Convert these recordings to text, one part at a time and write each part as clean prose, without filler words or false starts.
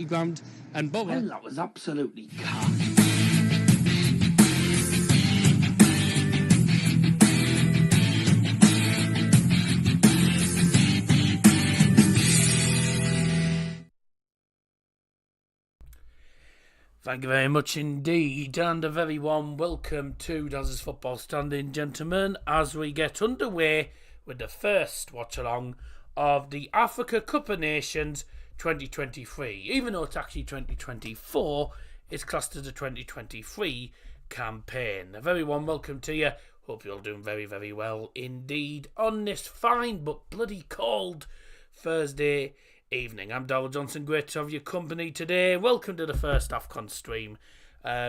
your ground and bother. Well, that was absolutely cat. Thank you very much indeed, and a very warm welcome to Daz's Football Standing, gentlemen, as we get underway with the first watch-along of the Africa Cup of Nations 2023. Even though it's actually 2024, it's classed as a 2023 campaign. A very warm welcome to you. Hope you're all doing very, very well indeed on this fine but bloody cold Thursday evening. I'm Darryl Johnson, great to have your company today. Welcome to the first AFCON stream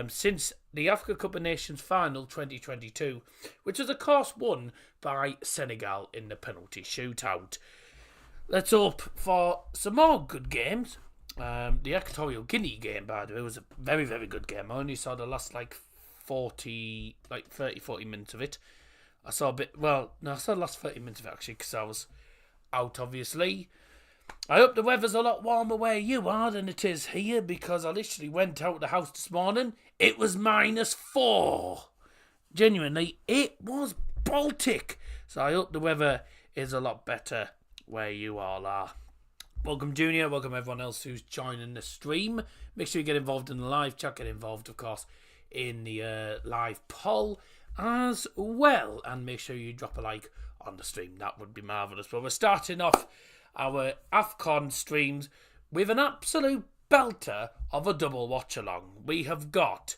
since the Africa Cup of Nations final 2022, which was of course won by Senegal in the penalty shootout. Let's hope for some more good games. The Equatorial Guinea game, by the way, was a very, very good game. I only saw the last 30, 40 minutes of it. I saw the last 30 minutes of it actually because I was out, obviously. I hope the weather's a lot warmer where you are than it is here, because I literally went out of the house this morning. It was -4. Genuinely, it was Baltic. So I hope the weather is a lot better where you all are. Welcome, Junior. Welcome, everyone else who's joining the stream. Make sure you get involved in the live chat. Get involved, of course, in the live poll as well. And make sure you drop a like on the stream. That would be marvellous. But we're starting off our AFCON streams with an absolute belter of a double watch-along. We have got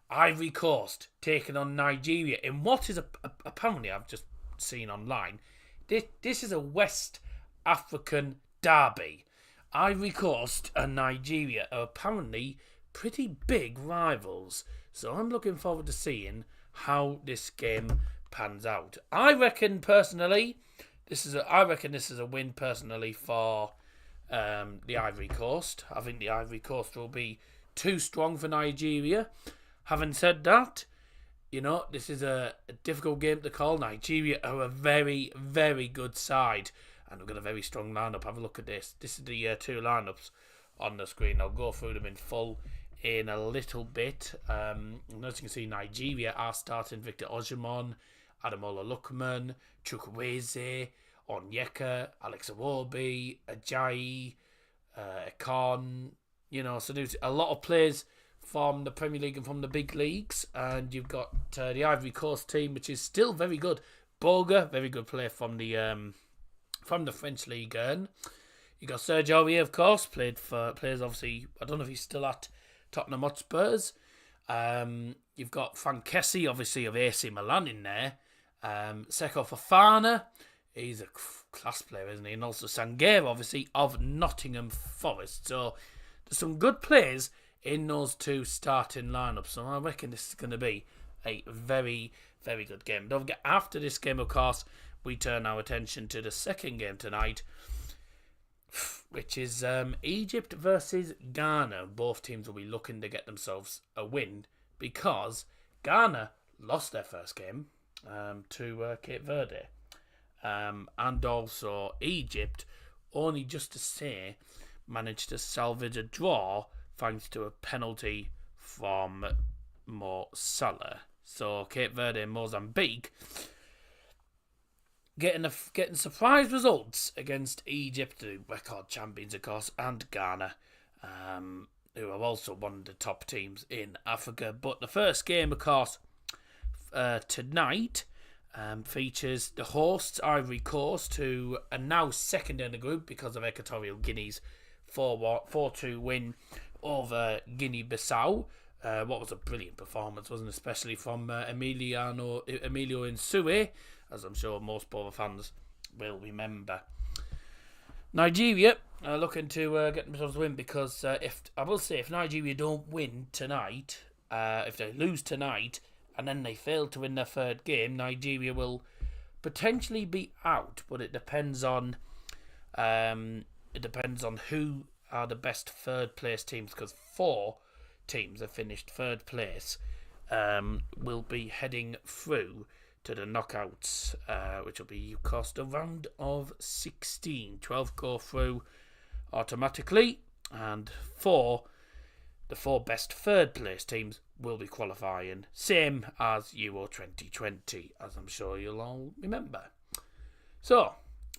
Ivory Coast taking on Nigeria in what is apparently, I've just seen online, this is a West African derby. Ivory Coast and Nigeria are apparently pretty big rivals, so I'm looking forward to seeing how this game pans out. I reckon this is a win personally for the Ivory Coast. I think the Ivory Coast will be too strong for Nigeria. Having said that, this is a difficult game to call. Nigeria are a very, very good side, and we've got a very strong lineup. Have a look at this. This is the two lineups on the screen. I'll go through them in full in a little bit. As you can see, Nigeria are starting Victor Osimhen, Ademola Lookman, Chukwueze, Onyeka, Alex Iwobi, Ajayi, Ekon. So there's a lot of players from the Premier League and from the big leagues. And you've got the Ivory Coast team, which is still very good. Boga, very good player from the French League. And you got Sergio Aurier, of course, plays obviously. I don't know if he's still at Tottenham Hotspurs. You've got Frank Kessie, obviously, of AC Milan in there. Seko Fofana, he's a class player, isn't he? And also Sangaré, obviously, of Nottingham Forest. So there's some good players in those two starting lineups. So I reckon this is going to be a very, very good game. Don't forget, after this game, of course, we turn our attention to the second game tonight, which is Egypt versus Ghana. Both teams will be looking to get themselves a win because Ghana lost their first game to Cape Verde. And also Egypt, only just to say, managed to salvage a draw thanks to a penalty from Mo Salah. So Cape Verde and Mozambique getting surprise results against Egypt, the record champions, of course, and Ghana, who are also one of the top teams in Africa. But the first game, of course, tonight features the hosts, Ivory Coast, who are now second in the group because of Equatorial Guinea's 4-2 win over Guinea-Bissau. What was a brilliant performance, wasn't it? Especially from Emilio Insue, as I'm sure most Bova fans will remember. Nigeria are looking to get themselves a win because if Nigeria don't win tonight, if they lose tonight and then they fail to win their third game, Nigeria will potentially be out. But it depends on who are the best third place teams, because 4 teams have finished third place will be heading through to the knockouts, which will be, of course, the round of 16. 12 go through automatically, And the four best third place teams will be qualifying, same as Euro 2020, as I'm sure you'll all remember. So,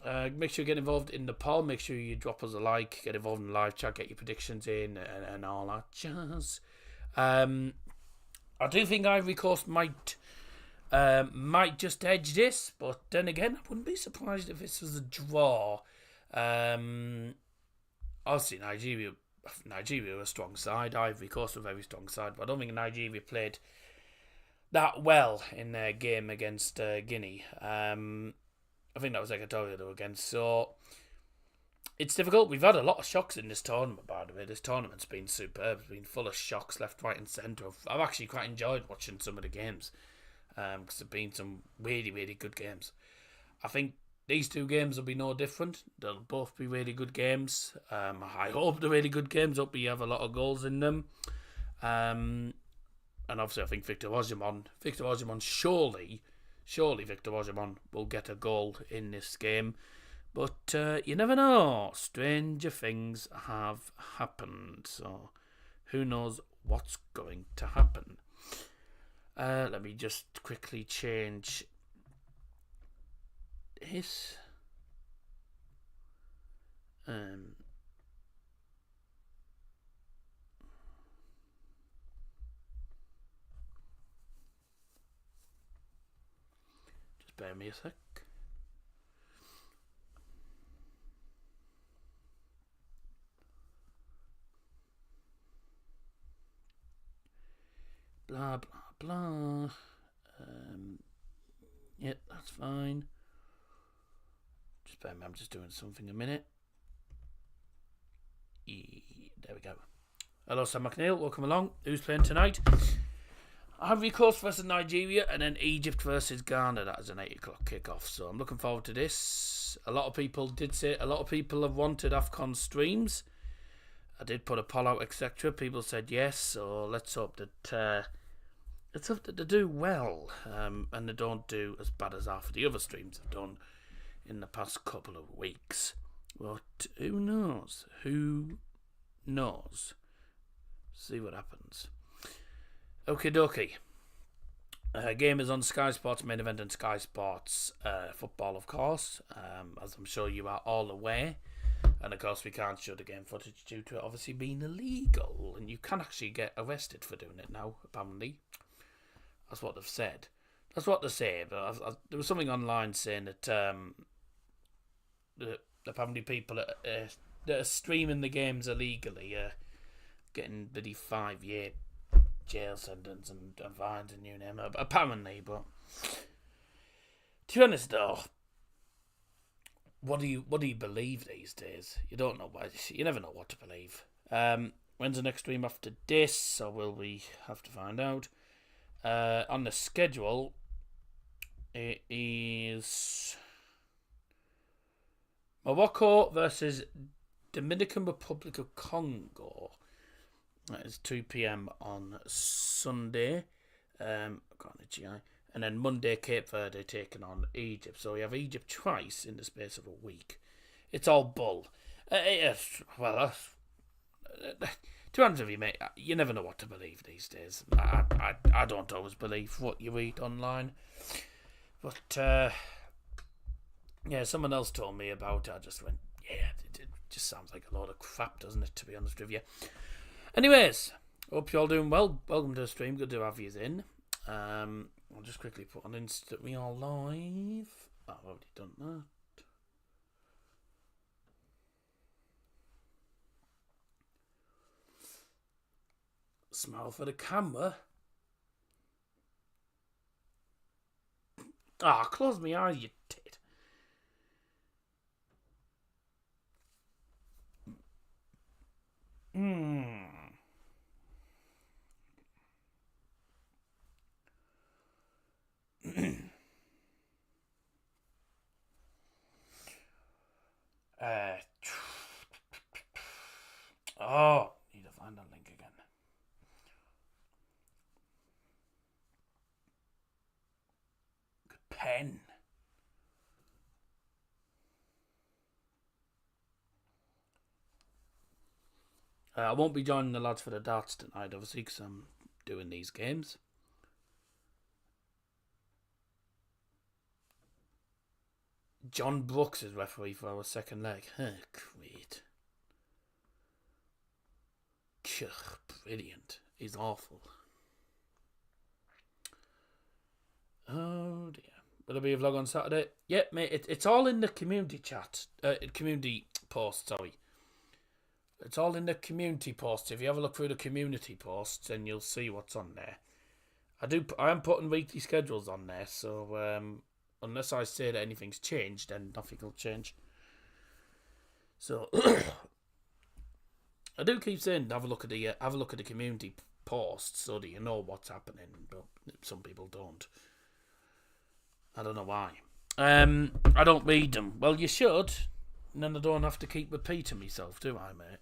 make sure you get involved in the poll. Make sure you drop us a like, get involved in the live chat, get your predictions in, and all that jazz. I do think Ivory Coast might just edge this, but then again, I wouldn't be surprised if this was a draw. Obviously, Nigeria were a strong side. Ivory Coast were a very strong side, but I don't think Nigeria played that well in their game against Guinea. I think that was Equatorial they were against. So it's difficult. We've had a lot of shocks in this tournament, by the way. This tournament's been superb. It's been full of shocks left, right, and centre. I've actually quite enjoyed watching some of the games because there've been some really, really good games. I think these two games will be no different. They'll both be really good games. I hope they're really good games. Hope we have a lot of goals in them. And obviously, I think Victor Watchalong surely Victor Watchalong will get a goal in this game. But you never know. Stranger things have happened. So who knows what's going to happen. Let me just quickly change this. Just bear me a sec. Blah, blah, blah. Yep, that's fine. Just bear me, I'm just doing something a minute. There we go. Hello, Sam McNeil. Welcome along. Who's playing tonight? Ivory Coast versus Nigeria, and then Egypt versus Ghana. That is an 8 o'clock kickoff. So I'm looking forward to this. A lot of people have wanted AFCON streams. I did put a poll out, etc. People said yes. So let's hope that they do well, and they don't do as bad as half of the other streams have done in the past couple of weeks. But who knows? Who knows? See what happens. Okie dokie. Game is on Sky Sports main event and Sky Sports football, of course, as I'm sure you are all aware. And of course, we can't show the game footage due to it obviously being illegal, and you can actually get arrested for doing it now, apparently. That's what they've said. That's what they say. But there was something online saying that apparently people that are streaming the games illegally are getting the 5-year jail sentence and fines and you name it. Apparently, but to be honest though, what do you believe these days? You don't know what. You never know what to believe. When's the next stream after this? Or will we have to find out? On the schedule, it is Morocco versus Dominican Republic of Congo. That is 2 p.m. on Sunday. And then Monday, Cape Verde taking on Egypt. So we have Egypt twice in the space of a week. It's all bull. To be honest with you, mate, you never know what to believe these days. I don't always believe what you read online. But, yeah, someone else told me about it. I just went, yeah, it just sounds like a load of crap, doesn't it, to be honest with you. Anyways, hope you're all doing well. Welcome to the stream. Good to have you in. I'll just quickly put on Insta. We are live. I've already done that. Smile for the camera. Close my eyes, you tit. Need to find that link again. Good pen. I won't be joining the lads for the darts tonight, obviously, because I'm doing these games. John Brooks is referee for our second leg. Great. Brilliant. He's awful. Oh dear. Will there be a vlog on Saturday? Yeah, mate, it's all in the community chat. Community post, sorry. It's all in the community post. If you have a look through the community posts, then you'll see what's on there. I am putting weekly schedules on there, so unless I say that anything's changed, then nothing will change. So I do keep saying have a look at the community posts so that you know what's happening, but some people don't. I don't know why. I don't read them. Well, you should, and then I don't have to keep repeating myself, do I, mate?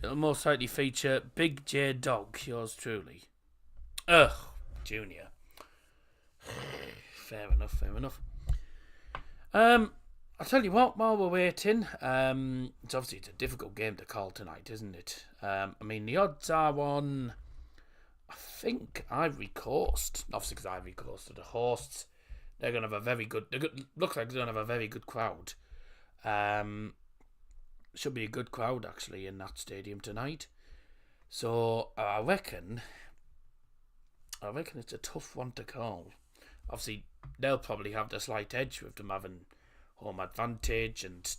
It'll most likely feature Big J Dog, yours truly. Ugh, Junior. Fair enough. I'll tell you what, while we're waiting, it's a difficult game to call tonight, isn't it? I mean, the odds are on, I think, Ivory Coast. Obviously, because Ivory Coast are the hosts. They're going to have a very good... looks like they're going to have a very good crowd. Should be a good crowd, actually, in that stadium tonight. So, I reckon it's a tough one to call. Obviously, they'll probably have the slight edge with them having home advantage and,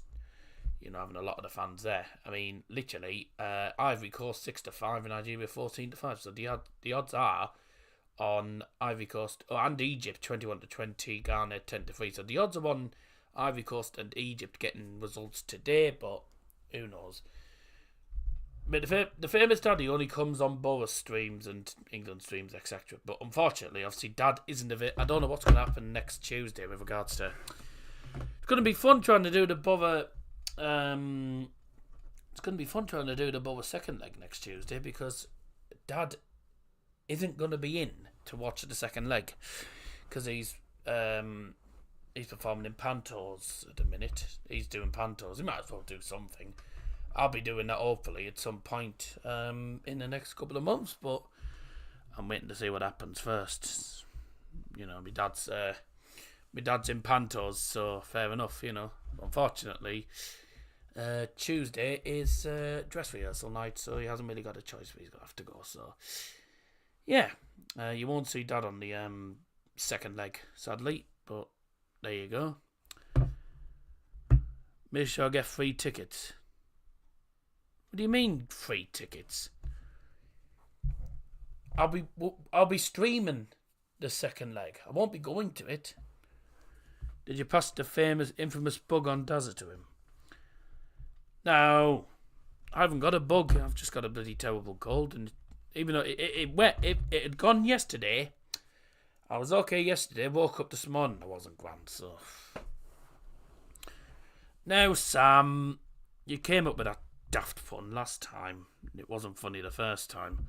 having a lot of the fans there. I mean, literally, Ivory Coast 6-5 and Nigeria 14-5. So the odds are on Ivory Coast and Egypt 21-20, Ghana 10-3. So the odds are on Ivory Coast and Egypt getting results today, but who knows? But the famous daddy only comes on Boris streams and England streams, etc. But unfortunately, obviously, Dad isn't of it. I don't know what's going to happen next Tuesday with regards to. It's going to be fun trying to do the Bother. It's going to be fun trying to do the Bother second leg next Tuesday because Dad isn't going to be in to watch the second leg because he's performing in pantos at the minute. He's doing pantos. He might as well do something. I'll be doing that hopefully at some point in the next couple of months, but I'm waiting to see what happens first. My dad's in pantos, so fair enough. Unfortunately, Tuesday is dress rehearsal night, so he hasn't really got a choice, but he's gonna have to go. So yeah, you won't see Dad on the second leg, sadly, but there you go. Make sure I get free tickets. What do you mean free tickets? I'll be streaming the second leg. I won't be going to it. Did you pass the infamous bug on Dazza to him? No, I haven't got a bug. I've just got a bloody terrible cold, and even though it had gone yesterday, I was okay yesterday. Woke up this morning, I wasn't grand. So now, Sam, you came up with that daft fun last time. It wasn't funny the first time.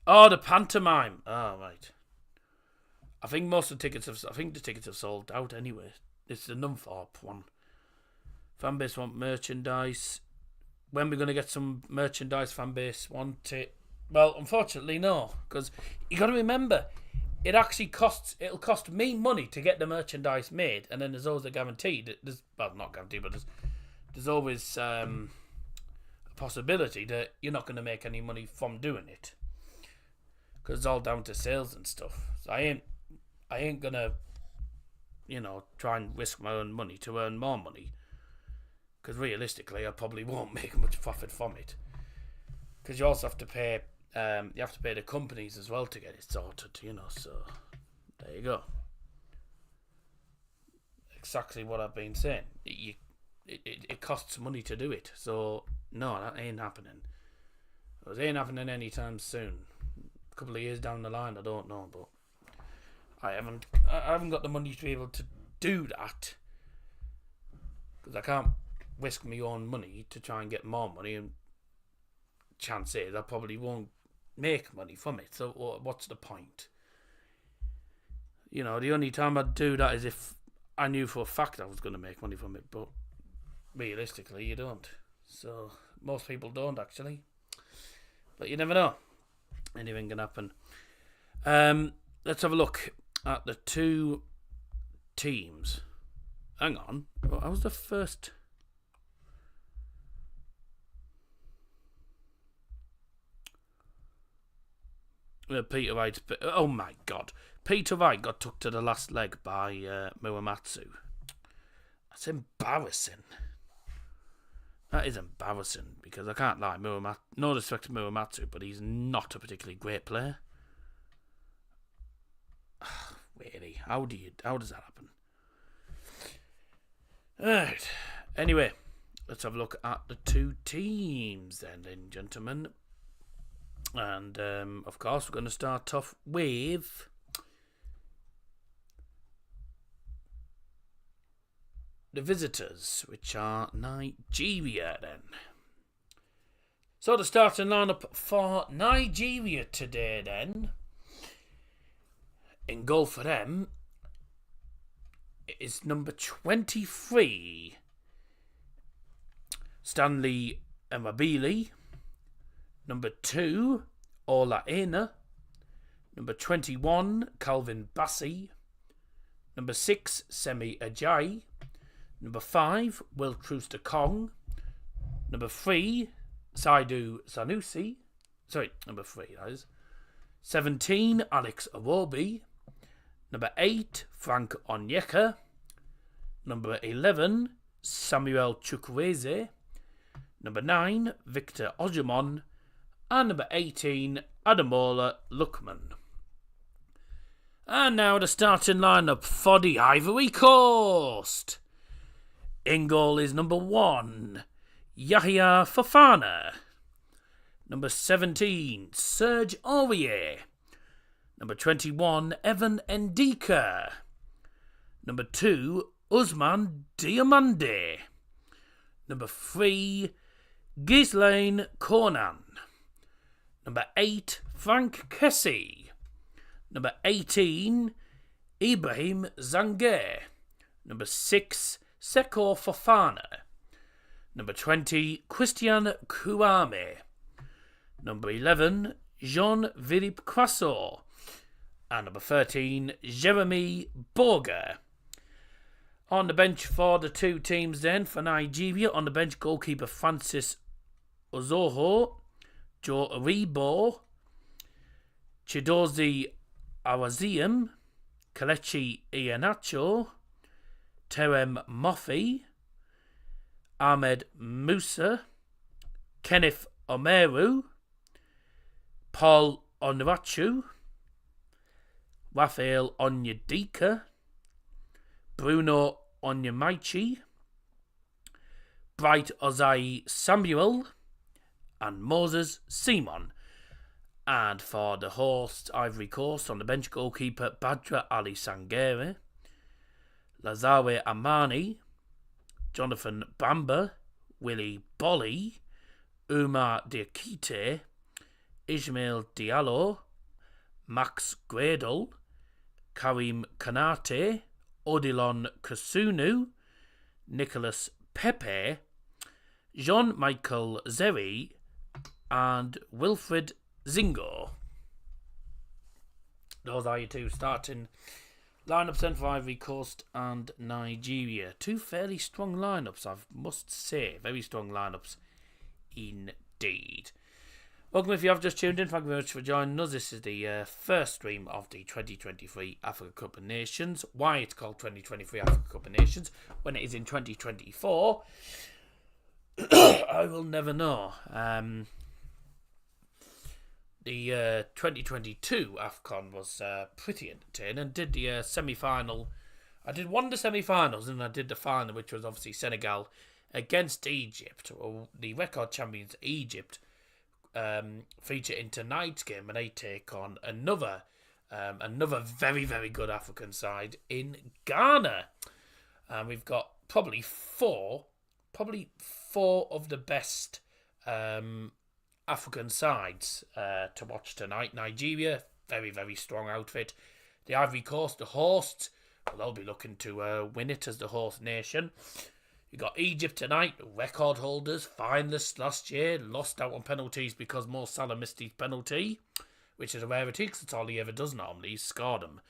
Oh, the pantomime. Oh, right. I think the tickets have sold out anyway. It's the Numthorpe one. Fanbase want merchandise. When we're going to get some merchandise, fanbase want it. Well, unfortunately, no. Because you got to remember, it'll cost me money to get the merchandise made, and then there's always a guarantee. Not guarantee, but there's always a possibility that you're not going to make any money from doing it. Because it's all down to sales and stuff. So I ain't gonna, try and risk my own money to earn more money. Because realistically, I probably won't make much profit from it. Because you also have to pay, the companies as well to get it sorted, So there you go. Exactly what I've been saying. It costs money to do it. So no, that ain't happening. It ain't happening anytime soon. A couple of years down the line, I don't know, but I haven't got the money to be able to do that because I can't risk my own money to try and get more money, and chance is I probably won't make money from it. So what's the point? You know, the only time I'd do that is if I knew for a fact I was going to make money from it, but realistically, you don't. So, most people don't, actually. But you never know. Anything can happen. Let's have a look at the two teams. Hang on. What was the first? Peter Wright. Oh my God. Peter Wright got took to the last leg by Muamatsu. That's embarrassing. That is embarrassing because I can't lie. No respect to Muamatsu, but he's not a particularly great player. Really? How does that happen? Alright. Anyway, let's have a look at the two teams then, ladies and gentlemen. And, of course, we're going to start off with the visitors, which are Nigeria then. So the starting lineup for Nigeria today then, in goal for them, is number 23, Stanley Amabili. Number 2, Ola Ena. Number 21, Calvin Bassi. Number 6, Semi Ajayi. Number 5, Will Trooster Kong. Number 3, Saidu Sanusi. Number 3, that is. 17, Alex Awobi. Number 8, Frank Onyeka. Number 11, Samuel Chukwueze. Number 9, Victor Ojimon. And number 18, Adamola Lukman. And now the starting lineup for the Ivory Coast. In goal is number 1, Yahya Fofana. Number 17, Serge Aurier. Number 21, Evan Ndika. Number 2, Usman Diomande. Number 3, Ghislaine Cornan. Number 8, Frank Kessie. Number 18, Ibrahim Zangue. Number 6, Seko Fofana. Number 20, Christian Kouame. Number 11, Jean-Philippe Croissant. And number 13, Jeremy Borger. On the bench for the two teams then, for Nigeria, on the bench, goalkeeper Francis Ozoho, Joe Aribo, Chidozie Awaziam, Kelechi Iheanacho, Terem Moffi, Ahmed Musa, Kenneth Omeru, Paul Onrachu, Raphael Onyedika, Bruno Onyemaichi, Bright Ozai Samuel, and Moses Simon. And for the hosts, Ivory Coast, on the bench, goalkeeper Badra Ali Sangere, Lazawe Amani, Jonathan Bamba, Willie Bolly, Umar Diakite, Ismail Diallo, Max Gradle, Karim Kanate, Odilon Kasunu, Nicholas Pepe, Jean-Michael Zeri, and Wilfred Zingo. Those are your two starting lineups then for Ivory Coast and Nigeria. Two fairly strong lineups, I must say. Very strong lineups indeed. Welcome if you have just tuned in. Thank you very much for joining us. This is the first stream of the 2023 Africa Cup of Nations. Why it's called 2023 Africa Cup of Nations when it is in 2024, I will never know. The 2022 AFCON was pretty entertaining. Did the semi-final. I did one of the semi-finals and I did the final, which was obviously Senegal against Egypt. Well, the record champions Egypt feature in tonight's game, and they take on another very, very good African side in Ghana. We've got probably four of the best African sides to watch tonight. Nigeria, very, very strong outfit. The Ivory Coast, the hosts, well, they'll be looking to win it as the host nation. You got Egypt tonight, record holders, finalists last year, lost out on penalties because Mo Salah missed his penalty, which is a rarity because it's all he ever does normally. He's scored them.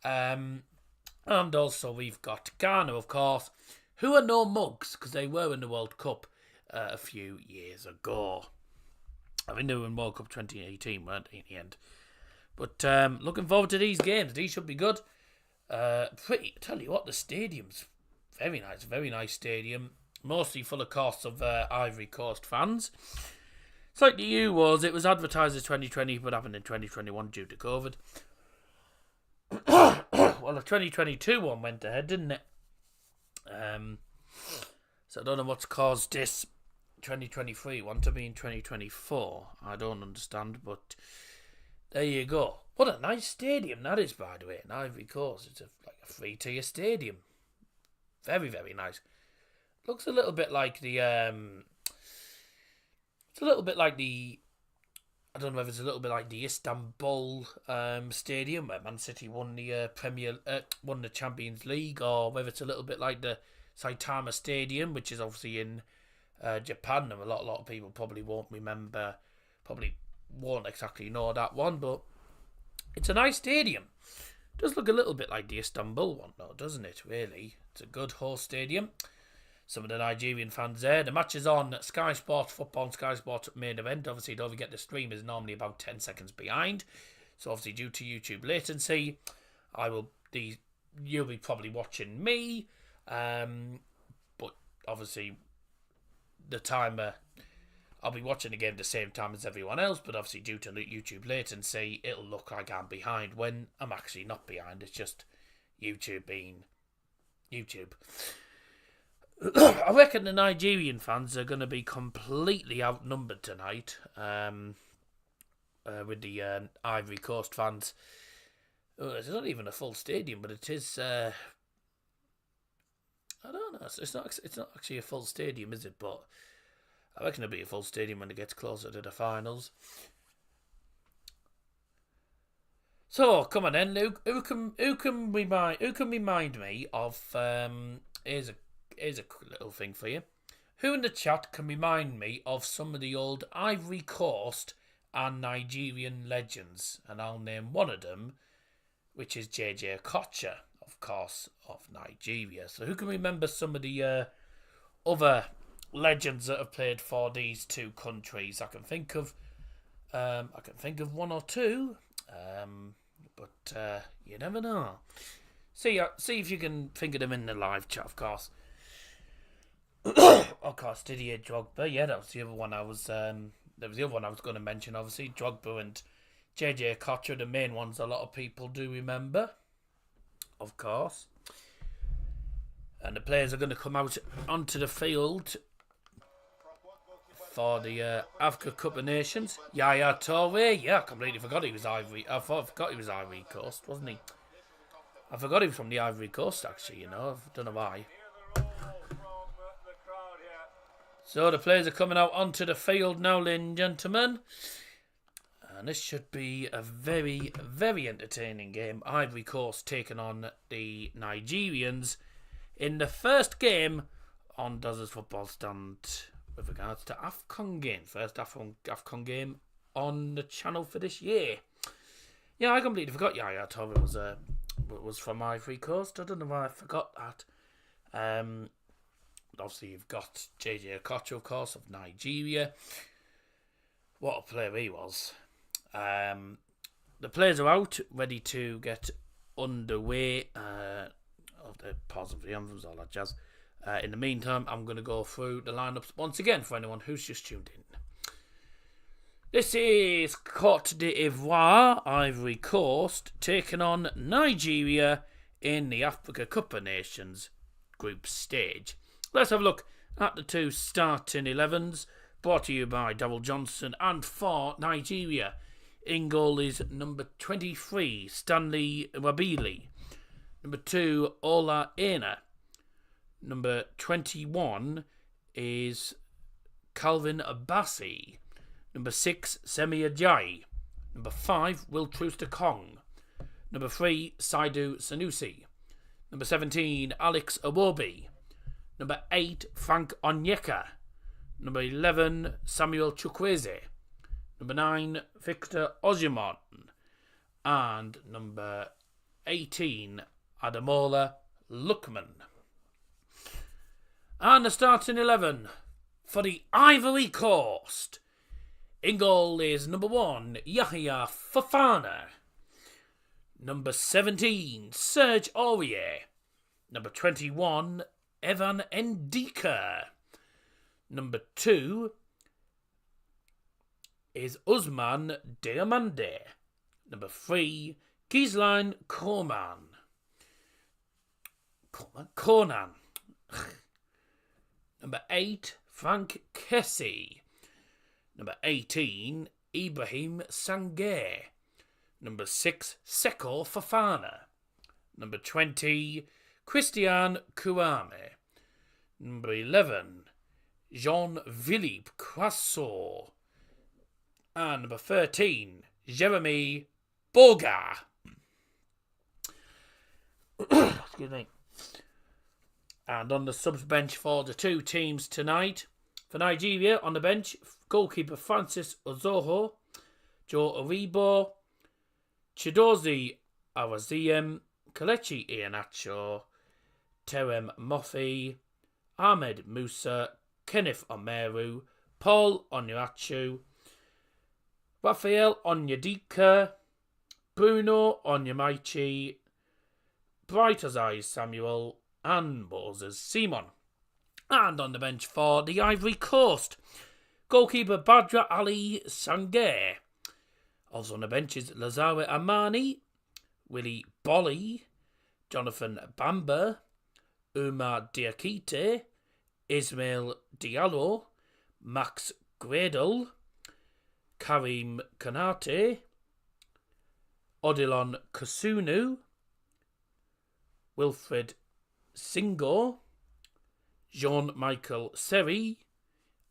And also we've got Ghana, of course, who are no mugs because they were in the World Cup a few years ago. I mean, they were in World Cup 2018, weren't they, in the end? But looking forward to these games. These should be good. Tell you what, the stadium's very nice stadium. Mostly full, of course, of Ivory Coast fans. It's like the Euros. It was advertised as 2020, but happened in 2021 due to COVID. Well, the 2022 one went ahead, didn't it? So I don't know what's caused this 2023 one to be in 2024. I don't understand, but there you go. What a nice stadium that is, by the way, in Ivory Coast. It's like a three-tier stadium. Very, very nice. Looks a little bit like the I don't know if it's a little bit like the Istanbul stadium where Man City won the won the Champions League, or whether it's a little bit like the Saitama Stadium, which is obviously in Japan, and a lot of people probably won't exactly know that one, but it's a nice stadium. It does look a little bit like the Istanbul one, though, doesn't it, really? It's a good host stadium. Some of the Nigerian fans there. The match is on Sky Sports Football and Sky Sports Main Event. Obviously, don't forget the stream is normally about 10 seconds behind. So, obviously, due to YouTube latency, you'll be probably watching me. But, obviously, the timer, I'll be watching the game at the same time as everyone else. But, obviously, due to YouTube latency, it'll look like I'm behind when I'm actually not behind. It's just YouTube being YouTube. I reckon the Nigerian fans are going to be completely outnumbered tonight with the Ivory Coast fans. It's not even a full stadium, but it is. I don't know. It's not actually a full stadium, is it? But I reckon it'll be a full stadium when it gets closer to the finals. So come on then, Luke. Who can remind me of? Here's a quick little thing for you. Who in the chat can remind me of some of the old Ivory Coast and Nigerian legends? And I'll name one of them, which is JJ Okocha, of course, of Nigeria. So who can remember some of the other legends that have played for these two countries? I can think of one or two, but you never know. See if you can think of them in the live chat, of course. Of course, Didier Drogba. Yeah, that was the other one I was. That was the other one I was going to mention. Obviously, Drogba and JJ Okocha, the main ones a lot of people do remember. Of course. And the players are going to come out onto the field for the AFCON Cup of Nations. Yaya Toure. Yeah, I completely forgot he was Ivory. I forgot he was Ivory Coast, wasn't he? I forgot he was from the Ivory Coast, actually. You know, I don't know why. So the players are coming out onto the field now, ladies and gentlemen. And this should be a very, very entertaining game. Ivory Coast taking on the Nigerians in the first game on Does Football Stand with regards to AFCON game. First AFCON game on the channel for this year. Yeah, I completely forgot Yaya Toure was from Ivory Coast. I don't know why I forgot that. Obviously, you've got JJ Okocha, of course, of Nigeria. What a player he was. The players are out, ready to get underway. Of the pause of the anthems, all that jazz. In the meantime, I'm going to go through the lineups once again for anyone who's just tuned in. This is Côte d'Ivoire, Ivory Coast, taking on Nigeria in the Africa Cup of Nations group stage. Let's have a look at the two starting 11s, brought to you by Daryl Johnson. And for Nigeria, in goal is number 23, Stanley Wabili. Number 2, Ola Aina. Number 21 is Calvin Abbasi. Number 6, Semi Ajayi. Number 5, Will Trooster Kong. Number 3, Saidu Sanusi. Number 17, Alex Awobi. Number 8, Frank Onyeka. Number 11, Samuel Chukwueze. Number 9, Victor Osimhen. And number 18, Ademola Lookman. And the starting 11 for the Ivory Coast. In goal is number 1, Yahya Fofana. Number 17, Serge Aurier. Number 21, Evan Ndika. Number 2 is Usman Diamande. Number 3, Gisline Kornan. Number 8, Frank Kessie. Number 18, Ibrahim Sangé. Number 6, Seko Fofana. Number 20, Christian Kouame. Number 11, Jean-Philippe Croissant. And number 13, Jeremy Boga. Excuse me. And on the subs bench for the two teams tonight, for Nigeria, on the bench, goalkeeper Francis Ozoho, Joe Aribo, Chidozie Awaziem, Kelechi Iheanacho, Terem Mofi, Ahmed Musa, Kenneth Omeru, Paul Onyemaechi, Raphael Onyedika, Bruno Onyemaechi, Bright as Eyes Samuel, and Moses Simon. And on the bench for the Ivory Coast, goalkeeper Badra Ali Sangé. Also on the bench is Lazare Amani, Willie Bolly, Jonathan Bamba, Umar Diakite, Ismail Diallo, Max Gradel, Karim Kanate, Odilon Kasunu, Wilfred Singo, Jean-Michael Seri,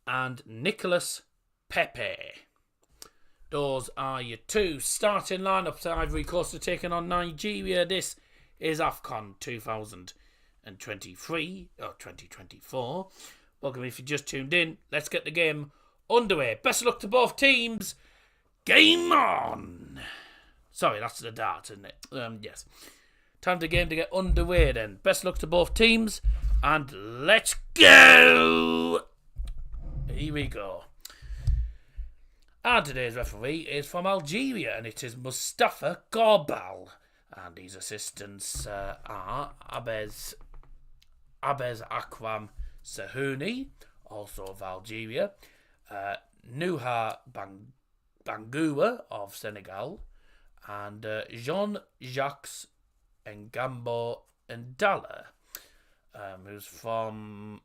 and Nicholas Pepe. Those are your two starting lineups. Ivory Coast are taking on Nigeria. This is AFCON 2023 or 2024. Welcome if you just tuned in. Let's get the game underway. Best of luck to both teams. Game on! Sorry, that's the dart, isn't it? Yes. Time for the game to get underway then. Best luck to both teams. And let's go! Here we go. And today's referee is from Algeria, and it is Mustafa Gorbal. And his assistants are Abez Akram Sahouni, also of Algeria, Nuha Bangoua of Senegal, and Jean-Jacques Ngambo Ndala, who's from,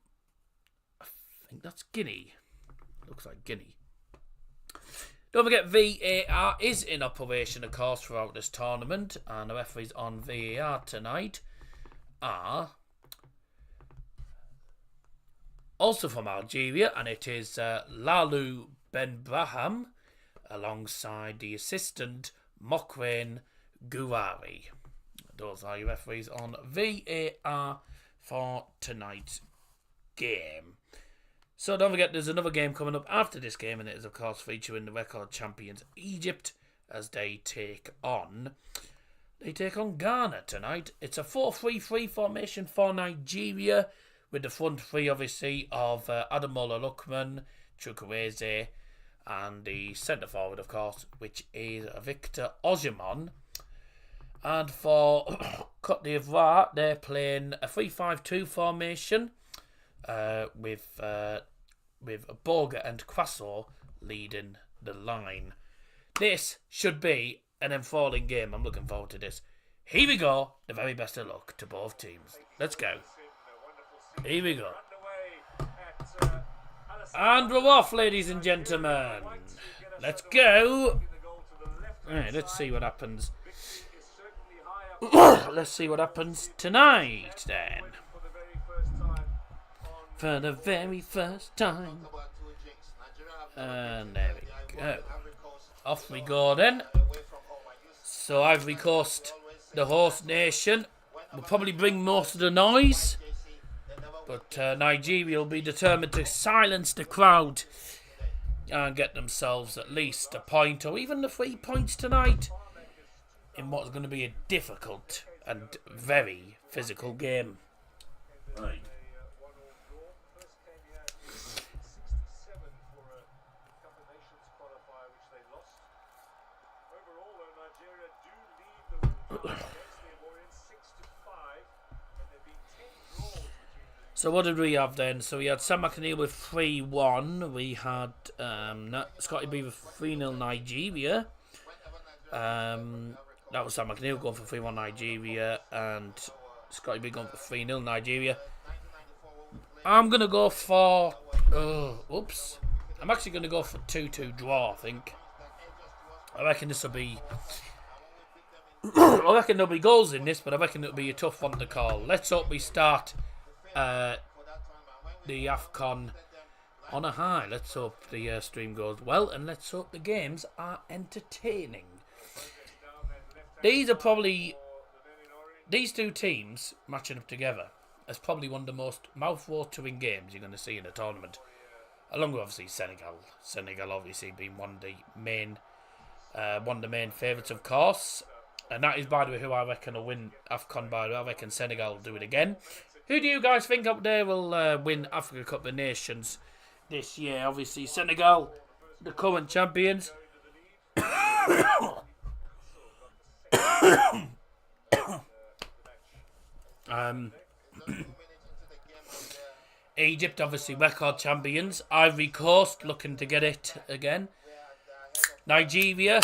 I think that's Guinea. Looks like Guinea. Don't forget, VAR is in operation, of course, throughout this tournament, and the referees on VAR tonight are also from Algeria, and it is Lalou Benbraham, alongside the assistant Mokrain Gouari. Those are your referees on VAR for tonight's game. So don't forget, there's another game coming up after this game, and it is, of course, featuring the record champions Egypt as they take on Ghana tonight. It's a 4-3-3 formation for Nigeria, with the front three, obviously, of Ademola Lookman, Chukwueze, and the centre forward, of course, which is Victor Osimhen. And for Côte d'Ivoire, they're playing a 3-5-2 formation with Boga and Croissant leading the line. This should be an enthralling game. I'm looking forward to this. Here we go. The very best of luck to both teams. Let's go. Here we go. And we're off, ladies and gentlemen. Let's go. Right, let's see what happens. Let's see what happens tonight, then. For the very first time. And there we go. Off we go, then. So Ivory Coast the host nation, will probably bring most of the noise. But Nigeria will be determined to silence the crowd and get themselves at least a point or even the 3 points tonight in what's going to be a difficult and very physical game. Right. So what did we have then? So we had Sam McNeil with 3-1. We had Scotty B with 3-0 Nigeria. That was Sam McNeil going for 3-1 Nigeria and Scotty B going for 3-0 Nigeria. I'm going to go for... I'm actually going to go for 2-2 draw, I think. I reckon this will be... I reckon there'll be goals in this, but I reckon it'll be a tough one to call. Let's hope we start the AFCON on a high. Let's hope the stream goes well, and let's hope the games are entertaining. These two teams matching up together is probably one of the most mouth-watering games you're going to see in a tournament. Along with obviously Senegal. Senegal obviously being one of the main favourites, of course. And that is, by the way, who I reckon will win AFCON. By the way, I reckon Senegal will do it again. Who do you guys think up there will win Africa Cup of Nations this year? Obviously, Senegal, the current champions. Egypt, obviously, record champions. Ivory Coast, looking to get it again. Nigeria,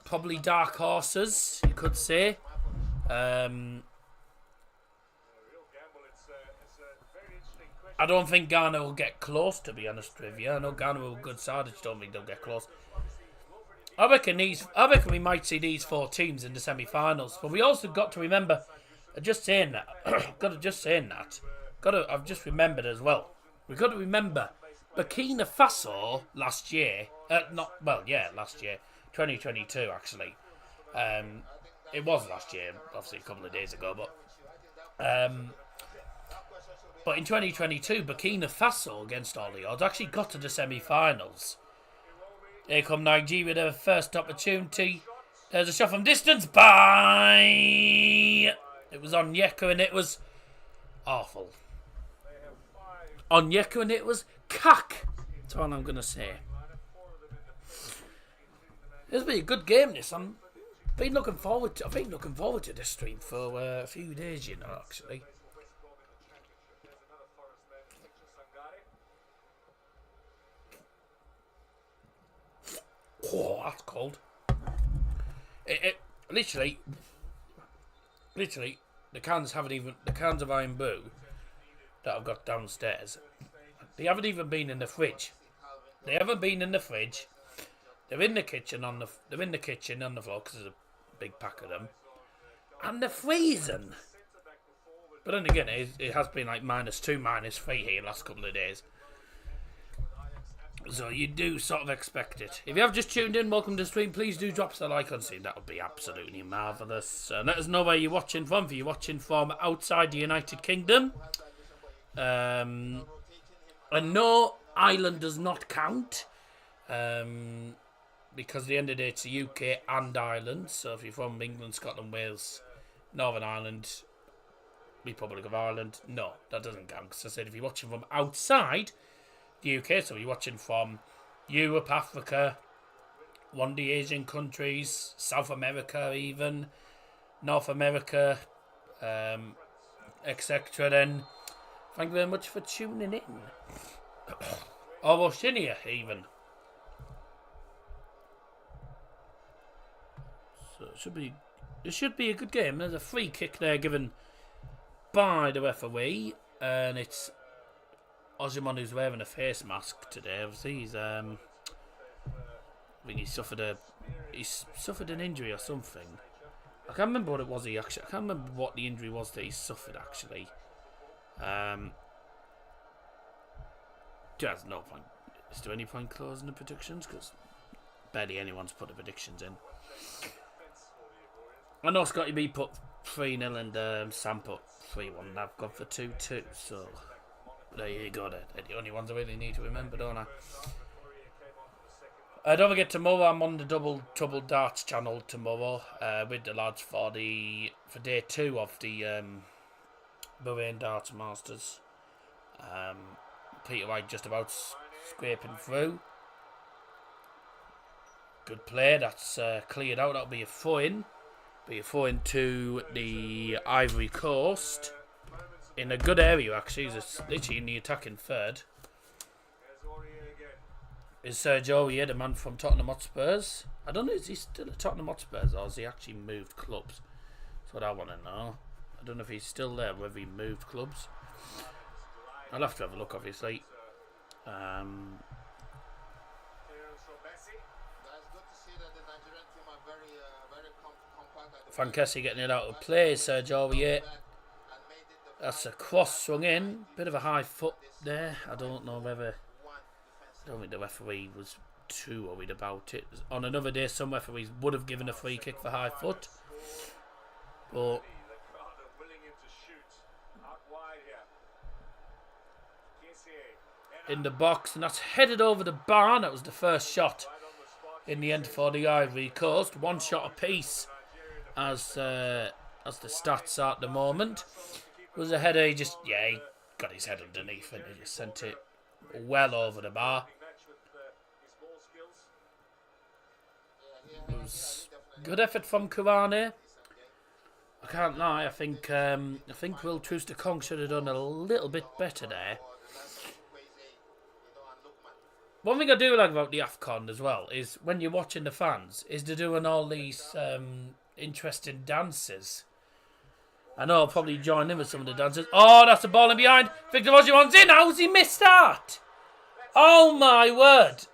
probably dark horses, you could say. I don't think Ghana will get close, to be honest with you. I know Ghana will be a good side, I just don't think they'll get close. I reckon we might see these 4 teams in the semi-finals. But we also got to remember, I've just remembered as well. We've got to remember Burkina Faso last year. Last year. 2022, actually. It was last year, obviously a couple of days ago, but in 2022, Burkina Faso, against all the odds, actually got to the semi-finals. Here come Nigeria, their first opportunity. There's a shot from distance. Bye! It was on Onyeka and it was awful. Onyeka and it was cack. That's all I'm going to say. It's been a good game, this. I've been looking forward to this stream for a few days, you know, actually. Oh, that's cold. It literally, the cans of Iron Brew that I've got downstairs, they haven't even been in the fridge. They're in the kitchen on the floor because there's a big pack of them, and they're freezing. But then again, it has been like -2, -3 here the last couple of days. So you do sort of expect it. If you have just tuned in, welcome to the stream. Please do drop us a like on stream. That would be absolutely marvellous. Let us know where you're watching from. If you're watching from outside the United Kingdom. And no, Ireland does not count. Because at the end of the day, it's the UK and Ireland. So if you're from England, Scotland, Wales, Northern Ireland, Republic of Ireland, no, that doesn't count. Because I said if you're watching from outside the UK, so you're watching from Europe, Africa, one of the Asian countries, South America even, North America, etc. Then thank you very much for tuning in. Or Oceania even. So it should be a good game. There's a free kick there given by the referee, and it's Osimhen who's wearing a face mask today. Obviously, I think he suffered an injury or something. I can't remember what it was. I can't remember what the injury was that he suffered actually. There's no point. Is there any point closing the predictions? Because barely anyone's put the predictions in. I know Scotty B put 3-0 and Sam put 3-1 and I've gone for 2-2, so there you go then. They're the only ones I really need to remember, don't I? Don't forget tomorrow I'm on the Double Trouble Darts channel tomorrow with the lads for day 2 of the Bahrain Darts Masters. Peter White just about scraping through. Good play, that's cleared out. That'll be a throw-in. Be a throw-in to the Ivory Coast. In a good area actually, it's literally in the attacking third. Is Sergio Aurier, the man from Tottenham Hotspurs? I don't know, is he still at Tottenham Hotspurs or has he actually moved clubs? That's what I want to know. I don't know if he's still there, whether he moved clubs. I'll have to have a look, obviously. Frankesi getting it out of play, Sergio Aurier. That's a cross swung in. Bit of a high foot there. I don't know whether... I don't think the referee was too worried about it. On another day, some referees would have given a free kick for high foot. But... in the box, and that's headed over the bar. That was the first shot in the end for the Ivory Coast. One shot apiece as the stats are at the moment. It was a header, he got his head underneath and he just sent it well over the bar. It was good effort from Kurane. I can't lie, I think Will Trooster-Kong should have done a little bit better there. One thing I do like about the AFCON as well is when you're watching the fans, is they're doing all these interesting dances. I know I'll probably join in with some of the dances. Oh, that's a ball in behind. Victor Watchalong's in. How's he missed that? Oh my word.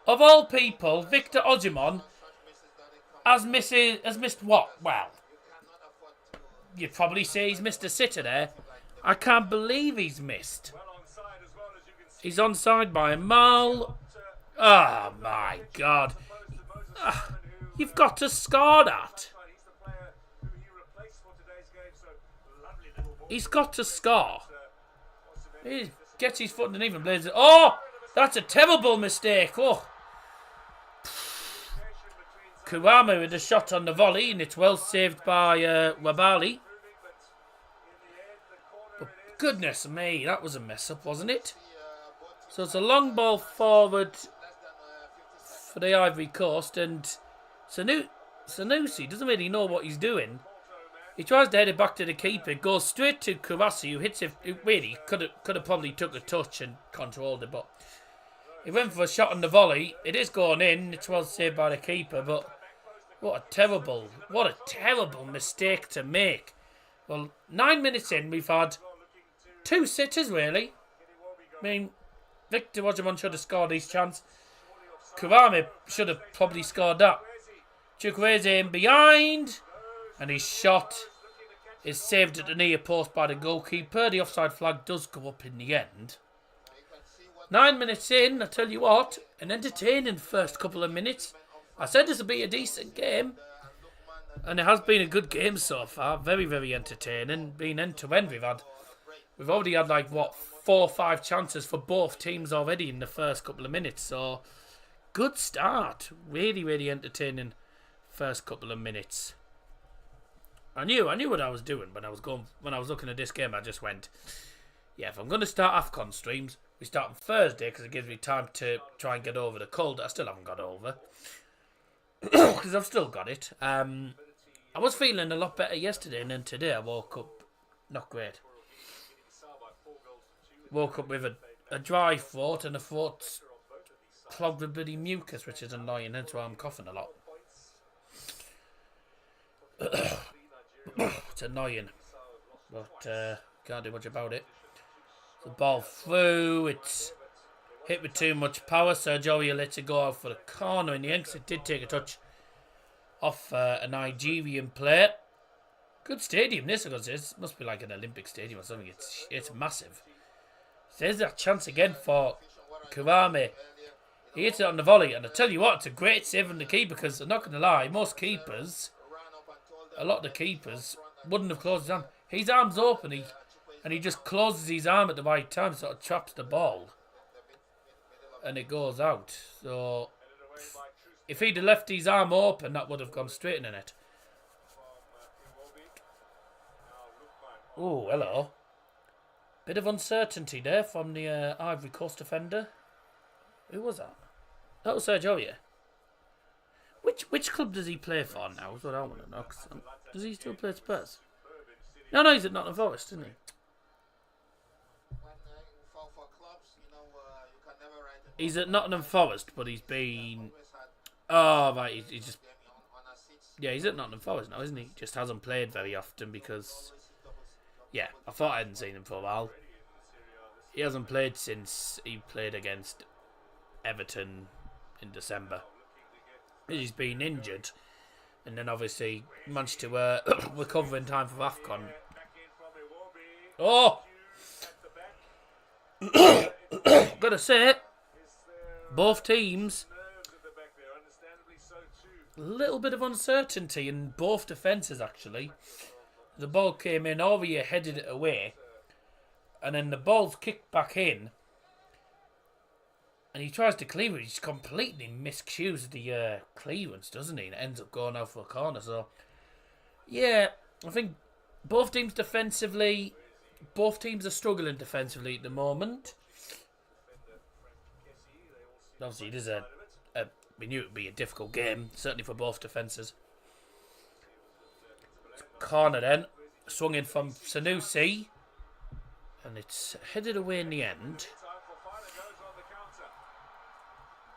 Of all people, Victor Osimhen has missed what? Well, you'd probably say he's missed a sitter there. I can't believe he's missed. He's onside by a mile. Oh my God. You've got to score that. He's got to score. He gets his foot underneath and blazes it. Oh, that's a terrible mistake. Oh. Kurame with a shot on the volley, and it's well saved by Wabali. But goodness me, that was a mess up, wasn't it? So it's a long ball forward for the Ivory Coast, and Sanusi doesn't really know what he's doing. He tries to head it back to the keeper, goes straight to Kouassi, who hits it. Really, could have probably took a touch and controlled it, but he went for a shot on the volley. It is going in. It's well saved by the keeper, but what a terrible mistake to make. Well, 9 minutes in, we've had 2 sitters, really. I mean, Victor Osimhen should have scored his chance. Kurame should have probably scored that. Chukwueze in behind. And his shot is saved at the near post by the goalkeeper. The offside flag does go up in the end. 9 minutes in, I tell you what, an entertaining first couple of minutes. I said this would be a decent game. And it has been a good game so far. Very, very entertaining. Been end to end. We've already had 4 or 5 chances for both teams already in the first couple of minutes. So, good start. Really, really entertaining first couple of minutes. I knew what I was doing when I was looking at this game. I just went, yeah, if I'm going to start AFCON streams, we start on Thursday because it gives me time to try and get over the cold that I still haven't got over. Because I've still got it. I was feeling a lot better yesterday, and then today I woke up not great. Woke up with a dry throat, and the throat's clogged with bloody mucus, which is annoying. That's why I'm coughing a lot. It's annoying, but can't do much about it. The ball through, it's hit with too much power. Sergio Aurier lets it go out for the corner in the end, 'cause it did take a touch off a Nigerian player. Good stadium this, because it must be like an Olympic stadium or something. It's massive. There's that chance again for Kurame. He hits it on the volley, and I tell you what, it's a great save from the keeper, because I'm not going to lie, most keepers a lot of the keepers wouldn't have closed his arm. His arm's open, and he just closes his arm at the right time, sort of traps the ball, and it goes out. So if he'd have left his arm open, that would have gone straight in the net. Oh, hello. Bit of uncertainty there from the Ivory Coast defender. Who was that? That was Sergio, yeah. Which club does he play for now? Is what I want to know. Does he still play Spurs? No, he's at Nottingham Forest, isn't he? He's at Nottingham Forest, but he's been... Oh, right, he's just... Yeah, he's at Nottingham Forest now, isn't he? Just hasn't played very often because... Yeah, I thought I hadn't seen him for a while. He hasn't played since he played against Everton in December. He's been injured, and then obviously managed to recover in time for AFCON. Oh! Gotta say, both teams, a little bit of uncertainty in both defences actually. The ball came in, Aurier headed it away, and then the ball's kicked back in, and he tries to clear it. He just completely miscues the clearance, doesn't he? And it ends up going out for a corner. So, yeah, I think both teams defensively, both teams are struggling defensively at the moment. Obviously, it is we knew it would be a difficult game, certainly for both defences. Corner then, swung in from Sanusi, and it's headed away in the end.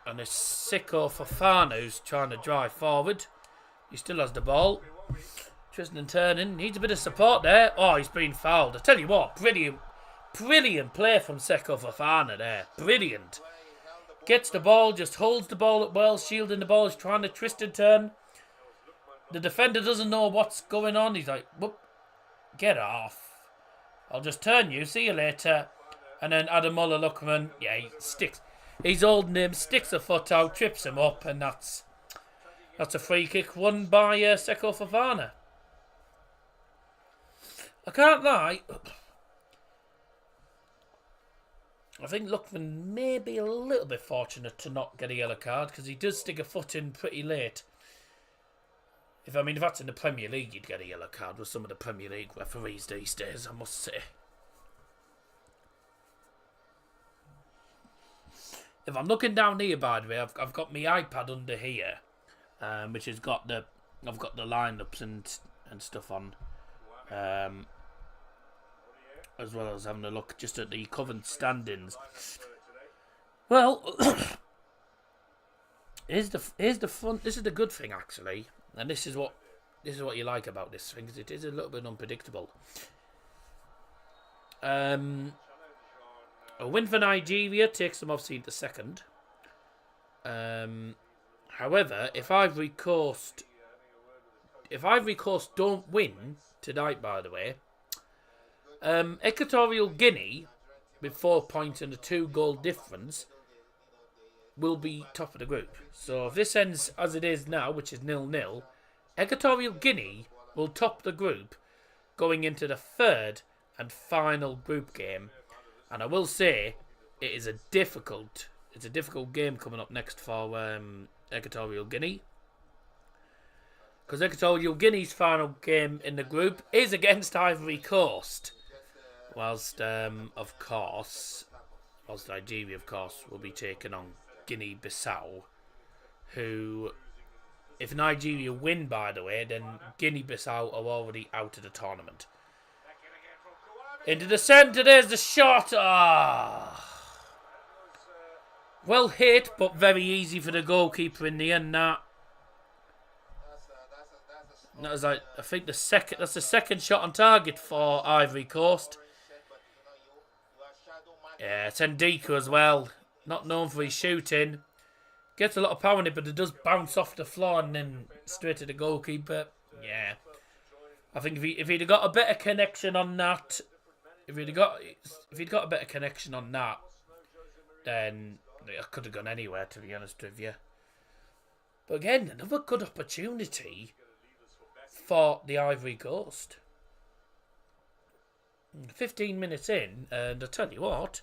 And it's Sicko Fofana who's trying to drive forward. He still has the ball. Twisting and turning, needs a bit of support there. Oh, he's been fouled. I tell you what, brilliant play from Sicko Fofana there. Brilliant. Gets the ball, just holds the ball up well, shielding the ball, he's trying to twist and turn. The defender doesn't know what's going on. He's like, whoop, get off. I'll just turn you, see you later. And then Ademola Lookman, yeah, he sticks. He's holding him, sticks a foot out, trips him up, and that's a free kick won by Sicko Fofana. I can't lie. I think Lookman may be a little bit fortunate to not get a yellow card because he does stick a foot in pretty late. If that's in the Premier League, you'd get a yellow card with some of the Premier League referees these days, I must say. If I'm looking down here, by the way, I've got my iPad under here, which has got I've got the lineups and stuff on, as well as having a look just at the current standings. Well, here's the fun. This is the good thing actually. And this is what you like about this thing, because it is a little bit unpredictable. A win for Nigeria takes them obviously into second. However, if Ivory Coast don't win tonight, by the way, Equatorial Guinea, with 4 points and a 2-goal difference, will be top of the group. So if this ends as it is now, which is 0-0, Equatorial Guinea will top the group going into the third and final group game. And I will say it is a difficult game coming up next for Equatorial Guinea. Because Equatorial Guinea's final game in the group is against Ivory Coast. Whilst Nigeria, of course, will be taking on Guinea-Bissau, who, if Nigeria win, by the way, then Guinea-Bissau are already out of the tournament. Into the centre, there's the shot. Well hit, but very easy for the goalkeeper in the end. That was I think that's the second shot on target for Ivory Coast. Yeah, Tendika as well. Not known for his shooting. Gets a lot of power in it, but it does bounce off the floor and then straight to the goalkeeper. Yeah. I think if he'd have got a better connection on that, if he'd got a better connection on that, then it could have gone anywhere, to be honest with you. But again, another good opportunity for the Ivory Coast. 15 minutes in, and I tell you what,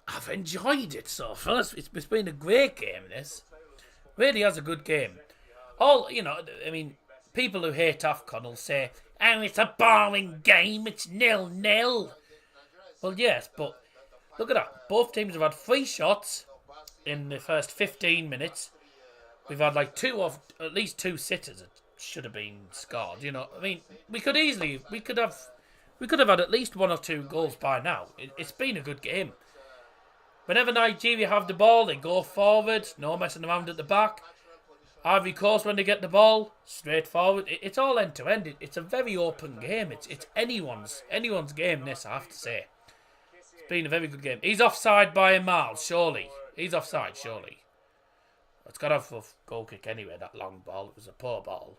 I've enjoyed it so far. It's been a great game, this. Really has a good game. People who hate AFCON will say, oh, it's a boring game, it's 0-0. Well, yes, but look at that. Both teams have had 3 shots in the first 15 minutes. We've had at least 2 sitters that should have been scored. We could have had at least 1 or 2 goals by now. It's been a good game. Whenever Nigeria have the ball, they go forward, no messing around at the back. Ivory Coast, when they get the ball, straight forward. It's all end to end. It's a very open game. It's anyone's game. This, I have to say, it's been a very good game. He's offside by a mile, surely. He's offside, surely. It's got off a goal kick anyway. That long ball. It was a poor ball.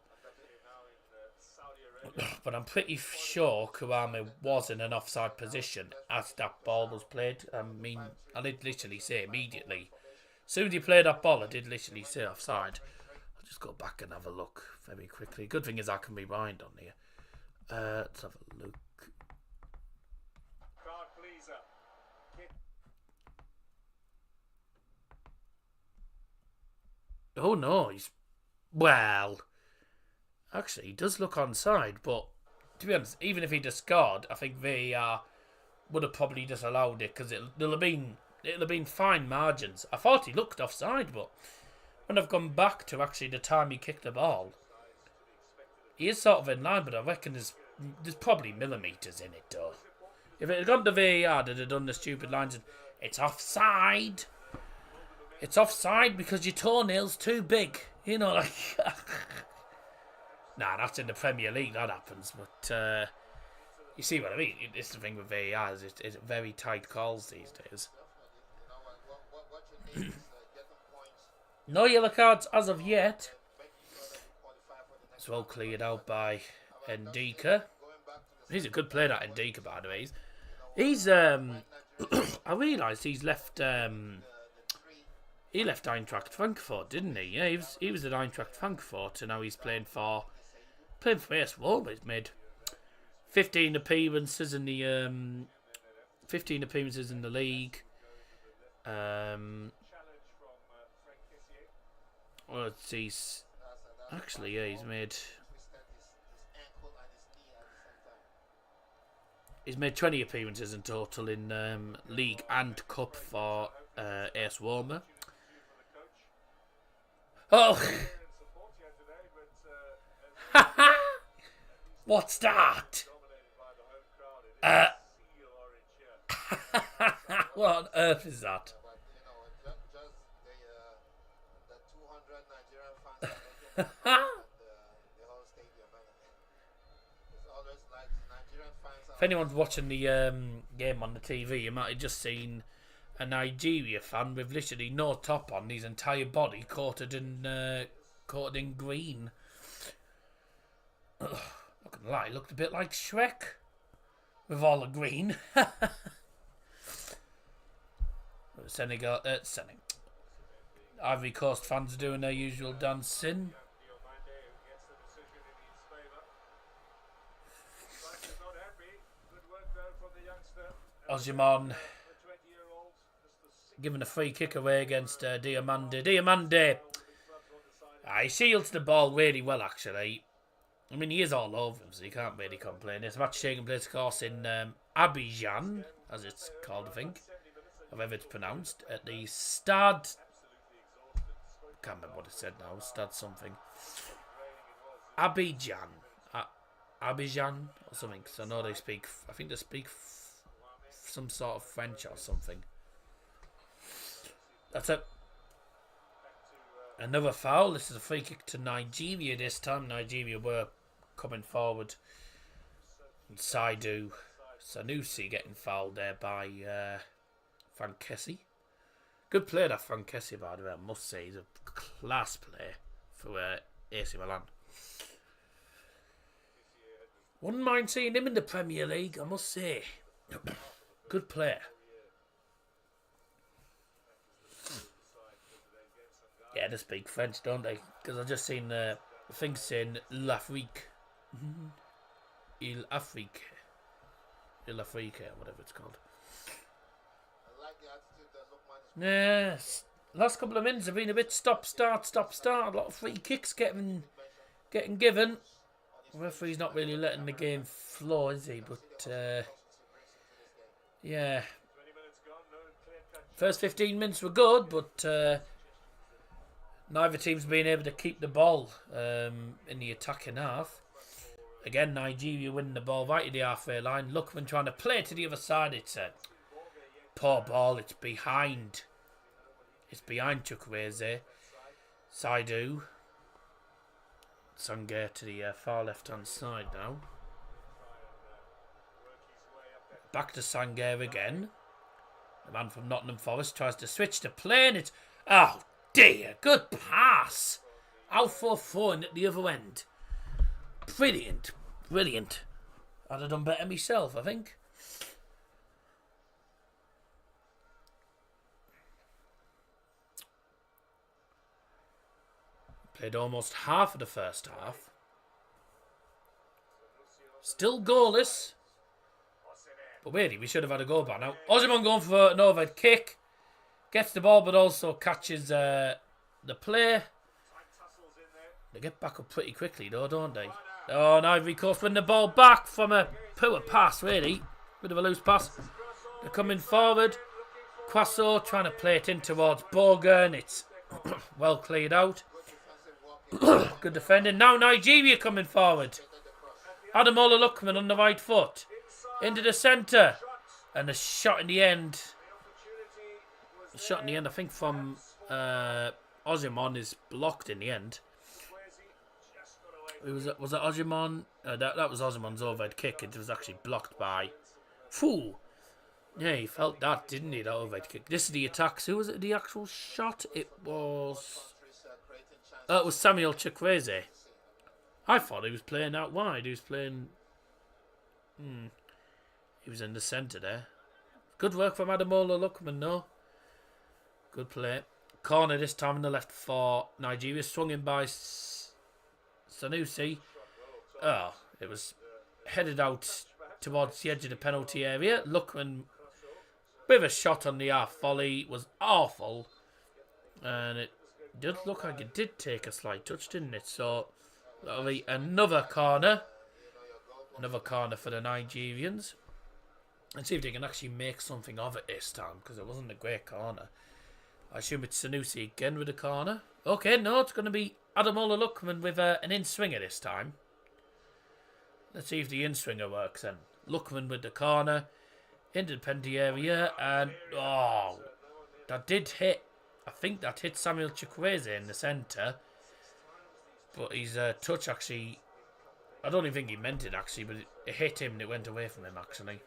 But I'm pretty sure Kouame was in an offside position as that ball was played. I did literally say immediately. As soon as he played that ball, I did literally say offside. I'll just go back and have a look very quickly. Good thing is I can rewind on here. Let's have a look. Oh no, actually, he does look onside, but to be honest, even if he just scored, I think VAR would have probably disallowed it because it'll have been fine margins. I thought he looked offside, but when I've gone back to actually the time he kicked the ball, he is sort of in line, but I reckon there's probably millimetres in it, though. If it had gone to VAR, they'd have done the stupid lines and it's offside. It's offside because your toenail's too big. Nah, that's in the Premier League, that happens. But you see what I mean? It's the thing with VAR, it's very tight calls these days. No yellow cards as of yet. It's well cleared out by Ndika. He's a good player, that Ndika, by the way. He's I realised he's left. He left Eintracht Frankfurt, didn't he? Yeah, he was at Eintracht Frankfurt, and now he's playing for AS Roma. He's made 15 appearances in the league. He's made 20 appearances in total in league and cup for AS Roma. Oh, what's that? What on earth is that? If anyone's watching the game on the TV, you might have just seen a Nigeria fan with literally no top on, his entire body coated in green. Not gonna lie, looked a bit like Shrek with all the green. Senegal, Ivory Coast fans are doing their usual dancing. Osman giving a free kick away against Diamande. Diamande! He shields the ball really well, actually. I mean, he is all over him, so you can't really complain. This match taking place, of course, in Abidjan, as it's called, I think, however it's pronounced, at the Stade. I can't remember what it said now. Stade something. Abidjan. Abidjan or something. So I know they speak. I think they speak some sort of French or something. That's it. Another foul. This is a free kick to Nigeria this time. Nigeria were coming forward. And Sanusi getting fouled there by Frankesi. Good player, that Frankesi, by the way, I must say. He's a class player for AC Milan. Wouldn't mind seeing him in the Premier League, I must say. Good player. Yeah, they speak French, don't they? Because I've just seen the thing saying l'Afrique. L'Afrique. L'Afrique, whatever it's called. Yes. Last couple of minutes have been a bit stop-start. A lot of free kicks getting given. The referee's not really letting the game flow, is he? But, yeah. First 15 minutes were good, but neither team's been able to keep the ball in the attacking half. Again, Nigeria winning the ball right to the halfway line. Lookman trying to play to the other side. It's a poor ball. It's behind. It's behind Chukwueze. Saidu. Sangare to the far left-hand side now. Back to Sangare again. The man from Nottingham Forest tries to switch to play and it's... Oh, dear. Good pass. Out for throwing at the other end. Brilliant. Brilliant. I'd have done better myself, I think. Played almost half of the first half. Still goalless. But really, we should have had a goal by now. Osimhen going for an overhead kick. Gets the ball, but also catches the play. They get back up pretty quickly, though, don't they? Oh, and Ivory Coast win the ball back from a poor pass, really. Bit of a loose pass. They're coming forward. Quasso trying to play it in towards Bogan. It's well cleared out. Good defending. Now Nigeria coming forward. Ademola Lookman on the right foot. Into the centre. And a shot in the end. A shot in the end, I think, from Osimhen is blocked in the end. Was it Osimhen? That was Osimhen's overhead kick. It was actually blocked by... Phew. Yeah, he felt that, didn't he, that overhead kick. This is the attacks. Who was it, the actual shot? It was Samuel Chukwueze. I thought he was playing out wide. He was playing... He was in the centre there. Good work from Ademola Lookman, no? Good play. Corner this time on the left for Nigeria. Swung in by Sanusi. Oh, it was headed out towards the edge of the penalty area. Lookman, bit of a shot on the half volley. Was awful. And it did look like it did take a slight touch, didn't it? So, that'll be another corner. Another corner for the Nigerians. And see if they can actually make something of it this time, because it wasn't a great corner. I assume it's Sanusi again with the corner. Okay, no, it's going to be Ademola Lookman with an in-swinger this time. Let's see if the in-swinger works then. Lookman with the corner. Into the penalty area. And, oh, that did hit. I think that hit Samuel Chukwueze in the centre. But his touch actually... I don't even think he meant it actually, but it hit him and it went away from him actually.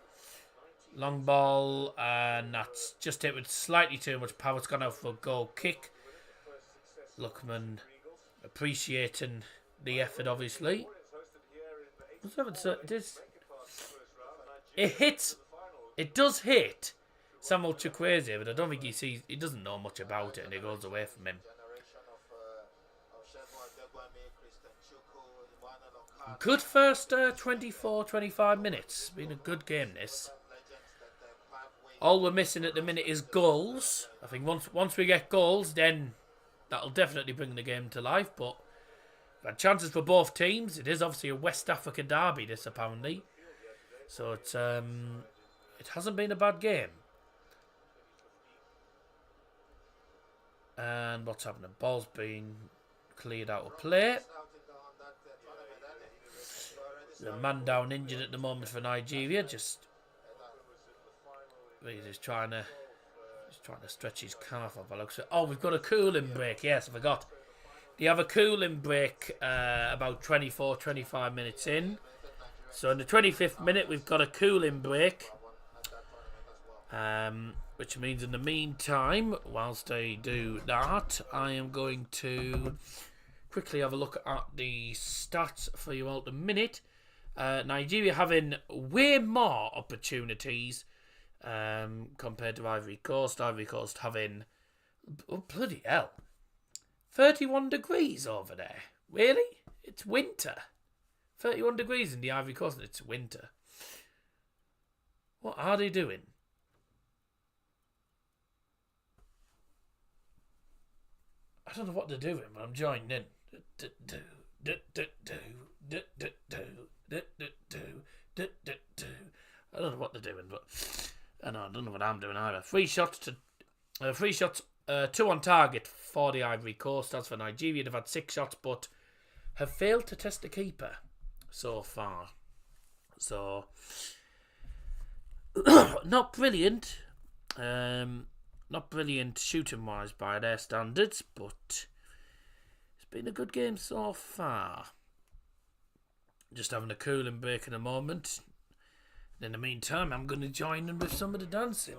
Long ball, and that's just hit with slightly too much power. It's gone out for a goal kick. Lookman appreciating the effort, obviously. It does hit Samuel Chukwueze, but I don't think he doesn't know much about it, and it goes away from him. Good first 24, 25 minutes. Been a good game, this. All we're missing at the minute is goals. I think once we get goals, then that'll definitely bring the game to life. But we've had chances for both teams. It is obviously a West Africa derby, this apparently. So it's it hasn't been a bad game. And what's happening? Ball's been cleared out of play. There's a man down injured at the moment for Nigeria. He's trying to stretch his calf up. Oh, we've got a cooling break. Yes, I forgot. They have a cooling break about 24, 25 minutes in. So in the 25th minute, we've got a cooling break. Which means in the meantime, whilst they do that, I am going to quickly have a look at the stats for you all at the minute. Nigeria having way more opportunities compared to Ivory Coast. Ivory Coast having, oh, bloody hell, 31 degrees over there. Really? It's winter. 31 degrees in the Ivory Coast and it's winter. What are they doing? I don't know what they're doing, but I'm joining in. I don't know what they're doing, but I don't know what I'm doing either. Three shots, 2 on target for the Ivory Coast. As for Nigeria, they've had 6 shots, but have failed to test the keeper so far. So, not brilliant. Not brilliant shooting-wise by their standards, but it's been a good game so far. Just having a cooling break in a moment. In the meantime, I'm going to join in with some of the dancing.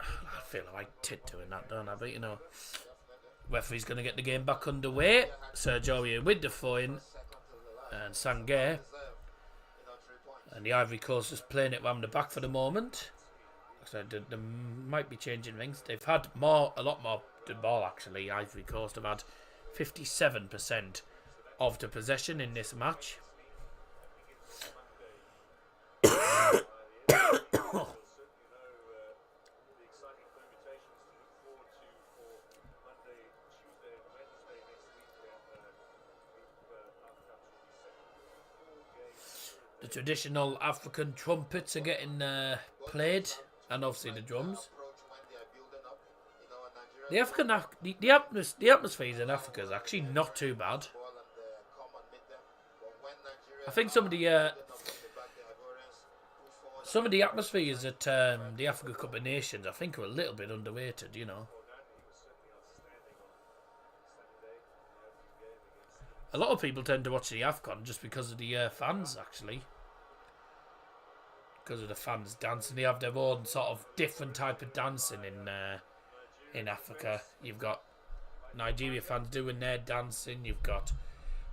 I feel like tit doing that, don't I? But, you know, referee's going to get the game back underway. Sergio here with the throw-in. And Sangay. And the Ivory Coast is playing it round the back for the moment. So they might be changing rings. They've had a lot more the ball actually. Ivory Coast have had 57% of the possession in this match. The traditional African trumpets are getting played, and obviously the drums. The atmosphere in Africa is actually not too bad. I think some of the atmospheres at the Africa Cup of Nations, I think, are a little bit underrated. You know, a lot of people tend to watch the AFCON just because of the fans, actually. Because of the fans dancing, they have their own sort of different type of dancing in Africa. You've got Nigeria fans doing their dancing. You've got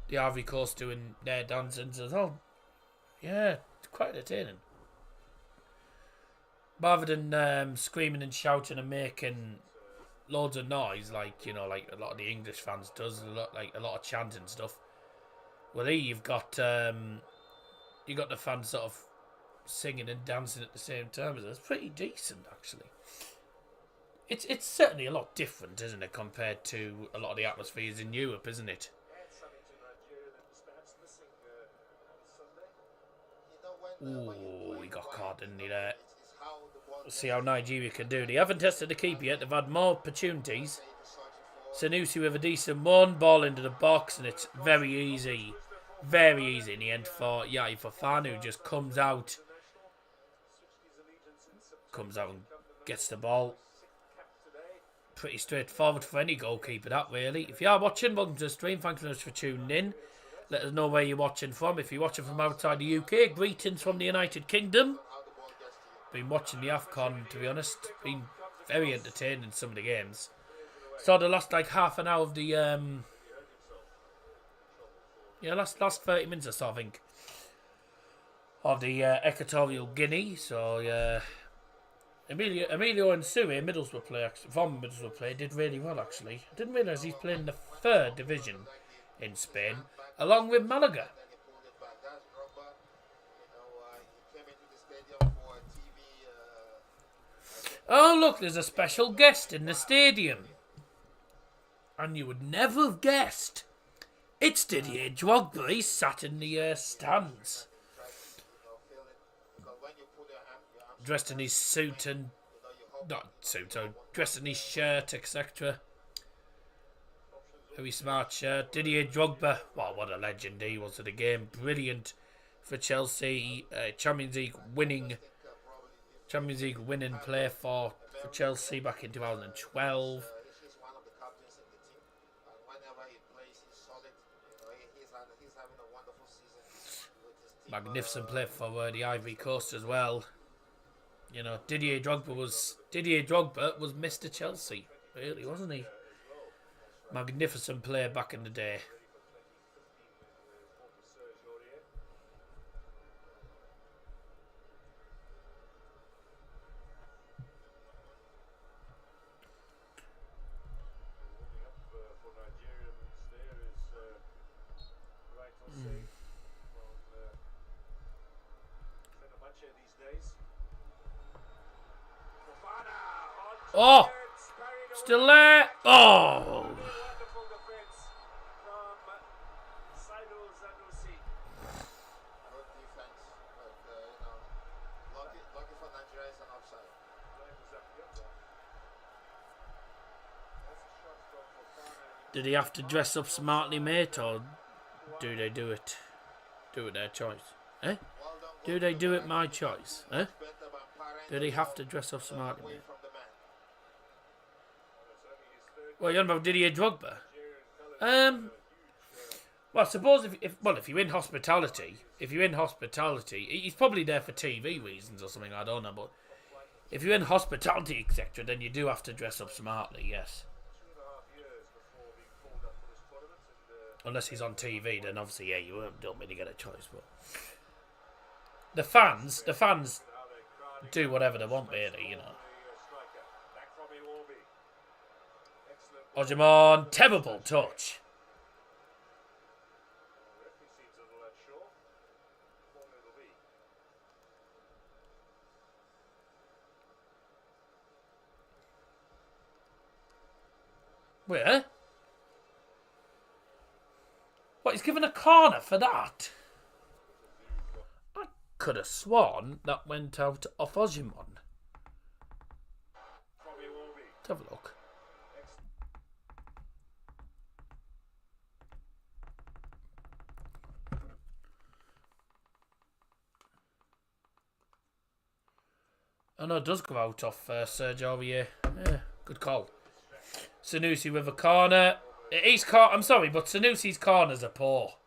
the Ivory Coast doing their dancing. So, yeah, it's quite entertaining. Rather than screaming and shouting and making loads of noise, like a lot of the English fans does, a lot of chanting and stuff. Well, here you've got the fans sort of singing and dancing at the same time. It's pretty decent, actually. It's certainly a lot different, isn't it, compared to a lot of the atmospheres in Europe, isn't it? Ooh, he got caught, didn't he, there? Let's see how Nigeria can do. They haven't tested the keeper yet. They've had more opportunities. Sanusi with a decent one. Ball into the box, and it's very easy. Very easy in the end for Yai Fofana, who just comes out and gets the ball. Pretty straightforward for any goalkeeper, that, really. If you are watching, welcome to the stream. Thanks very much for tuning in. Let us know where you're watching from. If you're watching from outside the UK, greetings from the United Kingdom. Been watching the AFCON, to be honest. Been very entertaining, some of the games. Saw the last half an hour of the last 30 minutes or so, I think, of the Equatorial Guinea. So Emilio and Sue, former Middlesbrough player, did really well, actually. I didn't realise he's playing the 3rd division in Spain, along with Malaga. Oh, look, there's a special guest in the stadium. And you would never have guessed. It's Didier Drogba. He's sat in the stands. Dressed in his suit and... dressed in his shirt, etc. Very smart shirt. Didier Drogba. Wow, what a legend he was of the game. Brilliant for Chelsea. Champions League winning player for Chelsea back in 2012. Magnificent play for the Ivory Coast as well. You know, Didier Drogba was Mr. Chelsea, really, wasn't he? Magnificent player back in the day. Oh! Still there! Oh! Lucky for Nigerians and offside. Did he have to dress up smartly, mate, or do they do it? Do it their choice? Eh? Do they do it my choice? Eh? Do they have to dress up smartly, mate? Well, you're on about Didier Drogba? Well, I suppose if you're in hospitality, he's probably there for TV reasons or something, I don't know, but if you're in hospitality, etc., then you do have to dress up smartly, yes. Unless he's on TV, then obviously, yeah, you don't really get a choice, but the fans do whatever they want, really, you know. Ojimon, terrible touch. Where? What, he's given a corner for that? I could have sworn that went out off Ojimon. Let's have a look. Oh no, it does go out off Serge Aurier. Yeah, good call. Sanusi with a corner. I'm sorry, but Sanusi's corners are poor.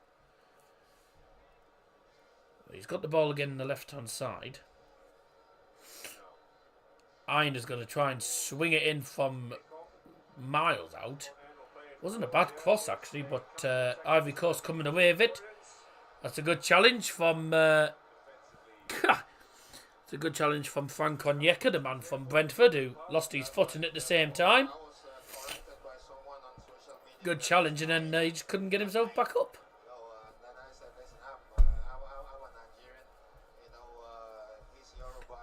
He's got the ball again on the left-hand side. Einder's going to try and swing it in from miles out. Wasn't a bad cross, actually, but Ivory Coast coming away with it. That's a good challenge from... It's a good challenge from Frank Onyeka, the man from Brentford, who lost his footing at the same time. Good challenge, and then he just couldn't get himself back up.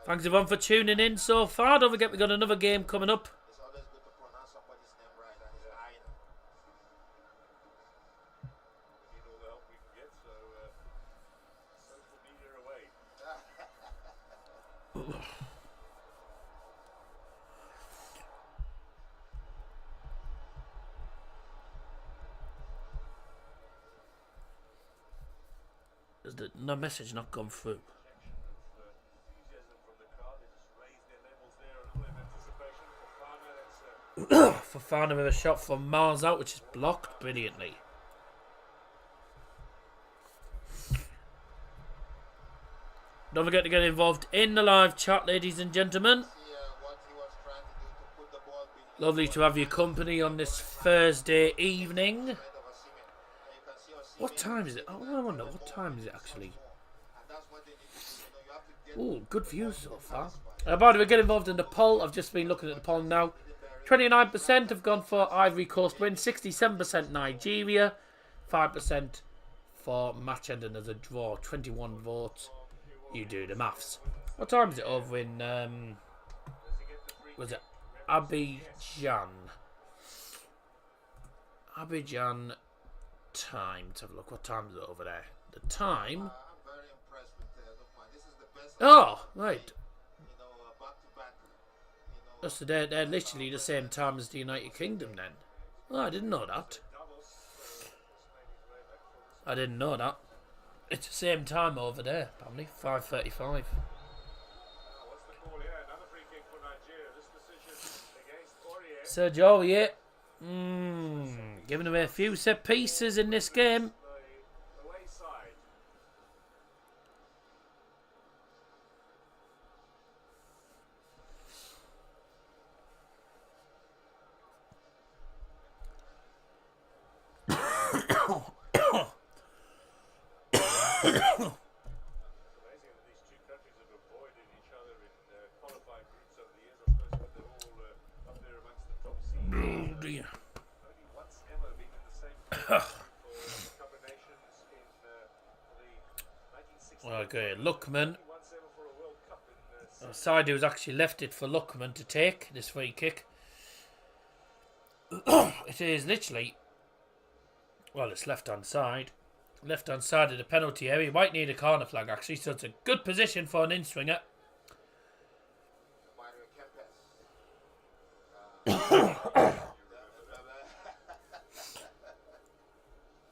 Thanks everyone for tuning in so far. Don't forget we've got another game coming up. Has the message not gone through? Fofana with a shot from miles out, which is blocked brilliantly. Don't forget to get involved in the live chat, ladies and gentlemen. Lovely to have your company on this Thursday evening. What time is it? Oh, I wonder, what time is it actually? Oh, good view so far. By the way, get involved in the poll. I've just been looking at the poll now. 29% have gone for Ivory Coast win, 67% Nigeria, 5% for match ending as a draw, 21 votes. You do the maths. What time is it over in, was it Abidjan? Abidjan time. Let's have a look. What time is it over there? The time... Oh, right. So they're literally the same time as the United Kingdom then. Oh, I didn't know that. I didn't know that. It's the same time over there, apparently. 5:35. Serge Aurier. Giving away a few set pieces in this game. Okay, Lookman. Saidu's actually left it for Lookman to take this free kick. It is literally, well, it's left hand side. Left hand side of the penalty area. He might need a corner flag actually, so it's a good position for an in-swinger.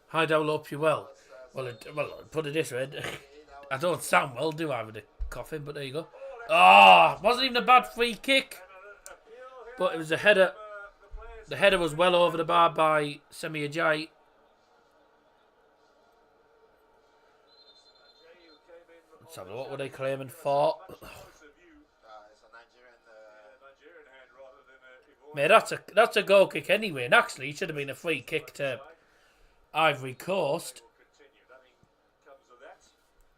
Hi, Dowell, hope you well. Well, put it this way. I don't sound well, do I, with the coughing, but there you go. Ah, wasn't even a bad free kick. But it was a header. The header was well over the bar by Semi Ajayi. Let's have a look. What were they claiming for? Mate, that's a goal kick anyway. And actually, it should have been a free kick to Ivory Coast.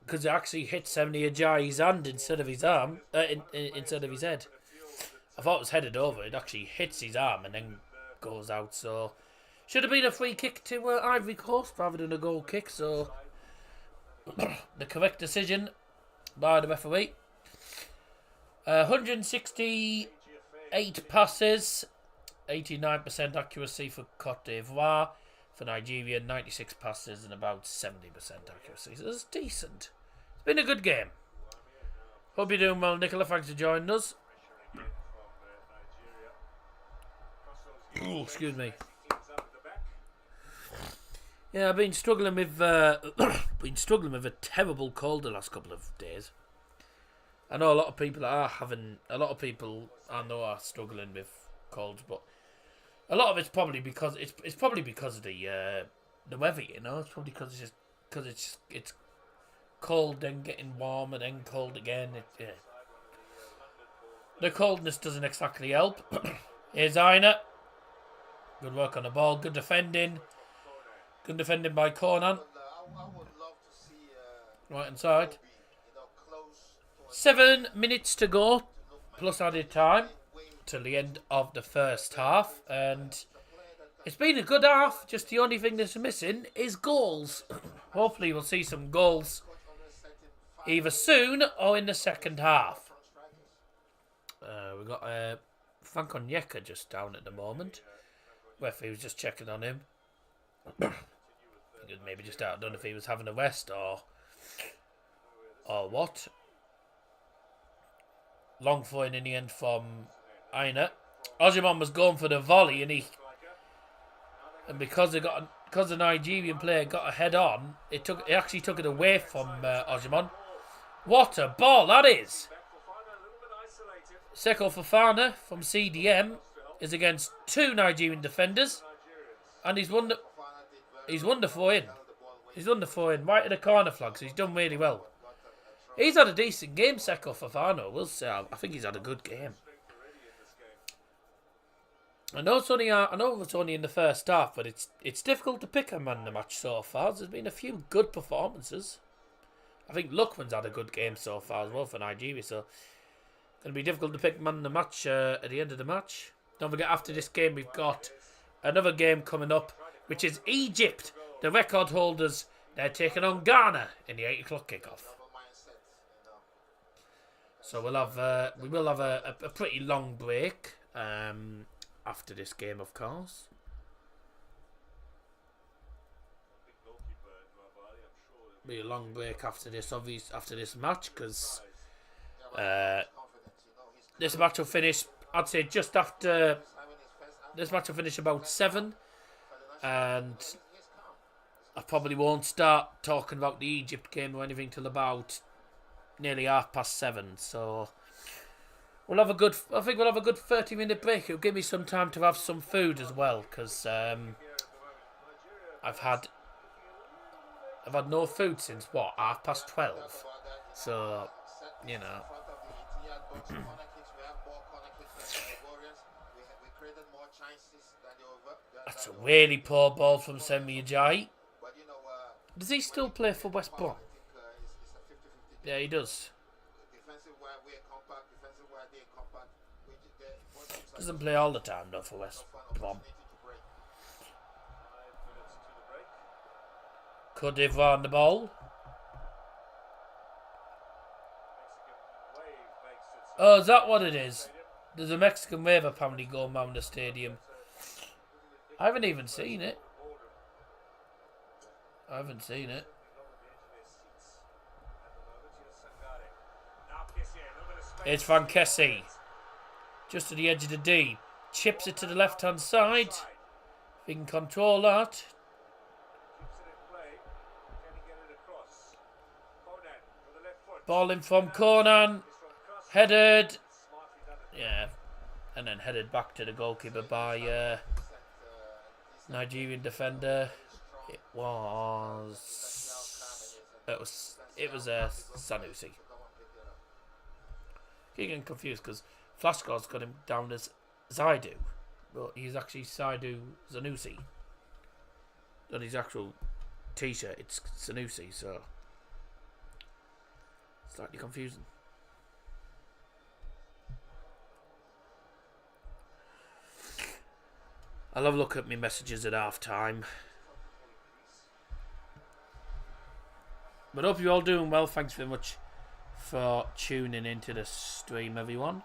Because it actually hit Semi Ajayi's hand instead of his arm. Instead of his head. I thought it was headed over. It actually hits his arm and then goes out. So, should have been a free kick to Ivory Coast rather than a goal kick. So, the correct decision by the referee. 168 passes, 89% accuracy for Cote d'Ivoire. For Nigeria, 96 passes and about 70% accuracy. So that's decent. It's been a good game. Hope you're doing well, Nicola. Thanks for joining us. Oh, excuse me. Yeah, I've been struggling with a terrible cold the last couple of days. I know a lot of people are struggling with colds, but a lot of it's probably because of the weather, you know. It's probably because it's cold, then getting warm, and then cold again. The coldness doesn't exactly help. Here's Aina. Good work on the ball. Good defending. Good defending by Conan. Right hand side. 7 minutes to go, plus added time till the end of the first half, and it's been a good half. Just the only thing that's missing is goals. Hopefully we'll see some goals either soon or in the second half. We've got Frank Onyeka just down at the moment. Referee was just checking on him. Maybe just out. I don't know if he was having a rest or what. Long throw in the end from Aina. Osimhen was going for the volley, and because the Nigerian player got a head on, it actually took it away from Osimhen. What a ball that is! Seko Fofana from CDM is against two Nigerian defenders, and he's won the throw in. He's won the throw in right at the corner flag, so he's done really well. He's had a decent game, Seko Fofana. We'll say. I think he's had a good game. I know it's only in the first half, but it's difficult to pick a man in the match so far. There's been a few good performances. I think Lookman's had a good game so far as well for Nigeria, so it's going to be difficult to pick man in the match at the end of the match. Don't forget, after this game, we've got another game coming up, which is Egypt, the record holders. They're taking on Ghana in the 8 o'clock kickoff. So we will have a pretty long break after this game, of course. Be a long break after this, after this match, because this match will finish. I'd say just after this match will finish about 7, and I probably won't start talking about the Egypt game or anything till about nearly 7:30. So we'll have a good. I think we'll have a good 30-minute break. It'll give me some time to have some food as well, because I've had no food since what 12:30. So you know. That's a really poor ball from Semi Ajayi. Does he still play for West Brom? Yeah, he does. Doesn't play all the time though for West Brom. Cote d'Ivoire on the ball. Oh, is that what it is? There's a Mexican wave apparently going around the stadium. I haven't even seen it. It's Van Kessie. Just to the edge of the D. Chips it to the left-hand side. If he can control that. Ball in from Conan. Headed. Yeah. And then headed back to the goalkeeper by Nigerian defender. It was Sanusi. Getting confused because Flashcar's got him down as Zaidu, but he's actually Saidu Zanusi. On his actual t-shirt, it's Sanusi, so slightly confusing. I'll have a look at my messages at half time. But hope you're all doing well. Thanks very much for tuning into the stream, everyone.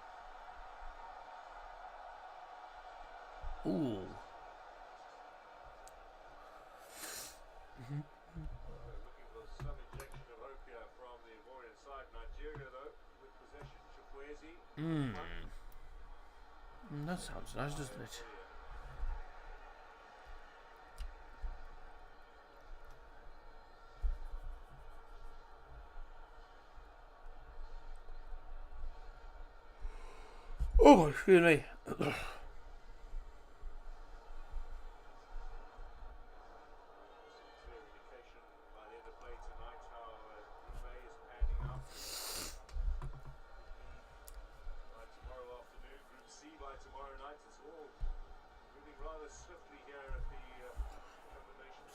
Ooh. That sounds nice, doesn't it? Oh, excuse me.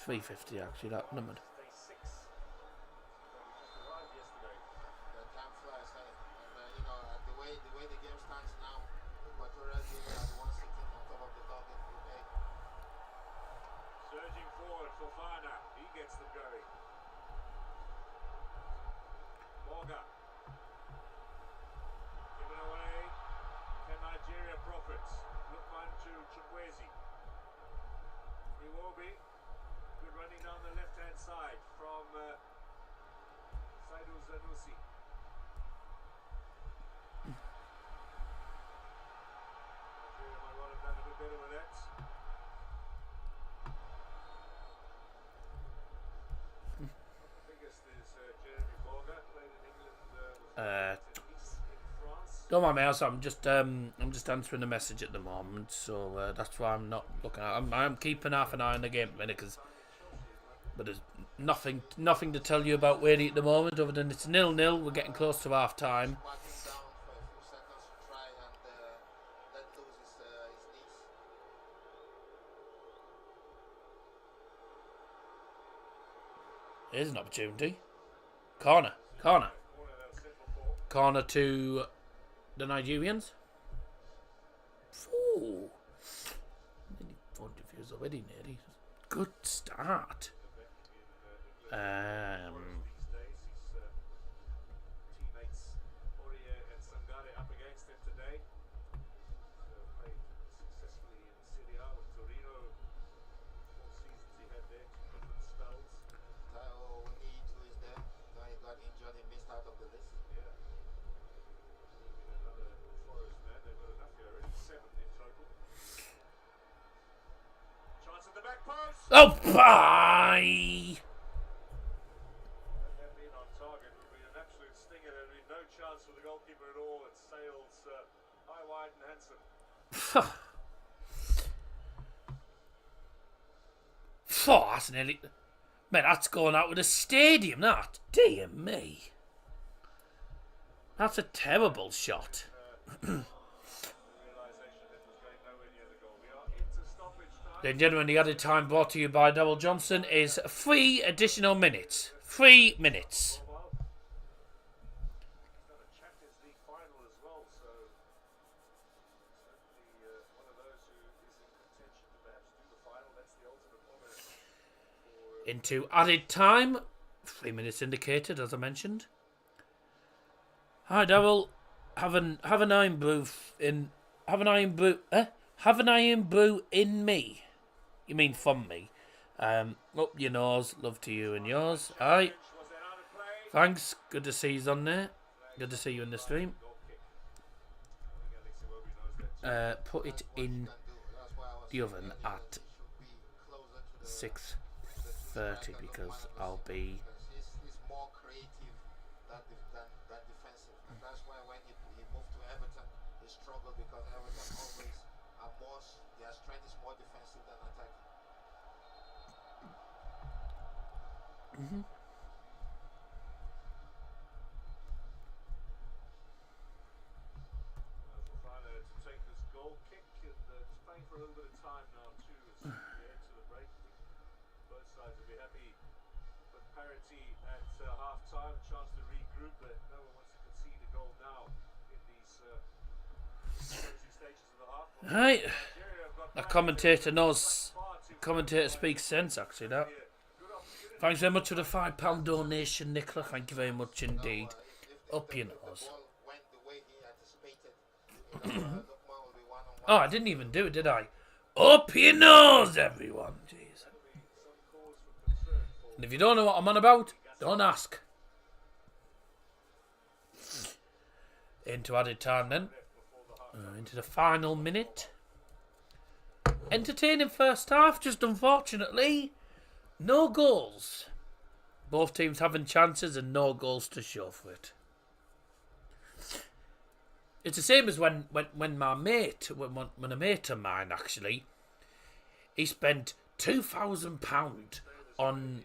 $3.50 actually, that numbered. Don't mind me, I'm just answering a message at the moment, so that's why I'm not looking at. I'm keeping half an eye on the game at the minute, but there's nothing to tell you about Wadey at the moment, other than it's 0-0. We're getting close to half time. Here's an opportunity. Corner to the Nigerians. Ooh. 40 views already, nearly. Good start. Oh, bye! Oh, that's nearly... Man, that's going out with a stadium, that. Dear me. That's a terrible shot. Ladies and gentlemen, the added time brought to you by Double Johnson is 3 additional minutes. 3 minutes. Into added time. 3 minutes indicated, as I mentioned. Hi, Daryl. have an iron brew have an iron brew in me. You mean from me? Up your nose, love to you and yours. Alright. Thanks. Good to see you on there. Good to see you in the stream. Put it in the oven at 6:30 because I'll be. He's more creative than defensive. And that's why when he moved to Everton, he struggled because Everton always are more, their strength is more defensive than attacking. Right. A commentator knows. Commentator speaks sense, actually, that. Thanks very much for the £5 donation, Nicola. Thank you very much indeed. Up your nose. Oh, I didn't even do it, did I? Up your nose, everyone. Jeez. And if you don't know what I'm on about, don't ask. Into added time then. Into the final minute. Entertaining first half, just unfortunately, no goals. Both teams having chances and no goals to show for it. It's the same as when my mate, when a mate of mine actually, he spent £2,000 on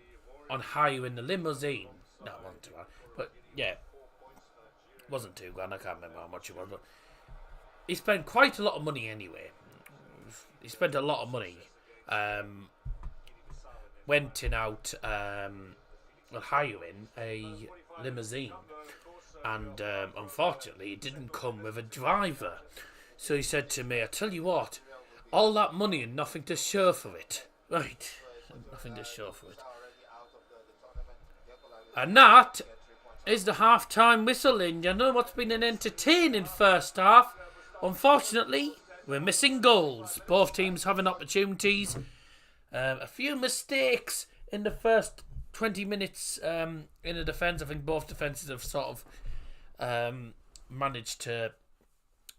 hiring the limousine. No, it wasn't too bad, but yeah, it wasn't $2,000. I can't remember how much it was, but he spent quite a lot of money anyway. He spent a lot of money. Went in out hiring a limousine. And unfortunately, it didn't come with a driver. So he said to me, I tell you what, all that money and nothing to show for it. Right, nothing to show for it. And that is the half-time whistle in. You know what's been an entertaining first half. Unfortunately, we're missing goals. Both teams having opportunities. A few mistakes in the first 20 minutes in the defence. I think both defences have sort of managed to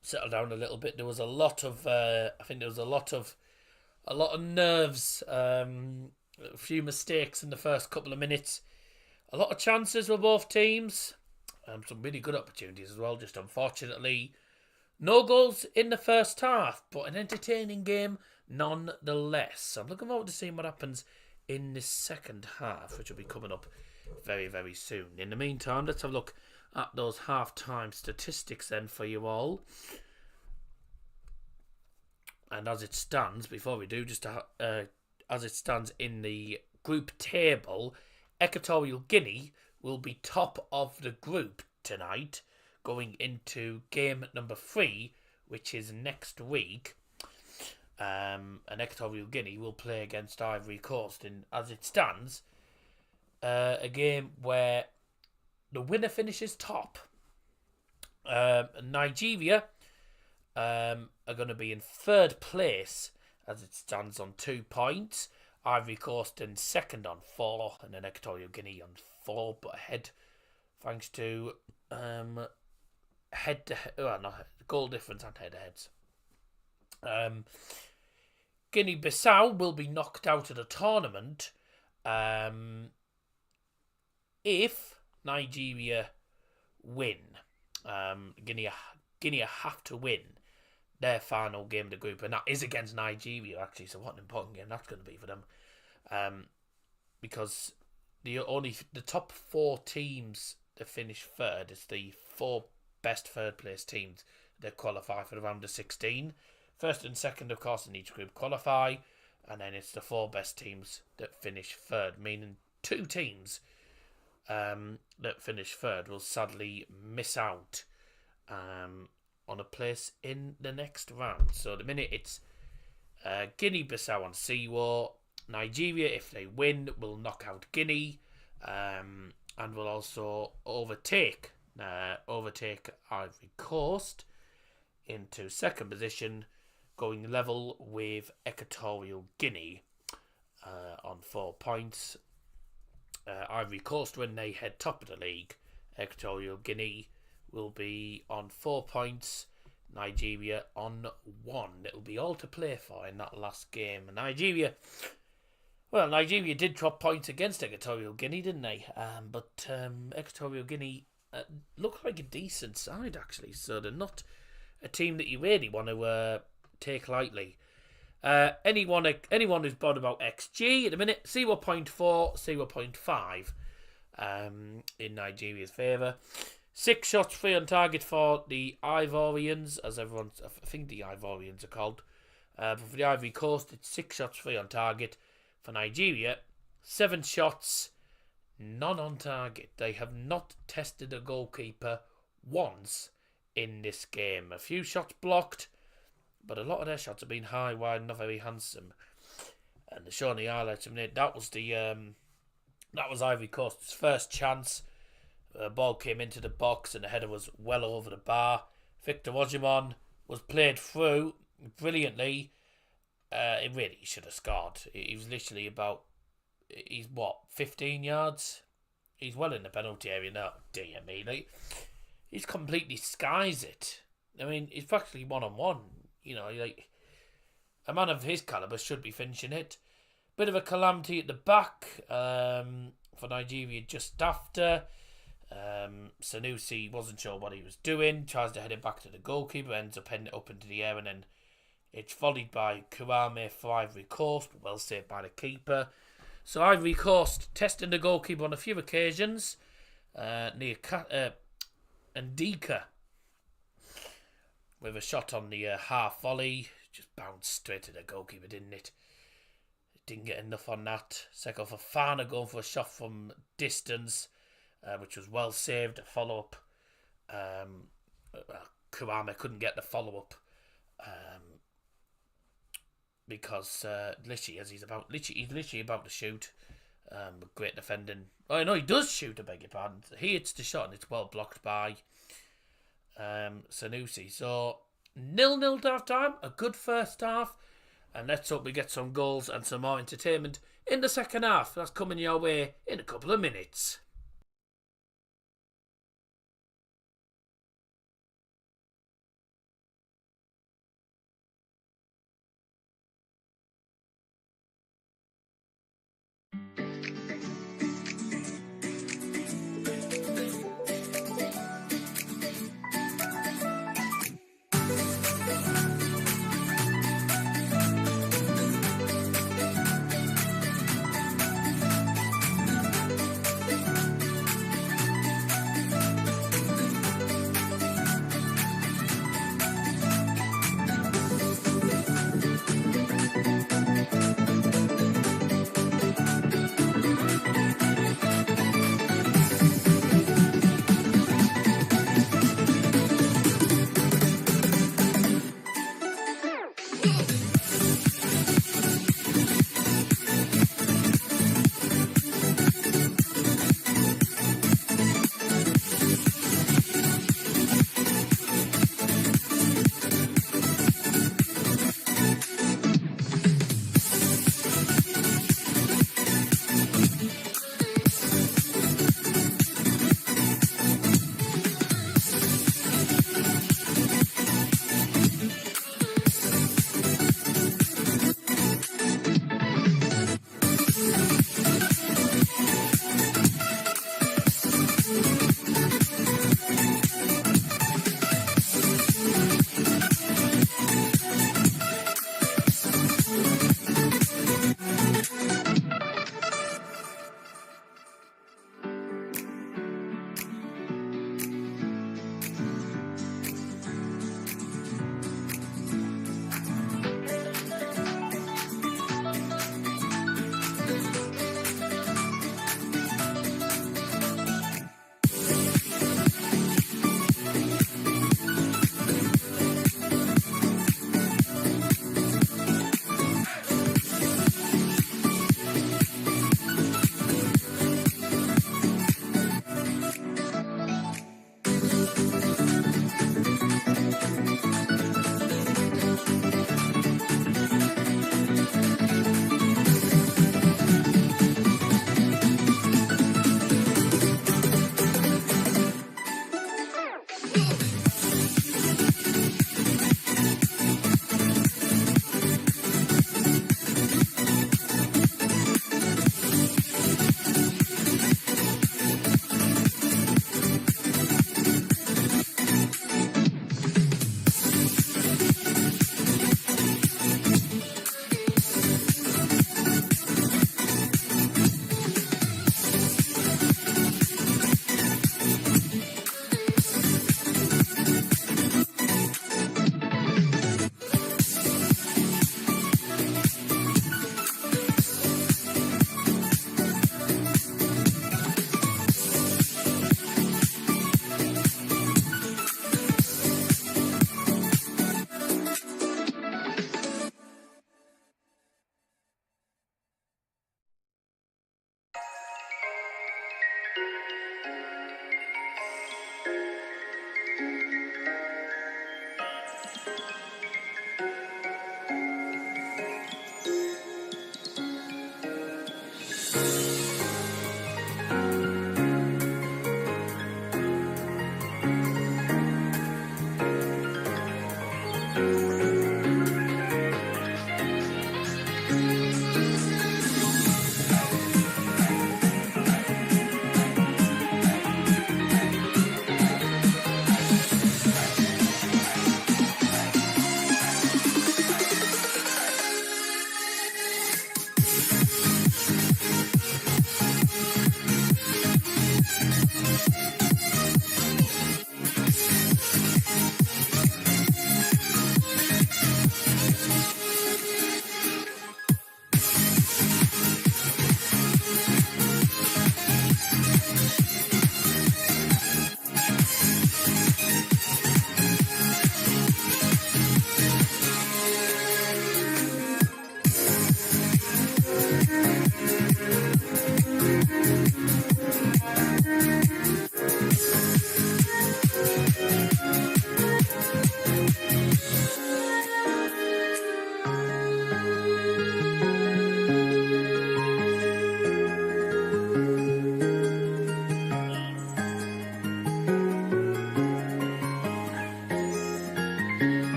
settle down a little bit. There was a lot of, I think there was a lot of nerves. A few mistakes in the first couple of minutes. A lot of chances for both teams. Some really good opportunities as well. Just unfortunately, no goals in the first half, but an entertaining game nonetheless. I'm looking forward to seeing what happens in the second half, which will be coming up very, very soon. In the meantime, let's have a look at those half-time statistics then for you all. And as it stands, before we do, just as it stands in the group table, Equatorial Guinea will be top of the group tonight, going into game number 3, which is next week. And Equatorial Guinea will play against Ivory Coast. And as it stands, a game where the winner finishes top. Nigeria are going to be in third place as it stands on 2 points. Ivory Coast in second on 4, and then Equatorial Guinea on 4, but ahead thanks to goal difference and head-to-heads. Guinea-Bissau will be knocked out of the tournament if Nigeria win. Guinea have to win their final game of the group, and that is against Nigeria actually. So what an important game that's going to be for them, because the top 4 teams that finish third is the 4 best third place teams that qualify for the round of 16. First and second, of course, in each group qualify, and then it's the 4 best teams that finish third, meaning 2 teams that finish third will sadly miss out on a place in the next round. So the minute it's Guinea-Bissau on 0. Nigeria, if they win, will knock out Guinea and will also overtake overtake Ivory Coast into second position, going level with Equatorial Guinea on 4 points. Ivory Coast, when they head top of the league, Equatorial Guinea will be on 4 points, Nigeria on 1. It'll be all to play for in that last game. Nigeria did drop points against Equatorial Guinea, didn't they? But Equatorial Guinea look like a decent side, actually, so they're not a team that you really want to take lightly. Anyone who's bothered about XG at the minute, 0.4, 0.5 in Nigeria's favour. 6 shots free on target for the Ivorians, I think the Ivorians are called. But for the Ivory Coast, it's 6 shots free on target. For Nigeria, 7 shots, none on target. They have not tested a goalkeeper once in this game. A few shots blocked, but a lot of their shots have been high, wide, not very handsome. And showing the highlights of it, that was Ivory Coast's first chance. The ball came into the box and the header was well over the bar. Victor Watchalong was played through brilliantly. It really should have scored. He was literally he's 15 yards? He's well in the penalty area now. Dear me, he's completely skies it. I mean, it's practically 1-on-1. You know, a man of his calibre should be finishing it. Bit of a calamity at the back for Nigeria just after. Sanusi wasn't sure what he was doing, tries to head it back to the goalkeeper, ends up heading it up into the air, and then it's volleyed by Kurame for Ivory Coast, well saved by the keeper. So Ivory Coast testing the goalkeeper on a few occasions. Ndika with a shot on the half volley, just bounced straight to the goalkeeper, didn't it? Didn't get enough on that. Seko Fofana going for a shot from distance, which was well saved. A follow up. Kurame couldn't get the follow up because literally he's literally about to shoot. But great defending. Oh no, he does shoot. I beg your pardon. He hits the shot and it's well blocked by Sanusi. So 0-0 to half time. A good first half. And let's hope we get some goals and some more entertainment in the second half. That's coming your way in a couple of minutes.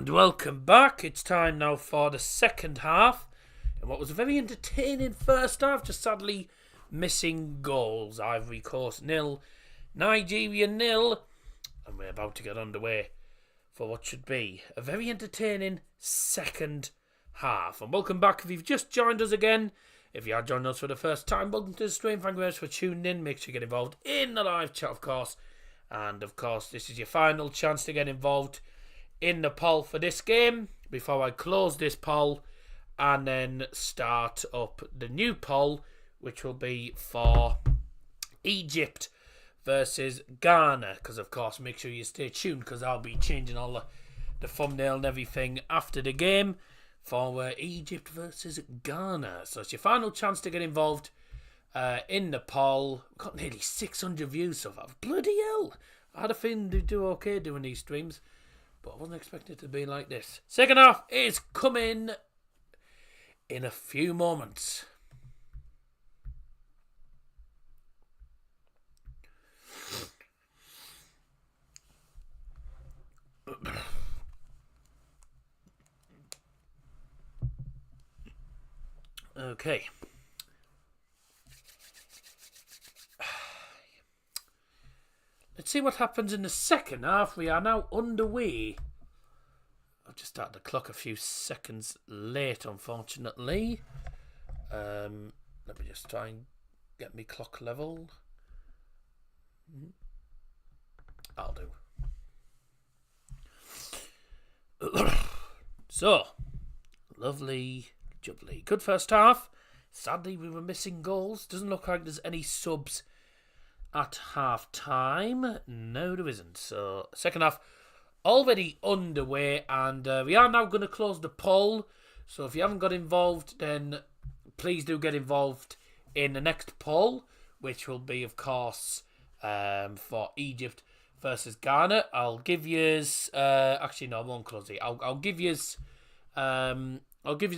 And welcome back. It's time now for the second half. And what was a very entertaining first half, just sadly missing goals. Ivory Coast 0, Nigeria 0. And we're about to get underway for what should be a very entertaining second half. And welcome back if you've just joined us again. If you are joining us for the first time, welcome to the stream. Thank you very much for tuning in. Make sure you get involved in the live chat, of course. And, of course, this is your final chance to get involved in the poll for this game. Before I close this poll and then start up the new poll, which will be for Egypt versus Ghana. Because, of course, make sure you stay tuned because I'll be changing all the thumbnail and everything after the game for Egypt versus Ghana. So it's your final chance to get involved in the poll. We've got nearly 600 views so far. Bloody hell. I had a feeling to do okay doing these streams, but I wasn't expecting it to be like this. Second half is coming in a few moments. Okay. Let's see what happens in the second half. We are now underway. I've just started the clock a few seconds late, unfortunately. Let me just try and get me clock level. I'll do. So, lovely, jubbly. Good first half. Sadly, we were missing goals. Doesn't look like there's any subs at half time. No, there isn't. So, second half already underway, and we are now going to close the poll. So, if you haven't got involved, then please do get involved in the next poll, which will be, of course, for Egypt versus Ghana. I'll give you actually no, I won't close it. I'll give you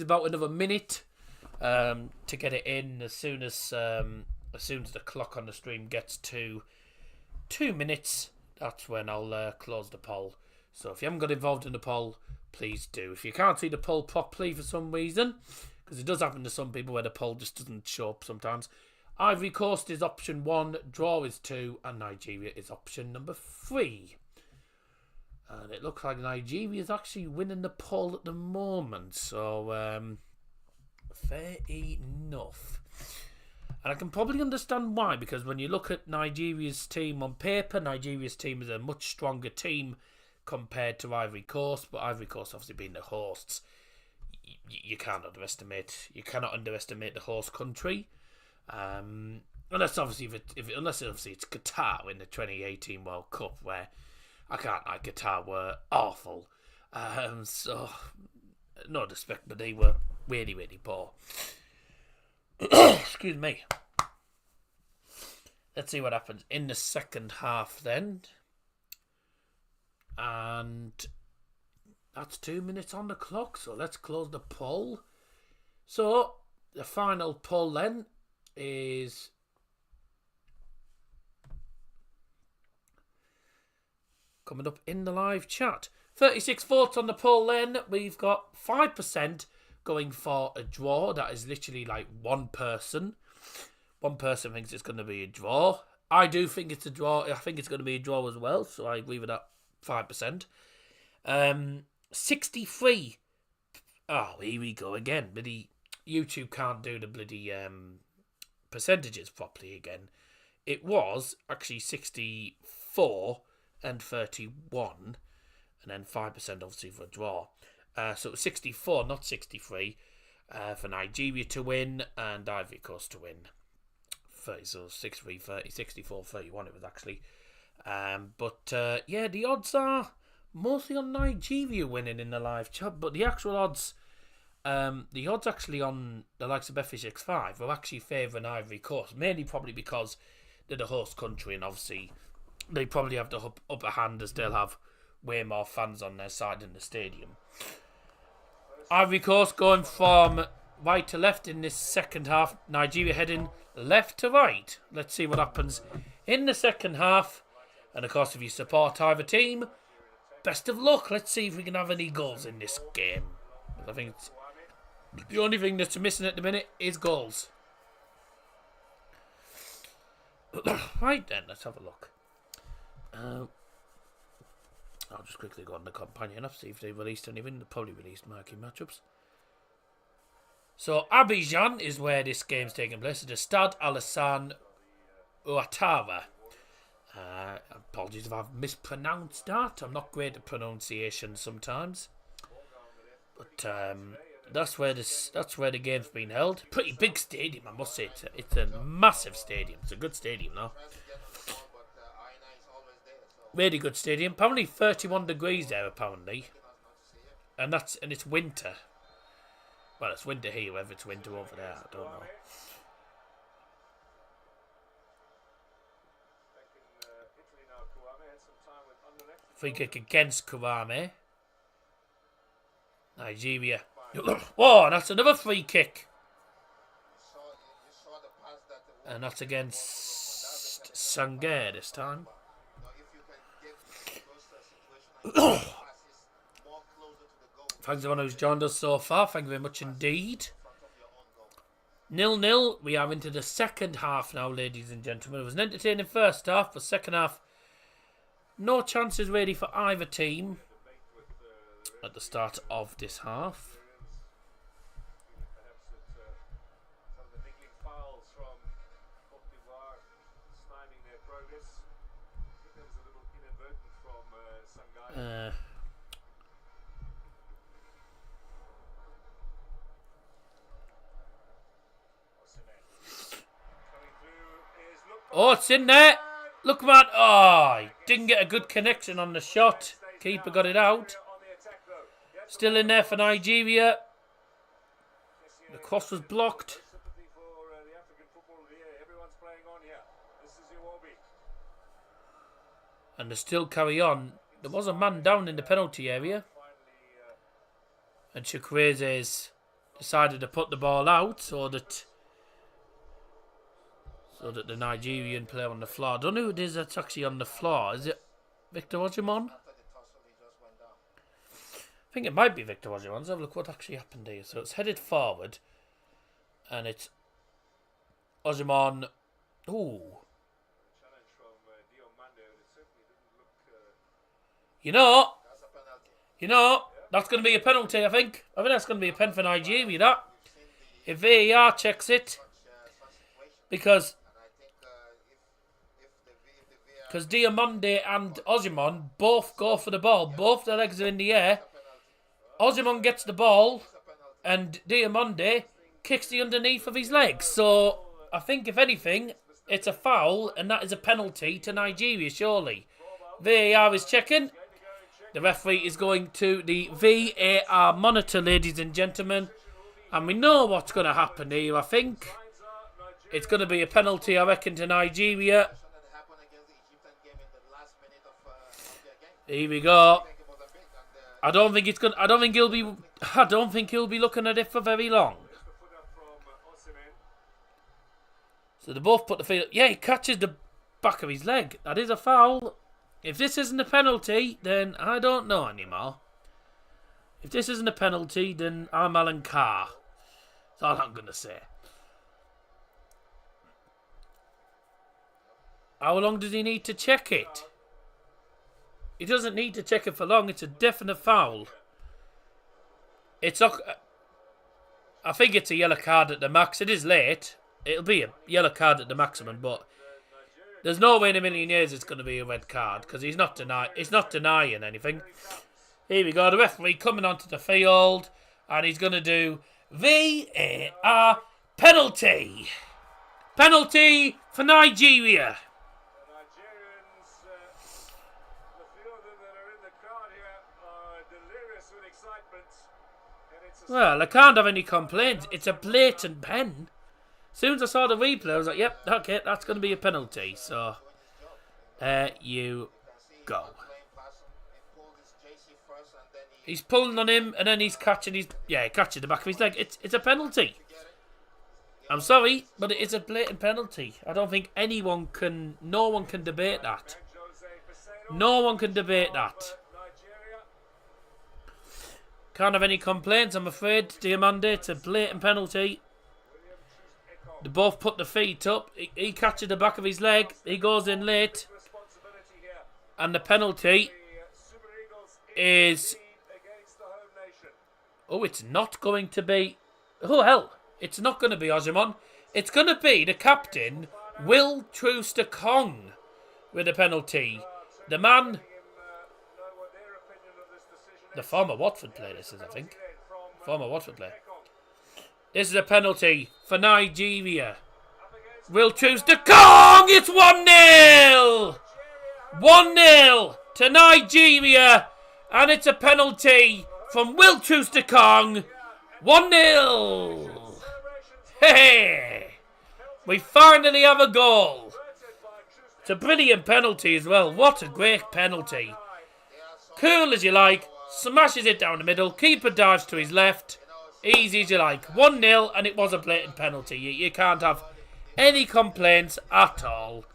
about another minute to get it in as soon as the clock on the stream gets to 2 minutes. That's when I'll close the poll. So if you haven't got involved in the poll, please do. If you can't see the poll properly for some reason, because it does happen to some people where the poll just doesn't show up sometimes, Ivory Coast is option 1, draw is 2, and Nigeria is option number 3. And it looks like Nigeria is actually winning the poll at the moment. So, fair enough. And I can probably understand why, because when you look at Nigeria's team on paper, Nigeria's team is a much stronger team compared to Ivory Coast. But Ivory Coast obviously being the hosts, you cannot underestimate the host country. Unless obviously it's Qatar in the 2018 World Cup, where I can't lie, Qatar were awful. So no disrespect, but they were really, really poor. Excuse me. Let's see what happens in the second half then. And that's 2 minutes on the clock, so let's close the poll. So the final poll then is coming up in the live chat. 36 votes on the poll then. We've got 5% going for a draw. That is literally like one person. One person thinks it's going to be a draw. I do think it's a draw. I think it's going to be a draw as well. So I agree with that 5%. 63. Oh, here we go again. Bloody YouTube can't do the bloody percentages properly again. It was actually 64 and 31. And then 5% obviously for a draw. So it was 64, not 63, for Nigeria to win and Ivory Coast to win. 30, so 63, 30, 64, 31 it was actually. But yeah, the odds are mostly on Nigeria winning in the live chat, but the actual odds, actually on the likes of FHX5 are actually favouring Ivory Coast, mainly probably because they're the host country and obviously they probably have the upper hand as they'll have way more fans on their side in the stadium. Ivory Coast going from right to left in this second half. Nigeria heading left to right. Let's see what happens in the second half. And of course, if you support either team, best of luck. Let's see if we can have any goals in this game. I think the only thing that's missing at the minute is goals. Right then, let's have a look. I'll just quickly go on the companion app, see if they've released anything. They've probably released marquee matchups. So, Abidjan is where this game's taking place. It's the Stade Alassane Ouattara. Apologies if I've mispronounced that. I'm not great at pronunciation sometimes. But that's where the game's been held. Pretty big stadium, I must say. It's a massive stadium. It's a good stadium now. Really good stadium. Apparently 31 degrees there, apparently. And it's winter. Well, it's winter here, whether it's winter over there, I don't know. Free kick against Kouame. Nigeria. Whoa, that's another free kick. And that's against Sangaré this time. Thanks to everyone who's joined us so far. Thank you very much indeed. 0-0. We are into the second half now, ladies and gentlemen. It was an entertaining first half, but second half, no chances really for either team at the start of this half. Oh, it's in there. Look, man. Oh, he didn't get a good connection on the shot. Keeper got it out. Still in there for Nigeria. The cross was blocked. And they still carry on. There was a man down in the penalty area. And Chukwueze's decided to put the ball out so that the Nigerian player on the floor. I don't know who it is that's actually on the floor. Is it Victor Osimhen? I think it might be Victor Osimhen. Let's have a look what actually happened here. So it's headed forward. And it's Osimhen. Ooh. You know, that's going to be a penalty, I think. I think that's going to be a pen for Nigeria, that. If VAR checks it. Because Diomande and Osimhen both go for the ball. Both their legs are in the air. Osimhen gets the ball and Diomande kicks the underneath of his legs. So I think, if anything, it's a foul and that is a penalty to Nigeria, surely. VAR is checking. The referee is going to the VAR monitor, ladies and gentlemen. And we know what's going to happen here, I think. It's going to be a penalty, I reckon, to Nigeria. Here we go. I don't think he'll be looking at it for very long. So they both put the feet up. Yeah, he catches the back of his leg. That is a foul. If this isn't a penalty, then I don't know anymore. If this isn't a penalty, then I'm Alan Carr. That's all I'm going to say. How long does he need to check it? He doesn't need to check it for long. It's a definite foul. It's not. I think it's a yellow card at the max. It is late. It'll be a yellow card at the maximum, but there's no way in a million years it's going to be a red card because he's not denying anything. Here we go. The referee coming onto the field, and he's going to do VAR penalty. Penalty for Nigeria. Well, I can't have any complaints. It's a blatant pen. As soon as I saw the replay, I was like, yep, okay, that's going to be a penalty. So, you go. He's pulling on him, and then he's catching catching the back of his leg. It's a penalty. I'm sorry, but it is a blatant penalty. I don't think no one can debate that. No one can debate that. Can't have any complaints, I'm afraid, Diamande. It's a blatant penalty. They both put the feet up. He catches the back of his leg. He goes in late. And the penalty is... Oh, it's not going to be... Oh, hell. It's not going to be Ojimon. It's going to be the captain, Will Trooster-Kong, with a penalty. The man... The former Watford player, this is, I think. Former Watford player. This is a penalty for Nigeria. Will Trooster-Kong! It's 1-0! 1-0 to Nigeria. And it's a penalty from Will Trooster-Kong. 1-0. Hey! We finally have a goal. It's a brilliant penalty as well. What a great penalty. Cool as you like. Smashes it down the middle. Keeper dives to his left. Easy as you like. 1-0 and it was a blatant penalty. You can't have any complaints at all.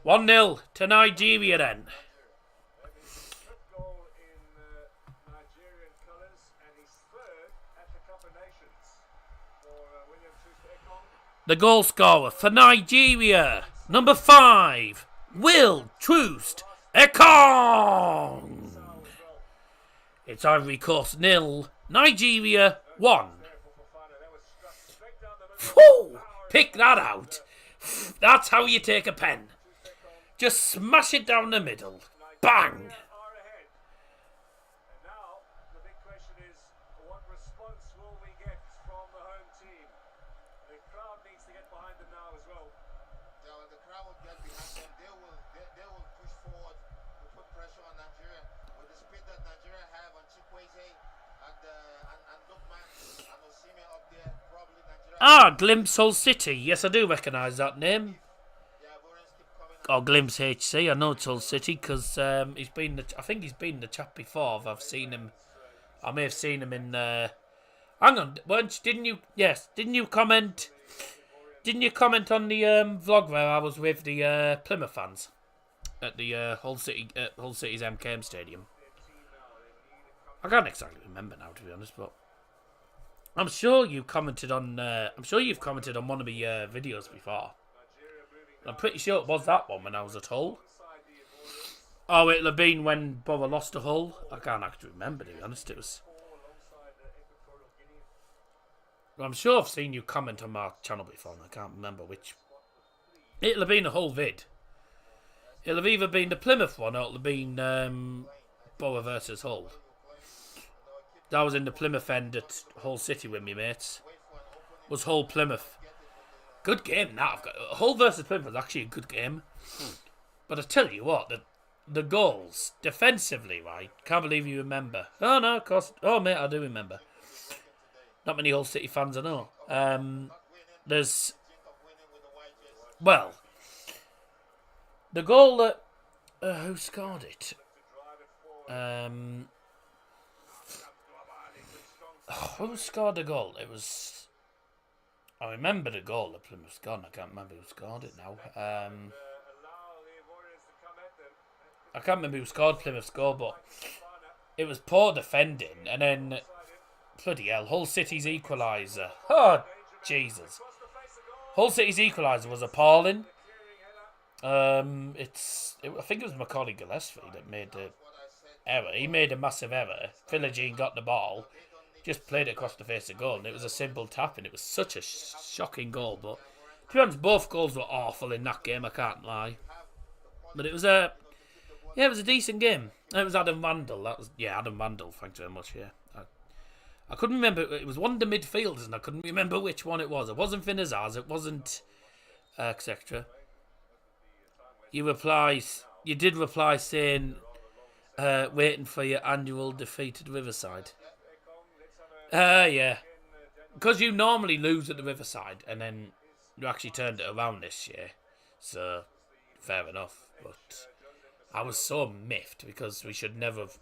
1-0 to Nigeria then. The goal scorer for Nigeria, number 5, Will Troost-Ekong. It's Ivory Coast 0, Nigeria 1. Whew, pick that out. That's how you take a pen. Just smash it down the middle. Bang. Ah, Glimpse Hull City. Yes, I do recognise that name. Or Glimpse HC. I know it's Hull City because he's been. I think he's been the chap before. I've seen him. I may have seen him in. Hang on, didn't you? Yes, didn't you comment? Didn't you comment on the vlog where I was with the Plymouth fans at the Hull City's MKM Stadium? I can't exactly remember now, to be honest, but. I'm sure you commented on. I'm sure you've commented on one of my videos before. I'm pretty sure it was that one when I was at Hull. Oh, it'll have been when Borough lost to Hull. I can't actually remember, to be honest. It was. I'm sure I've seen you comment on my channel before, and I can't remember which. It'll have been a Hull vid. It'll have either been the Plymouth one or it'll have been Borough versus Hull. I was in the Plymouth end at Hull City with me mates. Was Hull Plymouth. Good game that. Hull versus Plymouth was actually a good game. But I tell you what, the goals, defensively, right? Can't believe you remember. Oh no, of course. Oh mate, I do remember. Not many Hull City fans I know. There's... Well, the goal that... who scored it? Who scored the goal? It was... I remember the goal that Plymouth scored. I can't remember who scored it now. I can't remember who scored Plymouth's goal, but it was poor defending. And then, bloody hell, Hull City's equaliser. Oh, Jesus. Hull City's equaliser was appalling. I think it was Macaulay Gillespie that made the error. He made a massive error. Philogene got the ball. Just played it across the face of goal, and it was a simple tap, and it was such a shocking goal. But to be honest, both goals were awful in that game. I can't lie. But it was it was a decent game. It was Adam Vandal. Adam Vandal. Thanks very much. Yeah, I couldn't remember. It was one of the midfielders, and I couldn't remember which one it was. It wasn't Finazars. It wasn't etc. You did reply saying, waiting for your annual defeat at Riverside. Yeah. Because you normally lose at the Riverside, and then you actually turned it around this year. So, fair enough. But I was so miffed because we should never have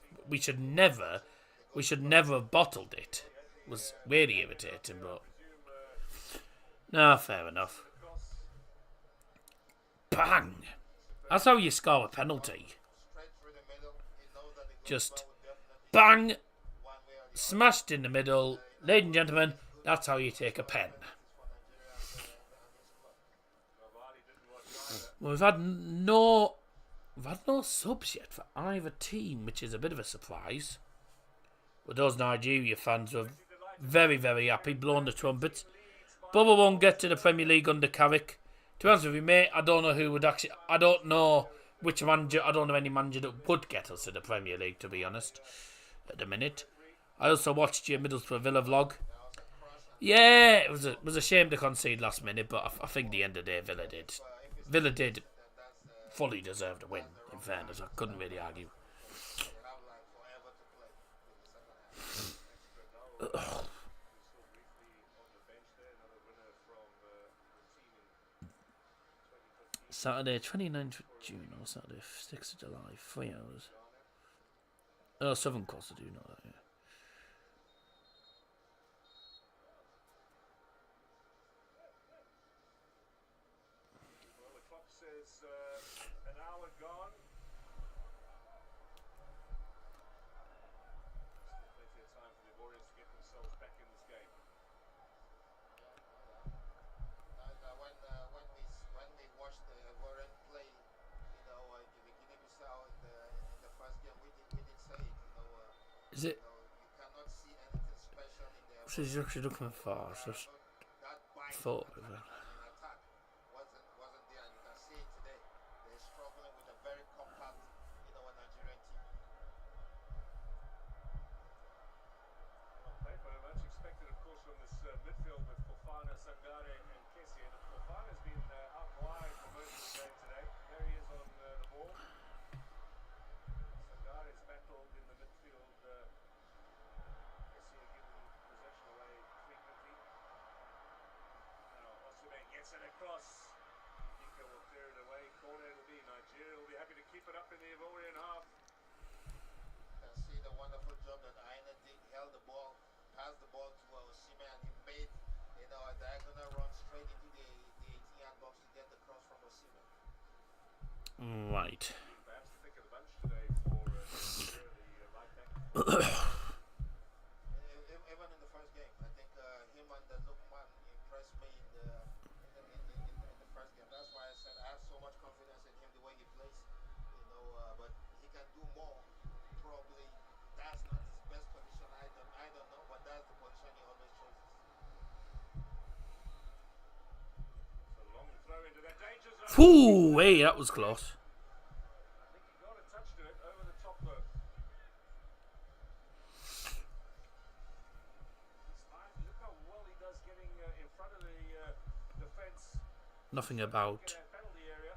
bottled it. It was really irritating, but no, fair enough. Bang! That's how you score a penalty. just bang, smashed in the middle. Ladies and gentlemen, that's how you take a pen. Well, we've had no subs yet for either team, which is a bit of a surprise. But those Nigeria fans were very, very happy, blowing the trumpets. Bubba won't get to the Premier League under Carrick. To be honest with you, mate, I don't know who would actually... I don't know which manager... I don't know any manager that would get us to the Premier League, to be honest, at the minute. I also watched your Middlesbrough Villa vlog. Yeah, it was a shame to concede last minute, but I think the end of the day Villa did fully deserve to win, in fairness. I couldn't really argue. Saturday, 29th of June, or Saturday, 6th of July, 3 hours. Oh, Southern Coast, I do know that, yeah. Well, the clock says an hour gone. Still plenty of time for the Warriors to get themselves back in this game. When we watched the Warren play, the Guinea-Bissau in the first game, we did say it. Is it? You cannot see anything special in there. She's actually looking for us. Just thought of it. Attack wasn't there, and you can see it today. They're struggling with a very compact, Nigerian team. On paper, much expected, of course, from this midfield with Fofana, Sangare, and Kessie. And Fofana's been out wide for most of the game today. There he is on the ball. Sangare's battled in the midfield. Kessie given possession away frequently. Now Osimhen gets it across. Dika will clear it away. Corner it'll be. Nigeria will be happy to keep it up in the Ivorian half. You can see the wonderful job that Aina did. Held the ball, passed the ball to Osimhen, and he made a diagonal run straight into the 18-yard box to get the cross from Osimhen. Right. Perhaps the pick of the bunch today for the right back. Even in the first game, I think him and the Lukman impressed me in the first game. That's why I said I have so much confidence in him, the way he plays. But he can do more. Probably that's not his best position. I don't know, but that's the position he always chooses. So long throw into that danger zone. Ooh, hey, that was close. I think he got a touch to it over the top though. Look how well he does getting in front of the defence. Nothing about. In that penalty area.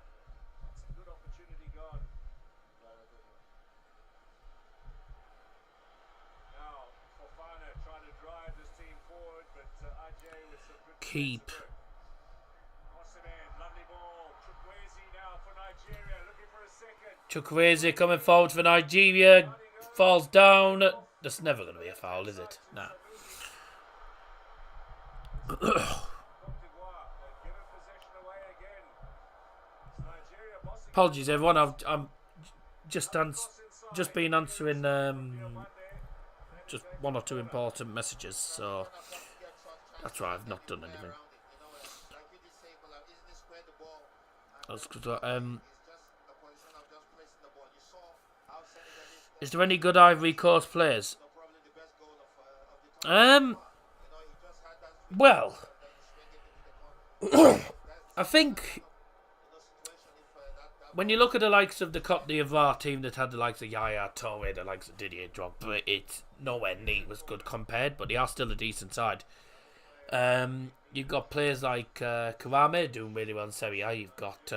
That's a good opportunity gone. Now Fofana trying to drive this team forward, but Ajay with some good Keep. Osimhen, lovely ball. Chukwueze now for Nigeria, looking for a second. Chukwueze coming forward for Nigeria. Falls down. That's never going to be a foul, is it? Nah. Cote d'Ivoire, given possession away again. It's Nigeria bossing. Apologies, everyone. I'm just been answering just one or two important messages, so that's why I've not done anything. Is there any good Ivory Coast players? Well, I think when you look at the likes of the Cote d'Ivoire team that had the likes of Yaya Toure, the likes of Didier Drogba, it's nowhere near as good compared, but they are still a decent side. You've got players like Kawame doing really well in Serie A. You've got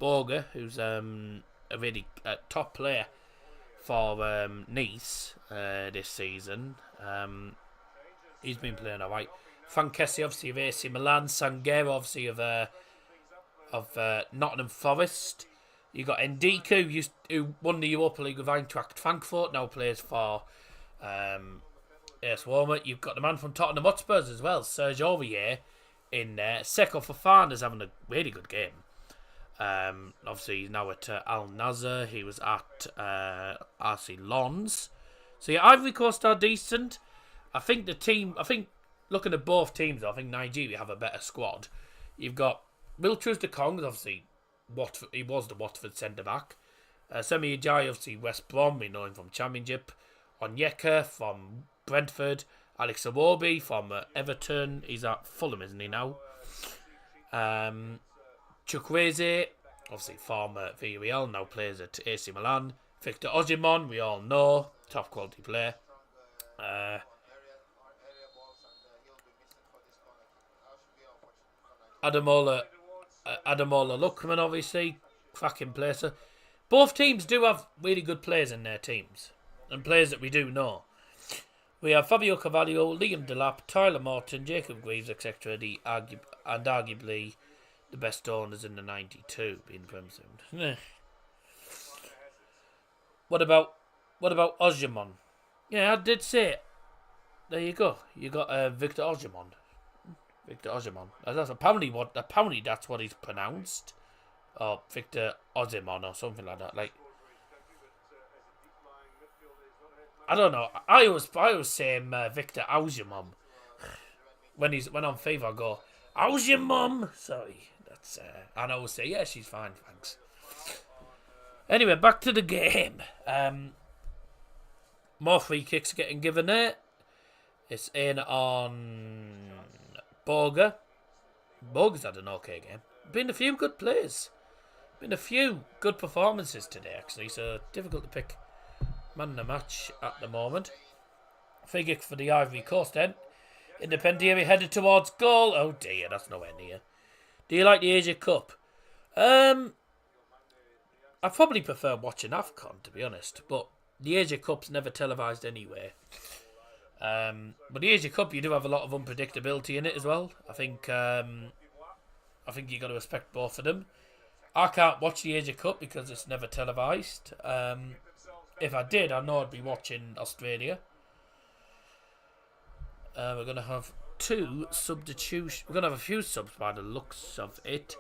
Boga, who's a really top player for Nice this season. He's been playing alright. Kessie, obviously of AC Milan. Sangare, obviously of Nottingham Forest. You got Ndiku, who won the Europa League with Eintracht Frankfurt, now plays for AS Roma. You've got the man from Tottenham Hotspurs as well, Serge Aurier, in there. Seko Fofana's having a really good game. Obviously, he's now at Al Nazar. He was at RC Lons. So yeah, Ivory Coast are decent. I think looking at both teams, I think Nigeria have a better squad. You've got Will de Kong, obviously, he was the Watford centre back. Semi Ajayi, obviously West Brom, we know him from Championship. Onyeka from Brentford. Alex Iwobi from Everton. He's at Fulham, isn't he now? Chukwueze, obviously former Villarreal, now plays at AC Milan. Victor Osimhen, we all know, top quality player. Adamola Lookman, obviously, cracking player. Both teams do have really good players in their teams, and players that we do know. We have Fabio Carvalho, Liam Delap, Tyler Morton, Jacob Greaves, etc. And arguably the best owners in the 92 being Prem. What about Osimhen? Yeah, I did say it. There you go. You got Victor Osimhen. That's apparently that's what he's pronounced. Or Victor Osimhen or something like that. Like, I don't know. I always say Victor Osimhen. When on FIFA, I go, how's your mum? Sorry, that's and I always say, yeah, she's fine, thanks. Anyway, back to the game. More free kicks getting given there. It's in on Borger. Borger's had an okay game. Been a few good plays. Been a few good performances today, actually. So difficult to pick man in the match at the moment. Free kick for the Ivory Coast then. Independiente headed towards goal. Oh dear, that's nowhere near. Do you like the Asia Cup? I probably prefer watching AFCON, to be honest. But the Asia Cup's never televised anyway. But the Asia Cup, you do have a lot of unpredictability in it as well. I think you got to respect both of them. I can't watch the Asia Cup because it's never televised. If I did, I know I'd be watching Australia. We're going to have two substitutions. We're going to have a few subs by the looks of it.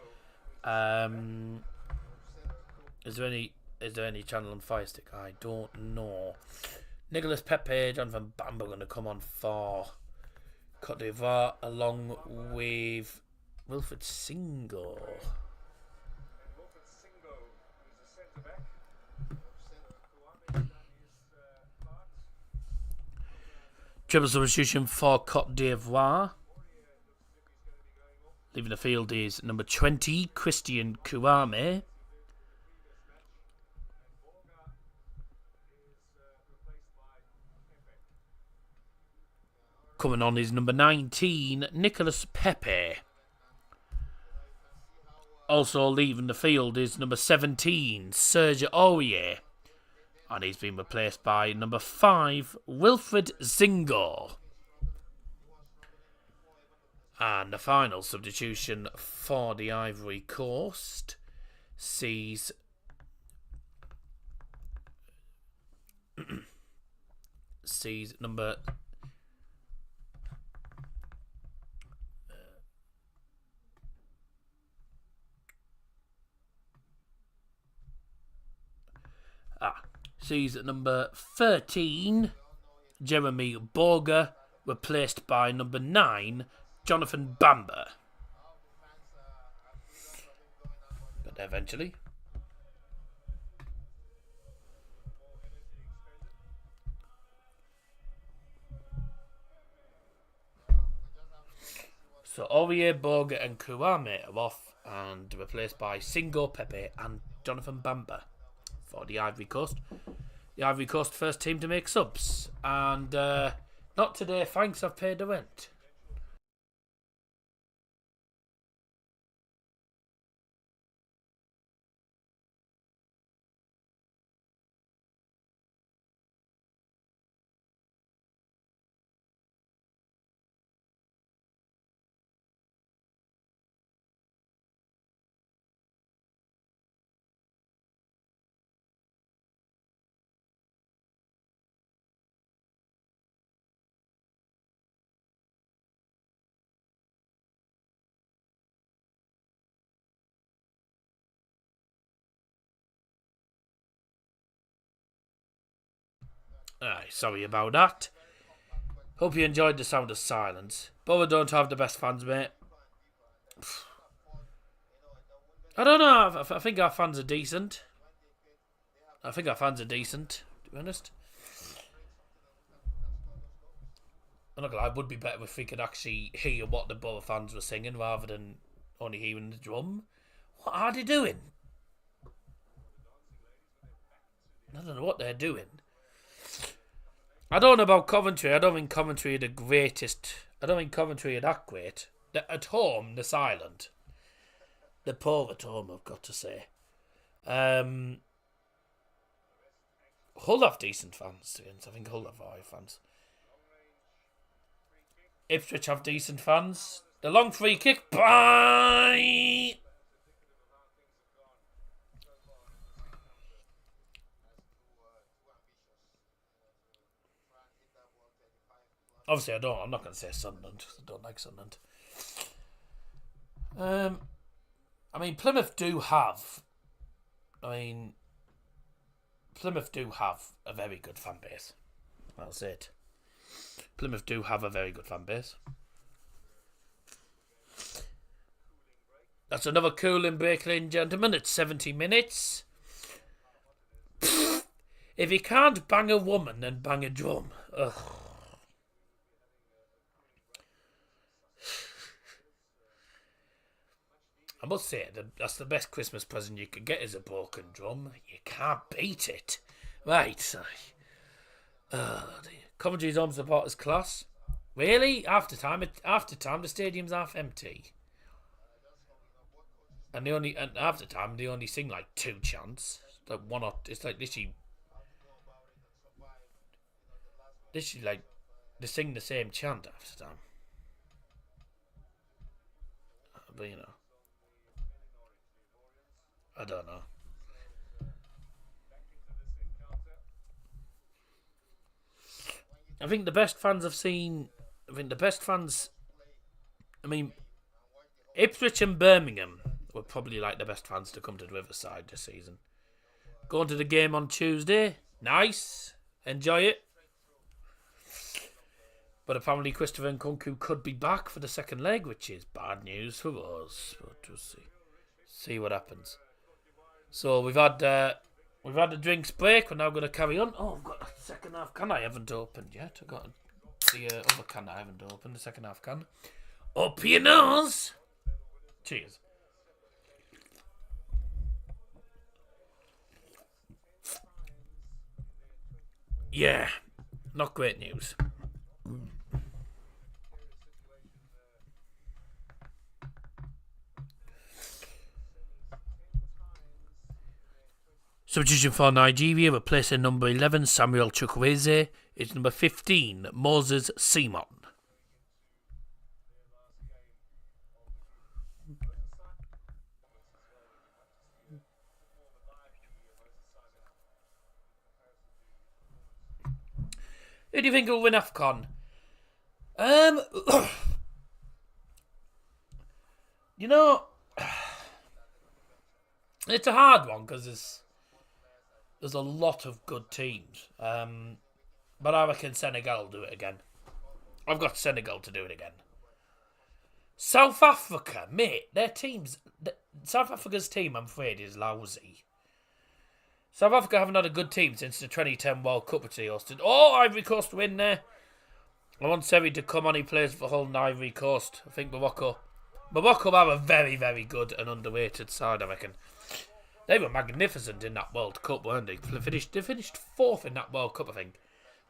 Is there any channel on Fire Stick? I don't know. Nicolas Pepe, Jonathan Bamba are going to come on for Cote d'Ivoire along with Wilfred Singo. Triple substitution for Cote d'Ivoire. Leaving the field is number 20, Christian Kouame. Coming on is number 19, Nicolas Pepe. Also leaving the field is number 17, Serge Aurier. And he's been replaced by number 5, Wilfred Zingo. And the final substitution for the Ivory Coast sees number sees number 13, Jeremy Borger, replaced by number 9, Jonathan Bamba. But eventually. So Aurier, Borger and Kouame are off and replaced by Singo, Pepe and Jonathan Bamba for the Ivory Coast. The Ivory Coast first team to make subs. And not today, thanks, I've paid the rent. Aye, sorry about that. Hope you enjoyed the sound of silence. Borough don't have the best fans, mate. I don't know. I think our fans are decent. To be honest. I'm not gonna lie, it would be better if we could actually hear what the Borough fans were singing rather than only hearing the drum. What are they doing? I don't know what they're doing. I don't know about Coventry. I don't think Coventry are the greatest. I don't think Coventry are that great. At home, they're silent. They're poor at home, I've got to say. Hull have decent fans. I think Hull have alright fans. Ipswich have decent fans. The long free kick. Bye! Obviously, I'm not going to say Sunderland. I don't like Sunderland. I mean, Plymouth do have a very good fan base. That's it. Plymouth do have a very good fan base. That's another cooling break, ladies and gentlemen. It's 70 minutes. If you can't bang a woman, then bang a drum. Ugh. I must say, that's the best Christmas present you could get is a broken drum. You can't beat it. Right. Coventry's home supporters class. Really? After time, the stadium's half empty. And after time, they only sing like 2 chants. It's like literally like they sing the same chant after time. But you know, I don't know. I think the best fans I've seen. Ipswich and Birmingham were probably like the best fans to come to the Riverside this season. Going to the game on Tuesday. Nice. Enjoy it. But apparently Christopher Nkunku could be back for the second leg, which is bad news for us. But we'll see what happens. So we've had a drinks break. We're now going to carry on. Oh, I've got a second half can I haven't opened yet. I've got the other can I haven't opened. The second half can. Up your nose. Cheers. Yeah, not great news. Substitution for Nigeria, replacing number 11 Samuel Chukwueze, is number 15 Moses Simon. Who do you think will win AFCON? You know, it's a hard one because there's a lot of good teams. But I reckon Senegal will do it again. I've got Senegal to do it again. South Africa, mate, South Africa's team, I'm afraid, is lousy. South Africa haven't had a good team since the 2010 World Cup, which they hosted. Oh, Ivory Coast win there. I want Seri to come on. He plays for Hull and Ivory Coast. I think Morocco are a very, very good and underrated side, I reckon. They were magnificent in that World Cup, weren't they? They finished 4th in that World Cup, I think.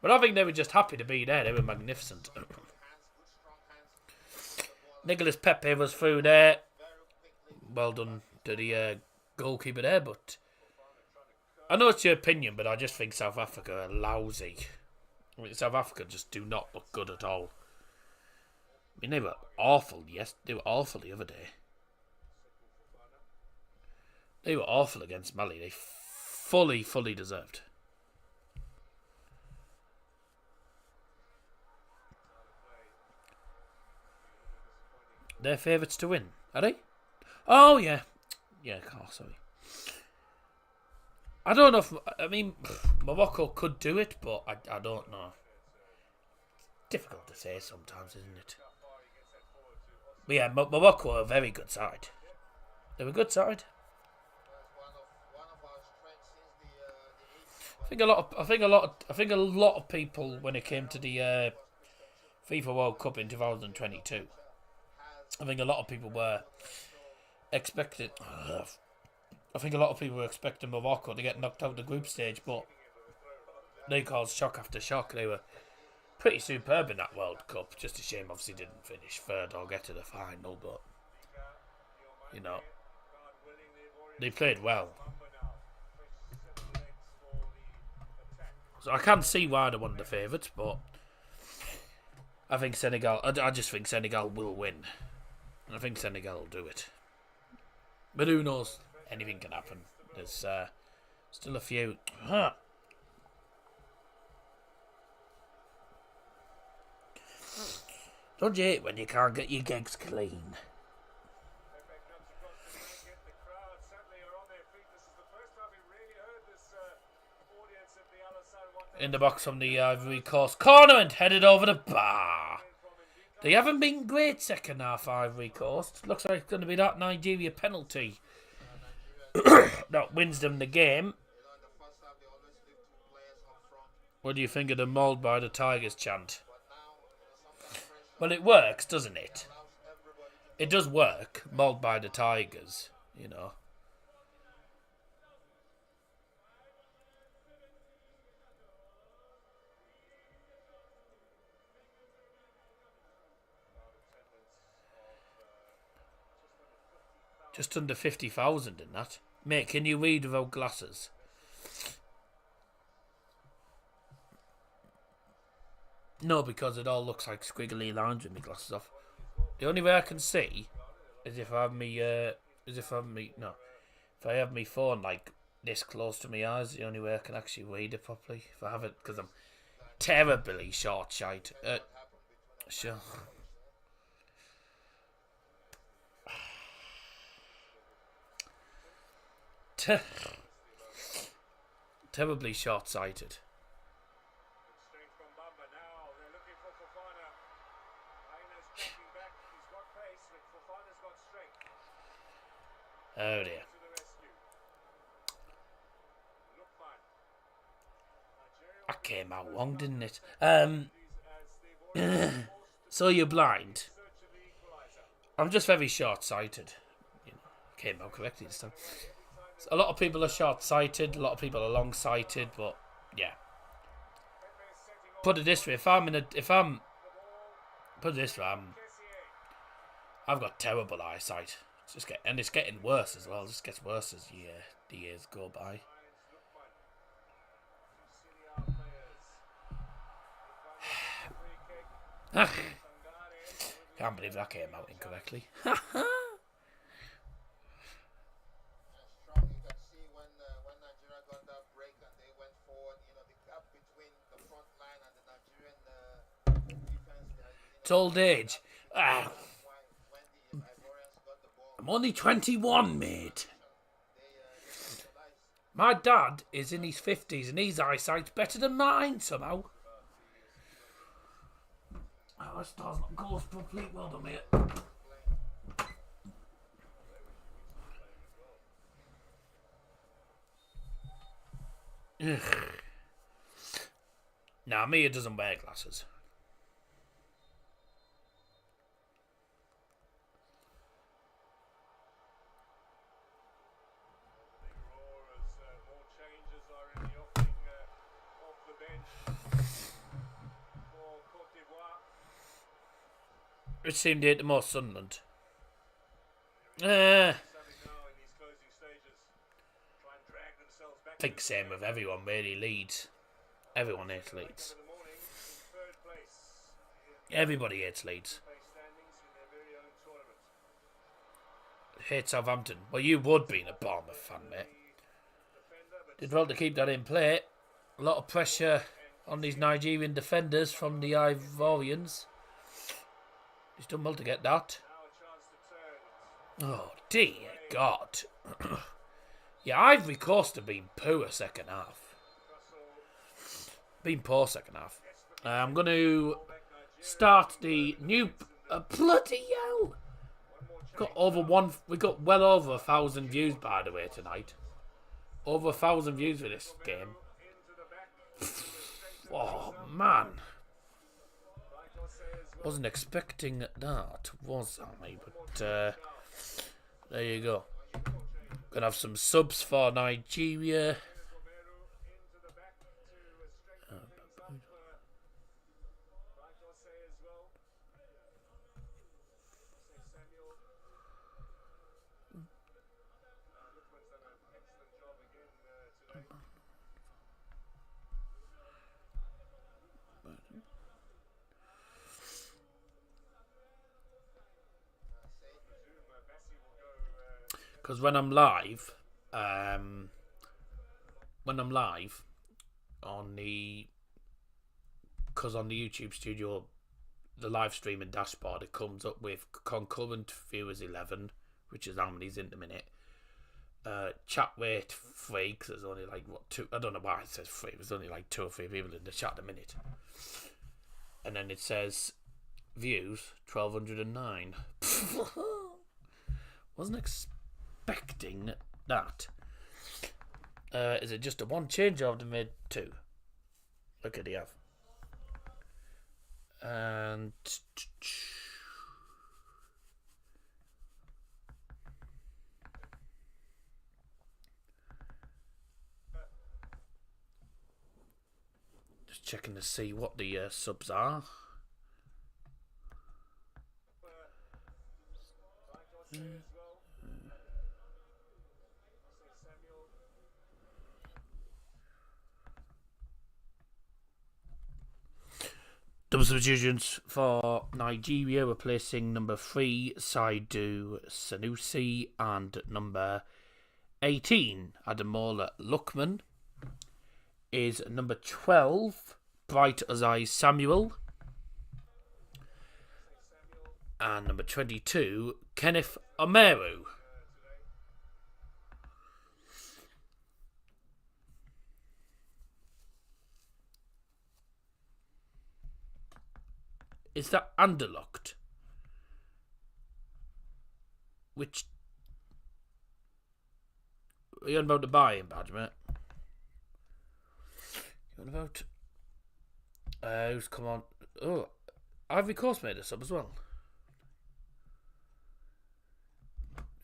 But I think they were just happy to be there. They were magnificent. Nicolas Pepe was through there. Well done to the goalkeeper there, but I know it's your opinion, but I just think South Africa are lousy. I mean, South Africa just do not look good at all. I mean, they were awful, yes. They were awful the other day. They were awful against Mali. They fully deserved. They're favourites to win, are they? Oh, yeah. Yeah, sorry. I don't know if... I mean, Morocco could do it, but I don't know. Difficult to say sometimes, isn't it? But yeah, Morocco are a very good side. They're a good side. One of our strengths since the 80s. I think a lot of people, when it came to the FIFA World Cup in 2022, I think a lot of people were expecting. I think a lot of people were expecting Morocco to get knocked out of the group stage, but they caused shock after shock. They were pretty superb in that World Cup. Just a shame, obviously, didn't finish third or get to the final, but you know, they played well. So I can see why they're one of the favourites, but I think Senegal. I just think Senegal will win. I think Senegal will do it. But who knows? Anything can happen. There's still a few. Don't you hate when you can't get your gigs clean? In the box from the Ivory Coast. Corner and headed over the bar. They haven't been great second half, Ivory Coast. Looks like it's going to be that Nigeria penalty that wins them the game. What do you think of the mauled by the Tigers chant? Well, it works, doesn't it? It does work, mauled by the Tigers, you know. Just under 50,000 in that. Mate, can you read without glasses? No, because it all looks like squiggly lines with my glasses off. The only way I can see is if I have me, if I have my phone like this close to my eyes. The only way I can actually read it properly. If I have it, because I'm terribly short-sighted. Sure. Terribly short-sighted. Oh dear. That came out wrong, didn't it? So you're blind. I'm just very short-sighted. You know, came out correctly this time. A lot of people are short-sighted, a lot of people are long-sighted, but yeah. Put it this way, I've got terrible eyesight. It's getting worse as well. It just gets worse as the years go by. Can't believe that came out incorrectly. It's old age. I'm only 21, mate. My dad is in his 50s and his eyesight's better than mine somehow. Oh, this does not go properly. Well done, mate. Nah, Mia doesn't wear glasses. Which seemed to hit the most Sunderland. I think same with everyone really. Leeds. Everyone hates Leeds. Everybody hates Leeds. Hate Southampton. Well, you would be a Bournemouth fan, mate. Did well to keep that in play. A lot of pressure on these Nigerian defenders from the Ivorians. He's done well to get that. Oh, dear God. Yeah, Ivory Coast have been poor second half. Been poor second half. I'm going to start the new... bloody hell! We got well over 1,000 views, by the way, tonight. Over 1,000 views for this game. Oh, man. Wasn't expecting that, was I? But, there you go. Gonna have some subs for Nigeria. Because when I'm live on the YouTube studio, the live streaming dashboard, it comes up with concurrent viewers 11, which is how many's in the minute. Chat rate 3, because there's only like two. I don't know why it says 3. There's only like 2 or 3 people in the chat at a minute. And then it says views 1,209. Wasn't expecting that. Is it just a one change or have they made 2? Look at the have. And just checking to see what the subs are. Double substitutions for Nigeria, replacing number 3, Saidu Sanusi, and number 18, Ademola Luckman, is number 12, Bright Ozai Samuel, and number 22, Kenneth Omeru. Is that underlocked? Which... Are you on about the buy-in badge, mate? You on about... who's come on? Oh, Ivory Coast made a sub as well.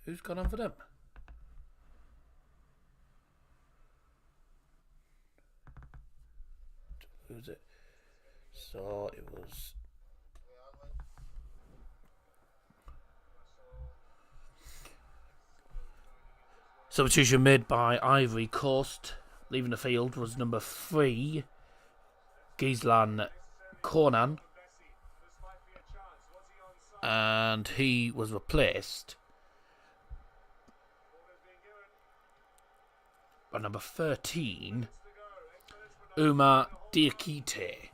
Who's gone on for them? Who's it? So it was... Substitution made by Ivory Coast. Leaving the field was number 3, Gislan Kornan. And he was replaced by number 13, Umar Diakite.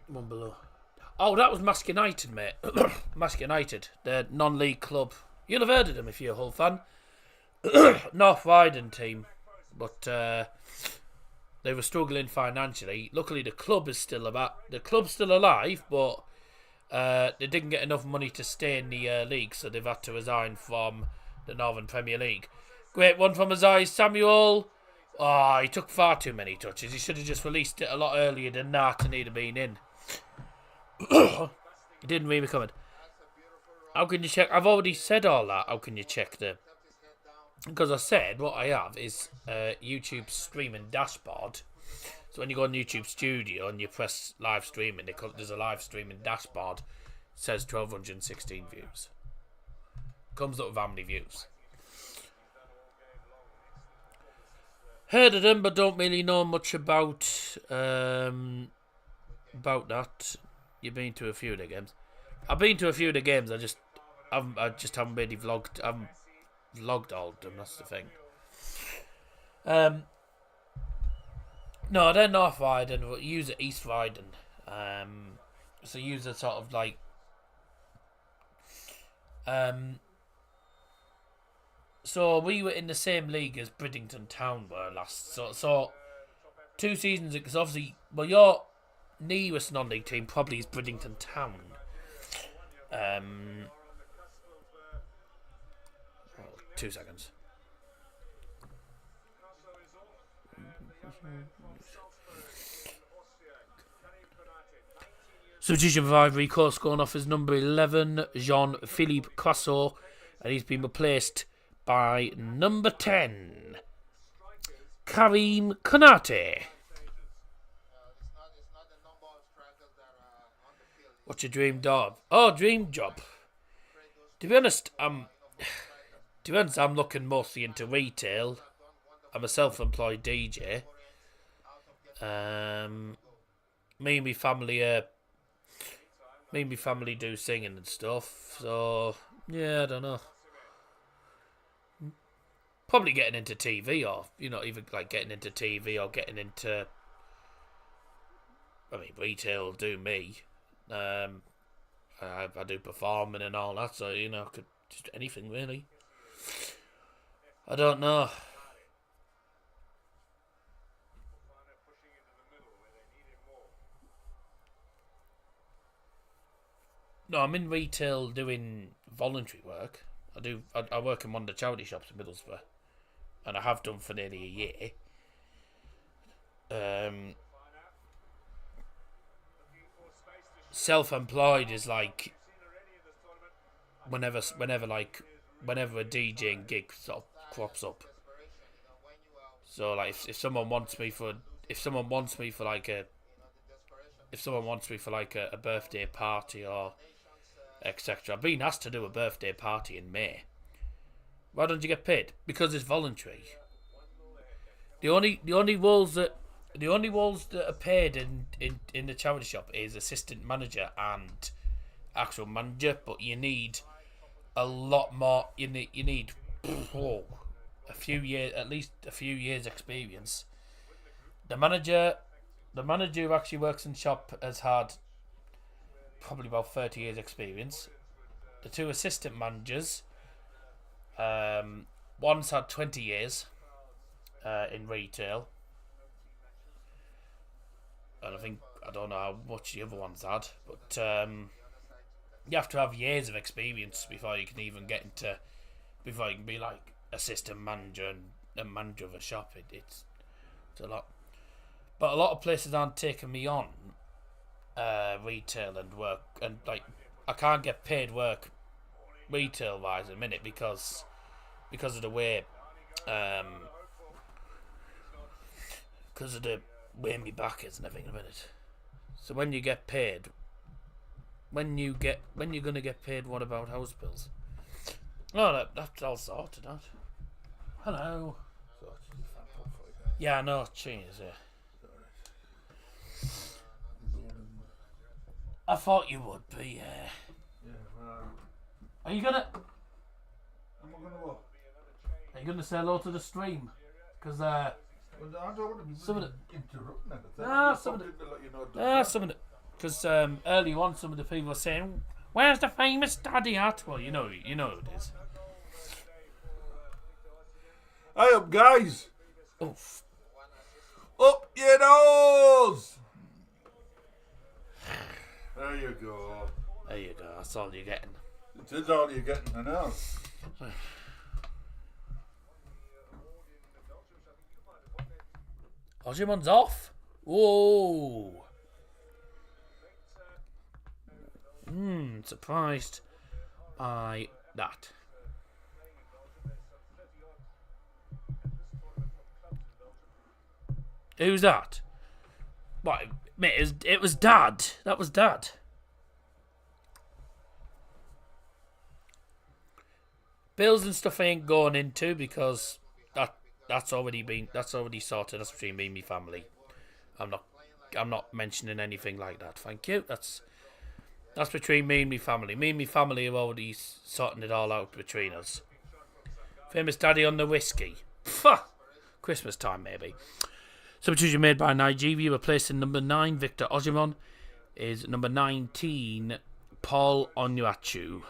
One below. Oh, that was Mask United, mate. Mask United, the non-league club. You'll have heard of them if you're a Hull fan. North Riding team. But they were struggling financially. Luckily, the club is still alive, but they didn't get enough money to stay in the league, so they've had to resign from the Northern Premier League. Great one from Ozai Samuel. Oh, he took far too many touches. He should have just released it a lot earlier than that, and he'd have been in. He didn't really come in. How can you check? I've already said all that. How can you check the... Because I said what I have is YouTube streaming dashboard. So when you go on YouTube Studio and you press live streaming, there's a live streaming dashboard. It says 1,216 views. Comes up with how many views. Heard of them, but don't really know much about that. You've been to a few of the games. I've been to a few of the games. I just haven't really vlogged. I haven't vlogged all of them. That's the thing. No, they're North Riding. But use it East Riding. So use a sort of like So we were in the same league as Bridgington Town were last. So 2 seasons, because obviously, well, your newest non-league team probably is Bridgington Town. 2 seconds. Substitution for Ivory Coast going off as number 11, Jean-Philippe Croissot, and he's been replaced by number 10, Karim Konate. What's your dream job? Oh, dream job. To be honest, I'm looking mostly into retail. I'm a self-employed DJ. Me and my family do singing and stuff. So yeah, I don't know. Probably getting into TV, or even like getting into TV or getting into. I mean, retail will do me. I do performing and all that, so could just anything really. I don't know. No, I'm in retail doing voluntary work. I work in one of the charity shops in Middlesbrough, and I have done for nearly a year. Self-employed is like whenever a DJing gig sort of crops up. So like if someone wants me for like a birthday party or etc. I've been asked to do a birthday party in May. Why don't you get paid? Because it's voluntary. The only roles that are paid in the charity shop is assistant manager and actual manager, but you need a lot more. You need a few years, at least a few years experience. The manager who actually works in shop has had probably about 30 years experience. The 2 assistant managers, one's had 20 years in retail, and I don't know how much the other one's had, but you have to have years of experience before you can even before you can be like assistant manager and a manager of a shop. It's a lot, but a lot of places aren't taking me on retail and work, and like I can't get paid work retail wise a minute because of the way my back is and everything a minute. So when you get paid, when you're gonna get paid, what about house bills? Oh, that's all sorted out. Hello. Yeah, I know. Cheers. Yeah. I thought you would be. Yeah. Are you gonna? Are you gonna say hello to the stream? Because some of the because earlier on some of the people were saying, "Where's the famous daddy at?" Well, you know who it is. Hey up, guys! Oof. Up your nose! There you go. There you go. That's all you're getting. It is all you're getting, I know. Ojimon's off. Whoa. Surprised by that. Who's that? What, mate? It was Dad. That was Dad. Bills and stuff I ain't going into because that's already sorted. That's between me and my family. I'm not mentioning anything like that. Thank you. That's between me and my family. Me and my family are already sorting it all out between us. Famous daddy on the whiskey. Pfft. Christmas time maybe. Substitution made by Nigeria, replacing number 9 Victor Osimhen, is number 19 Paul Onuachu.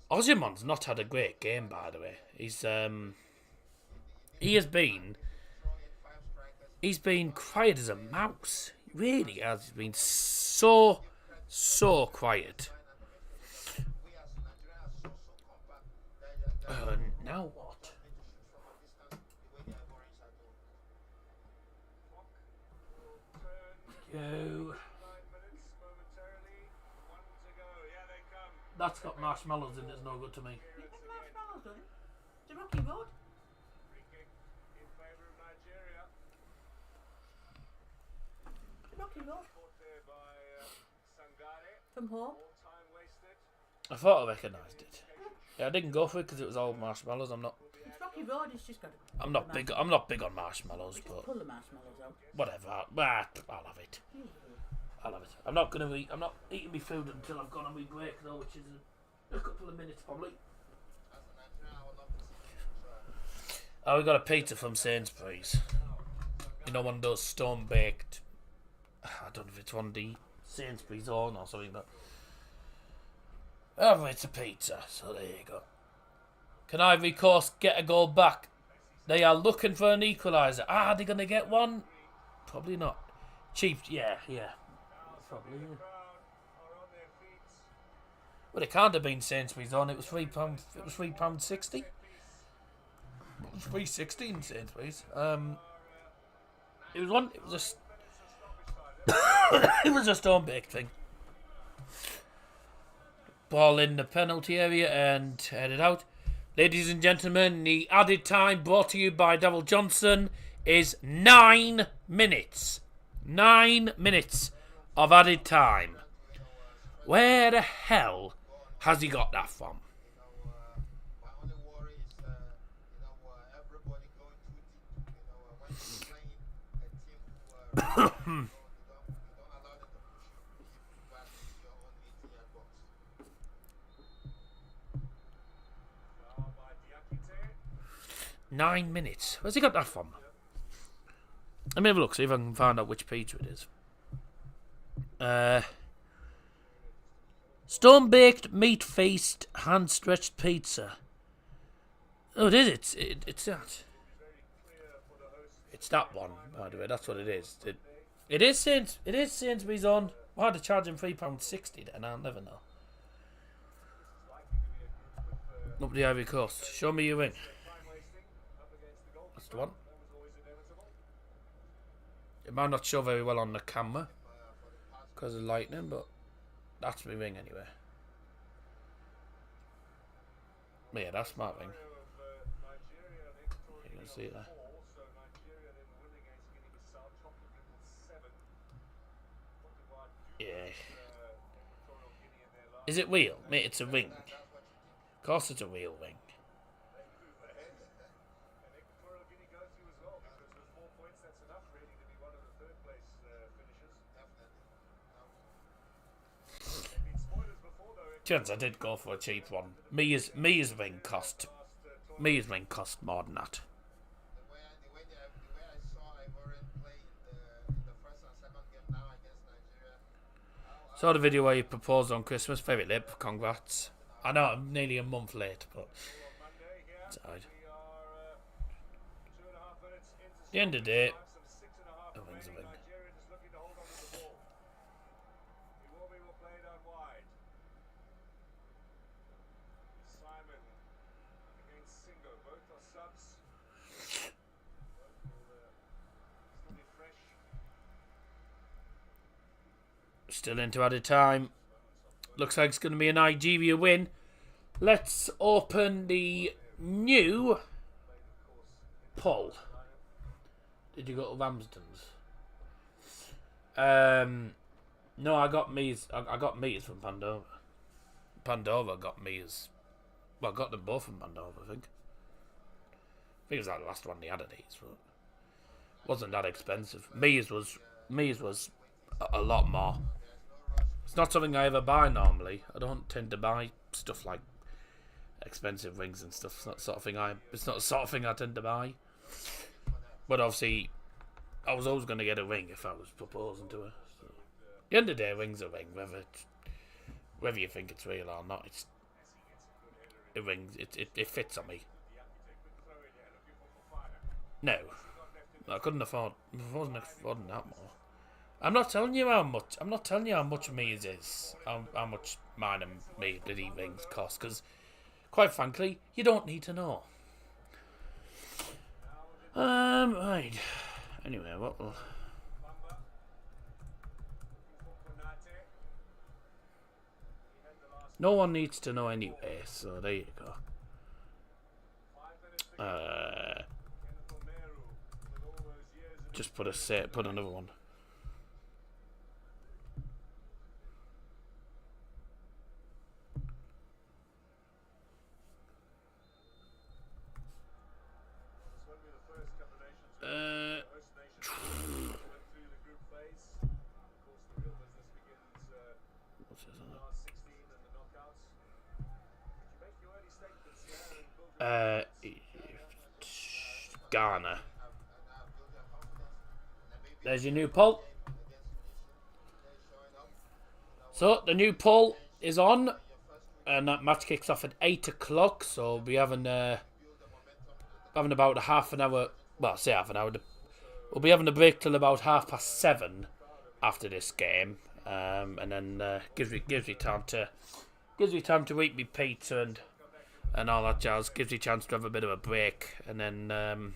Osimhen's not had a great game, by the way. He's been quiet as a mouse. He really has. He's been so quiet. Now what? Go. That's got marshmallows in it. It's no good to me. You put marshmallows on it? It's a rocky road. It's a rocky road. From home. I thought I recognised it. Yeah, I didn't go for it because it was all marshmallows. It's rocky road. It's just got. I'm not big on marshmallows, but Pull the marshmallows out. whatever. I'll have it. I'll have it. I'm not eating my food until I've gone on my break though, which is a couple of minutes probably. Oh, we got a pizza from Sainsbury's. You know, one of those stone baked. I don't know if it's one of the Sainsbury's own or something, but it's a pizza. So there you go. Can Ivory Coast get a goal back? They are looking for an equaliser. Are they going to get one? Probably not. Chief, yeah. Probably. Yeah. Well, it can't have been Sainsbury's on. It was £3. It was £3.60. It was £3.60 in Sainsbury's. It was one. It was a. It was a stone baked thing. Ball in the penalty area and headed out. Ladies and gentlemen, the added time brought to you by Davil Johnson is 9 minutes. 9 minutes of added time. Where the hell has he got that from? My only worry is, everybody going too deep. When you're playing a team who are you don't allow them to push you back into your own 18-yard box. 9 minutes. Where's he got that from? Let me have a look, see if I can find out which pizza it is. Stone baked meat feast hand stretched pizza. Oh, it is. It's that. It's that one, by the way. That's what it is. It is Sainsbury's on. Why had to charge him £3.60 then? I'll never know. Up the Ivory Coast. Show me your ring. That's the one. It might not show very well on the camera because of lightning, but that's my ring anyway. But yeah, that's my ring. You can see it there. Yeah. Is it real? Mate, it's a ring. Of course it's a real ring. Chance I did go for a cheap one. Mia's ring cost more than that. The way I saw Ivory play in the first and second game now against Nigeria. Saw the video where you proposed on Christmas. Very late. Congrats. I know I'm nearly a month late, but it's alright. At the end of the day, a ring's a ring. Still into added time. Looks like it's going to be a Nigeria win. Let's open the new poll. Did you go to Ramsden's? No, I got me's. I got me's from Pandora. Pandora got me's. Well, I got them both from Pandora, I think. I think it was like the last one they had of these, but wasn't that expensive. Me's was a lot more. It's not something I ever buy normally. I don't tend to buy stuff like expensive rings and stuff. It's not the sort of thing I tend to buy. But obviously, I was always going to get a ring if I was proposing to her. So, at the end of the day, a ring's a ring, whether you think it's real or not. It rings. It fits on me. No, I couldn't afford. I wasn't affording that more. I'm not telling you how much. I'm not telling you how much me's is. How much mine and me bloody rings cost. Because, quite frankly, you don't need to know. Right. Anyway, what will... No one needs to know anyway, so there you go. Just put another one. Ghana. There's your new poll. So the new poll is on, and that match kicks off at 8 o'clock. So we'll be having about a half an hour. Well, say half an hour. We'll be having a break till about 7:30 after this game, and then gives me time to eat me pizza and all that jazz. Gives me a chance to have a bit of a break, and then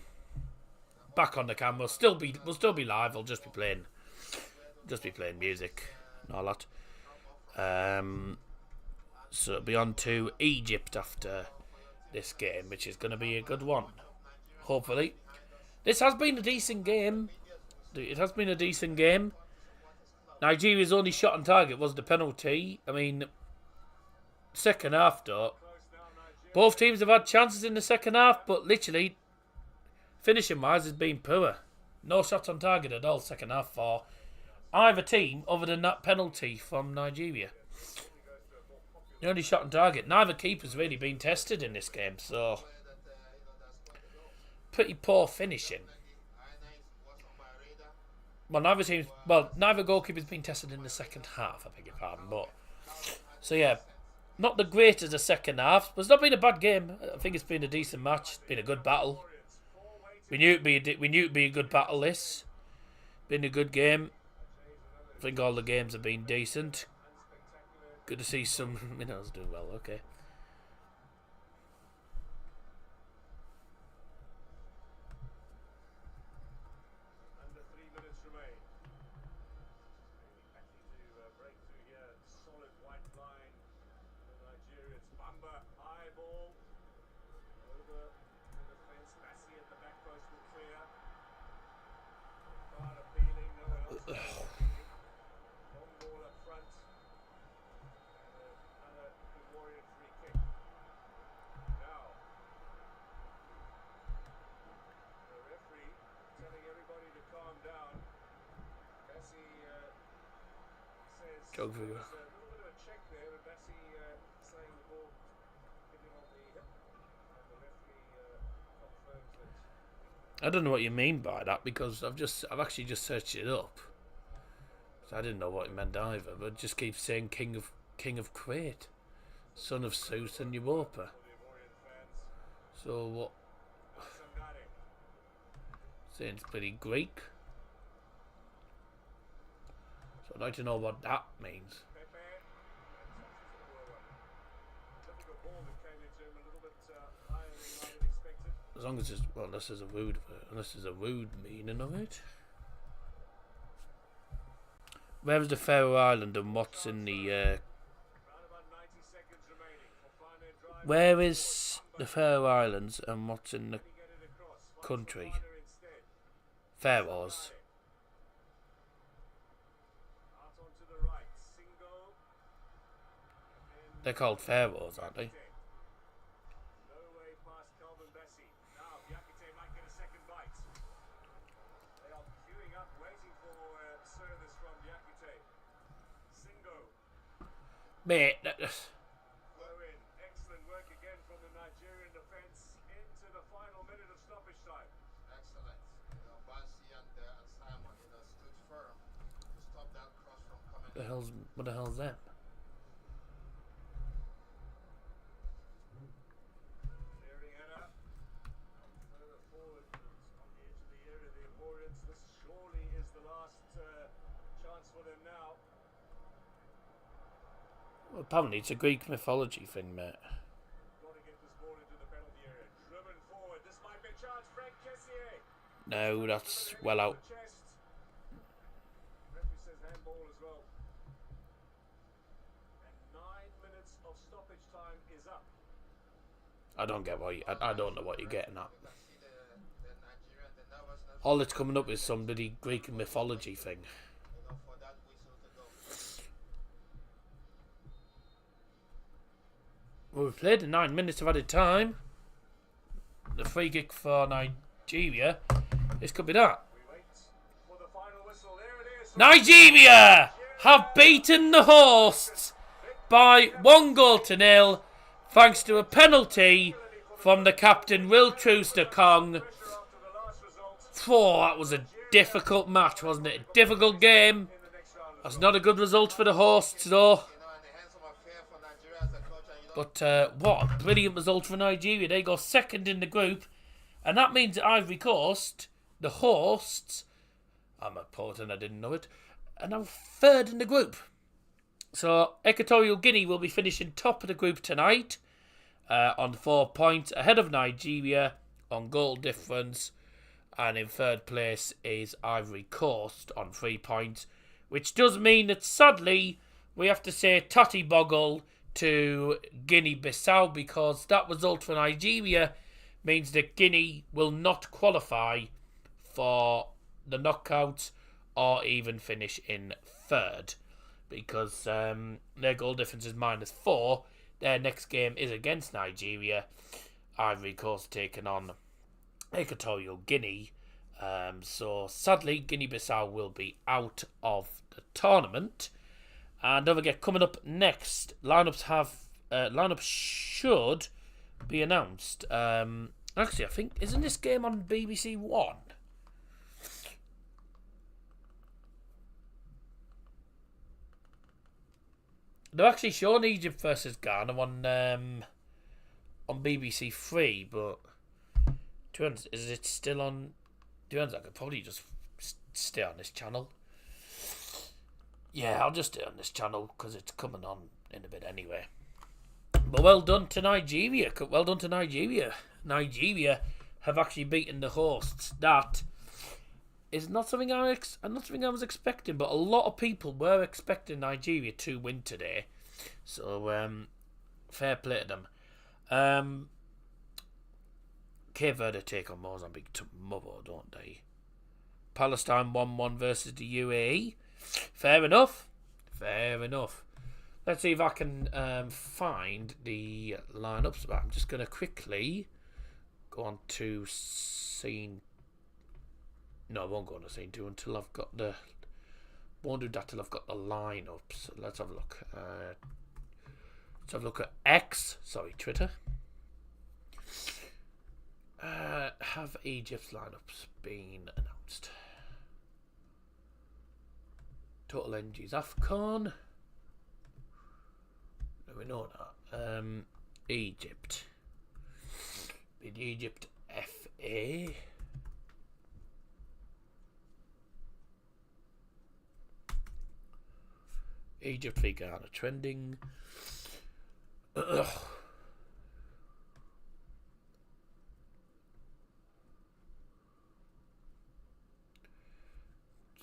back on the camera. We'll still be live. I'll just be playing music and all that. So it'll be on to Egypt after this game, which is going to be a good one. Hopefully, this has been a decent game. It has been a decent game. Nigeria's only shot on target was the penalty. I mean, second half though, both teams have had chances in the second half, but literally, finishing wise has been poor. No shots on target at all second half for either team other than that penalty from Nigeria. The only shot on target. Neither keeper's really been tested in this game, so pretty poor finishing. Well, neither goalkeeper's been tested in the second half, I beg your pardon, but so yeah, not the greatest of second halves, but it's not been a bad game. I think it's been a decent match. It's been a good battle. We knew it'd be a good battle. This been a good game. I think all the games have been decent. Good to see some minnows doing well. Okay. Under 3 minutes remain. To break through here, solid white line. The Nigerians. Bamba, high ball. Over the fence. Bassi at the back post will clear. Far appealing. No one else. Long ball up front. And another Ivorian free kick. Now, the referee telling everybody to calm down. Bassi says Go for there's it. a little bit of a check there, but Bassi saying the ball hit him on the hip. And the referee confirms that. I don't know what you mean by that because I've actually just searched it up. So I didn't know what it meant either, but it just keeps saying King of Crete, son of Zeus and Europa. So what? Saying it's pretty Greek. So I'd like to know what that means. As long as it's unless there's a rude meaning of it. Where's the Faroe Island and what's in the? Where is the Faroe Islands and what's in the country? Faroes. They're called Faroes, aren't they? Mate, Excellent work again from the Nigerian defence into the final minute of stoppage time. Excellent. Bassi and Simon, stood firm to stop that cross from coming. what the hell's that? Well, apparently it's a Greek mythology thing, mate. Want to get this ball into the penalty area. Driven forward. This might be a chance. Frank Kessier. No, that's well out. Chest. Referee says handball as well. And 9 minutes of stoppage time is up. I don't get what I don't know what you're getting at. You can see the Nigerian, the nervousness, All it's coming up is some bloody Greek mythology thing. for that whistle to go. Well, we've played in 9 minutes of added time. The free kick for Nigeria. This could be that. We wait for the final whistle. There it is. Nigeria have beaten the hosts by 1-0 thanks to a penalty from the captain Will Trooster-Kong. After the last result. That was a difficult match, wasn't it? A difficult game. That's not a good result for the hosts, though. In the hands of a fair for Nigeria as a coach, and you But what a brilliant result for Nigeria. They go second in the group. And that means that Ivory Coast, the hosts, I'm a poet and I didn't know it, are now third in the group. So Equatorial Guinea will be finishing top of the group tonight on 4 points, ahead of Nigeria on goal difference. And in third place is Ivory Coast on 3 points, which does mean that sadly we have to say Totty Boggle to Guinea-Bissau, because that result for Nigeria means that Guinea will not qualify for the knockouts or even finish in third, because their goal difference is -4. Their next game is against Nigeria. Ivory Coast taking on Equatorial Guinea. So sadly, Guinea-Bissau will be out of the tournament. And don't forget, coming up next, lineups should be announced. Actually, I think, isn't this game on BBC One? They're actually showing Egypt versus Ghana on BBC Three, but to be honest, is it still on? To be honest, I could probably just stay on this channel. Yeah, I'll just stay on this channel because it's coming on in a bit anyway. But well done to Nigeria. Well done to Nigeria. Nigeria have actually beaten the hosts. That is not something I was expecting, but a lot of people were expecting Nigeria to win today. So fair play to them. Cape Verde take on Mozambique tomorrow, don't they? Palestine 1-1 versus the UAE. Fair enough. Let's see if I can find the lineups. I'm just going to quickly go on to scene. No, I won't go on to scene 2 until I've got the. Won't do that till I've got the lineups. Let's have a look. Let's have a look at X. Sorry, Twitter. Have Egypt's lineups been announced? Total NG's AFCON. No, we know that. Egypt. Bid Egypt FA. Egypt v Ghana trending. Ugh.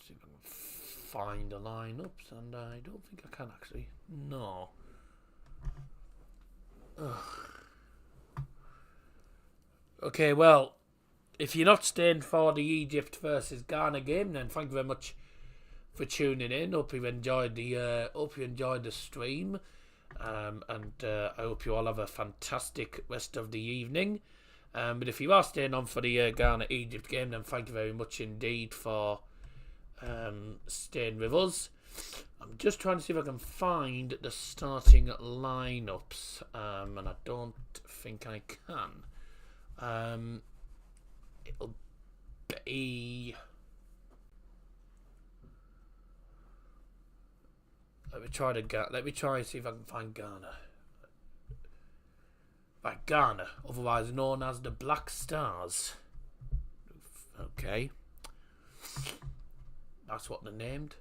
See if I can find the lineups, and I don't think I can actually. No. Ugh. Okay, well, if you're not staying for the Egypt versus Ghana game, then thank you very much for tuning in. Hope you enjoyed the stream, and I hope you all have a fantastic rest of the evening. But if you are staying on for the Ghana Egypt game, then thank you very much indeed for staying with us. I'm just trying to see if I can find the starting lineups, and I don't think I can. It'll be. Let me try and see if I can find Ghana. Right, Ghana, otherwise known as the Black Stars. Okay. That's what they're named.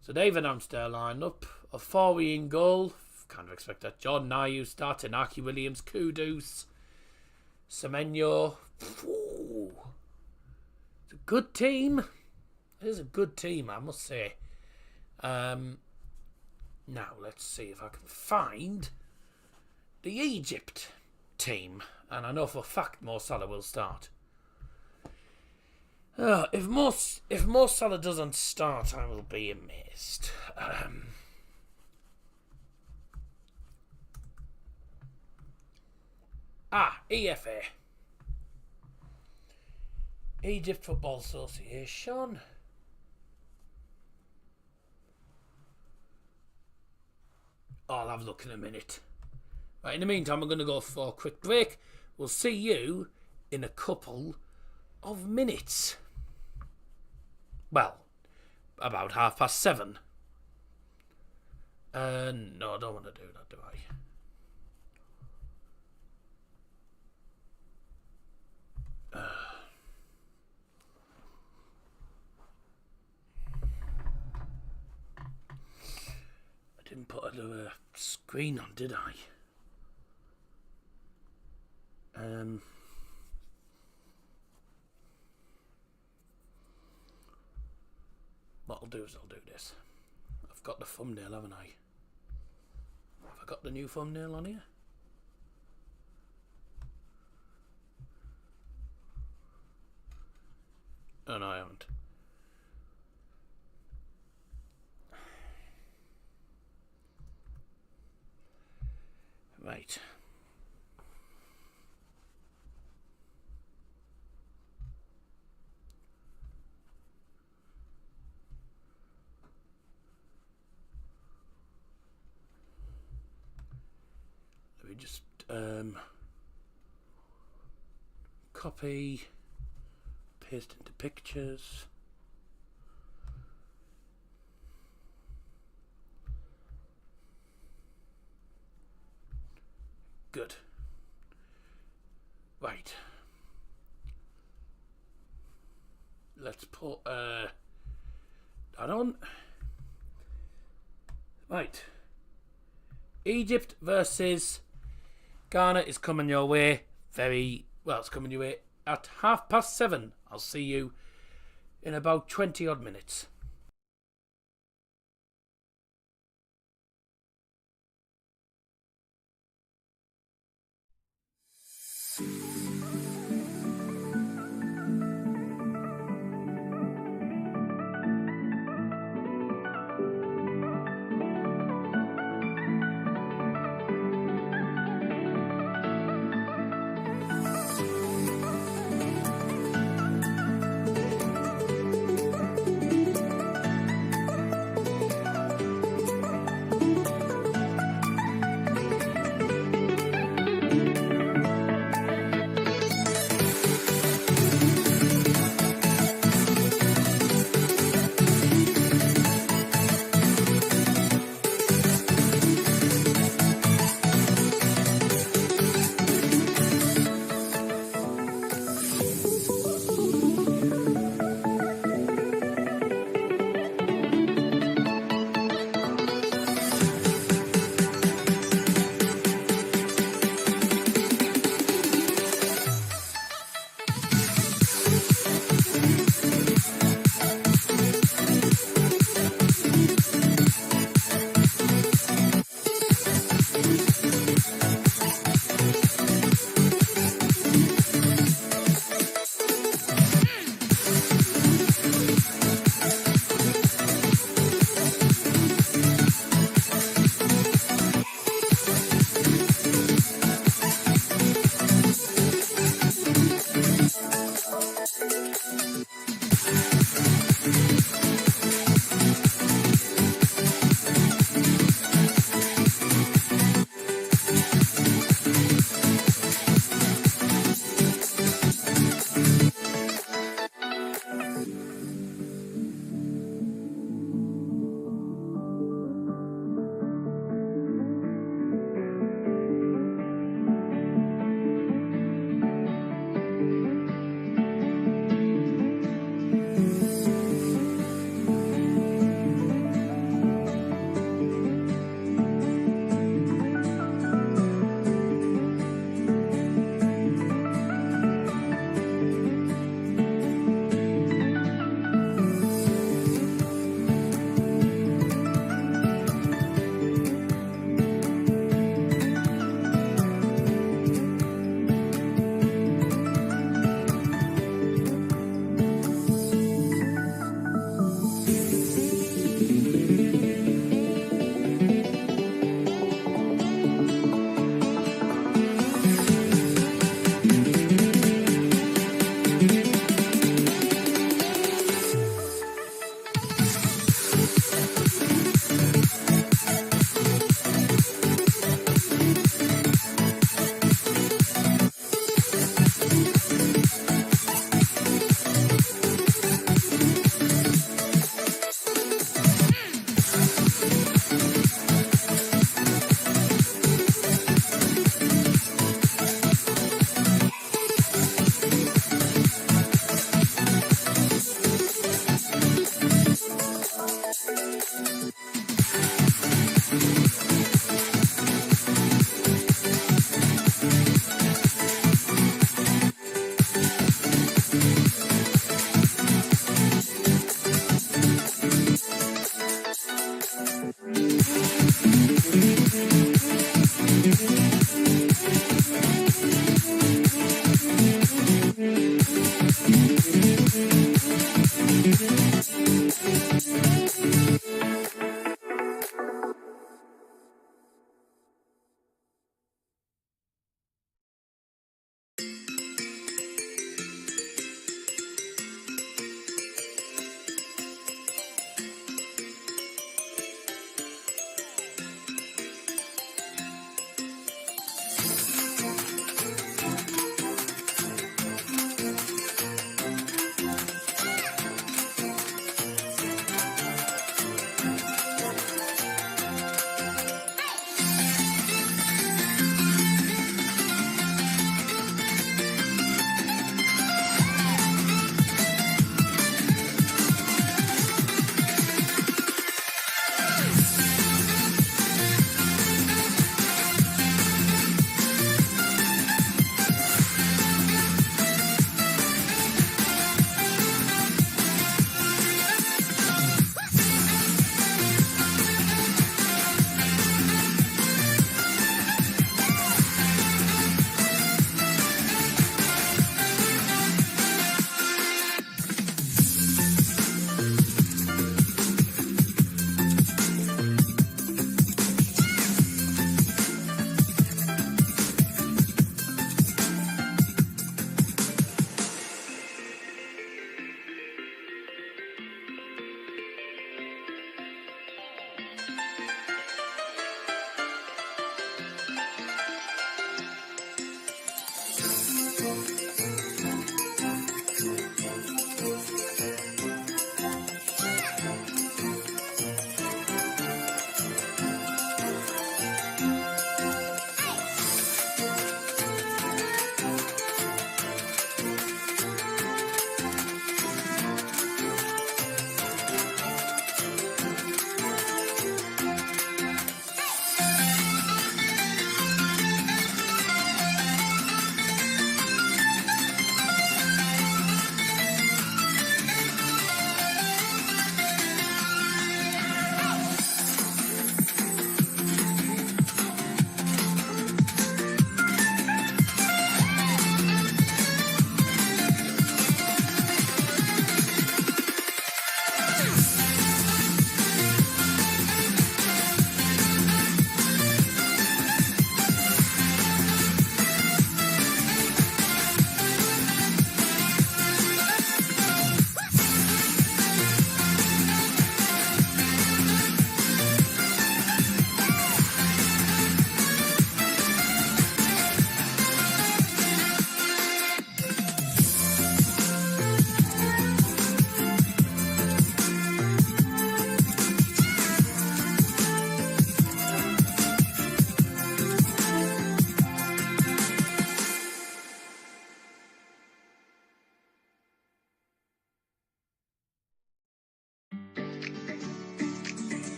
So they've announced their lineup. Ofori in goal. kind of expect that. John Nayu starting, Aki Williams, Kudus, Semenyo. Ooh. It's a good team. It is a good team, I must say. Now, let's see if I can find the Egypt team. And I know for a fact Mo Salah will start. If Mo Salah doesn't start, I will be amazed. EFA. Egypt Football Association. I'll have a look in a minute. Right, in the meantime, I'm going to go for a quick break. We'll see you in a couple of minutes. Well, about 7:30. No, I don't want to do that, do I? I didn't put a screen on, did I? What I'll do is I'll do this. I've got the thumbnail, haven't I? Have I got the new thumbnail on here? Oh no, I haven't. Right. Let me just copy, paste into pictures. Good. Right. Let's put that on. Right. Egypt versus Ghana is coming your way. It's coming your way at 7:30. I'll see you in about 20 odd minutes.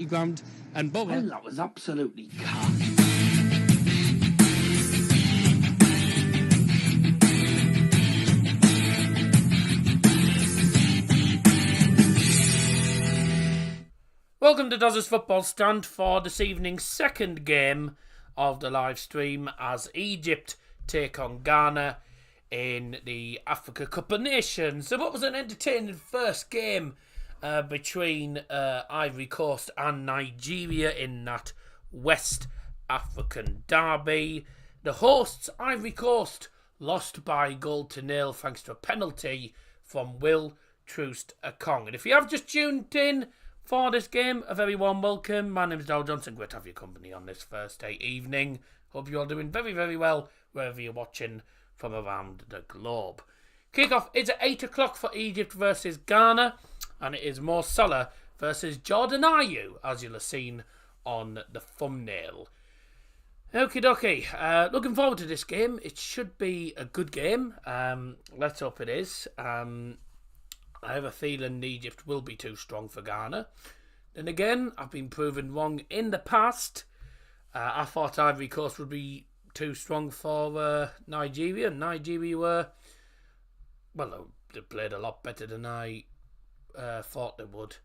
ground and Borough. Well, that was absolutely calm. Welcome to Daz's Football Stand for this evening's second game of the live stream as Egypt take on Ghana in the Africa Cup of Nations. So what was an entertaining first game between Ivory Coast and Nigeria in that West African derby. The hosts, Ivory Coast, lost by 1-0 thanks to a penalty from Will Troost-Ekong. And if you have just tuned in for this game, a very warm welcome. My name is Dow Johnson. Great to have your company on this Thursday evening. Hope you're all doing very, very well wherever you're watching from around the globe. Kickoff is at 8 o'clock for Egypt versus Ghana, and it is Mo Salah versus Jordan Ayew, as you'll have seen on the thumbnail. Okie dokie. Looking forward to this game. It should be a good game. Let's hope it is. I have a feeling Egypt will be too strong for Ghana. Then again, I've been proven wrong in the past. I thought Ivory Coast would be too strong for Nigeria. Nigeria were, well, they played a lot better than I thought they would.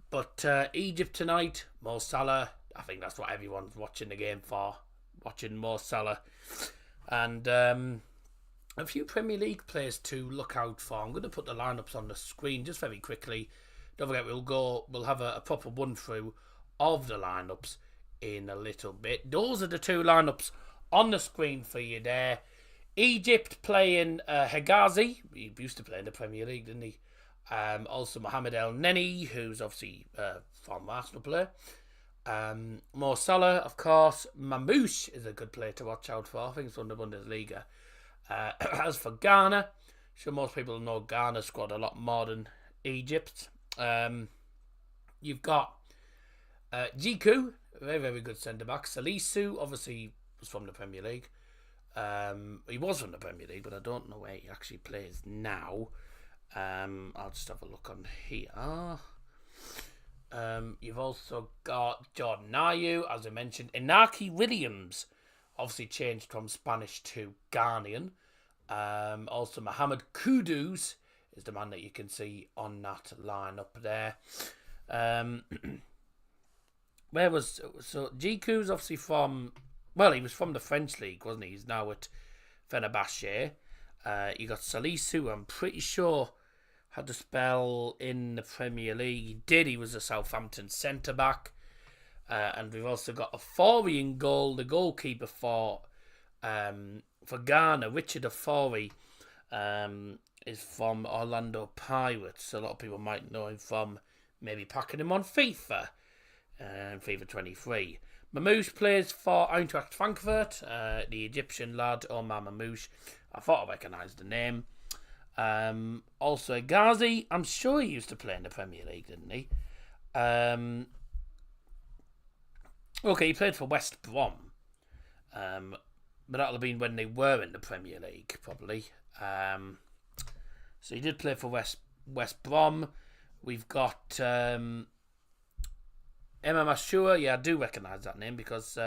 But Egypt tonight, Mo Salah, I think that's what everyone's watching the game for. Watching Mo Salah. And a few Premier League players to look out for. I'm going to put the lineups on the screen just very quickly. Don't forget, we'll have a proper run through of the lineups in a little bit. Those are the two lineups on the screen for you there. Egypt playing Hegazi. He used to play in the Premier League, didn't he? Also Mohamed El Neni, who's obviously a former Arsenal player. Mo Salah, of course. Mamouche is a good player to watch out for. I think it's from the Bundesliga. As for Ghana, I'm sure most people know Ghana squad a lot more than Egypt. You've got Jiku, a very, very good centre-back. Salisu, obviously, was from the Premier League. He was from the Premier League, but I don't know where he actually plays now. I'll just have a look on here. You've also got Jordan Ayew, as I mentioned. Inaki Williams, obviously changed from Spanish to Ghanaian. Also, Mohamed Kudus is the man that you can see on that lineup there. Jiku's obviously from, well, he was from the French league, wasn't he? He's now at Fenerbahce. You got Salisu, I'm pretty sure had a spell in the Premier League. He did. He was a Southampton centre back. And we've also got a Afori in goal. The goalkeeper for Ghana, Richard Afori, is from Orlando Pirates. A lot of people might know him from maybe packing him on FIFA, FIFA 23. Mamouche plays for Eintracht Frankfurt, the Egyptian lad, Omar Mamouche. I thought I recognised the name. Also, Ghazi, I'm sure he used to play in the Premier League, didn't he? Okay, he played for West Brom. But that'll have been when they were in the Premier League, probably. So he did play for West Brom. We've got Emma Mashua. Yeah, I do recognise that name because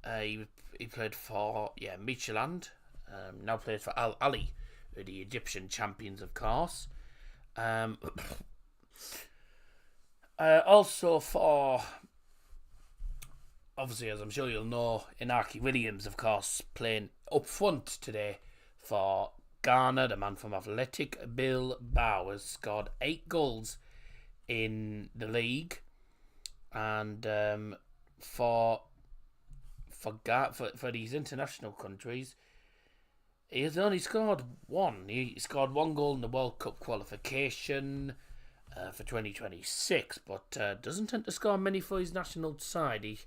he played for Midtjylland. Now plays for Al Ali, who are the Egyptian champions, of course. Also for, obviously, as I'm sure you'll know, Inaki Williams, of course, playing up front today for Ghana. The man from Athletic Bilbao has scored 8 goals in the league, and for these international countries, he has only scored 1. He scored 1 goal in the World Cup qualification for 2026, but doesn't tend to score many for his national side. He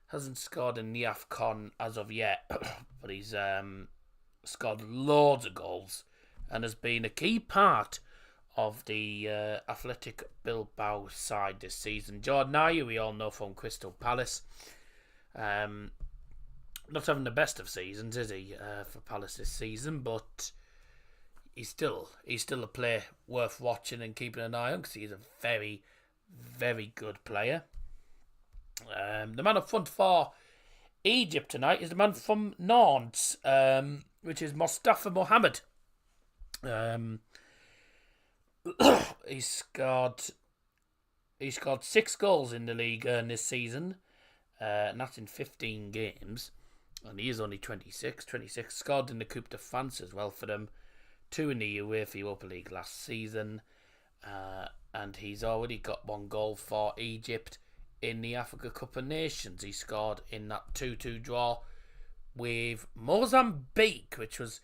hasn't scored in the AFCON as of yet, but he's scored loads of goals and has been a key part of the Athletic Bilbao side this season. Jordan Ayew, we all know from Crystal Palace. Not having the best of seasons, is he, for Palace this season, but he's still a player worth watching and keeping an eye on because he's a very, very good player. The man up front for Egypt tonight is the man from Nantes, which is Mustafa Mohammed. He scored 6 goals in the league this season, and that's in 15 games. And he is only 26. Scored in the Coupe de France as well for them. 2 in the UEFA Europa League last season. And he's already got 1 goal for Egypt in the Africa Cup of Nations. He scored in that 2-2 draw with Mozambique, which was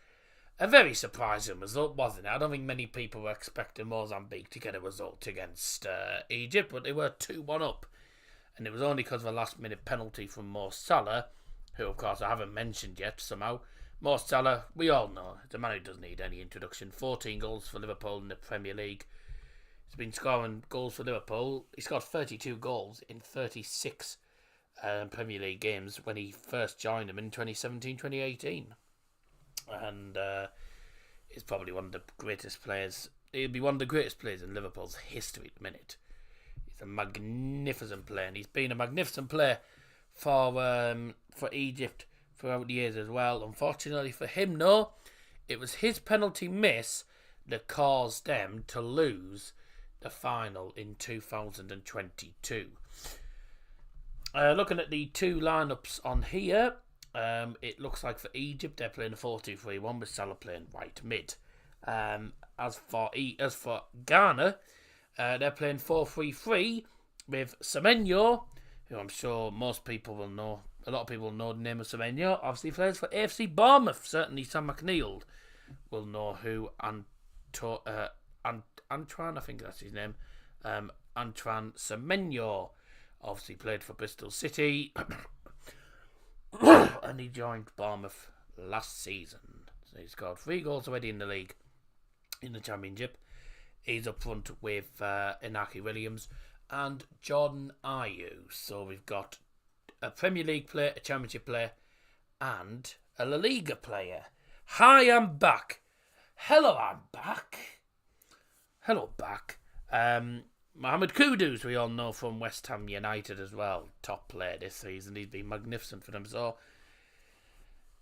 a very surprising result, wasn't it? I don't think many people were expecting Mozambique to get a result against Egypt, but they were 2-1 up. And it was only because of a last-minute penalty from Mo Salah, who, of course, I haven't mentioned yet somehow. Mo Salah, we all know, the man who doesn't need any introduction. 14 goals for Liverpool in the Premier League. He's been scoring goals for Liverpool. He scored 32 goals in 36 Premier League games when he first joined them in 2017-2018. And he's probably one of the greatest players. He'll be one of the greatest players in Liverpool's history at the minute. He's a magnificent player, and he's been a magnificent player for Egypt throughout the years as well. Unfortunately for him, no, it was his penalty miss that caused them to lose the final in 2022. Looking at the 2 lineups on here, it looks like for Egypt they're playing a 4-2-3-1 with Salah playing right mid. As for Ghana, they're playing 4-3-3 with Semenyo, who I'm sure most people will know. A lot of people know the name of Semenyo. Obviously plays for AFC Bournemouth. Certainly Sam McNeill will know who Antoine, I think that's his name. Antoine Semenyo obviously played for Bristol City. And he joined Bournemouth last season. So he scored 3 goals already in the league, in the Championship. He's up front with Inaki Williams and Jordan Ayew. So we've got a Premier League player, a Championship player, and a La Liga player. Hi, I'm back. Hello, I'm back. Hello, back. Mohamed Kudus, we all know from West Ham United as well. Top player this season. He's been magnificent for them. So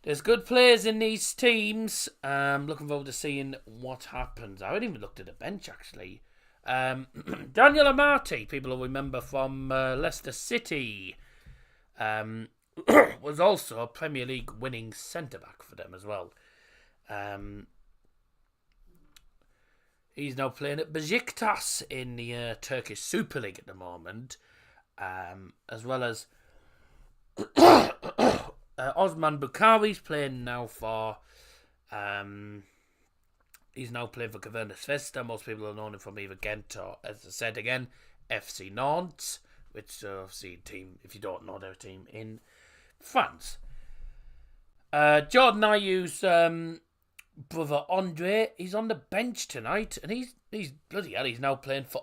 there's good players in these teams. Looking forward to seeing what happens. I haven't even looked at the bench, actually. Daniel Amati, people will remember from Leicester City, was also a Premier League winning centre-back for them as well. He's now playing at Besiktas in the Turkish Super League at the moment, as well as Osman Bukhari's playing now for. He's now playing for Caverna Svesta. Most people have known him from either Ghent or, as I said again, FC Nantes, which is obviously a team, if you don't know, their team in France. Jordan Ayew's brother Andre, he's on the bench tonight, and he's bloody hell. He's now playing for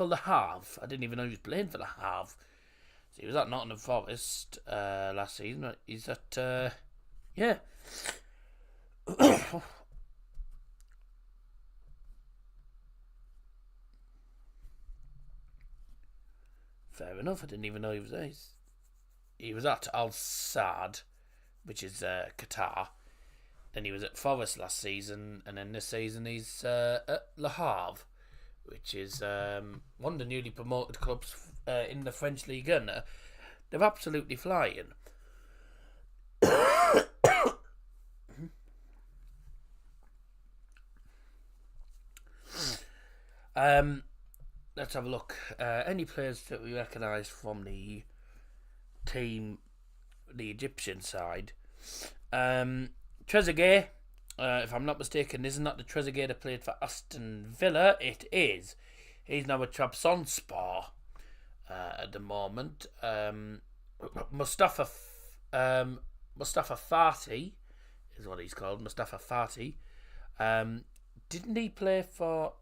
Le Havre. I didn't even know he was playing for Le Havre. So he was at Nottingham Forest last season. He's at yeah. Fair enough. I didn't even know he was there. He was at Al Sadd, which is Qatar. Then he was at Forest last season, and then this season he's at Le Havre, which is one of the newly promoted clubs in the French Ligue 1. They're absolutely flying. Let's have a look. Any players that we recognise from the team, the Egyptian side. Trezeguet, if I'm not mistaken, isn't that the Trezeguet that played for Aston Villa? It is. He's now at Trabzonspor at the moment. Mustafa Fati is what he's called. Mustafa Fati. Didn't he play for...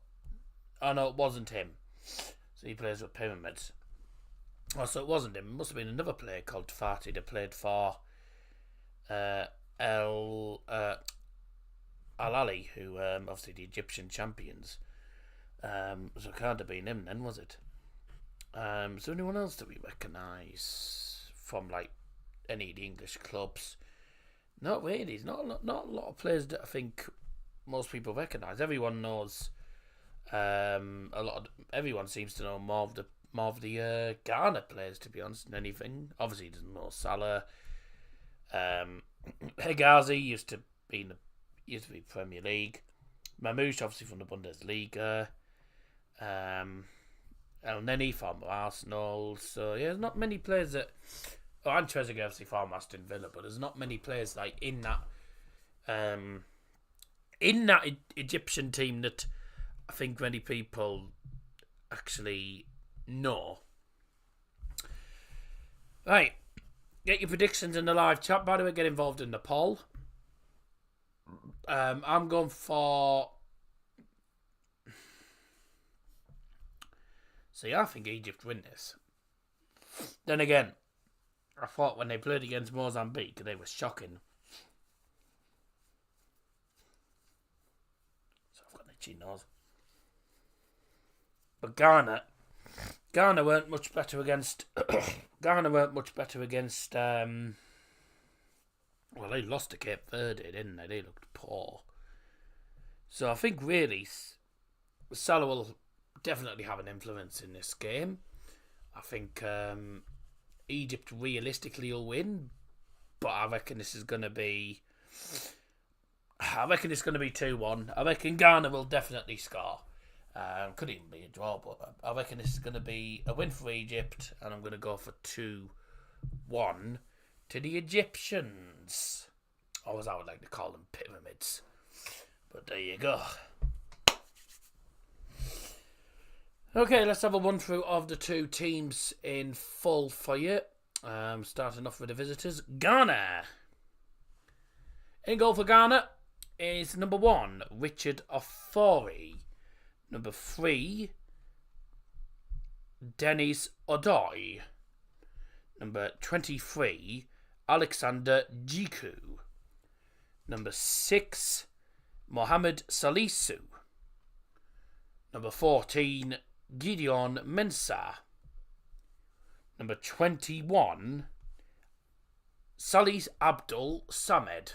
Oh no, it wasn't him. So he plays with Pyramids. Oh, so it wasn't him. It must have been another player called Fati that played for Al Ali, who obviously the Egyptian champions. So it can't have been him then, was it? Is there anyone else that we recognise from like any of the English clubs? Not really. There's not a lot of players that I think most people recognise. Everyone knows. Everyone seems to know more of the Ghana players, to be honest, than anything. Obviously, he doesn't know Salah. Hegazi used to be Premier League. Mamouche, obviously from the Bundesliga. El Neni from Arsenal. So yeah, there's not many players that. Oh, and Trezeguet obviously from Aston Villa, but there's not many players like in that Egyptian team that I think many people actually know. Right, get your predictions in the live chat. By the way, get involved in the poll. I'm going for. See, I think Egypt win this. Then again, I thought when they played against Mozambique, they were shocking. So I've got an itchy nose. But Ghana weren't much better against. Well, they lost to Cape Verde, didn't they? They looked poor. So I think really Salah will definitely have an influence in this game. I think Egypt realistically will win, but I reckon this is going to be. I reckon it's going to be 2-1. I reckon Ghana will definitely score. Could even be a draw, but I reckon this is going to be a win for Egypt, and I'm going to go for 2-1 to the Egyptians. Or as I would like to call them, pyramids. But there you go. Okay, let's have a run through of the two teams in full for you. Starting off with the visitors. Ghana. In goal for Ghana is number 1, Richard Ofori. Number 3, Dennis Odoi. Number 23, Alexander Jiku. Number 6, Mohamed Salisu. Number 14, Gideon Mensah. Number 21, Salis Abdul Samed.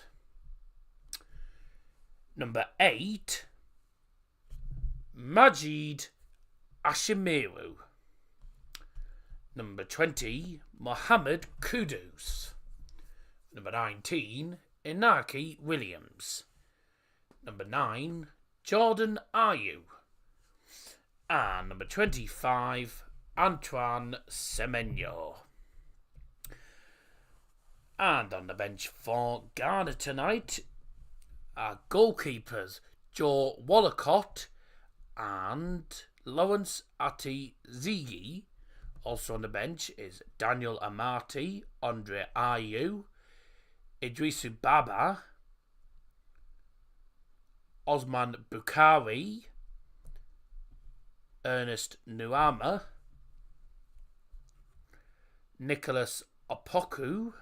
Number 8, Majid Ashimiru. Number 20, Mohammed Kudus. Number 19, Inaki Williams. Number 9, Jordan Ayew. And number 25, Antoine Semenyo. And on the bench for Ghana tonight, our goalkeepers Joe Wallacott and Lawrence Ati-Zigi. Also on the bench is Daniel Amati, Andre Ayew, Idrisu Baba, Osman Bukhari, Ernest Nuama, Nicholas Opoku,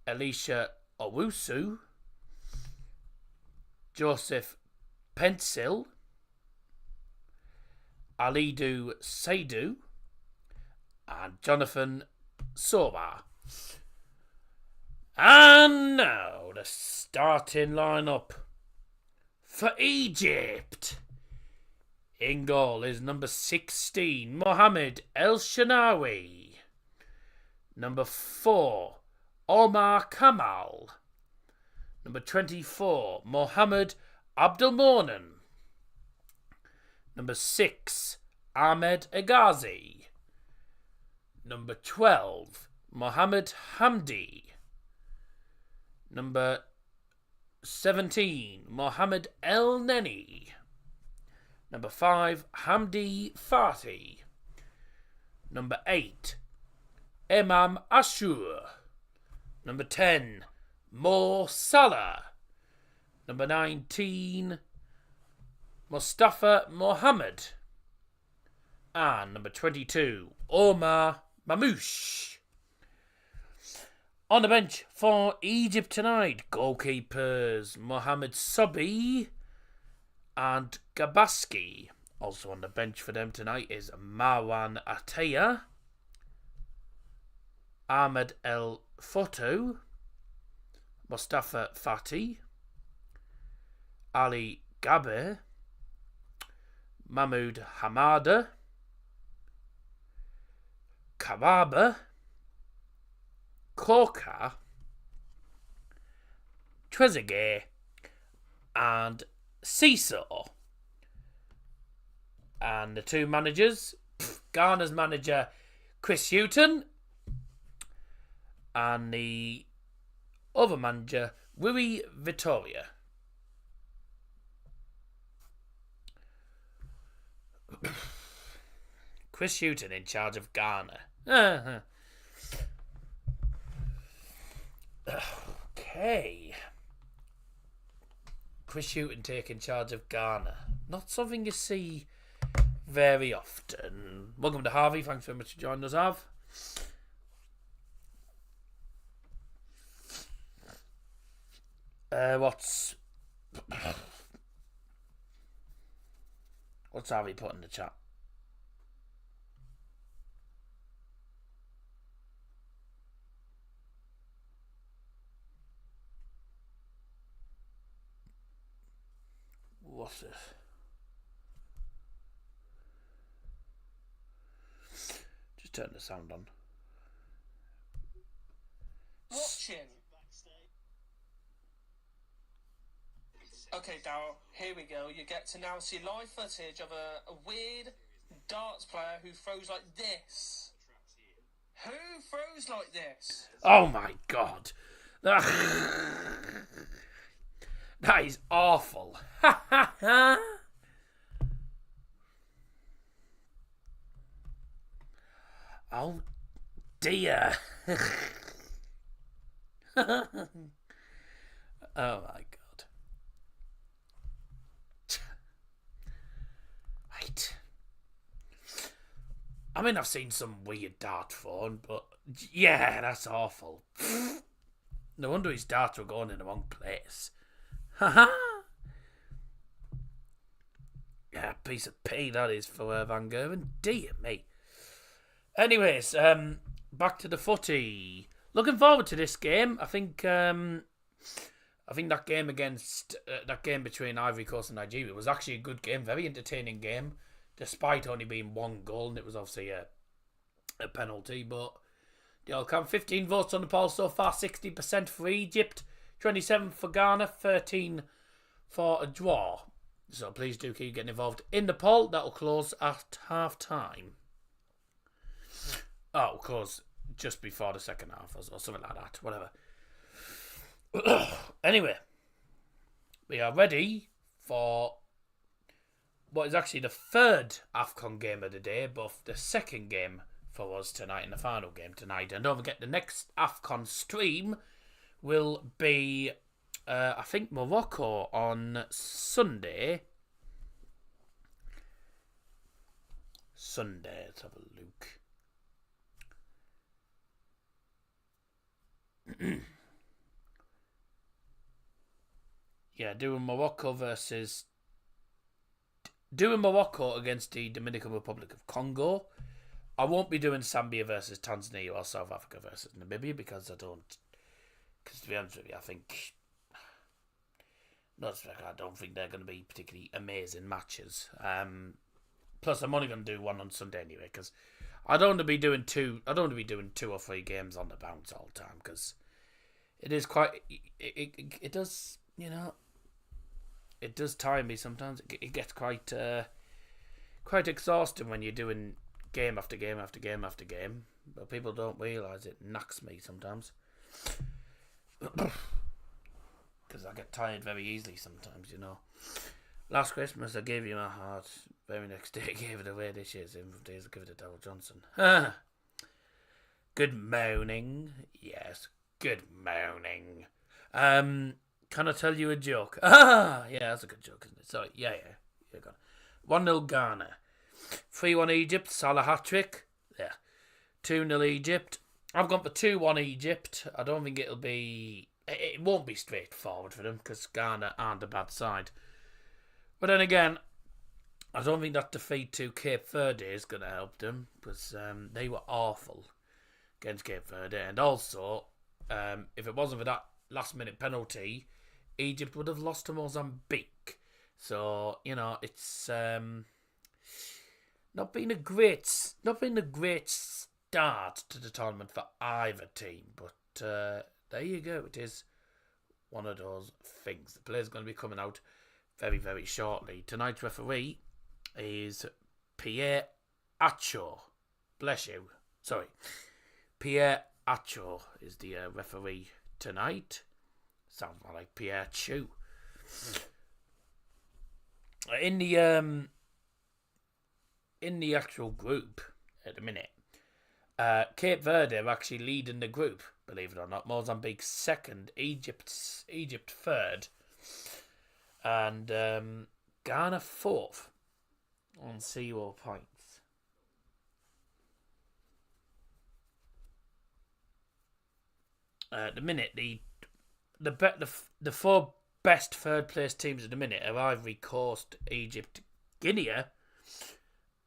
Elisha Owusu, Joseph Pencil, Alidu Saidu, and Jonathan Sora. And now the starting lineup for Egypt. In goal is number 16, Mohamed El Shanawi. Number 4, Omar Kamal. Number 24, Mohamed Abdelmonen. Number 6, Ahmed Egazi. Number 12, Mohamed Hamdi. Number 17, Mohamed El Neni. Number 5, Hamdi Fati. Number 8, Imam Ashur. Number 10, Mo Salah. Number 19, Mustafa Mohammed. And number 22, Omar Mamouche. On the bench for Egypt tonight, goalkeepers Mohamed Sobi and Gabaski. Also on the bench for them tonight is Marwan Ataya, Ahmed El Foto, Mustafa Fati, Ali Gabe, Mahmoud Hamada, Kababa, Korka, Trezeguet, and Seesaw. And the two managers, Ghana's manager Chris Hughton and the other manager Rui Vitoria. Chris Hughton in charge of Ghana. Okay. Chris Hughton taking charge of Ghana. Not something you see very often. Welcome to Harvey. Thanks very much for joining us, Harv. What's Harvey put in the chat? What's this? Just turn the sound on. Watching. Okay, Darryl, here we go. You get to now see live footage of a weird darts player who throws like this. Who throws like this? Oh my god. That is awful. Oh dear. Oh my god. Right. I mean, I've seen some weird dart phone, but yeah, that's awful. No wonder his darts were going in the wrong place. Haha. Yeah, piece of pea that is for Van Gerwen. Dear me. Anyways, back to the footy. Looking forward to this game. I think that game against that game between Ivory Coast and Nigeria was actually a good game, very entertaining game, despite only being one goal, and it was obviously a penalty. But the all count 15 votes on the poll so far, 60% for Egypt, 27 for Ghana, 13 for a draw. So please do keep getting involved in the poll. That'll close at half time. Oh, of course, just before the second half or something like that. Whatever. Anyway, we are ready for what is actually the third AFCON game of the day, but the second game for us tonight and the final game tonight. And don't forget, the next AFCON stream will be, I think, Morocco on Sunday. Let's have a look. Yeah, doing Morocco against the Dominican Republic of Congo. I won't be doing Zambia versus Tanzania or South Africa versus Namibia because to be honest with you, I don't think they're going to be particularly amazing matches. Plus, I'm only going to do one on Sunday anyway because I don't want to be doing two or three games on the bounce all the time because it is quite. It does, you know. It does tire me sometimes. It gets quite exhausting when you're doing game after game after game after game. But people don't realise it knacks me sometimes. Because I get tired very easily sometimes, you know. Last Christmas I gave you my heart. Very next day I gave it away. This year's in 5 days I give it to Darryl Johnson. Good morning. Yes, good morning. Can I tell you a joke? Yeah, that's a good joke, isn't it? Sorry, yeah. You're gone. 1-0 Ghana. 3-1 Egypt, Salah hat-trick. Yeah. 2-0 Egypt. I've gone for 2-1 Egypt. I don't think it'll be... It won't be straightforward for them because Ghana aren't a bad side. But then again, I don't think that defeat to Cape Verde is going to help them, because they were awful against Cape Verde. And also, if it wasn't for that last-minute penalty, Egypt would have lost to Mozambique. So, you know, it's not been a great start to the tournament for either team. But there you go. It is one of those things. The player's going to be coming out very, very shortly. Tonight's referee is Pierre Acho. Bless you. Sorry. Pierre Acho is the referee tonight. Sounds more like Pierre Chu. In the actual group at the minute, Cape Verde are actually leading the group, believe it or not. Mozambique second, Egypt third, and Ghana fourth on 0 points. At the minute, the four best third place teams at the minute are Ivory Coast, Egypt, Guinea,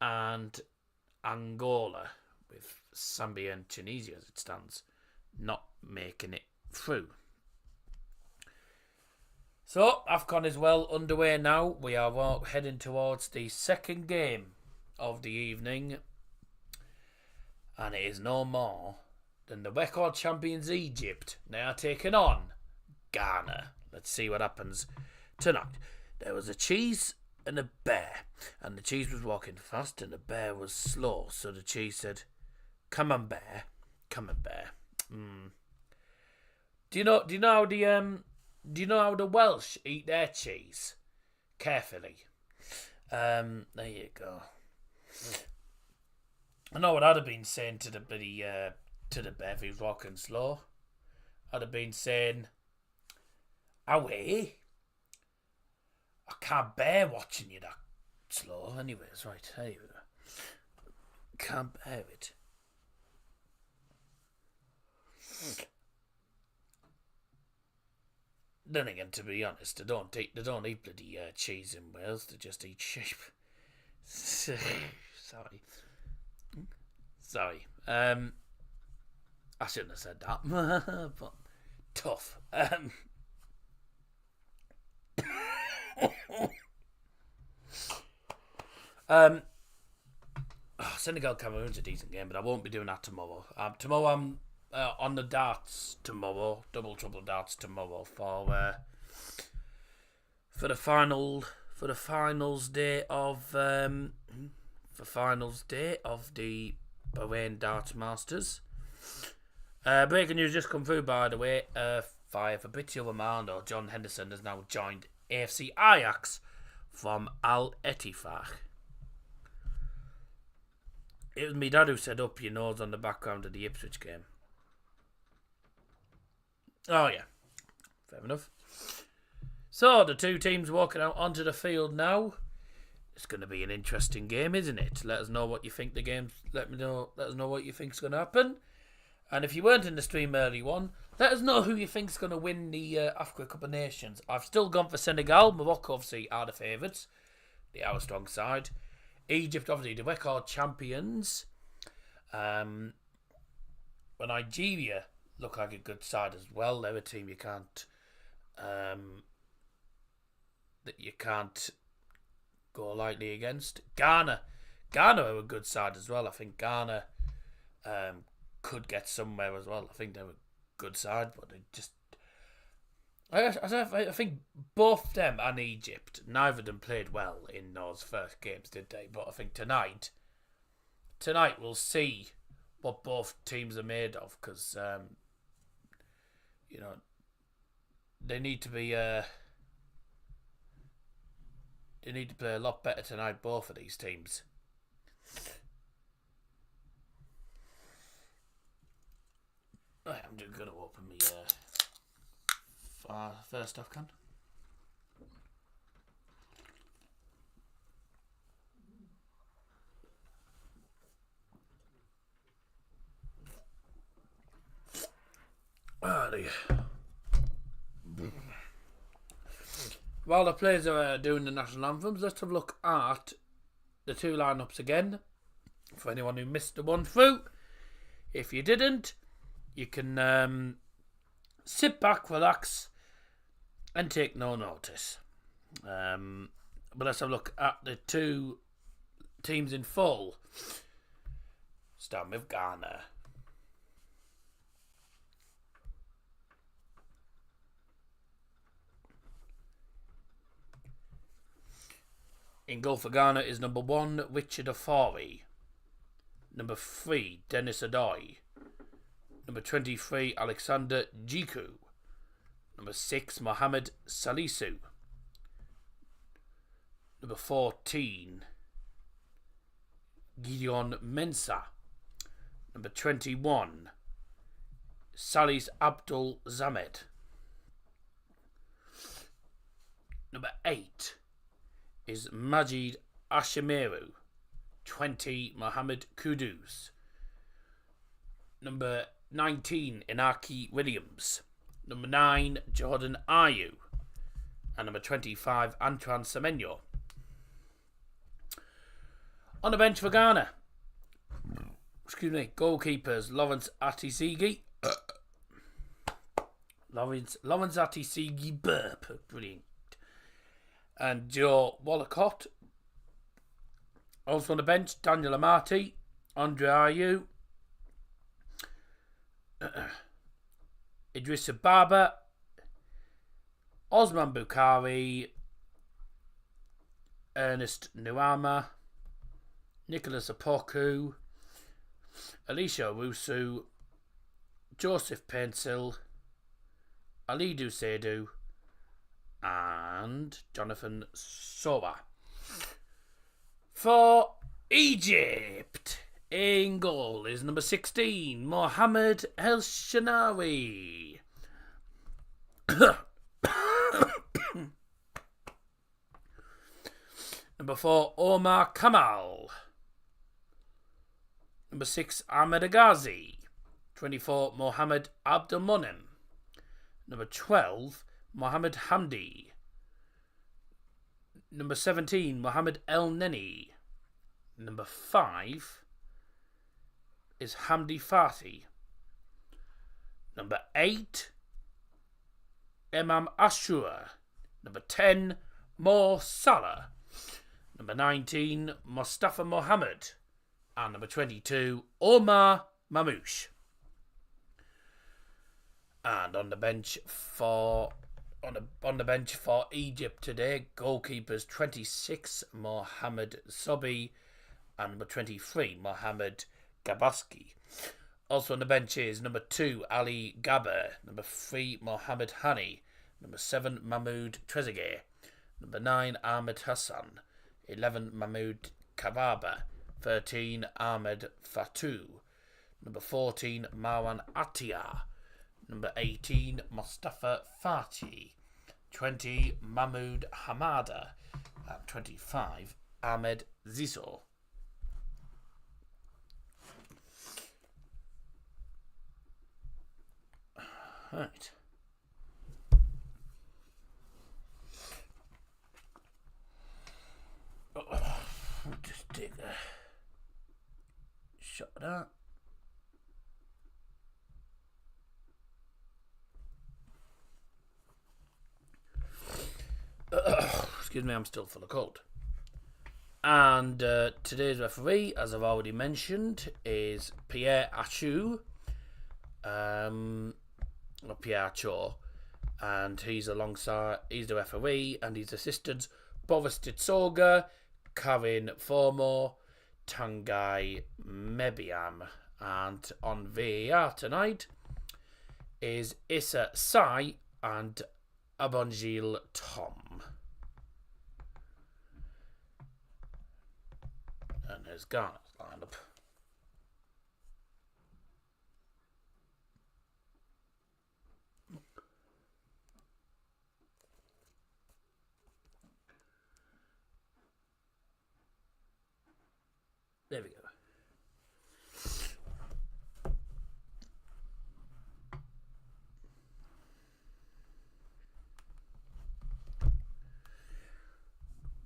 and Angola, with Zambia and Tunisia as it stands not making it through. So AFCON is well underway now. We are heading towards the second game of the evening, and it is no more than the record champions Egypt. They are taking on Ghana. Let's see what happens tonight. There was a cheese and a bear, and the cheese was walking fast and the bear was slow. So the cheese said, "Come on, bear. Come on, bear." Do you know how the Welsh eat their cheese? Carefully. There you go. I know what I'd have been saying to the bear if he was walking slow. I'd have been saying, "Away, I can't bear watching you that slow." Anyways, right, there you go. Can't bear it. Then again, to be honest, they don't eat bloody cheese in Wales. They just eat sheep. Sorry. I shouldn't have said that, but tough. Senegal Cameroon's a decent game, but I won't be doing that tomorrow. Tomorrow I'm on the darts tomorrow, double trouble darts tomorrow for the finals day of the Bahrain Darts Masters. Breaking news just come through, by the way. Fabrizio Romano, John Henderson has now joined AFC Ajax from Al Ettifaq. It was me dad who said up your nose on the background of the Ipswich game. Oh yeah, fair enough. So the two teams walking out onto the field now. It's going to be an interesting game, isn't it? Let us know what you think the game's. Let us know what you think's going to happen. And if you weren't in the stream early one, let us know who you think's going to win the Africa Cup of Nations. I've still gone for Senegal. Morocco obviously are the favourites. They are a strong side. Egypt obviously the record champions. But Nigeria look like a good side as well. They're a team you can't go lightly against. Ghana are a good side as well. I think Ghana could get somewhere as well. I think they're a good side, but they just. I think both them and Egypt, neither of them played well in those first games, did they? But I think tonight we'll see what both teams are made of, because they need to be they need to play a lot better tonight, both of these teams. Right, I'm just going to open my first AFCON. While the players are doing the national anthems, let's have a look at the two lineups again for anyone who missed the one through. If you didn't, you can sit back, relax, and take no notice. But let's have a look at the two teams in full. Starting with Ghana. In goal for Ghana is number 1, Richard Afori. Number 3, Dennis Adoy. Number 23, Alexander Jiku. Number 6, Mohamed Salisu. Number 14, Gideon Mensah. Number 21, Salis Abdul Zamed. Number 8 is Majid Ashimeru. 20, Mohammed Kudus. Number 19, Inaki Williams. Number 9, Jordan Ayew. And number 25, Antoine Semenyo. On the bench for Ghana, goalkeepers Lawrence Atisigi. Lawrence Atisigi burp. Brilliant. And Joe Wallacott. Also on the bench, Daniel Amati, Andre Ayew, Idrissa Baba, Osman Bukhari, Ernest Nuama, Nicholas Apoku, Alicia Owusu, Joseph Pencil, Alidu Seydu, and Jonathan Sowa. For Egypt, in goal is number 16, Mohamed El Shanawi. Number 4, Omar Kamal. Number 6, Ahmed Agazi. 24, Mohamed Abdelmonem. Number 12, Mohamed Hamdi. Number 17, Mohamed El Neni. Number 5 is Hamdi Fati. Number 8, Imam Ashura. Number 10, Mo Salah. Number 19, Mustafa Mohammed. And number 22, Omar Mamouche. And on the bench for Egypt today, goalkeepers 26, Mohamed Sobi, and number 23, Mohamed Gabaski. Also on the bench is number 2, Ali Gaber, number 3, Mohamed Hani, number 7, Mahmoud Trezeguet, number 9, Ahmed Hassan, 11, Mahmoud Kababa, 13, Ahmed Fatou, number 14, Marwan Atia, number 18, Mustafa Fati, 20, Mahmoud Hamada, and 25, Ahmed Zizo. Right. Just take a shot of that. Excuse me, I'm still full of cold. And today's referee, as I've already mentioned, is Pierre Achou. Or Pierre Cho. And he's the referee, and his assistants, Boris Titsoga, Karin Formo, Tangai Mebiam. And on VAR tonight is Issa Sai and Abonjil Tom. And there's Ghana's lineup. There we go.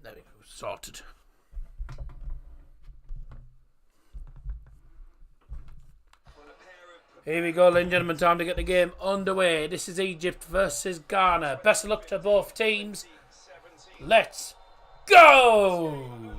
There we go. Sorted. Here we go, ladies and gentlemen. Time to get the game underway. This is Egypt versus Ghana. Best of luck to both teams. Let's go!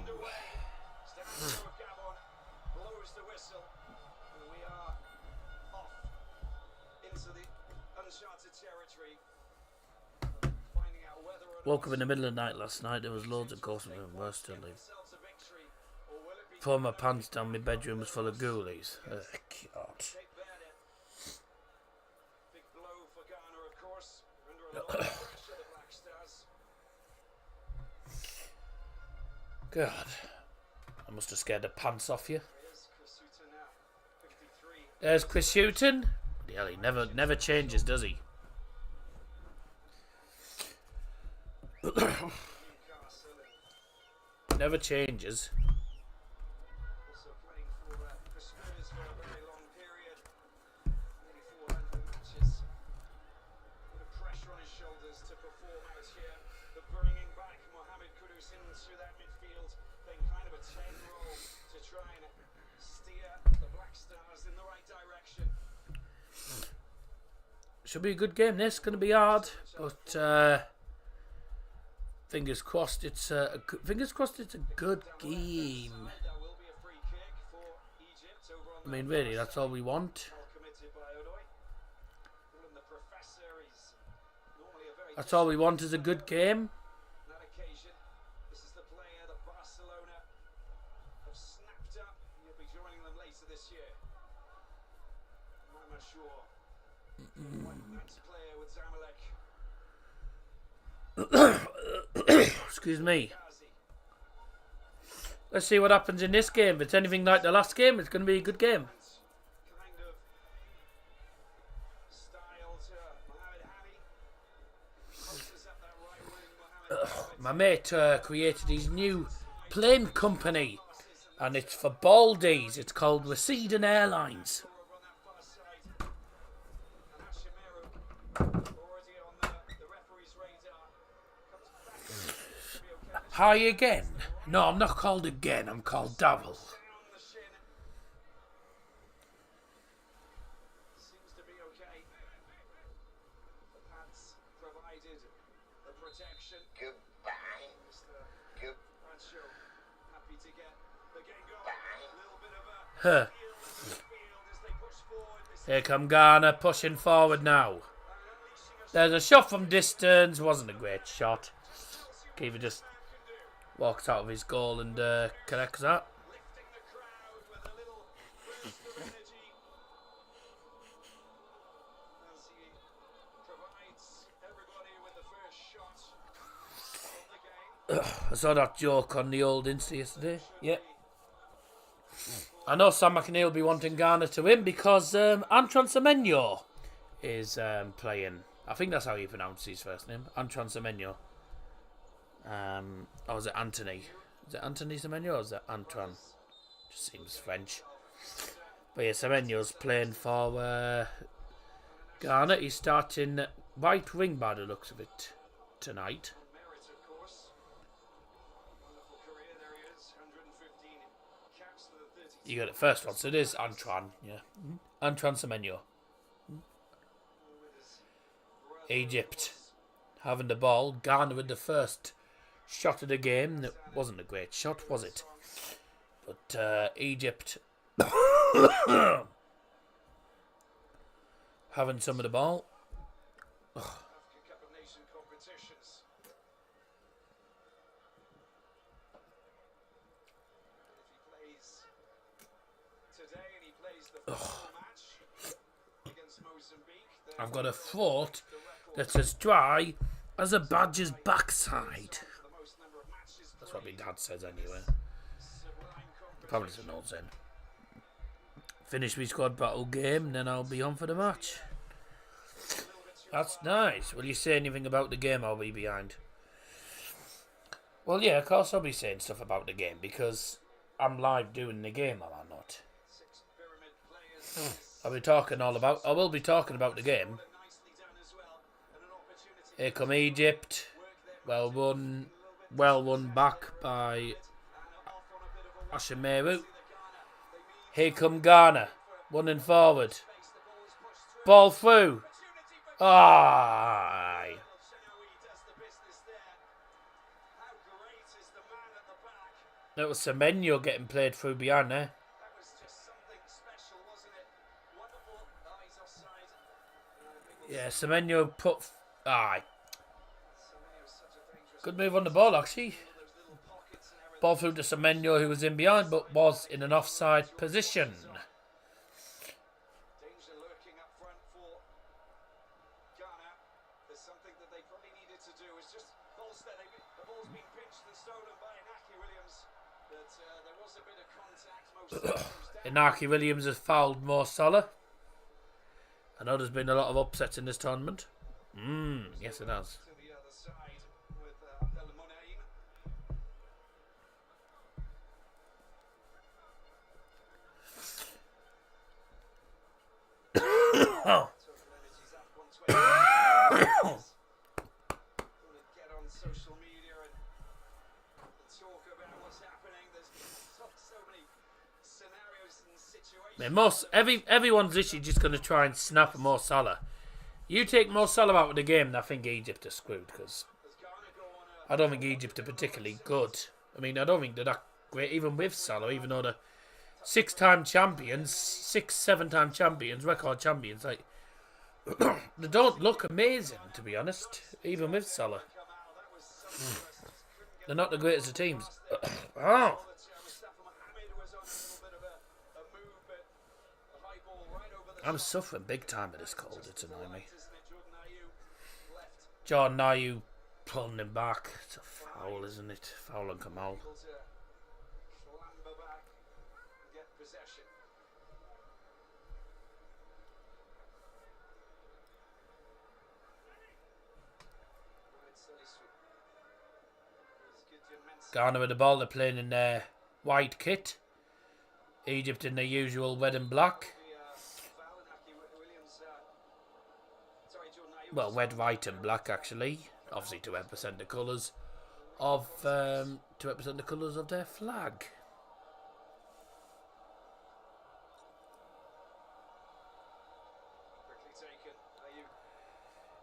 Woke up in the middle of the night last night. There was loads of ghosts and worse still. Pulled my pants down. My bedroom was full of ghoulies. God. God. I must have scared the pants off you. There's Chris Houghton. Yeah, he never changes, does he? Never changes. Also playing for the Spurs for a very long period, nearly 400 matches. Bit of pressure on his shoulders to perform out here. But bringing back Mohamed Kudus into that midfield, playing kind of a 10 role to try and steer the Black Stars in the right direction. Should be a good game. This going to be hard, but fingers crossed. It's a good game. I mean, really, that's all we want. That's all we want is a good game. This is the player that Barcelona have snapped up. He'll be joining them later this year. I'm not sure. Nice player with Zamalek. Excuse me. Let's see what happens in this game. If it's anything like the last game, it's going to be a good game. Kind of style to Mohamed Hani. Opens up that right wing, Mohamed. My mate created his new plane company, and it's for Baldies. It's called Receding Airlines. Over on that far side. And Hashimeru already on the referee's radar. Comes back. Should be okay. Hi again. No, I'm not called again. I'm called double. Down the shin. Seems to be okay. The pads provided the protection. Goodbye. Mr. Bradshaw, happy to get the game going. A little bit of a Huh. field as they push forward. This Here come Ghana pushing forward now. There's a shot from distance. Wasn't a great shot. Keeper just walks out of his goal and corrects that. lifting the crowd with a little burst of energy as he provides everybody with the first shot of the game. I saw that joke on the old Insta yesterday. Yeah. I know Sam McNeil will be wanting Ghana to win because Antron Semenyo is playing. I think that's how you pronounce his first name. Antron Semenyo. Or is it Anthony? Is it Anthony Semenyo or is it Antron? Just seems French. But yeah, Semenyo's playing for Ghana. He's starting right wing by the looks of it tonight. Merit, of course. Wonderful career. There he is. 115 caps for the 32. You got it first one, so it is Antron. Yeah, Antron Semenyo. Egypt having the ball. Ghana with the first shot of the game. That wasn't a great shot, was it? But Egypt having some of the ball. African Cup of Nations competitions. If he plays today and he plays the final match against Mozambique, then I've got a thought that's as dry as a badger's backside. the most number of matches That's what my dad says anyway. sublime Probably doesn't know then. Finish my squad battle game, and then I'll be on for the match. That's nice. Will you say anything about the game I'll be behind? Well, yeah, of course I'll be saying stuff about the game because I'm live doing the game, am I not? six pyramid players. I will be talking about the game. Nicely done as well. And an opportunity Here come Egypt. Well won back by Hashimeru. Here come Ghana, running forward. Ball through. Aye. That was Semenyo getting played through behind there. That was just something special, wasn't it? Wonderful. Oh, he's offside. Yeah, Semenyo put... Aye. Semenyo's such a dangerous Good move on the ball, actually. those little pockets and everything. Ball through to Semenyo, who was in behind, but was in an offside position. Danger lurking up front for Ghana. There's something that they probably needed to do is just bolster. The ball's been pinched and stolen by Inaki Williams. But there was a bit of contact. Most of it goes down. Inaki Williams has fouled Mo Salah. I know there's been a lot of upsets in this tournament. Yes it has. To the other side with Abdel Monaim. Total energies up 120. Get on social media and talk about what's happening. There's so many scenarios and situations. I mean, everyone's literally just going to try and snap Mo Salah. You take Mo Salah out of the game, and I think Egypt are screwed, because I don't think Egypt are particularly good. I mean, I don't think they're that great, even with Salah, even though they're 6-time champions, 7-time champions, record champions. Like, they don't look amazing, to be honest, even with Salah. They're not the greatest of teams. Oh. I'm suffering big time with this cold, it's annoying me. Jordan Ayew pulling him back. It's a foul, isn't it? Foul on Kamal. Ghana with the ball, they're playing in their white kit. Egypt in their usual red and black. Well, red, white and black actually. Obviously to represent the colours of their flag.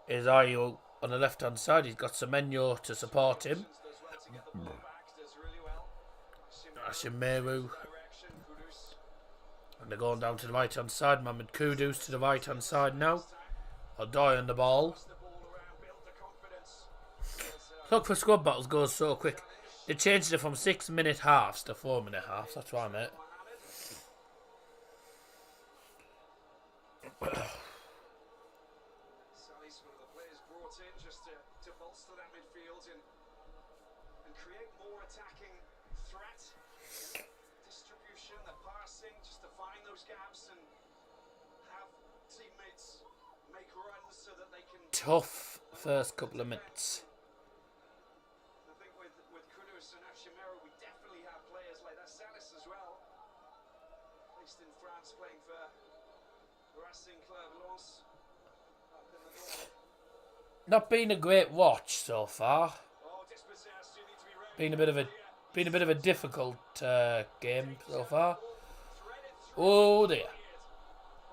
Is Ayew on the left hand side? He's got Semenyo to support him. Ashimeru. And they're going down to the right hand side. Mohamed Kudus to the right hand side now. Odoi on the ball. Look for squad battles goes so quick. They changed it from 6-minute halves to 4-minute halves. That's why, mate. Sally's one of the players brought in just to bolster that midfield and create more attacking threat. Distribution, the passing, just to find those gaps and have teammates make runs so that they can... Tough first couple of minutes. I think with Kudus and Ashimeru, we definitely have players like that. Salis as well. Based in France, playing for Racing Club Lens up in the north. Not been a great watch so far. Oh, dispossessed, you need to be ready. Been a bit of a difficult game so far. Oh dear.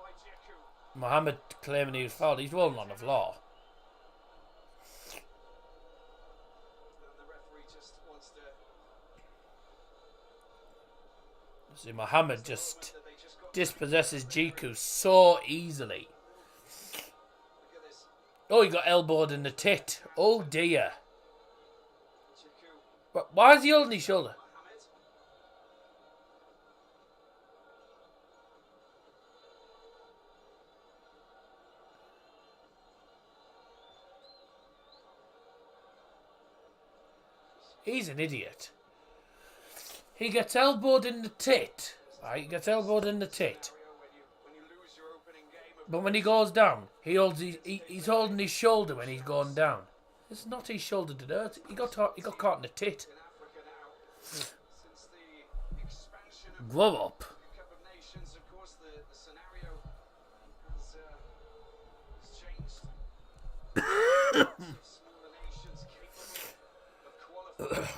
By Jeku. Mohammed claiming he was fouled. He's rolling on the floor. And the referee just wants to... See, Mohammed just dispossesses Jiku so easily. Look at this. Oh, he got elbowed in the tit. Oh dear. Jeku. But why is he holding his shoulder? Mohamed. He's an idiot. He gets elbowed in the tit. Right, he gets elbowed in the tit. When you lose your opening game of But when he goes down, he's holding his shoulder when he's going down. It's not his shoulder to hurt. He got caught in the tit. in Africa now, since the expansion of Grow up. the Cup of Nations, of course, the scenario has changed. Smaller nations capable of qualifying.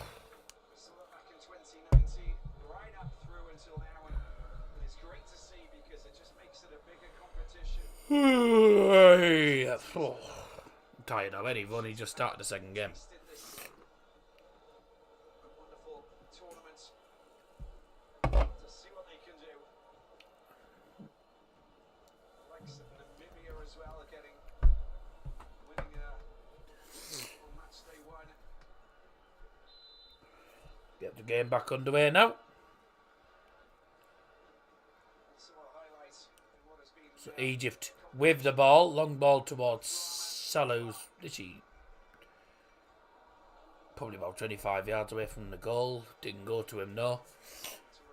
We saw that back in 2019, right up through until now, and it's great to see because it just makes it a bigger competition. I'm tired already. We've only just started the second game. Wonderful tournament to see what they can do. Likes of Namibia as well, winning on match day 1. Get the game back underway now. Also a highlight in what has been So Egypt with the ball, long ball towards Salah's, literally probably about 25 yards away from the goal. Didn't go to him, no.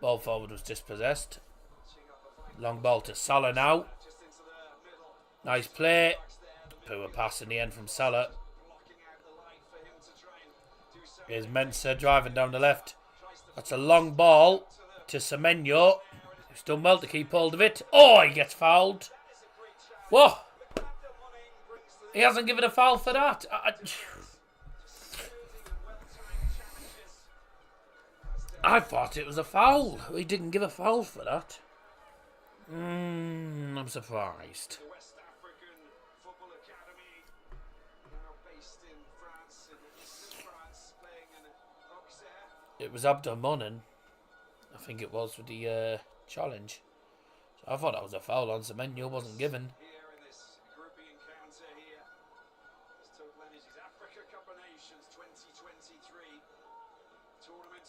Ball forward was dispossessed. Long ball to Salah now. just into the middle. Nice play. Poor pass in the end from Salah. Blocking out the line for him to try and do so. Here's Mensah driving down the left. That's a long ball to Semenyo. He's done well to keep hold of it. Oh, he gets fouled. Whoa. He hasn't given a foul for that. I thought it was a foul. He didn't give a foul for that. I'm surprised. The West African Football Academy, now based in France, in eastern France, playing in Auxerre. It was Abdelmonen. I think it was with the challenge. So I thought that was a foul on Semenyo. Wasn't given. Here in this grouping encounter here, this Total Energies Africa Cup of Nations 2023 tournament.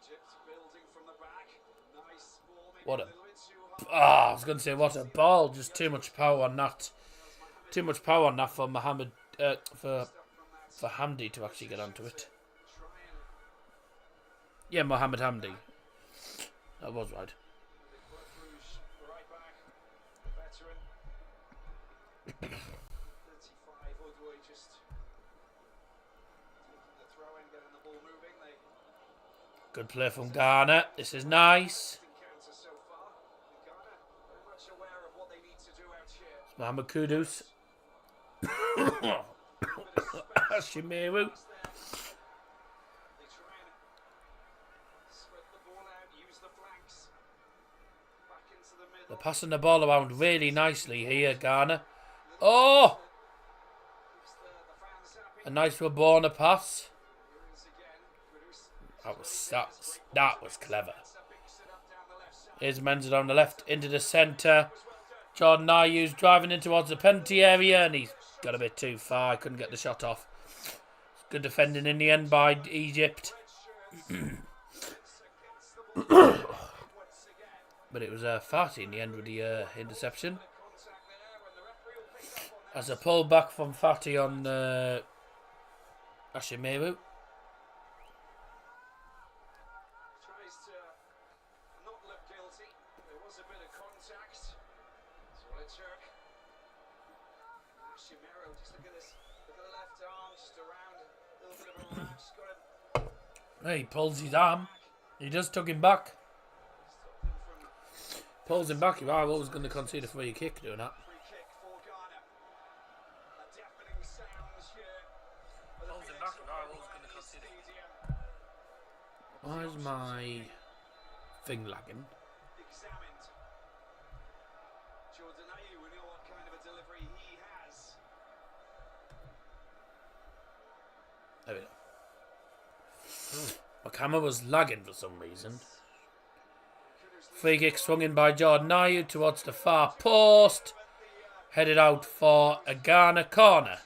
Egypt building from the back. Nice ball, maybe What a a- little bit too high. I was going to say what a ball. Just too much power on that. Too much power on that for Mohammed. For Hamdi to actually get onto it. Try and Yeah, Mohammed Hamdi. That was right. the Club Rouge right back, veteran. 35 Odoi just taking the throw in, getting the ball moving. They Good play from Ghana. This is nice. encounter so far. And Ghana very much aware of what they need to do out here. Mohamed Kudus. Shimeru. They try and spread the ball out, use the flanks. Back into the middle. They're passing the ball around really nicely here, Ghana. Oh! Keeps the fans happy. A nice Rabona pass. Here it is again. Kudus. That was clever. Picks it up down the left side. Here's Mensah on the left, into the centre. Jordan Ayew's driving in towards the penalty area, and he's got a bit too far. Couldn't get the shot off. Good defending in the end by Egypt. But it was Fati in the end with the interception. As a pull back from Fati on Ashimeru. Tries to not look guilty. There was a bit of contact. That's what it took. Shimero, just look at this. Look at the left arm, just around. A little bit of a wrap. Just got him. He pulls his arm. He just took him back. Stopped him from Pulls him back. You are always going to concede a free kick doing that. free kick for Ghana. A deafening sound here. At the Phoenix Stadium. Why is my thing lagging? Examined. Jordan Ayew, we know what kind of a delivery he has. There we go. My camera was lagging for some reason. Free kick swung in by Jordan Ayew towards the far post. Headed out for a Ghana corner.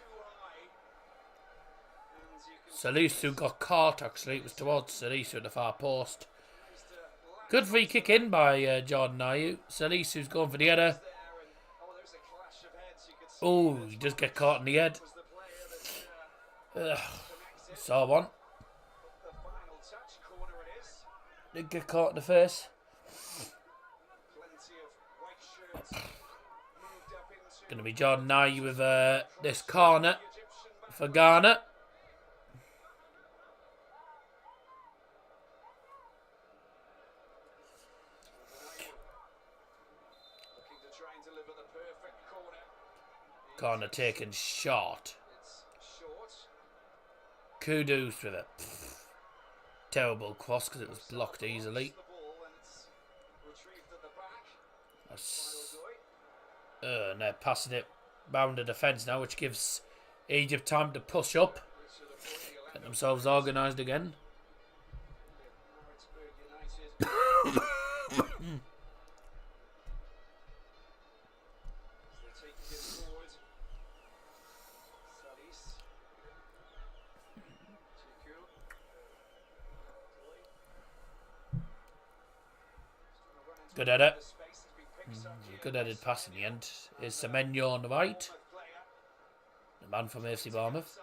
Salisu got caught actually. It was towards Salisu at the far post. Good free kick in by Jordan Ayew. Salisu's going for the header. Oh, he does get caught in the head. Saw one. Did get caught in the face. Going to be Jordan Ayew with this corner for Ghana. Corner taken short. It's short. Kudus with a terrible cross because it was blocked easily. The ball and it's retrieved at the back. That's, and they're passing it round the defence now, which gives Egypt time to push up, get themselves organised again. Maritzburg United. They're taking it forward. Salis. Chiku. Good at it. Good headed pass in the end. Is Semenyo on the right. The man from AFC Bournemouth.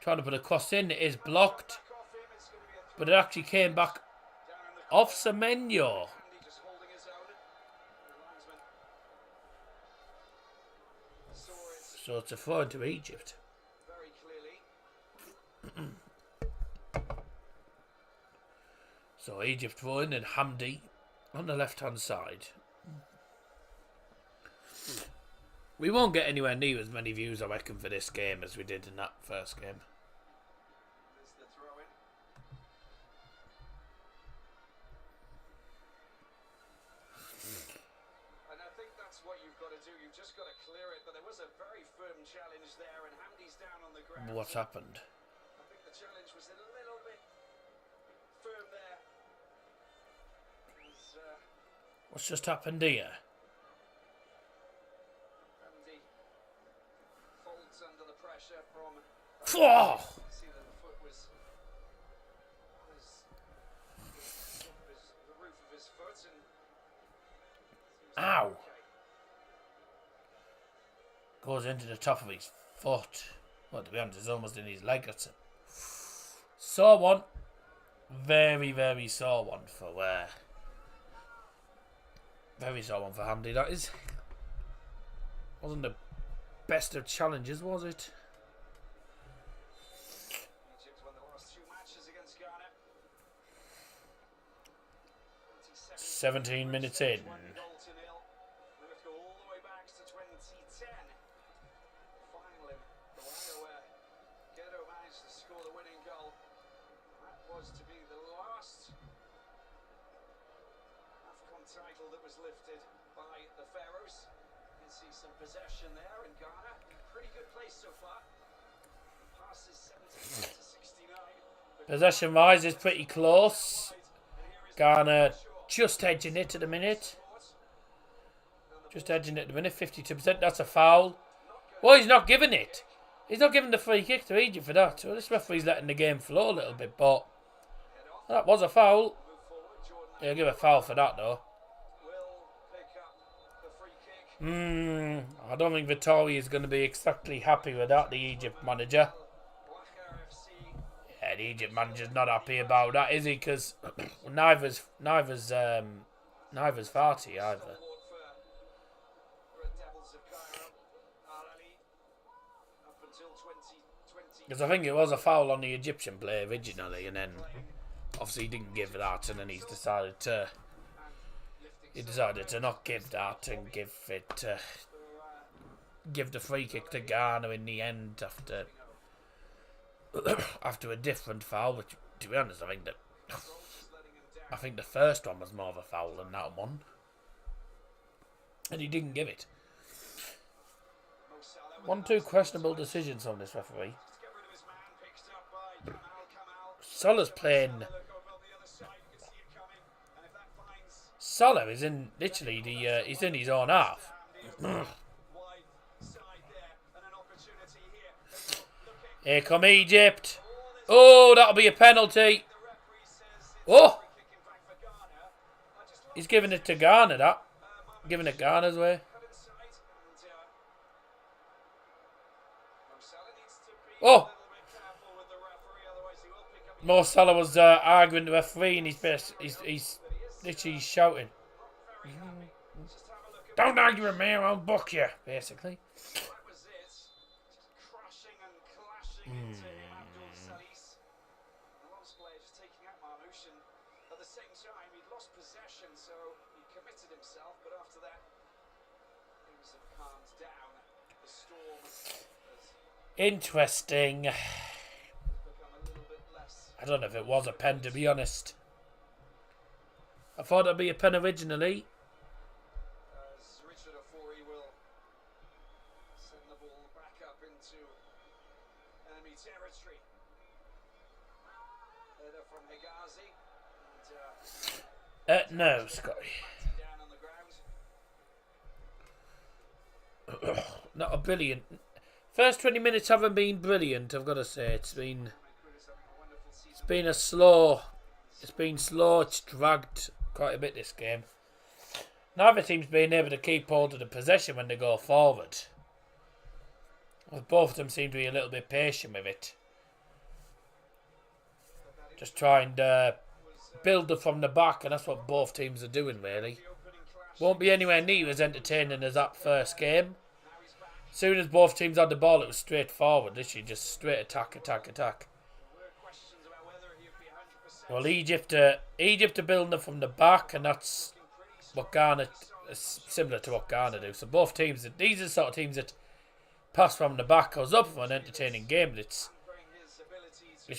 Trying to put a cross in. It is blocked. But it actually came back off Semenyo. So it's a throw into Egypt. So Egypt throwing and Hamdi on the left hand side. We won't get anywhere near as many views, I reckon, for this game as we did in that first game. There's the throw in. And I think that's what you've got to do. You've just got to clear it. But there was a very firm challenge there, and Hamdi's down on the ground. What's happened? I think the challenge was a little bit firm there. What's just happened here? Hamdi folds under the pressure from. Oh! See that the foot was the roof of his foot and. Ow! Goes into the top of his foot. Well, to be honest, it's almost in his leg. That's a sore one. Very, very sore one for very sore one for Hamdi. That is. Wasn't the best of challenges, was it? Egypt won the last 2 matches against Ghana. 17 minutes in. 1-0. We have to go all the way back to 2010. Finally, the one where Ghetto managed to score the winning goal. That was to be the last AFCON title that was lifted by the Pharaohs. You can see some possession there in Ghana. Pretty good place so far. Passes 79 to 69. Possession wise is pretty close. Ghana just edging it at the minute. Just edging it at the minute. 52%. That's a foul. Well, he's not giving it. He's not giving the free kick to Egypt for that. So this referee's letting the game flow a little bit. But that was a foul. He'll give a foul for that though. I don't think Vittori is going to be exactly happy with that, the Egypt manager. Yeah, the Egypt manager's not happy about that, is he? Because neither's Farty either. Because I think it was a foul on the Egyptian player originally, and then obviously he didn't give that, and then he decided to not give that and give the free kick to Ghana in the end after a different foul. Which, to be honest, I think the first one was more of a foul than that one, and he didn't give it. 1-2 questionable decisions on this referee. Salah's playing. Salah is in literally he's in his own half. Here come Egypt. Oh, that'll be a penalty. Oh, he's giving it to Ghana. That giving it Ghana's way. Oh, Mo Salah was arguing the referee, and he's literally shouting, "Don't argue with me, I'll book you," basically. That was it. Crashing and clashing into Abdul Salis. The lost player just taking out Marmoush, and at the same time he'd lost possession, so he committed himself, but after that things have calmed down. The storm has Interesting. become a little I don't know if it was a pen, to be honest. I thought it'd be a pen originally. As Richard Ofori will send the ball back up into enemy territory. Header from Hegazi. And No, Scotty. down on the ground. Not a brilliant. First 20 minutes haven't been brilliant, I've got to say. It's been a slow. It's been slow. It's dragged quite a bit this game. Neither team's been able to keep hold of the possession when they go forward. Both of them seem to be a little bit patient with it. Just trying to build it from the back, and that's what both teams are doing, really. Won't be anywhere near as entertaining as that first game. As soon as both teams had the ball, it was straight forward. Literally just straight attack, attack, attack. Well, Egypt are building it from the back, and that's what Ghana is similar to what Ghana do. So both teams, these are the sort of teams that pass from the back. Goes up for an entertaining game. It's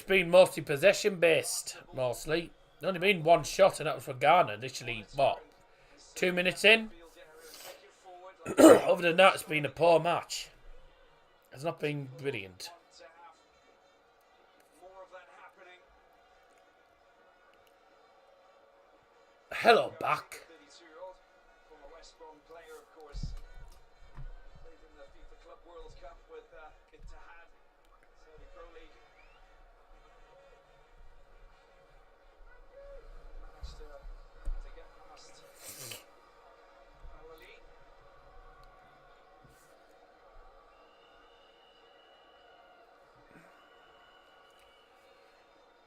been mostly possession based, mostly. There's only been one shot, and that was for Ghana. Literally, what, 2 minutes in? Other than that, it's been a poor match. It's not been brilliant. Hello, back. Former West Brom player, of course. Played in the FIFA Club World Cup with Ittihad, Saudi Pro League. Managed to get past Al-Ali.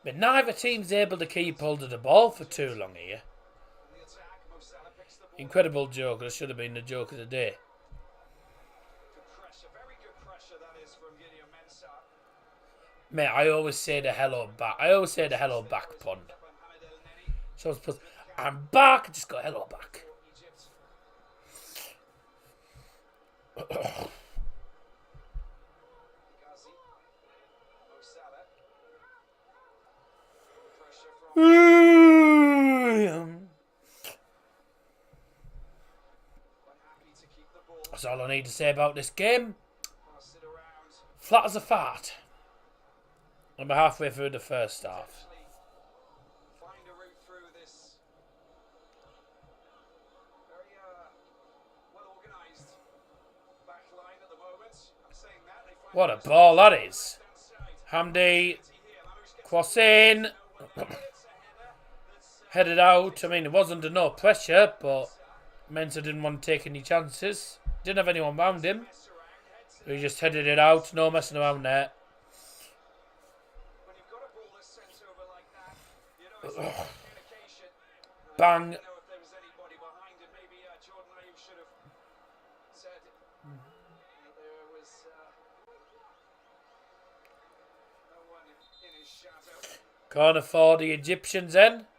But neither team's able to keep hold of the ball for too long here. Incredible joke. That should have been the joke of the day. Very good pressure that is from Gideon Mensah. Mate, I always say the hello back. I always say the hello back pun. So I'm back. I just got hello back. That's all I need to say about this game. Flat as a fart. I'm halfway through the first half. Find a route through this very well organised back line at the moment. I'm saying that they find What a ball that is. Hamdi, cross in. Headed out. I mean, it wasn't under no pressure, but Mensah didn't want to take any chances. Didn't have anyone round him. So he just headed it out. No messing around there. when you've got a ball that's sent over like that, you know it's communication. Bang. I don't know if there was anybody behind it. Maybe Jordan Ayew should have said that there was no one in his shadow. Corner for the Egyptians then.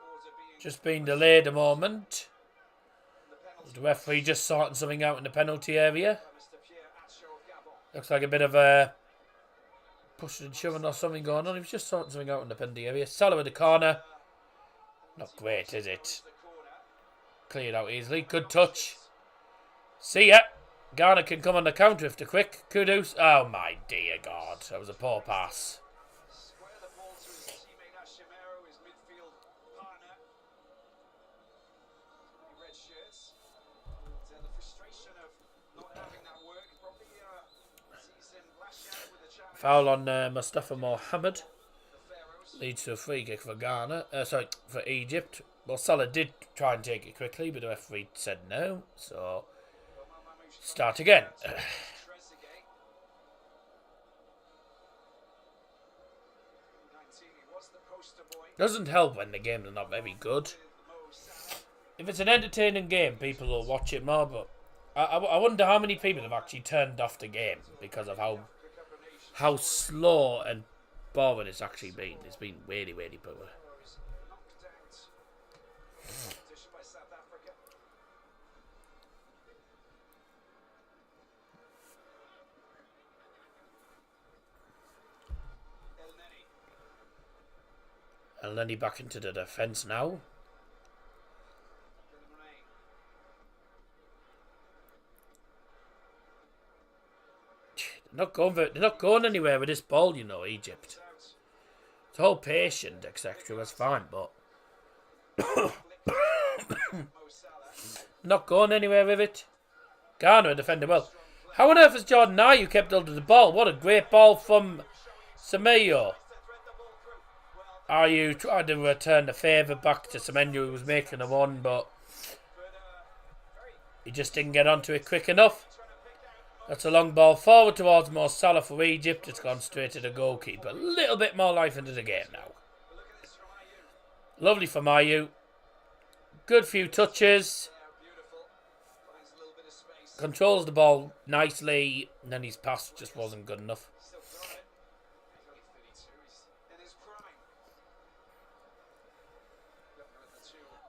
Order being Just been delayed a moment. The referee just sorting something out in the penalty area. Mr. Pierre Atcho of Gabon. Looks like a bit of a pushing and shoving or something going on. He was just sorting something out in the penalty area. Salah with the corner. Not great, is it? The corner. Cleared out easily. Good touch. See ya. Ghana can come on the counter if they're quick. Kudus. Oh my dear God. That was a poor pass. Square the ball to his teammate Ashimero, his midfield partner. Many red shirts. And the frustration of not having that work probably sees him lash out with a challenge. Foul on Mustafa Mohammed. The Pharaohs. Leads to a free kick for Ghana. For Egypt. Well, Salah did try and take it quickly, but the referee said no. So, start again. Trezeguet. 19, he was the poster boy. Doesn't help when the games are not very good. If it's an entertaining game, people will watch it more, but I wonder how many people have actually turned off the game because of how slow and boring it's actually been. It's been really, really poor. Knocked out. Competition by South Africa. El And Lenny back into the defence now. They're not going anywhere with this ball, you know, Egypt. It's all patient, etc. That's fine, but not going anywhere with it. Ghana defending well. How on earth has Jordan Ayew kept hold of the ball? What a great ball from Semenyo. Ayew tried to return the favour back to Semenyo, who was making a one, but he just didn't get onto it quick enough. That's a long ball forward towards Mo Salah for Egypt. It's gone straight to the goalkeeper. A little bit more life into the game now. Lovely from Ayew. Good few touches. Controls the ball nicely. And then his pass just wasn't good enough.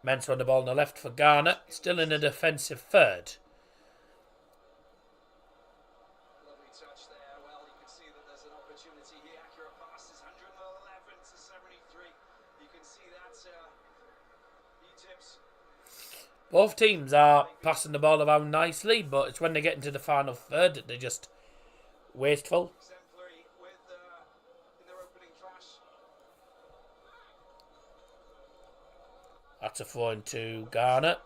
Mensah on the ball on the left for Ghana. Still in a defensive third. Both teams are passing the ball around nicely, but it's when they get into the final third that they're just wasteful. That's a throw into Ghana.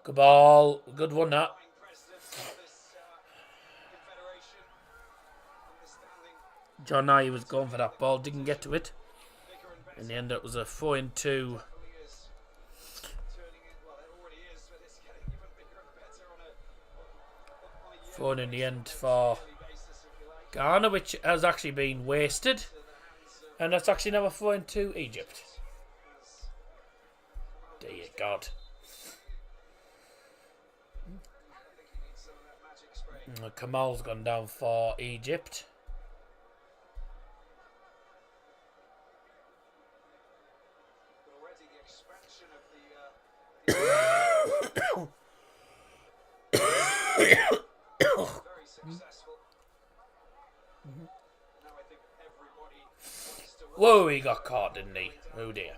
Good ball. Good one, that. John Ayew was going for that ball. Didn't get to it. In the end, it was a 4-2. Phone in the end for Ghana, which has actually been wasted. And that's actually now a 4-2 Egypt. Dear God. Kamal's gone down for Egypt. Whoa, he got caught, didn't he? Oh dear.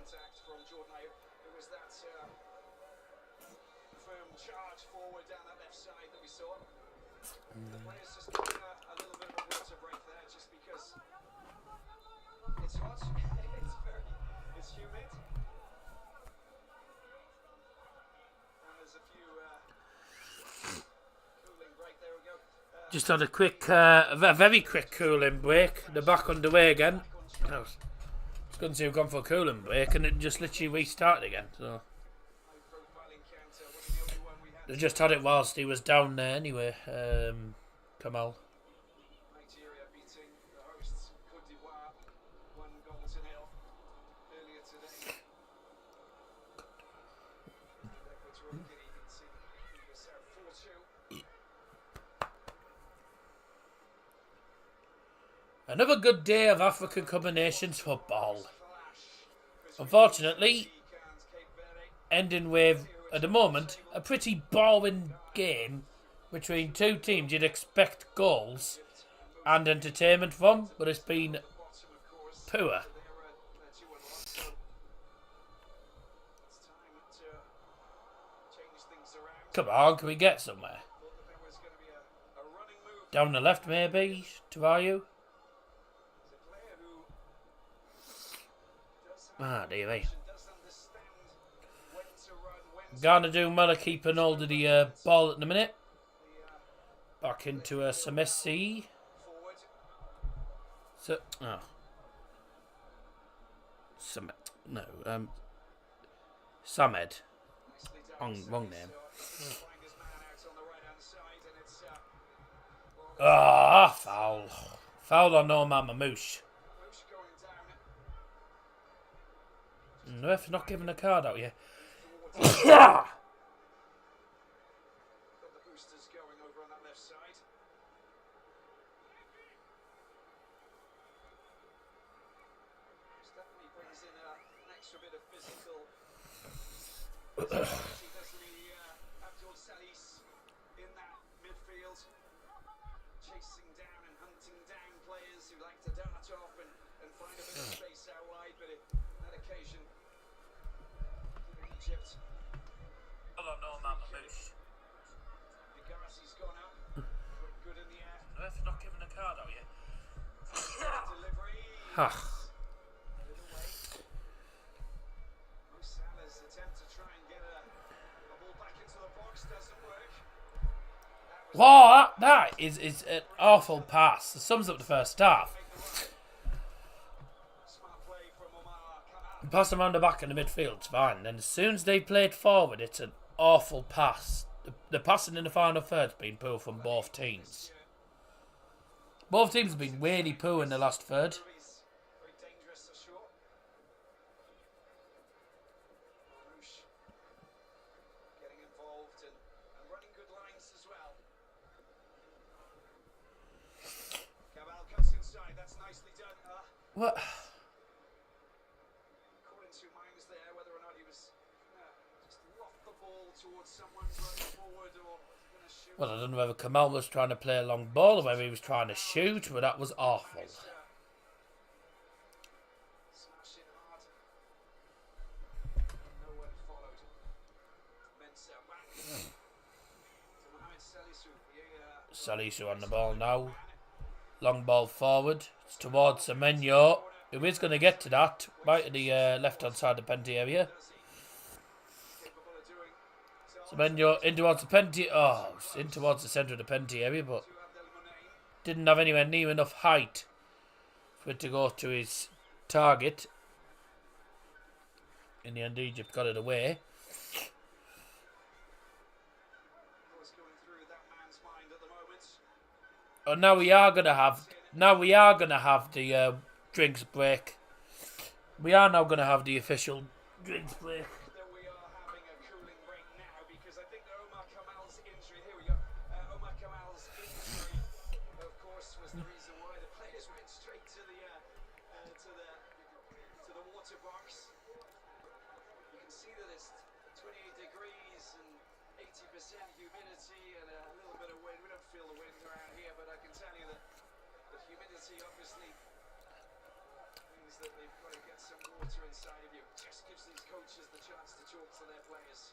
Just had a quick, a very quick cooling break. They're back underway again. I was going to say we've gone for a cooling break and it just literally restarted again. So they just had it whilst he was down there anyway. Kamal. Another good day of African Cup of Nations football. Unfortunately, ending with, at the moment, a pretty boring game between two teams you'd expect goals and entertainment from, but it's been poor. Come on, can we get somewhere? Down the left maybe, to Ayew. Ah, dear me. Ghana doing well at keeping hold of the ball at the minute. Back into Samesi. So, oh. Samed. Wrong name. Ah, foul. Foul on Omar Mamouche. No, if not giving a card out yet. Yeah. extra bit of physical physicality, doesn't he? Abdul Salis in that midfield, chasing down and hunting down players who like to dart off and find a bit of space out wide, but on that occasion, Egypt. I don't know about the moose. Garci's gone up, good in the air. The ref's not giving a card out yet. Delivery. Ha. Mo Salah's attempt to try and get a ball back into the box doesn't work. Whoa, that is an awful pass. It sums up the first half. Smart play from Omar Kamal. Pass them around the back in the midfield, it's fine. Then as soon as they played forward, it's an awful pass. The passing in the final third's been poor from both teams. Both teams have been really poor in the last third. Very dangerous for sure. Roosh getting involved and running good lines as well. Kamal cuts inside, that's nicely done. What? Caught in two minds there, whether or not he was just loft the ball towards someone running forward or going to shoot. Well, I don't know whether Kamal was trying to play a long ball or whether he was trying to shoot, but that was awful. Smash it hard. No one followed. Mensah back to Mohamed Salisu. Salisu on the ball now. Long ball forward. It's towards Semenyo, who is going to get to that. Right at the left-hand side of the penalty area. Capable of doing so. Semenyo in towards the penalty. Oh, in towards the centre of the penalty area, but To Abdel Monaim. didn't have anywhere near enough height for it to go to his target. In the end, Egypt got it away. What's going through that man's mind at the moment? Oh, now we are gonna have the drinks break. We are now gonna have the official drinks break. That we are having a cooling break now because I think that Omar Kamal's injury. Here we go. Omar Kamal's injury, of course, was the reason why the players went straight to the water box. You can see that it's 28 degrees and 80% humidity and a little bit of wind. We don't feel the wind around here, but I can tell you that the humidity obviously means that they've got to get some water inside of you. Just gives these coaches the chance to talk to their players.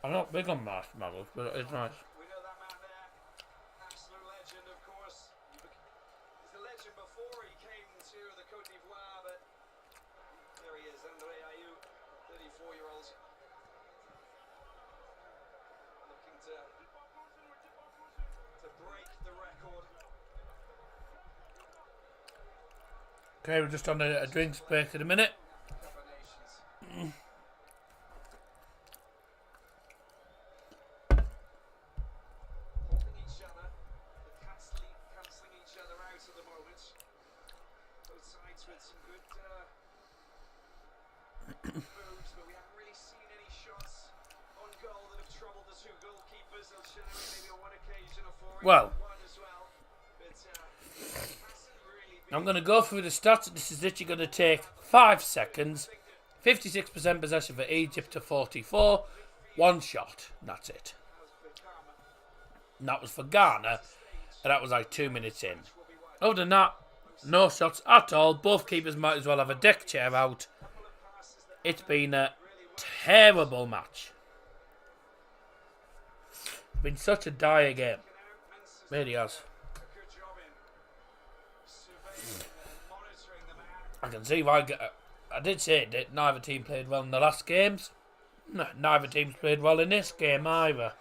I'm not big on marshmallows, but it's nice. We know that man there, absolute legend, of course. He's the legend before he came to the Côte d'Ivoire, but there he is, André Ayew, 34-year-old. Looking to break the record. Okay, we're just on a drinks break in a minute. Cup of Nations. Holding each other, but cancelling each other out at the moment. Both sides with some good moves, but we haven't really seen any shots on goal that have troubled the two goalkeepers. El Shaarawy maybe on one occasion, a four Well. one as well. But hasn't really been. I'm going to go through the stats. This is literally going to take 5 seconds. 56% possession for Egypt to 44. One shot. And that's it. And that was for Ghana. And that was like 2 minutes in. Other than that, no shots at all. Both keepers might as well have a deck chair out. It's been a terrible match. It's been such a dire game. Really has. Good job in surveying and monitoring the man. I can see why. I did say that neither team played well in the last games. No, neither team's played well in this game either.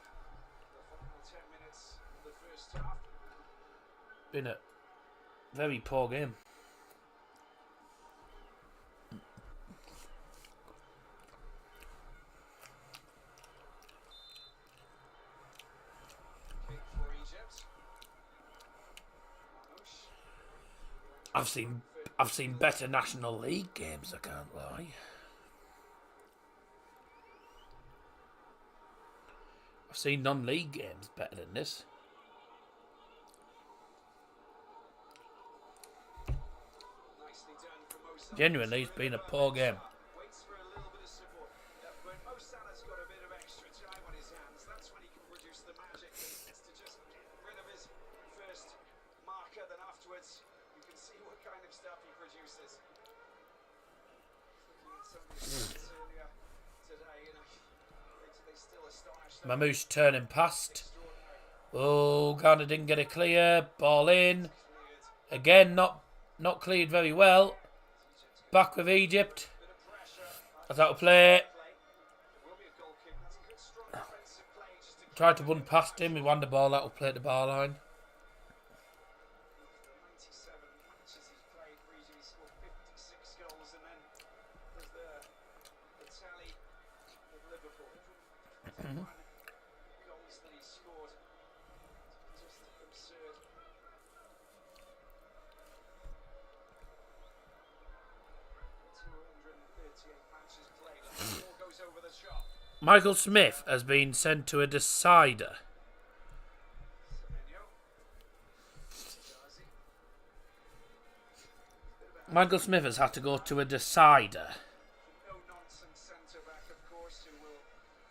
The final 10 minutes of the first half. Been a very poor game. Kick for Egypt. Marmoush. I've seen better National League games, I can't lie. I've seen non-league games better than this. Nicely done from Mo Salah. Genuinely, it's been a poor game. Waits for a little bit of support. But Mo Salah's got a bit of extra time on his hands. That's when he can produce the magic. It's to just get rid of his first marker, then afterwards you can see what kind of stuff he produces. Looking at some of the stats earlier today, you know, they still astonish them. Mamouche turning past. Extraordinary. Oh, Ghana didn't get it clear. Ball in. Again, not cleared very well. Back with Egypt. Bit of pressure. That's out of play. It will be a goal kick. That's a good, strong defensive play just to Tried to run past him. We won the ball out of play at the bar line. 97 matches he's played for Egypt. He scored 56 goals, and then there's the tally with Liverpool. 21 goals that he scored. Just absurd. 238 matches played. And the ball goes over the top. Michael Smith has been sent to a decider. Semenyo. Zazi. Michael Smith has had to go to a decider No-nonsense centre-back, of course, who will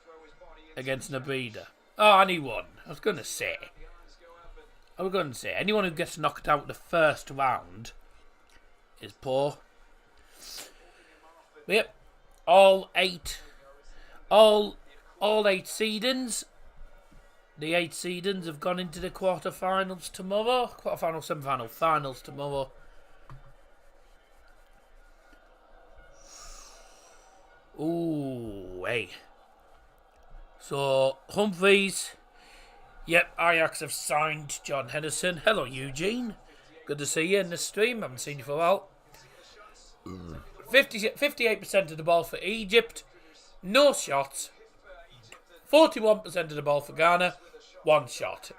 throw his body into against the Nabida. Oh, and he won. I was going to say. The arms go up and I was going to say, anyone who gets knocked out the first round is poor. But yep, all eight seedings. The 8 seedings have gone into the quarterfinals tomorrow. Quarterfinal, semi-final, finals tomorrow. Ooh, hey. So, Humphreys. Yep, Ajax have signed John Henderson. Hello, Eugene. Good to see you in the stream. Haven't seen you for a while. 58% of the ball for Egypt. No shots. 41% of the ball for Ghana. 1 shot.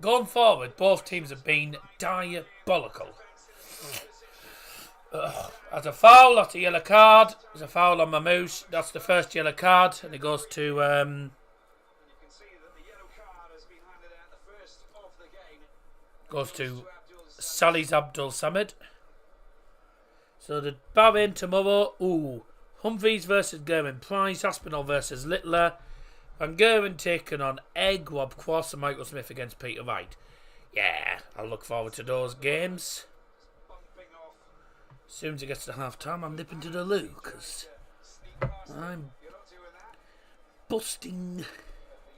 Going forward, both teams have been diabolical. That's a foul. That's a yellow card. There's a foul on Mamouche. That's the first yellow card. And it goes to... you can see that the yellow card has been handed out the first of the game. goes to Abdul Sally's Abdul Samad. So the Bahrain tomorrow. Ooh, Humphreys versus Gerwin Price. Aspinall versus Littler. Van Gerwen taking on Egg, Rob Cross and Michael Smith against Peter Wright. Yeah, I'll look forward to those games. bumping off. As soon as it gets to half time, I'm nipping to the loo because Sneak past them. I'm You're not doing that. busting. The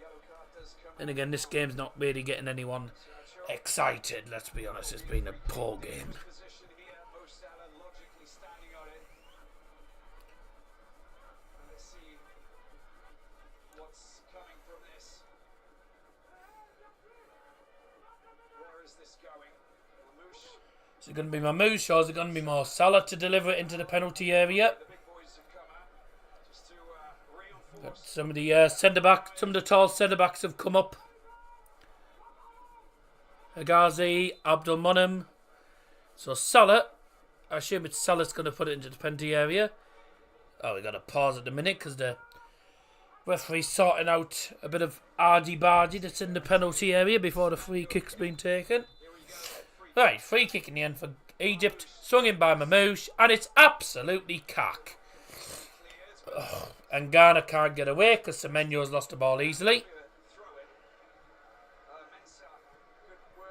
yellow card does come. And again, this game's not really getting anyone excited. Let's be honest, it's been a poor game. Position here. Mo Salah logically standing on it. And let's see what's coming from this. Where is this going? Mamouche. Is it going to be Mamouche or is it going to be more Salah to deliver it into the penalty area? The big boys have come out just to But reinforce. some of the some of the tall centre backs have come up. Agazi, Abdul Monem. So Salah, I assume it's Salah's going to put it into the penalty area. Oh, we got to pause at the minute because the referee's sorting out a bit of argy-bargy that's in the penalty area before the free kick's been taken. Right, free kick in the end for Egypt, swung in by Mamouche, and it's absolutely cack. Ugh. And Ghana can't get away because Semenyo's lost the ball easily.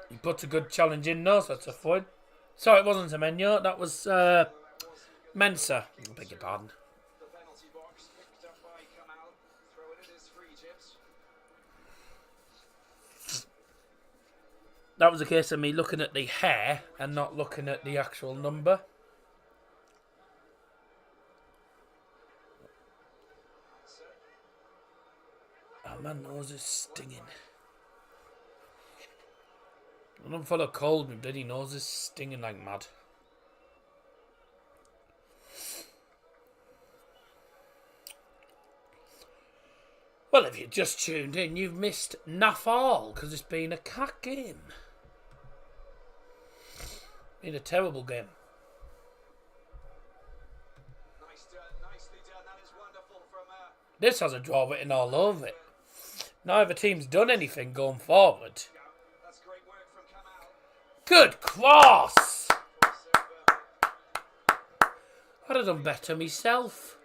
He puts a good challenge in though, so that's a fun. Sorry, it wasn't Semenyo, that was Mensah. I beg your pardon. The penalty box picked up by Kamal. Throw it is for Egypt. That was a case of me looking at the hair and not looking at the actual number. Oh, my nose is stinging. I'm full of cold, my bloody nose is stinging like mad. Well, if you just tuned in, you've missed naff all because it's been a cack game. Been a terrible game. Nicely done. That is wonderful from This has a draw written all over it. Neither team's done anything going forward. That's great work from Kamal. Good cross! So, I'd have done better myself.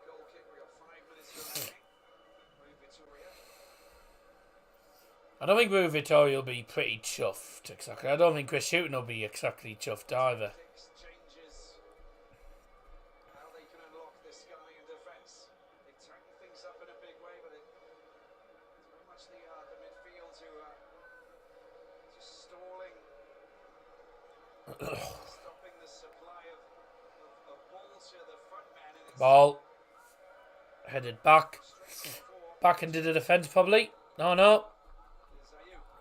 goal kick, we got 5 minutes remaining. Victoria. I don't think Rue Vittoria will be pretty chuffed, exactly. I don't think Chris Shooton will be exactly chuffed either. Changes how they can unlock this Ghanaian defence. They tighten things up in a big way, but it's very much the midfield who are just stalling, stopping the supply of balls to the front man. And it's Ball. Headed back. Back into the defence probably. No. Zayu.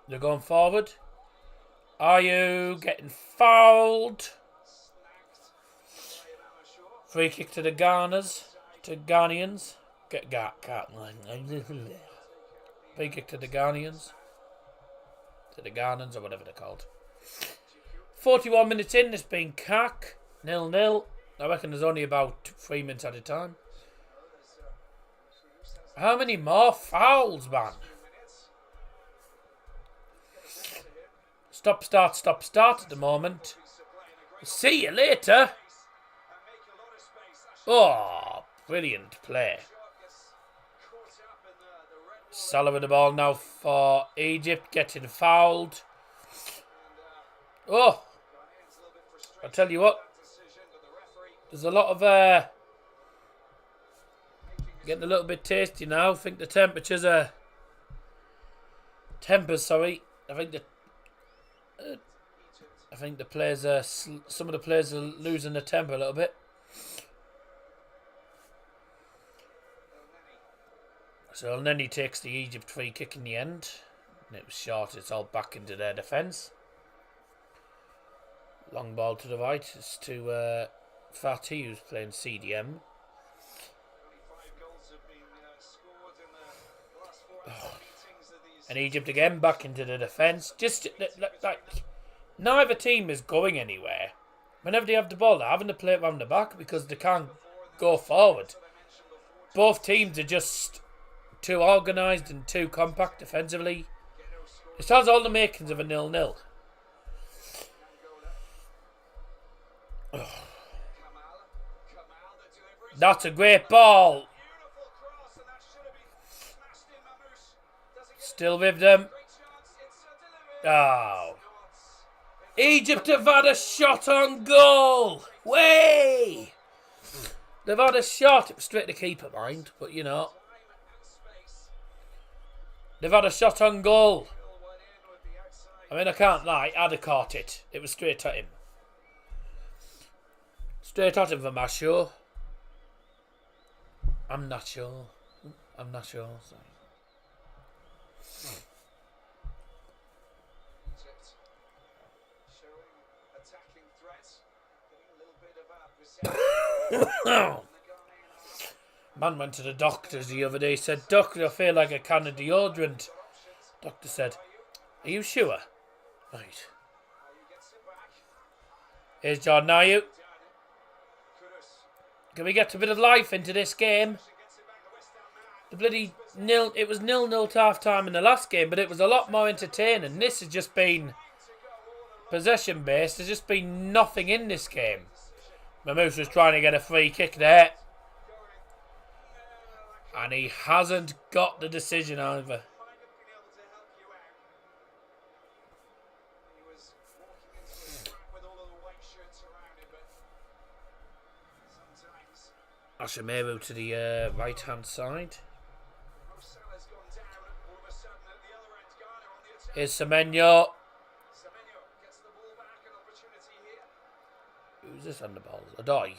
They're going forward. Are you getting fouled? Free kick to the Ghanaians. To Ghanaians. Free kick to the Ghanaians. To the Ghanaians or whatever they're called. 41 minutes in, it's been cack. 0-0. I reckon there's only about 3 minutes at a time. How many more fouls, man? Stop, start at the moment. See you later. Oh, brilliant play. Salah with the ball now for Egypt, getting fouled. Oh, I tell you what, there's a lot of getting a little bit tasty now. I think the temperatures are sorry. I think the players are some of the players are losing their temper a little bit. So Nenny takes the Egypt free kick in the end. And it was short, it's all back into their defence. Long ball to the right. It's to Fatih, who's playing CDM. And Egypt again back into the defence. Just like neither team is going anywhere. Whenever they have the ball, they're having to play it round the back because they can't go forward. Both teams are just too organised and too compact defensively. It has all the makings of a 0-0. That's a great ball. Still with them. Oh. Egypt have had a shot on goal. Way. They've had a shot. It was straight to keeper, mind. But, you know. They've had a shot on goal. I mean, I can't lie. I'd have caught it. It was straight at him. Straight at him for my show. I'm not sure. Sorry. Man went to the doctors the other day. Said, "Doctor, I feel like a can of deodorant." Doctor said, "Are you sure?" Right. Here's Jordan Ayew. Can we get a bit of life into this game? The bloody nil. It was 0-0 to half time in the last game, but it was a lot more entertaining. This has just been possession based. There's just been nothing in this game. Mamouche was trying to get a free kick there, and he hasn't got the decision either. Ashimeru to the right hand side. Here's Semenyo. Who's this on the ball? Odoi.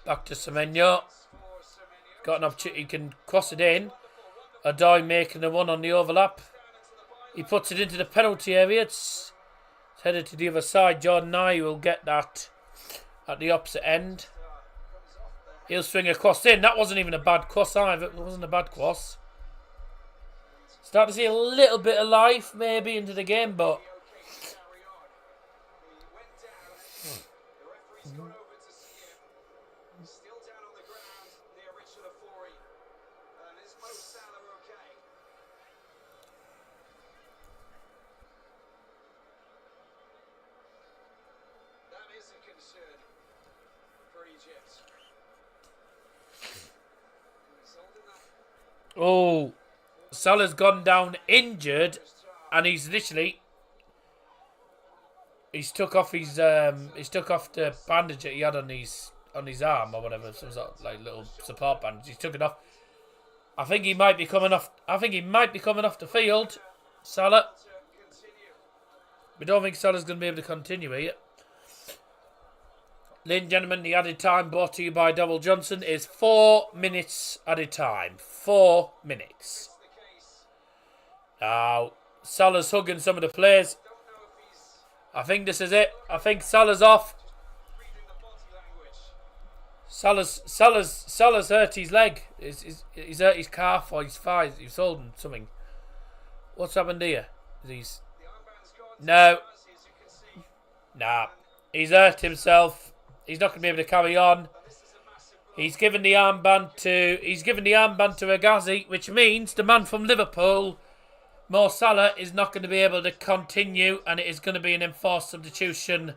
Back to Semenyo. Got an opportunity, he can cross it in. Odoi making the one on the overlap. He puts it into the penalty area. It's headed to the other side. Jordan Ayew will get that at the opposite end. He'll swing a cross in. That wasn't even a bad cross either. It wasn't a bad cross. Start to see a little bit of life maybe into the game, but concern for Egypt. Result in that Oh, Salah's gone down injured, and he's took off the bandage that he had on his arm or whatever, some sort of like little support bandage. He's took it off. I think he might be coming off the field. Salah. We don't think Salah's going to be able to continue here. Ladies and gentlemen, the added time brought to you by Double Johnson is 4 minutes added time. 4 minutes. Now, Salah's hugging some of the players. I think this is it. I think Salah's off. Salah's hurt his leg. He's hurt his calf or his thigh. He's holding something. What's happened here? No. Nah. He's hurt himself. He's not going to be able to carry on. He's given the armband to Agazi, which means the man from Liverpool, Mo Salah, is not going to be able to continue, and it is going to be an enforced substitution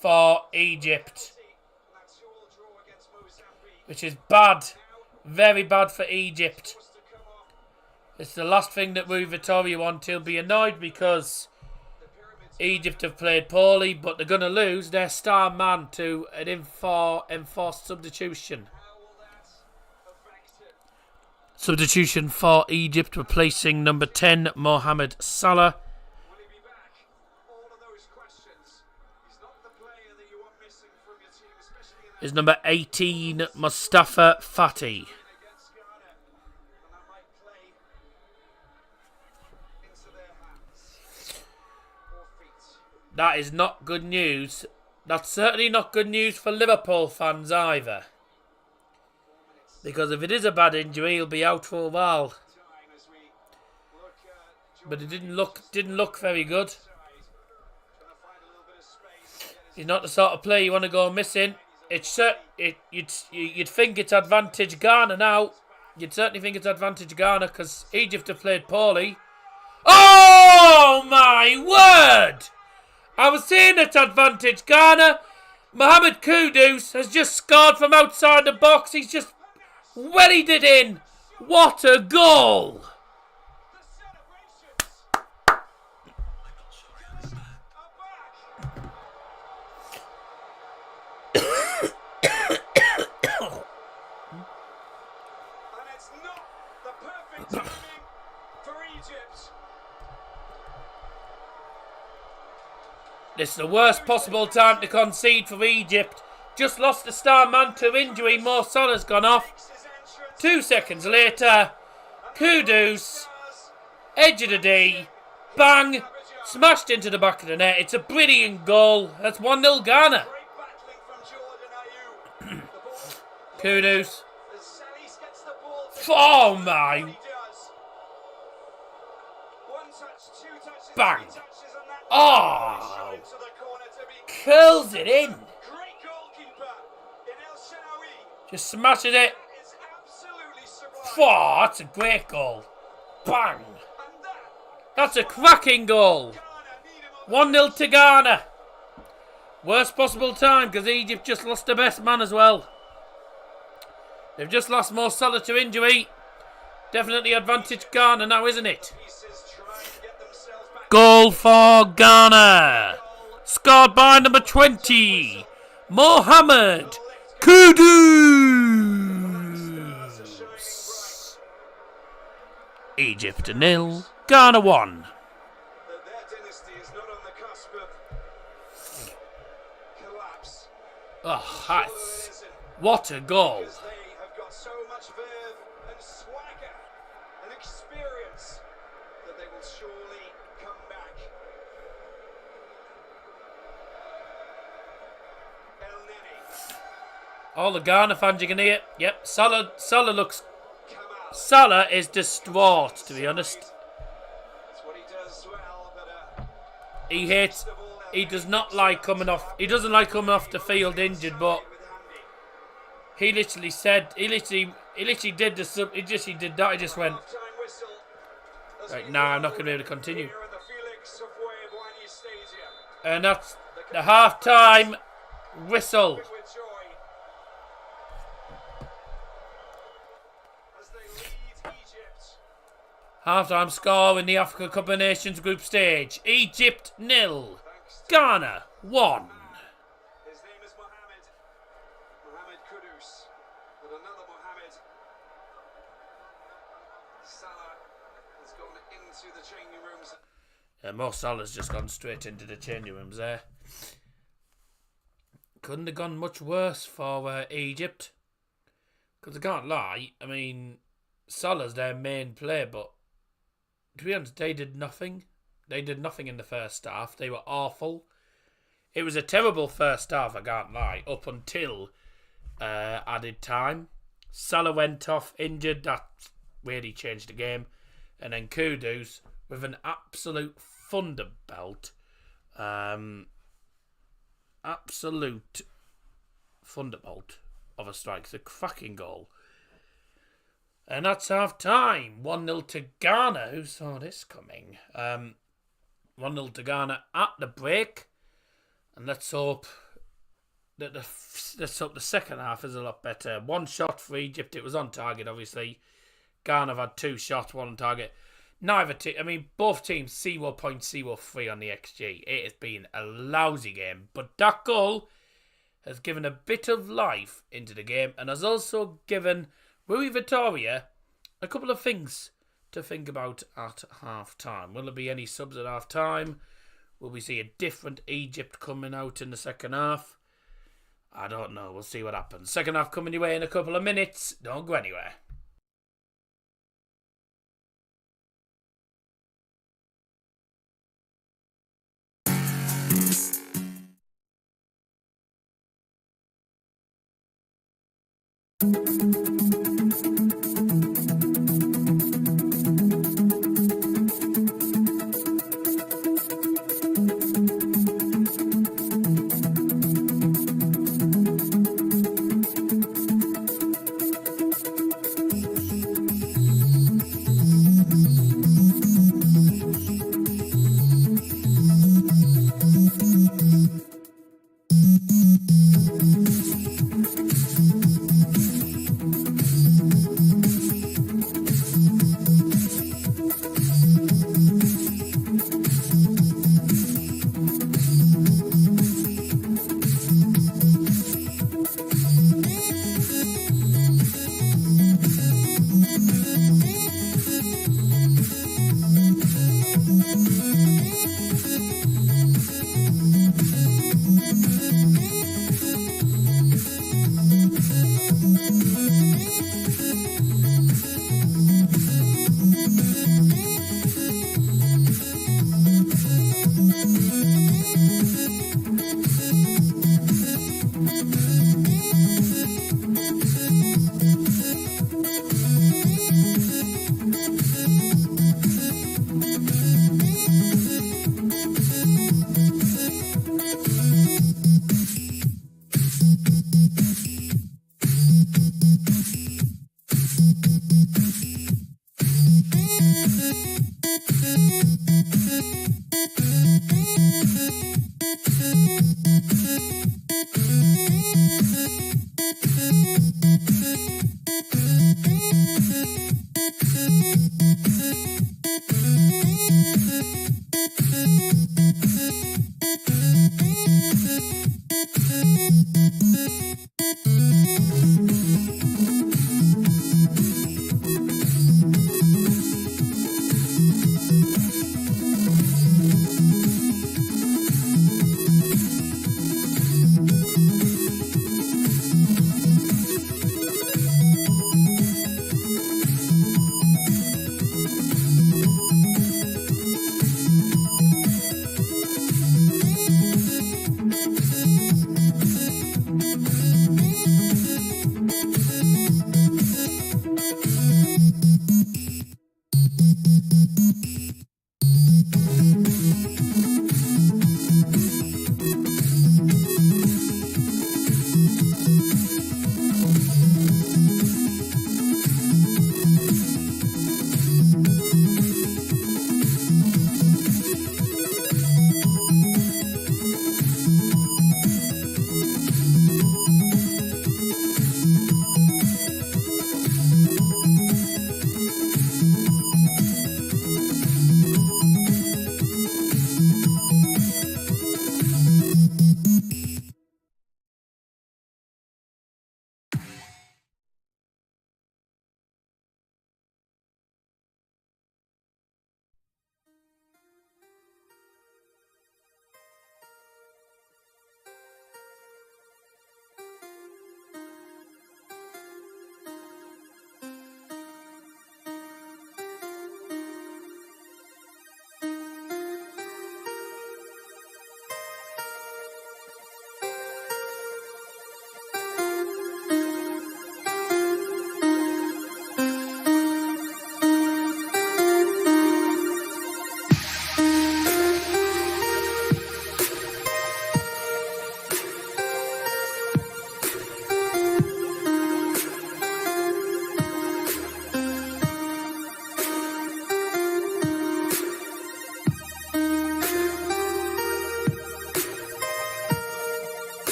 for Egypt, which is bad, very bad for Egypt. It's the last thing that Rui Vitória want. He'll be annoyed because Egypt have played poorly, but they're going to lose their star man to an enforced substitution. Substitution for Egypt, replacing number 10, Mohamed Salah. will he be back? All of those questions. He's not the player that you want missing from your team, especially in that Is number 18, Mustafa Fati. against Ghana. And that might play into their hands or feet. That is not good news. That's certainly not good news for Liverpool fans either. Because if it is a bad injury, he'll be out for a while. Time as we look But it didn't look very good. trying to find a little bit of space to get his He's not the sort of player you want to go missing. You'd think it's advantage Ghana now. You'd certainly think it's advantage Ghana because Egypt have played poorly. Oh my word! I was saying it's advantage Ghana. Mohamed Kudus has just scored from outside the box. He's just wellied it in. What a goal! and it's not the perfect timing for Egypt. This is the worst possible time to concede for Egypt. Just lost the star man to injury. Mo Salah's gone off. His entrance 2 seconds later, Kudus, edge of the D, bang, smashed into the back of the net. It's a brilliant goal. That's 1-0 Ghana. great battling from Jordan Ayew. The ball Kudus. as Salis gets the ball. Oh my. He does. One touch, two touches, Bang. 3 touches, and that Oh. shot into the corner to be Curls it in. great goalkeeper in El Shenawi. Just smashes it. That is absolutely sublime. Oh, that's a great goal. Bang. And that That's a cracking goal. Ghana need him on 1-0 to Ghana. Worst possible time because Egypt just lost their best man as well. They've just lost Mo Salah to injury. Definitely advantage Ghana now, isn't it? pieces, trying to get themselves back. Goal for Ghana. Scored by number 20, Mohamed Kudus. Egypt 0, Ghana 1. That their dynasty is not on the cusp of collapse. Oh, that's, what a goal. Because they have got so much verve and swagger and experience that they will surely come back. El Neni, All the Ghana fans you can hear. Yep, Salah looks... Kamal. Salah is distraught, to be honest. That's what he does well, but He hates... He does not like coming off... He doesn't like coming off the field injured, but... with Andy. He literally said... He literally did the sub... He did that. He just went... Half-time whistle as Right, we nah, I'm go not going to be able to continue. here at the Felix Houphouët-Boigny Stadium. And that's the half-time Whistle. With joy as they lead Egypt. Half-time score in the Africa Cup of Nations group stage. Egypt 0. Ghana 1. His name is Mohamed Kudus, and another Mohamed Salah has gone into the changing rooms. Mo Salah's just gone straight into the changing rooms there. Couldn't have gone much worse for Egypt. Because I can't lie, I mean, Salah's their main player, but to be honest, they did nothing. They did nothing in the first half. They were awful. It was a terrible first half, I can't lie, up until added time. Salah went off injured. That really changed the game. And then Kudus with an absolute thunderbolt. Absolute thunderbolt of a strike. It's a cracking goal. And that's half time. 1-0 to Ghana. Who saw this coming? 1-0 to Ghana at the break. And let's hope that the second half is a lot better. One shot for Egypt. It was on target, obviously. Ghana have had 2 shots, 1 on target. Both teams 0.03 on the XG. It has been a lousy game. But that goal has given a bit of life into the game and has also given Rui Vitória a couple of things to think about at half-time. Will there be any subs at half-time? Will we see a different Egypt coming out in the second half? I don't know. We'll see what happens. Second half coming your way in a couple of minutes. Don't go anywhere.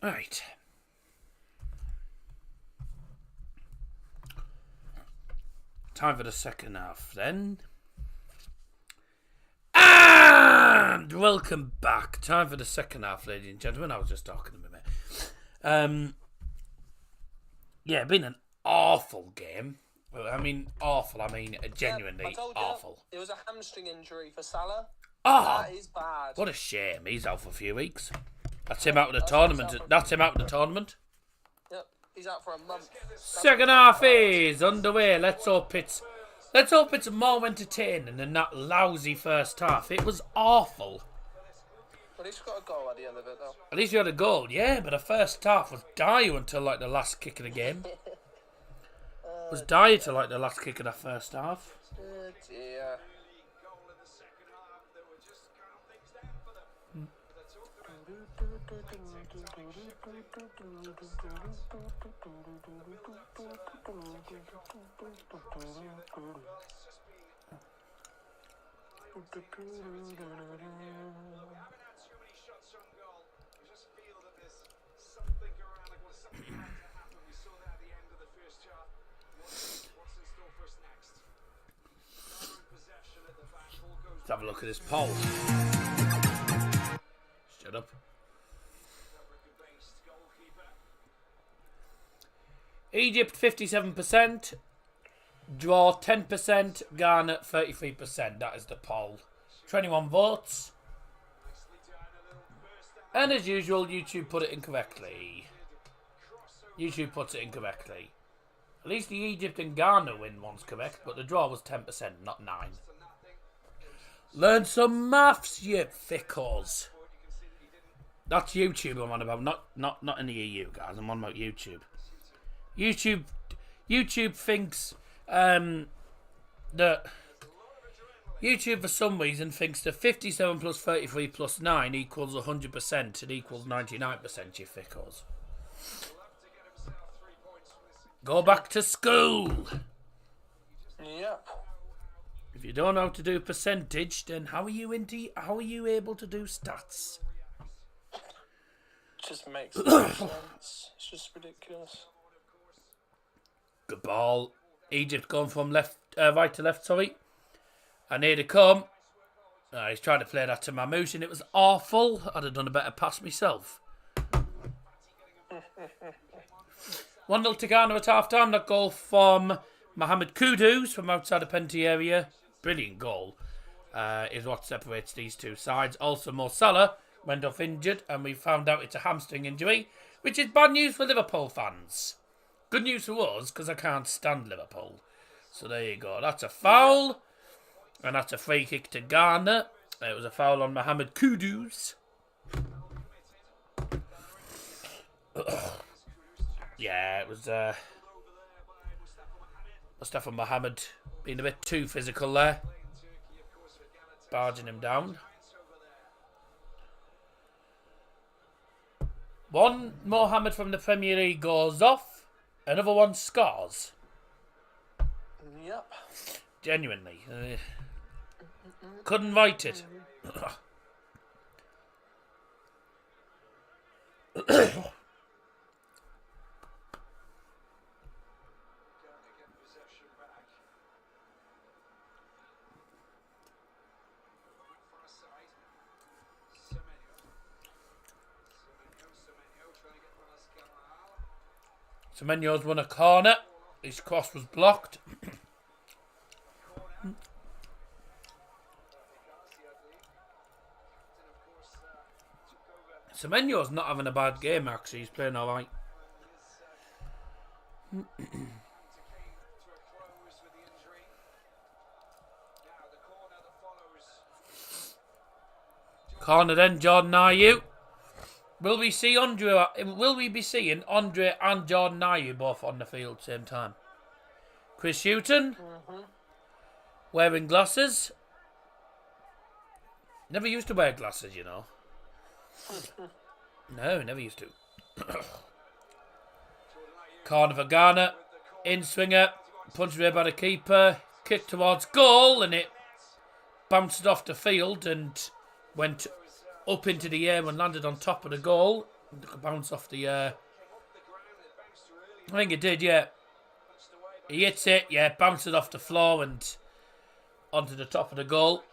Right. Time for the second half then. And welcome back. Time for the second half, ladies and gentlemen. I was just talking to my mate. Yeah, been an awful game. I mean, awful. I mean, genuinely I told you, awful. It was a hamstring injury for Salah. Oh, That is bad. what a shame. He's out for a few weeks. That's him out of the tournament. That's him out of the tournament. Yep, he's out for a month. Second half is underway. Let's hope it's more entertaining than that lousy first half. It was awful. At least we got a goal at the end of it, though. At least you had a goal, yeah, but the first half was dire until like the last kick of the game. Was dire till like the last kick of the first half. Oh dear. Let's have a look at this poll. Shut up. Egypt 57%, draw 10%, Ghana 33%. That is the poll. 21 votes. And as usual, YouTube put it incorrectly. YouTube puts it incorrectly. At least the Egypt and Ghana win one's correct, but the draw was 10%, not 9. Learn some maths, you fickles. That's YouTube I'm on about, not in the EU, guys. I'm on about YouTube. YouTube thinks that YouTube for some reason thinks that 57 plus 33 plus 9 equals 100% and equals 99%, you fickles. Go back to school. Yep. If you don't know how to do percentage, then how are you able to do stats? Just makes no sense. It's just ridiculous. Good ball. Egypt going from right to left, sorry. And here they come. He's trying to play that to Mamouche, and it was awful. I'd have done a better pass myself. 1-0 to Ghana at half-time. That goal from Mohamed Kudus from outside the penalty area. Brilliant goal. Is what separates these two sides. Also, Mo Salah went off injured, and we found out it's a hamstring injury, which is bad news for Liverpool fans. Good news for us, because I can't stand Liverpool. So there you go. That's a foul. And that's a free kick to Ghana. It was a foul on Mohamed Kudus. Yeah, it was Mustafa Mohamed being a bit too physical there. Barging him down. One Mohamed from the Premier League goes off. Another one scores. Yep. Genuinely. Couldn't write it. Semenyo's won a corner. His cross was blocked. Semenyo's not having a bad game, actually. He's playing alright. Corner then, Jordan Ayew. Will we be seeing Andre and Jordan Ayew both on the field at the same time? Chris Hughton wearing glasses. Never used to wear glasses, you know. No, never used to. Corner for Ghana. In swinger. Punched away by the keeper. Kick towards goal, and it bounced off the field and went up into the air and landed on top of the goal. Took a bounce off the... I think it did, yeah. He hits it, yeah, bounces off the floor and onto the top of the goal.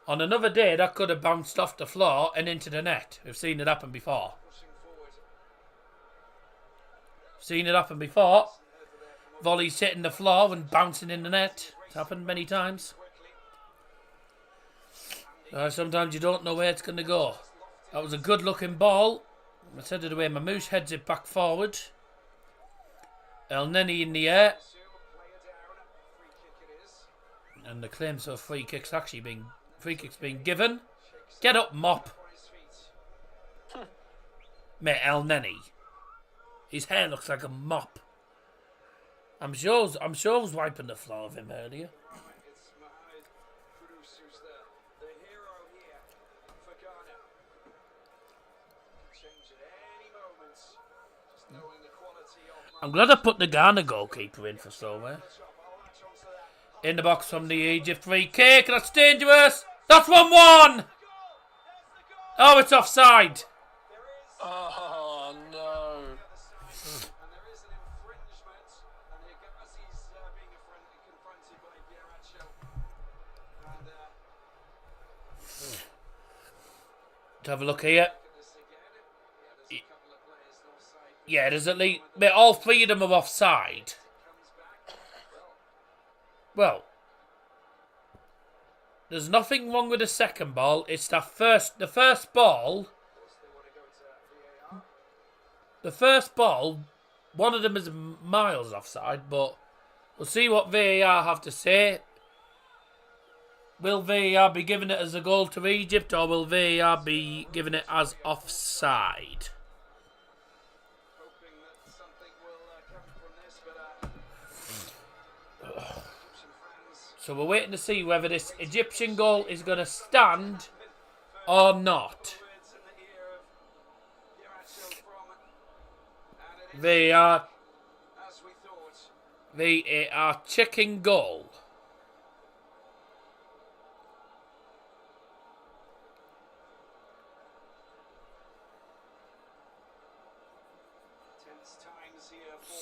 On another day, that could have bounced off the floor and into the net. We've seen it happen before. Volleys hitting the floor and bouncing in the net. It's happened many times. Sometimes you don't know where it's going to go. That was a good looking ball. I said it away. Mamouche heads it back forward. El Neni in the air. And the claims for free kicks being given. Get up, mop. Mate, El Neni. His hair looks like a mop. I'm sure I was wiping the floor of him earlier. I'm glad I put the Ghana goalkeeper in for somewhere. In the box from the Egypt free kick. That's dangerous. That's 1-1. Oh, it's offside. Oh, no. Let's have a look here. Yeah, there's at least... all three of them are offside. Well, there's nothing wrong with the second ball. It's the first ball. The first ball, one of them is miles offside, but we'll see what VAR have to say. Will VAR be giving it as a goal to Egypt, or will VAR be giving it as offside? So we're waiting to see whether this Egyptian goal is going to stand or not. VAR checking goal.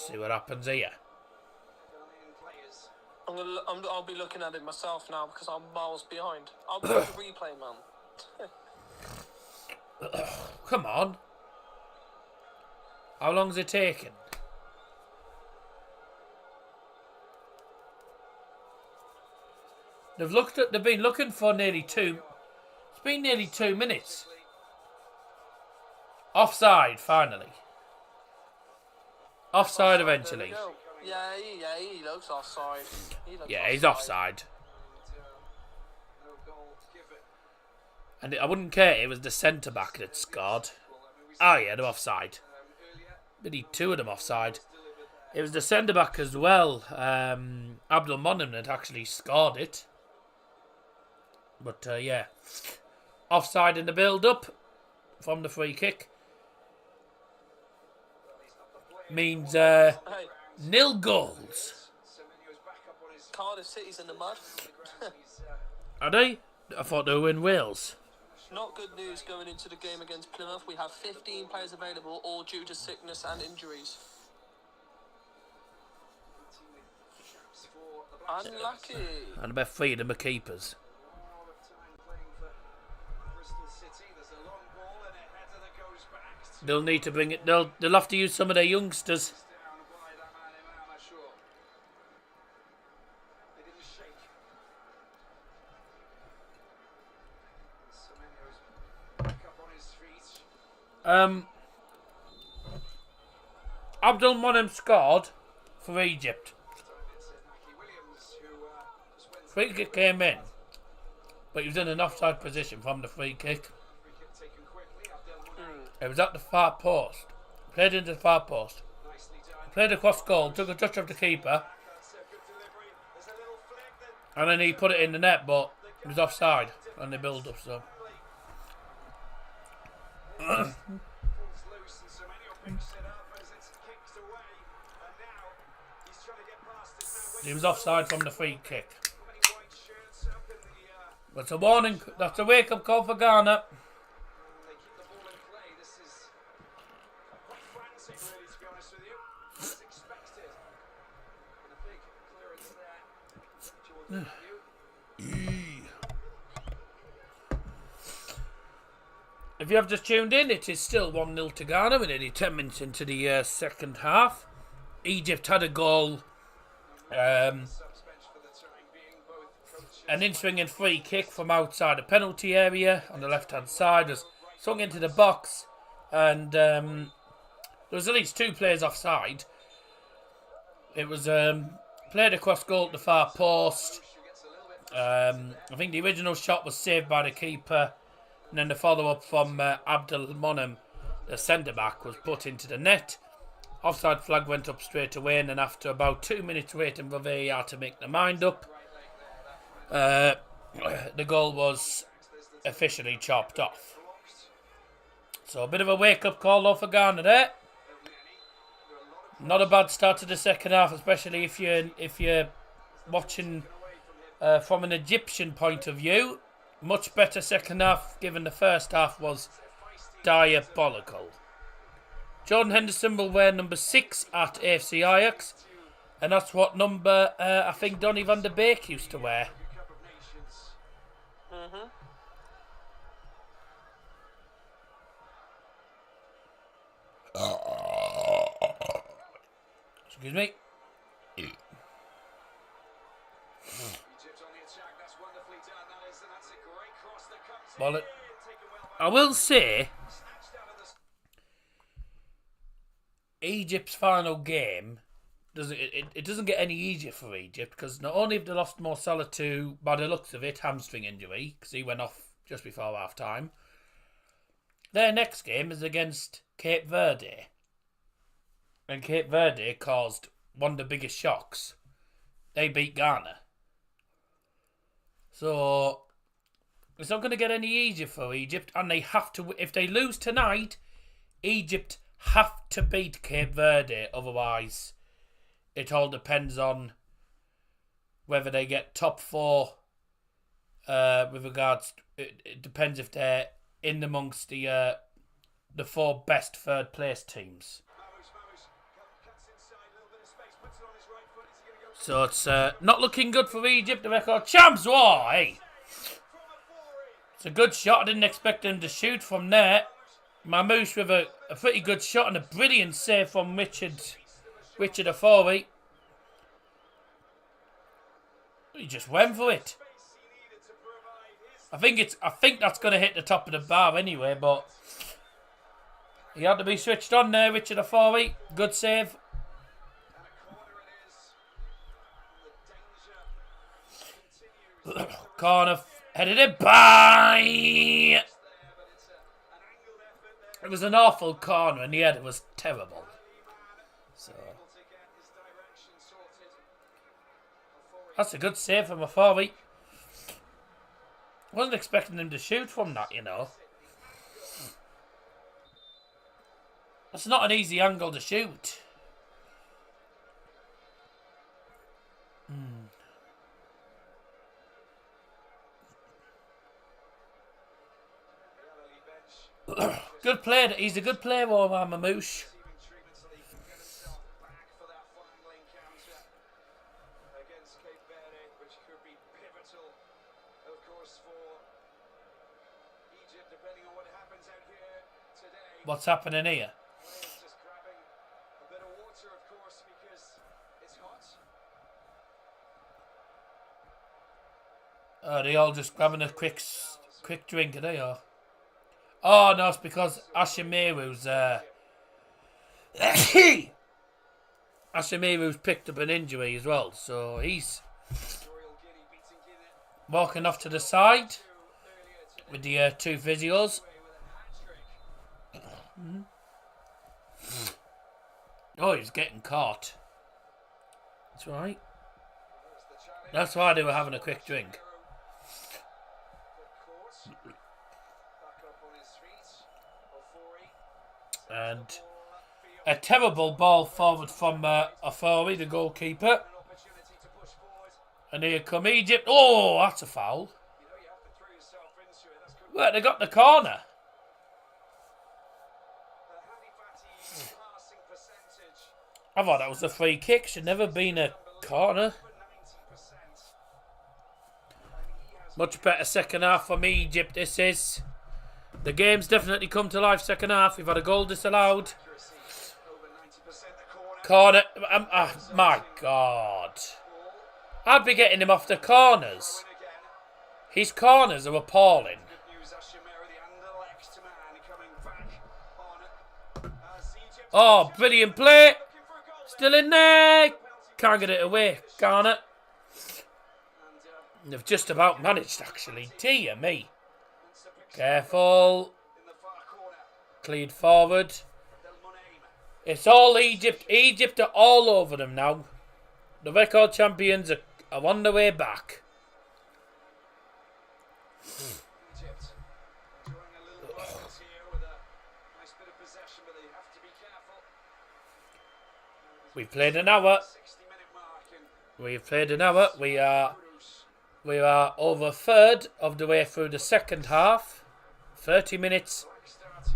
See what happens here. I'll be looking at it myself now because I'm miles behind. I'll be the replay man. Come on. How long's it taking? They've been looking for nearly 2. It's been nearly 2 minutes. Offside, finally. Offside eventually. Yeah, he looks offside. He's offside. And I wouldn't care if it was the centre-back that scored. Oh yeah, they're offside. We need 2 of them offside. It was the centre-back as well. Abdul Monem that actually scored it. But yeah. Offside in the build-up from the free kick. Means... 0 goals. Cardiff City's in the mud. Are they? I thought they were in Wales. Not good news going into the game against Plymouth. We have 15 players available, all due to sickness and injuries. Unlucky. And about 3 of them are keepers. They'll need to bring it. They'll have to use some of their youngsters. Abdul Monem scored for Egypt. Free kick came in, but he was in an offside position from the free kick. It was at the far post. Played into the far post. Played across goal, took a touch of the keeper, and then he put it in the net, but it was offside on the build-up, so... He was offside from the free kick. That's a warning. That's a wake-up call for Ghana. They keep the ball in play. This is quite frantic, really, to be honest with you. As expected. And a big clearance there. Jordan, If you have just tuned in, it is still 1-0 to Ghana. We're nearly 10 minutes into the second half. Egypt had a goal. An in-swinging free kick from outside the penalty area on the left-hand side was swung into the box. And there was at least 2 players offside. It was played across goal at the far post. I think the original shot was saved by the keeper. And then the follow-up from Abdul Monem, the centre-back, was put into the net. Offside flag went up straight away, and then after about 2 minutes waiting for VAR to make their mind up, the goal was officially chopped off. So a bit of a wake-up call though for Ghana there. Not a bad start to the second half, especially if you're watching from an Egyptian point of view. Much better second half, given the first half was diabolical. Jordan Henderson will wear number 6 at AFC Ajax, and that's what number I think Donny van der Beek used to wear. Excuse me. Well, I will say, Egypt's final game doesn't get any easier for Egypt, because not only have they lost Mo Salah to, by the looks of it, hamstring injury, because he went off just before half time. Their next game is against Cape Verde, and Cape Verde caused one of the biggest shocks. They beat Ghana, so it's not going to get any easier for Egypt, and they have to. If they lose tonight, Egypt have to beat Cape Verde. Otherwise, it all depends on whether they get top 4. With regards, it depends if they're in amongst the 4 best third place teams. So it's not looking good for Egypt. The record champs. Whoa, hey. It's a good shot. I didn't expect him to shoot from there. Mamouche with a pretty good shot and a brilliant save from Richard Ivory. He just went for it. I think that's going to hit the top of the bar anyway, but he had to be switched on there, Richard Ivory. Good save. Corner headed in. Bye! It was an awful corner, and the header was terrible. So that's a good save from Ivory. Wasn't expecting him to shoot from that, you know. That's not an easy angle to shoot. Good player. He's a good player, Omar Mamouche. What's happening here? Are they all just grabbing a quick drink, are they? Or? Oh no, it's because Ashimiru's picked up an injury as well, so he's walking off to the side with the 2 physios. Oh, he's getting caught. That's right. That's why they were having a quick drink. And a terrible ball forward from Ivory, the goalkeeper. And here come Egypt. Oh, that's a foul. Well, they got the corner. I thought that was a free kick. Should never been a corner. Much better second half from Egypt, this is. The game's definitely come to life second half. We've had a goal disallowed. Corner. My God. I'd be getting him off the corners. His corners are appalling. Oh, brilliant play. Still in there. Can't get it away. Garner. They've just about managed, actually. Dear me. Careful. Cleared forward. It's all Egypt. Egypt are all over them now. The record champions are on the way back. We've played an hour. We've played an hour. We are over a third of the way through the second half. 30 minutes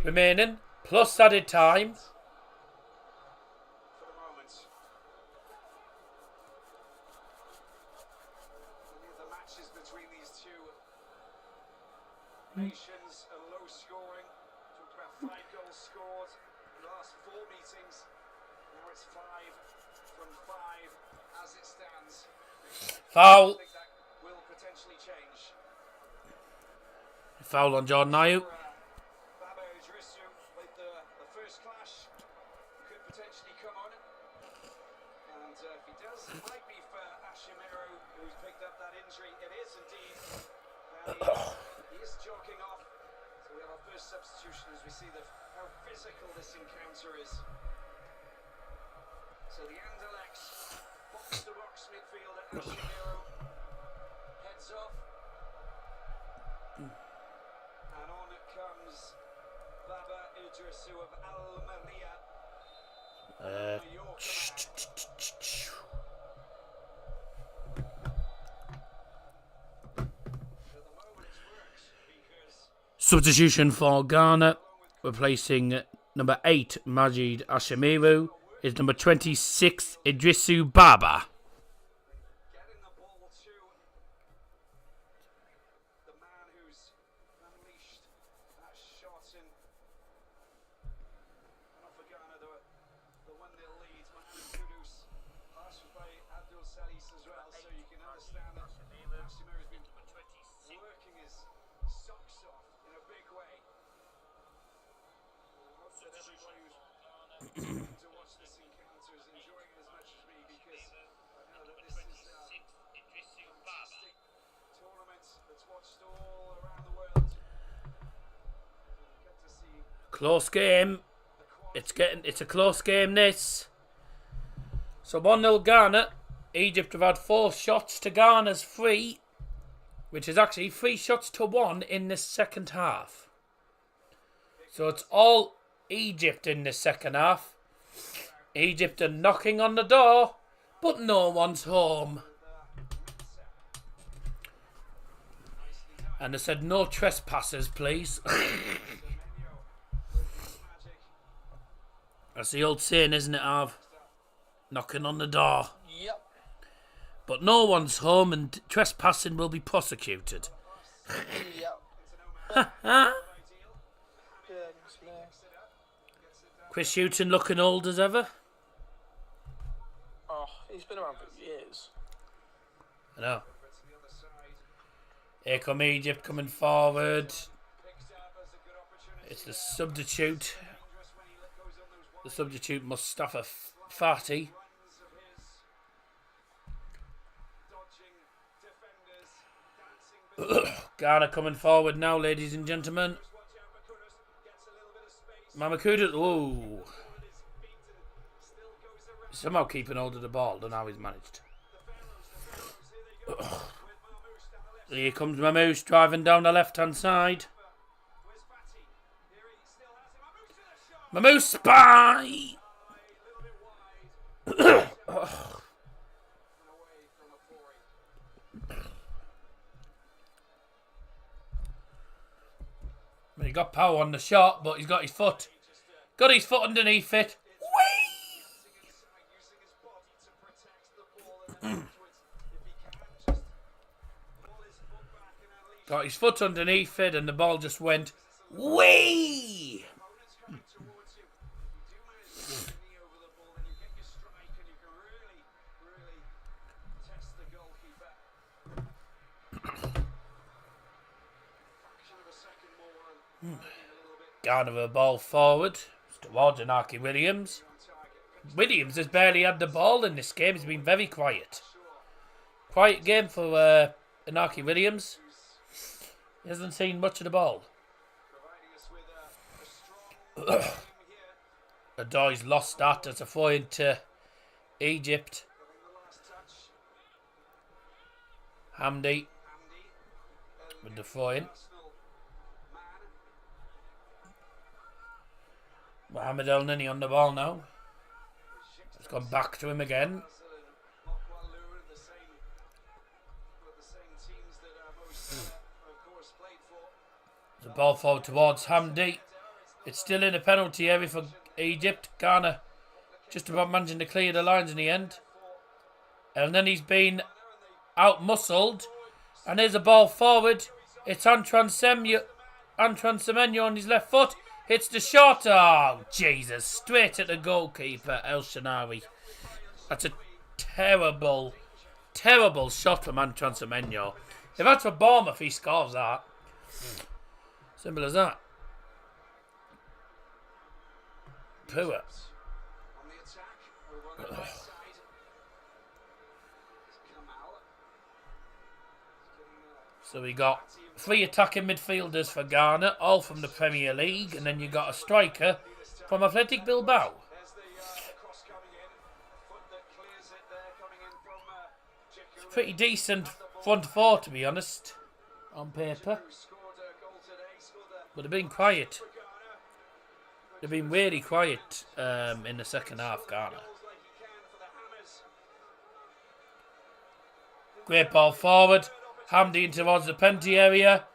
remaining, plus added time. The matches between these two nations are low scoring. Talked about 5 goals scored in the last 4 meetings. Now it's 5 from 5 as it stands. Foul. I think that will potentially change. Foul on Jordan Ayew. Baba Idrissu with the first clash could potentially come on. And if he does, it might be for Ashimeru, who's picked up that injury. It is indeed. He is jogging off. So we have our first substitution as we see how physical this encounter is. So the Anderlecht box-to-box midfielder Ashimeru heads off. And on comes Baba Idrissu of Almeria. Substitution for Ghana, replacing number 8 Majid Ashimeru, is number 26 Idrissu Baba. Getting the ball to the man who's unleashed that shot in. And off for Ghana, the 1-0 lead. Mohamed Kudus, passed by Abdul Salis as well, so you can understand that Ashimeru's been working his socks off in a big way. I hope that everybody who's to watch this encounter is enjoying it as much as me, because I know that this is a fantastic tournament that's watched all around the world. Get to see Close game. It's a close game, this. So 1-0 Ghana. Egypt have had 4 shots to Ghana's 3, which is actually 3 shots to 1 in the second half. So it's all Egypt in the second half. Egypt are knocking on the door, but no one's home. And they said no trespassers, please. That's the old saying, isn't it, Av? Knocking on the door. Yep. But no one's home and trespassing will be prosecuted. Yep. Chris Hughton looking old as ever. Oh, he's been around for years. I know. Here come Egypt coming forward. It's the substitute. The substitute Mustafa Fati. Ghana coming forward now, ladies and gentlemen. Mamakuda, oh. Somehow keeping hold of the ball, don't know how he's managed. Here comes Mamouche driving down the left-hand side. Mamouche spy! He got power on the shot, but he's got his foot. Got his foot underneath it. Got his foot underneath it, and the ball just went wee. Ghana with a ball forward towards Inaki Williams. Williams has barely had the ball in this game. He's been very quiet. Quiet game for Inaki Williams. He hasn't seen much of the ball. Adoy's lost that as a throw into Egypt. Hamdi with the throw in. Mohamed El Nini on the ball now. It's gone back to him again. The ball forward towards Hamdi. It's still in a penalty area for Egypt. Ghana just about managing to clear the lines in the end. And then he's been out-muscled. And there's a ball forward. It's Antoine Semenyo on his left foot. Hits the shot. Oh, Jesus. Straight at the goalkeeper, El Shanawi. That's a terrible, terrible shot from Antoine Semenyo. If that's for Bournemouth, he scores that. Simple as that. Poor. So we got 3 attacking midfielders for Ghana, all from the Premier League, and then you got a striker from Athletic Bilbao. It's a pretty decent front four, to be honest, on paper. But they've been quiet. They've been really quiet in the second half, Ghana. Great ball forward. Hamdi in towards the penalty area.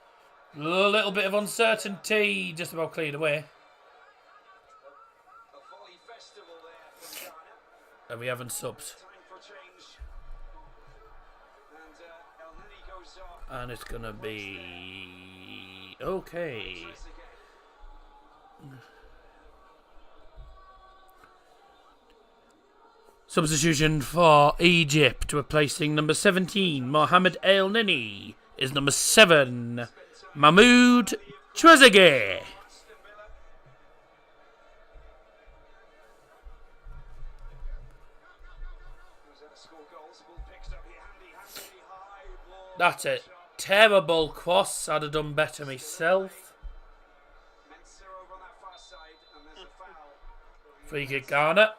A little bit of uncertainty. Just about cleared away. And we haven't subs. And it's going to be... okay. Substitution for Egypt, replacing number 17, Mohamed El Nini, is number 7, Mahmoud Trezeguet. That's a terrible cross. I'd have done better myself. Free kick Ghana.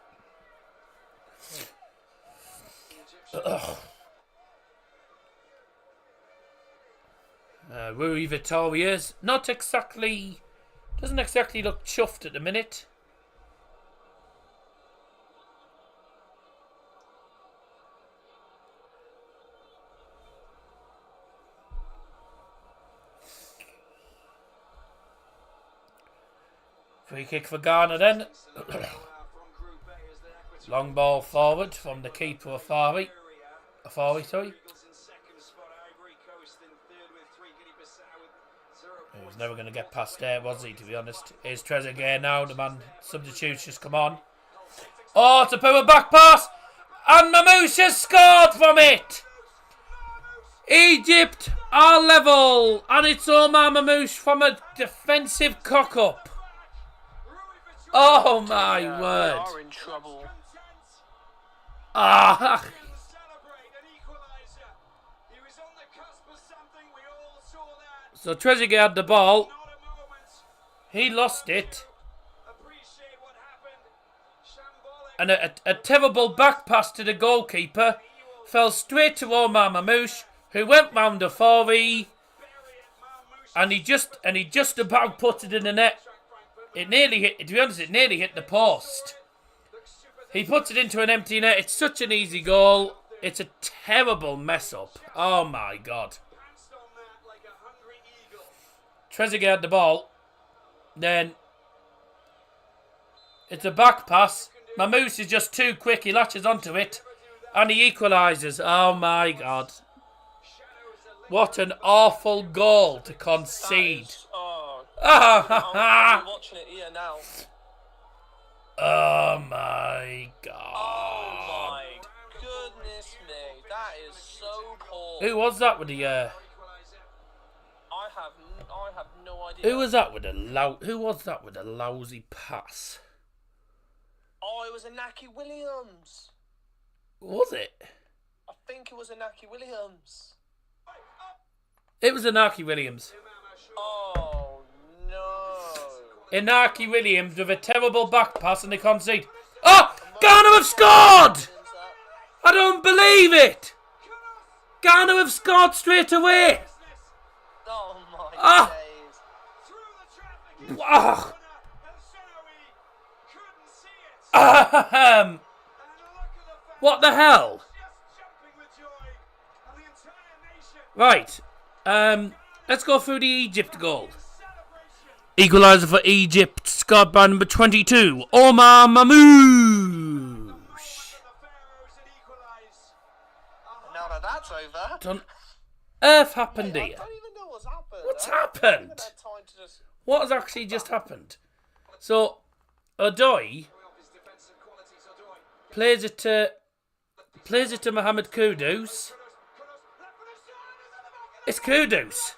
Rui Vitoria's doesn't exactly look chuffed at the minute. Free kick for Ghana then. Long ball forward from the keeper Afari. He was never going to get past there, was he, to be honest? Here's Trezeguet now, the man substitutes just come on. Oh, it's a power back pass! And Mamouche has scored from it! Egypt are level! And it's Omar Mamouche from a defensive cock-up. Oh my word. We are in trouble. Ah! So Trezeguet had the ball. He lost it. And a terrible back pass to the goalkeeper fell straight to Omar Mamouche, who went round the 4-E, and he just about put it in the net. It nearly hit. To be honest, it nearly hit the post. He puts it into an empty net. It's such an easy goal. It's a terrible mess up. Oh my God. Trezeguet had the ball. Then it's a back pass. Mamouche is just too quick. He latches onto it. And he equalises. Oh my God. What an awful goal to concede. I'm watching it here now. Oh my God. Oh my goodness me. That is so poor. Who was that with the I have no idea. Who was that with the lousy pass? Oh, it was Inaki Williams. Was it? I think it was Inaki Williams. It was Inaki Williams. Oh no. Inaki Williams with a terrible back pass and they concede. Oh! Ghana have scored! I don't believe it! Ghana have scored straight away! Oh my Ah! days. Ah! What the hell? Right. Let's go through the Egypt goal. Equaliser for Egypt, scored by number 22, Omar Mamouche. Now that that's over. What on earth happened I here? don't even know what's happened. What's I haven't happened? even had time to just... What has actually just happened? So, Odoi plays it to Mohamed Kudus. It's Kudus.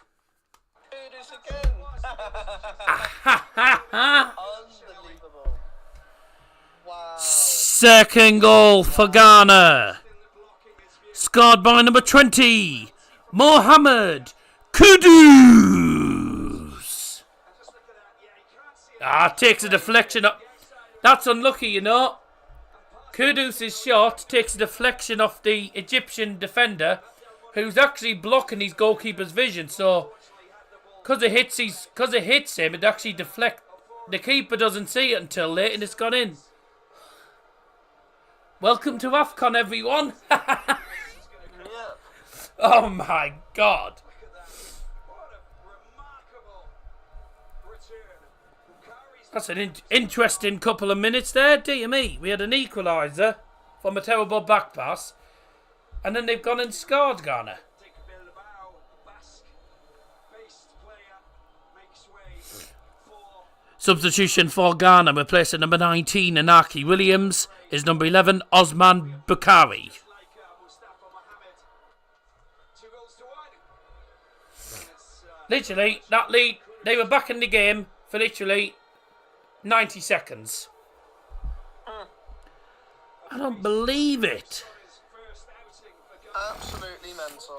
Kudus again. Unbelievable. Wow. Second goal for Ghana. Scored by number 20, Mohamed Kudus. Takes a deflection up. That's unlucky, you know. Kudus' shot takes a deflection off the Egyptian defender, who's actually blocking his goalkeeper's vision. So, because it hits him, it actually deflects. The keeper doesn't see it until late, and it's gone in. Welcome to AFCON, everyone. Oh my God. That's an interesting couple of minutes there, dear me. We had an equaliser from a terrible back pass, and then they've gone and scored Ghana. Substitution for Ghana, replacing number 19, Inaki Williams, is number 11, Osman Bukhari. Literally, that lead, they were back in the game for literally 90 seconds. I don't believe it. Absolutely mental.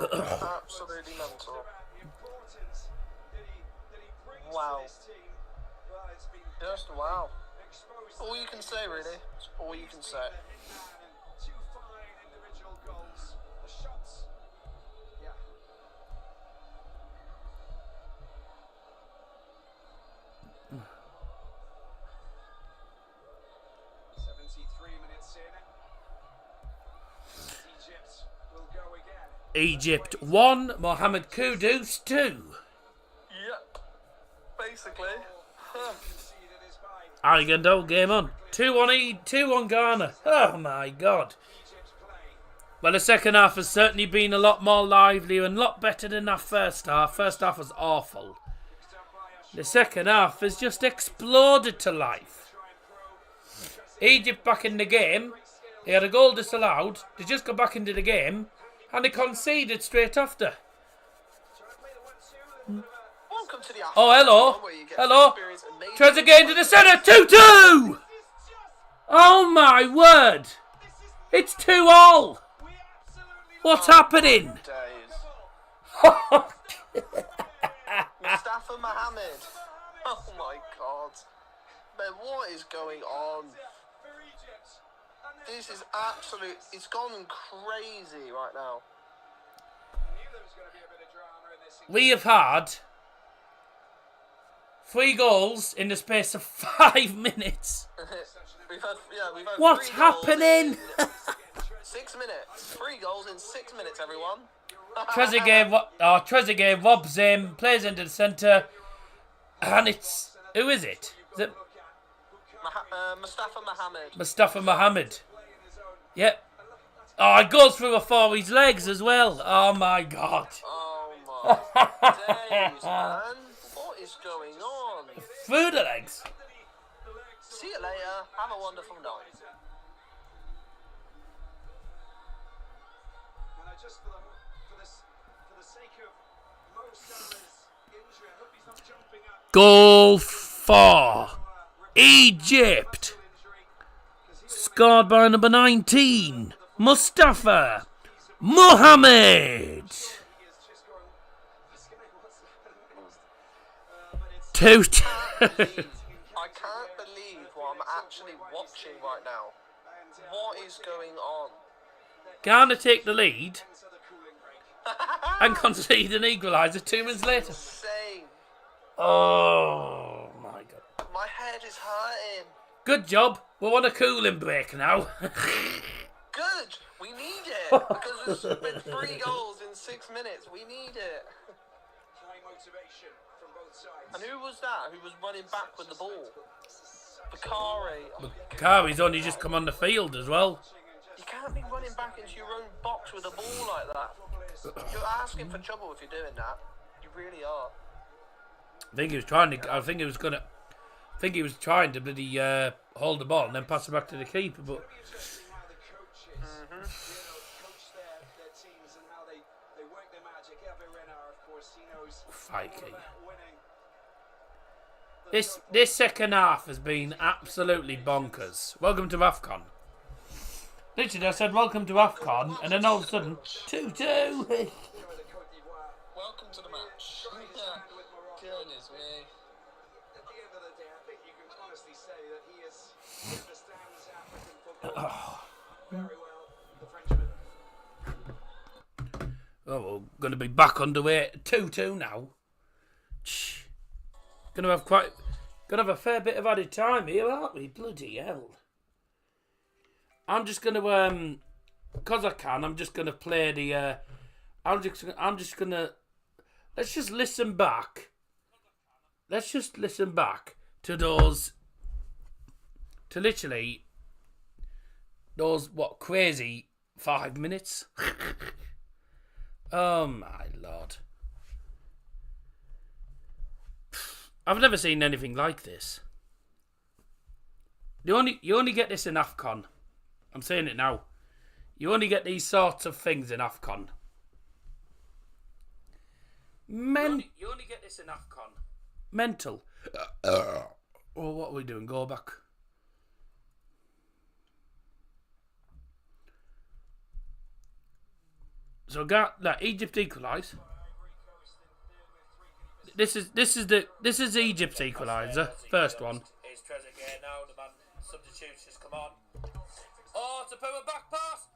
Absolutely mental. Wow. Just wow. All you can say, really. It's all you can say. Egypt 1, Mohamed Kudus 2. Yep. Basically. Arigando, game on. 2-1 Ghana. Oh my God. Well, the second half has certainly been a lot more lively and a lot better than that first half. First half was awful. The second half has just exploded to life. Egypt back in the game. They had a goal disallowed. They just got back into the game. And they conceded straight after. Welcome to the Oh, hello. where you get Hello. to experience amazing- Trezeguet into the centre. 2-2. Oh, my word. It's 2-2. What's happening? Days. Mustafa Mohamed. Oh my God. Man, what is going on? This is absolute. It's gone crazy right now. We have had 3 goals in the space of 5 minutes. we've had What's 3 goals happening? in 6 minutes. 3 goals in 6 minutes, everyone. Trezeguet robs him, plays into the centre, and it's Who is it? Is it Mustafa Mohammed. Mustafa Mohammed? Yep. Oh, it goes through before his legs as well. Oh my God. Oh my days, man. What is going on? Through the legs. See you later. Have a wonderful night. And just for the sake of Mo Salah's injury, I hope he's not jumping up. Goal for Egypt. Scored by number 19, Mustafa Mohammed. 2-2. I can't believe what I'm actually watching right now. What is going on? Ghana take the lead and concede an equaliser 2 minutes later. Insane. Oh my God. My head is hurting. Good job. We're on a cooling break now. Good. We need it. Because there's been 3 goals in 6 minutes. We need it. High motivation from both sides. And who was that? Who was running back with the ball? Bakari. Bakari's only just come on the field as well. You can't be running back into your own box with a ball like that. You're asking for trouble if you're doing that. You really are. I think he was trying to bloody hold the ball and then pass it back to the keeper, but Fikey. This second half has been absolutely bonkers. Welcome to AFCON. Literally, I said welcome to AFCON, and then all of a sudden, 2-2. Welcome to the match. Goodness me. At the end of the day, I think you can honestly say that he understands African football very well. The Frenchman. Oh, we're going to be back underway. 2-2 now. Going to have a fair bit of added time here, aren't we? Bloody hell. I'm just going to, because I can, I'm just going to play the, I'm just going to, let's just listen back. Let's just listen back to those, to literally those, crazy 5 minutes? Oh my Lord. I've never seen anything like this. You only get this in AFCON. I'm saying it now. You only get these sorts of things in AFCON. You only get this in AFCON. Mental. Oh, what are we doing? Go back. So Egypt equalise. This is Egypt's equaliser. First one. It's Trezeguet now. The man substitutes just come on. Oh, to put a back pass,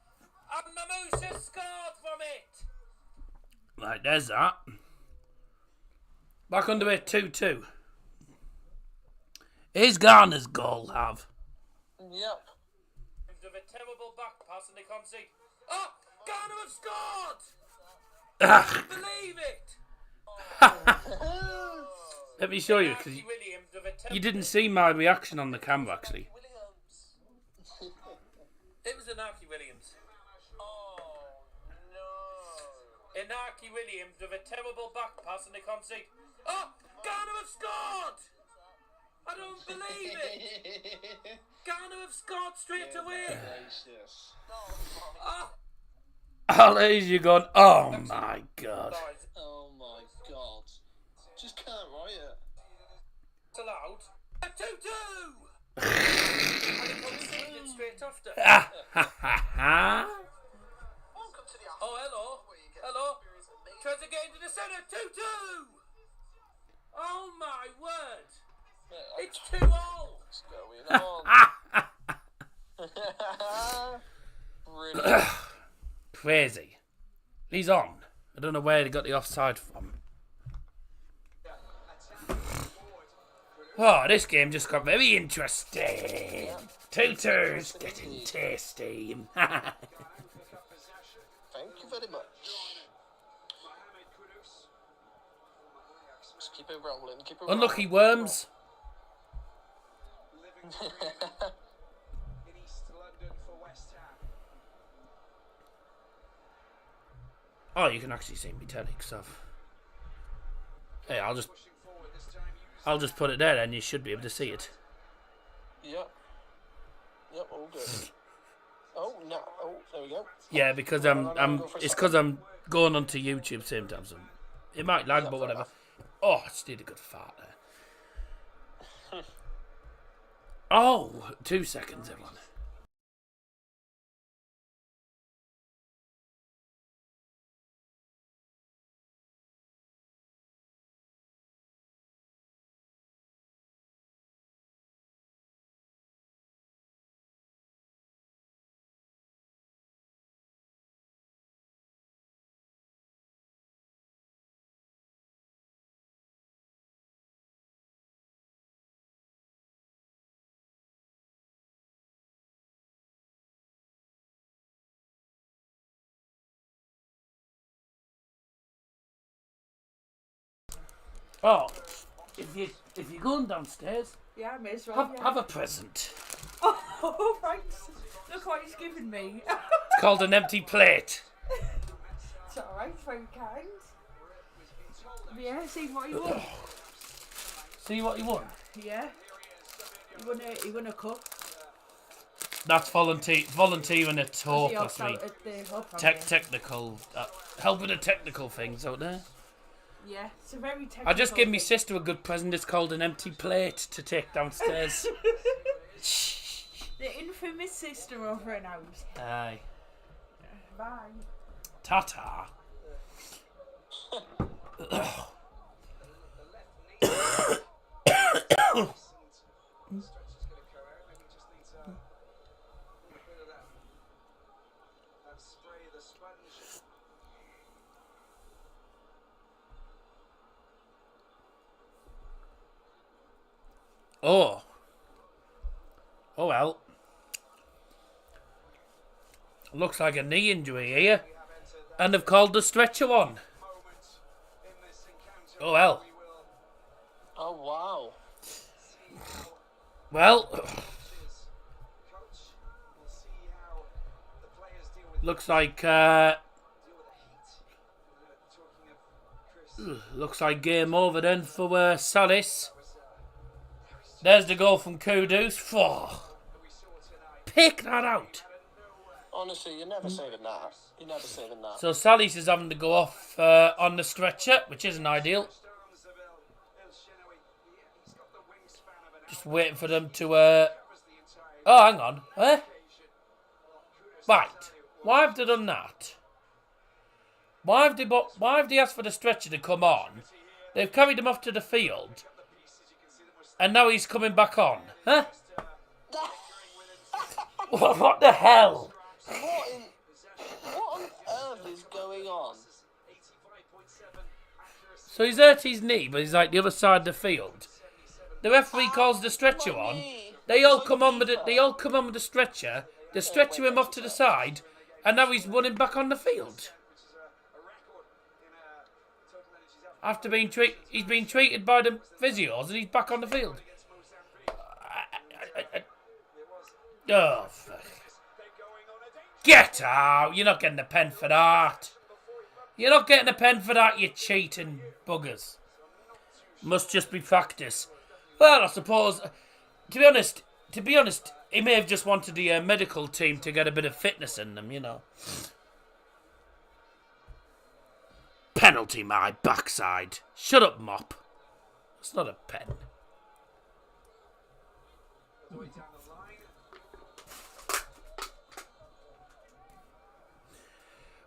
and Mamouche has scored from it. Right, there's that. Back underway 2-2. Is Ghana's goal have? Yep. Of a terrible back pass and they concede. Oh, Ghana have scored! Believe it! Let me show you, because you didn't see my reaction on the camera, actually. It was Inaki Williams. Oh, no. Inaki Williams with a terrible back pass and they concede. Oh, Ghana have scored! I don't believe it! Ghana have scored straight away! Oh, there's you going, oh my God. Oh my God. Just can't write it. It's allowed. A 2-2! And it conceded straight after. Oh, hello. Trezeguet into the centre, 2-2! Oh my word! It's 2-all! What's going on? Brilliant. Crazy. He's on. I don't know where he got the offside from. Oh, this game just got very interesting. 2-2's getting tasty. Thank you very much. Just keep it rolling. Unlucky Worms. in East London for West Ham. Oh, you can actually see me telling stuff. Hey, Pushing forward this time. I'll just put it there, and you should be able to see it. Yep. Yep, all good. Oh, no. Oh, there we go. Yeah, because it's because I'm going onto YouTube same time, so it might lag, but whatever. Oh, I just did a good fart there. Oh, 2 seconds, everyone. Oh, if you're going downstairs, Yeah, I may as well. have a present. Oh, thanks. Look what he's given me. It's called an empty plate. It's alright, very kind. Yeah, see what you want. See what you want. Yeah. He won a cup. That's volunteering at talk. He That's helped me. out at the hub, hasn't he? Technical, helping the technical things out there. Yeah, it's a very technical I just gave my thing. sister a good present. It's called an empty plate to take downstairs. The infamous sister over an house. Aye. Bye. Ta-ta. Oh. Oh well. Looks like a knee injury here. And they've called the stretcher on. Oh well. Oh, wow. Well. Looks like game over then for Salis. There's the goal from Kudus. Oh, pick that out. Honestly, you're never saving that. You're never saving that. So Salis is having to go off on the stretcher, which isn't ideal. Just waiting for them to. Oh, hang on. Right. Why have they done that? Why have they asked for the stretcher to come on? They've carried him off to the field. And now he's coming back on. Huh? What the hell? What on earth is going on? So he's hurt his knee, but he's like the other side of the field. The referee calls the stretcher on. They all come on with the stretcher. They stretcher him off to the side, and now he's running back on the field. After he's been treated by the physios, and he's back on the field. Oh, fuck. Get out! You're not getting a pen for that. You're not getting a pen for that, you cheating buggers. Must just be practice. Well, I suppose, to be honest, he may have just wanted the medical team to get a bit of fitness in them, you know. Penalty, my backside. Shut up, mop. It's not a pen.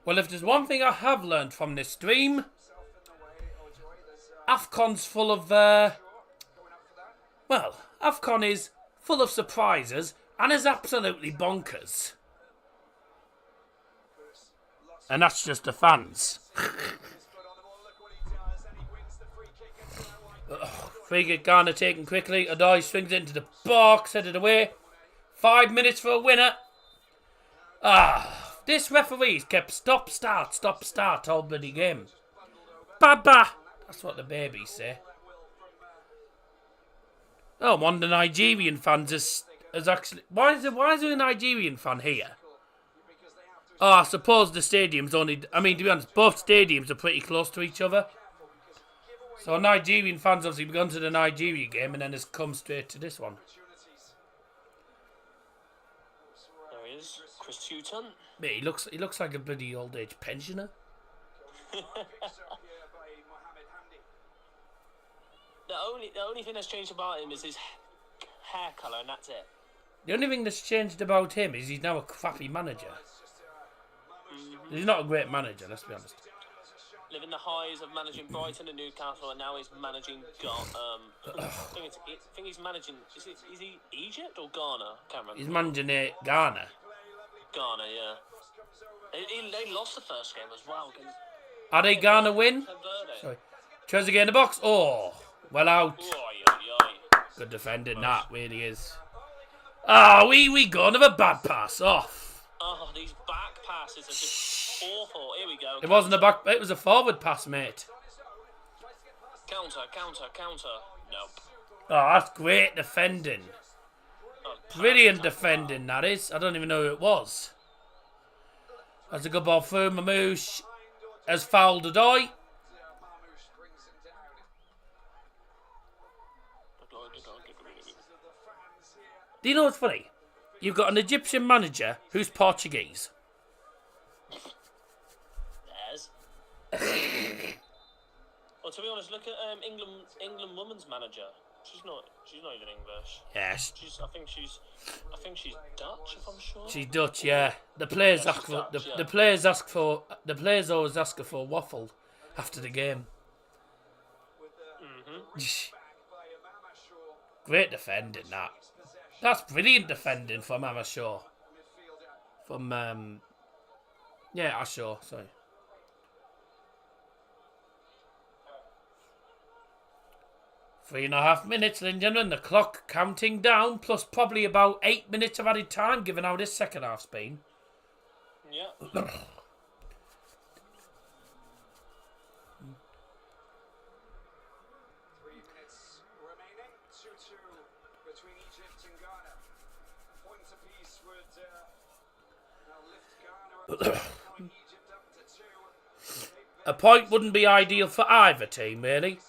Well, if there's one thing I have learned from this stream, AFCON's full of, AFCON is full of surprises and is absolutely bonkers. And that's just the fans. Free kick Ghana taken quickly. Adai swings it into the box, headed away. 5 minutes for a winner. This referee's kept stop, start all bloody game. Baba! That's what the babies say. Oh, one of the Nigerian fans is actually... Why is there a Nigerian fan here? Oh, I suppose the stadium's only... I mean, to be honest, both stadiums are pretty close to each other. So Nigerian fans obviously have gone to the Nigeria game and then has come straight to this one. There he is, Chris Hutton. Mate, he looks like a bloody old age pensioner. The only thing that's changed about him is his hair colour, and that's it. The only thing that's changed about him is he's now a crappy manager. He's not a great manager, let's be honest. Living the highs of managing Brighton and Newcastle, and now he's managing I think he's managing. Is he Egypt or Ghana? Can't remember. He's managing Ghana. Ghana, yeah. They lost the first game as well. Are they Ghana win? Sorry. Tries to get in the box. Oh, well out. Good defending, that really is. Oh, we go another bad pass off. Oh, these back passes are just awful. Here we go. It wasn't a back. It was a forward pass, mate. Counter. Nope. Oh, that's great defending. Brilliant defending, that is. I don't even know who it was. That's a good ball through. Mamouche has fouled a die. Do you know what's funny? You've got an Egyptian manager who's Portuguese. Yes. Well, to be honest, look at England women's manager. She's not even English. Yes. I think she's Dutch, if I'm sure. She's Dutch, yeah. The players Yeah, ask she's for Dutch, yeah. the players always ask her for a waffle after the game. Great defending, that. That's brilliant defending from Mama Shaw. From Shaw, sorry. Three and a half minutes, ladies and gentlemen. The clock counting down, plus probably about 8 minutes of added time, given how this second half's been. Yeah. 3 minutes remaining. 2-2 between Egypt and Ghana. Point apiece would now lift Ghana up, point Egypt up to 2. A point wouldn't be ideal for either team, really.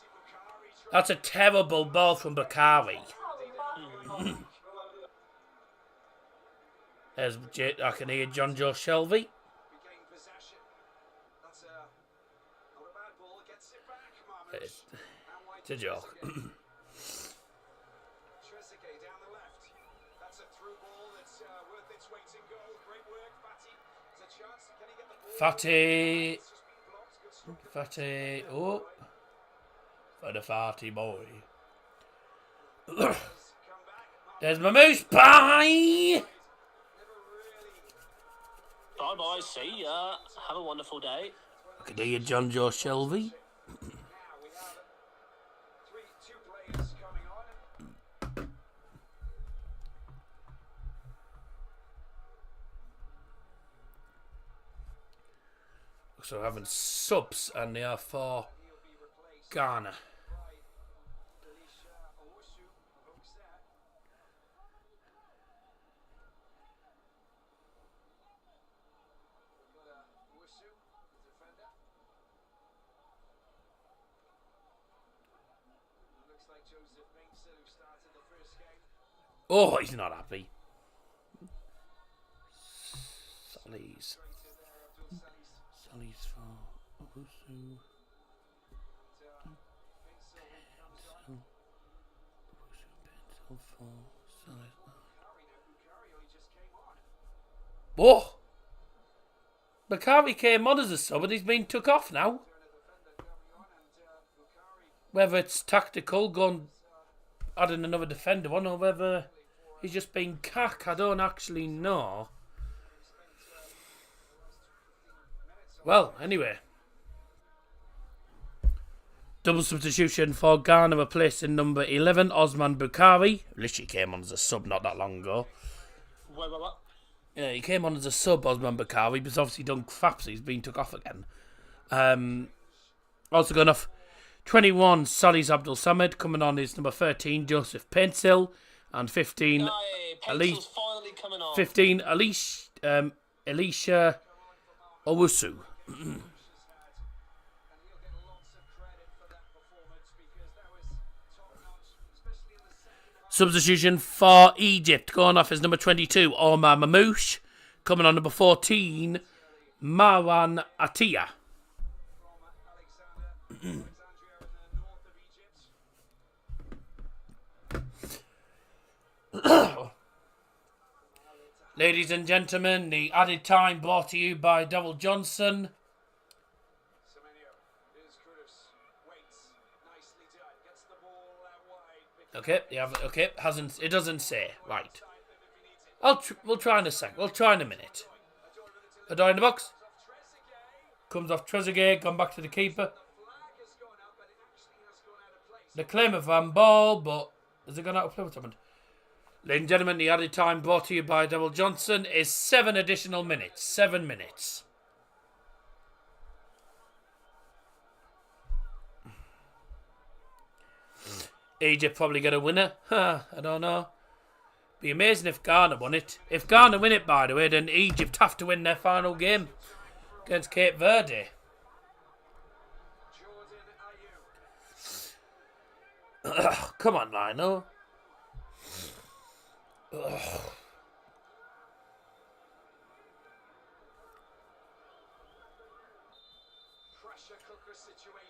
That's a terrible ball from Bakari. There's I can hear John Joe Shelby. It's a joke. Fatty. Oh. For the farty boy. There's my moose pie. Bye. See ya. Have a wonderful day. I can hear John Joe Shelby. So having subs, and they are for Ghana. Oh, he's not happy. Sally's for Owusu. Oh! Bakari came on as a sub and he's been took off now. Whether it's tactical, going adding another defender on, or whether he's just been cack, I don't actually know. Well, anyway. Double substitution for Ghana, replacing number 11, Osman Bukhari. Literally came on as a sub not that long ago. What? Yeah, he came on as a sub, Osman Bukhari, but obviously done crap, so he's been took off again. Also going off 21, Salis Abdul Samad. Coming on is number 13, Joseph Pencil. And 15, Pencil's finally coming on. 15 Alicia Owusu. Substitution for Egypt. Going off is number 22, Omar Mamouche. Coming on number 14, Marwan Atiyah. Ladies and gentlemen, the added time brought to you by Double Johnson. Okay, yeah, okay, it doesn't say, right. We'll try in a sec, we'll try in a minute. Adore in the box. Comes off Trezeguet, gone back to the keeper. The claim of Van Ball, but has it gone out of play? What's happened? Ladies and gentlemen, the added time brought to you by Double Johnson is 7 additional minutes. 7 minutes. Egypt probably get a winner. I don't know. Be amazing if Ghana won it. If Ghana win it, by the way, then Egypt have to win their final game against Cape Verde. Ugh, come on, Lionel. Ugh.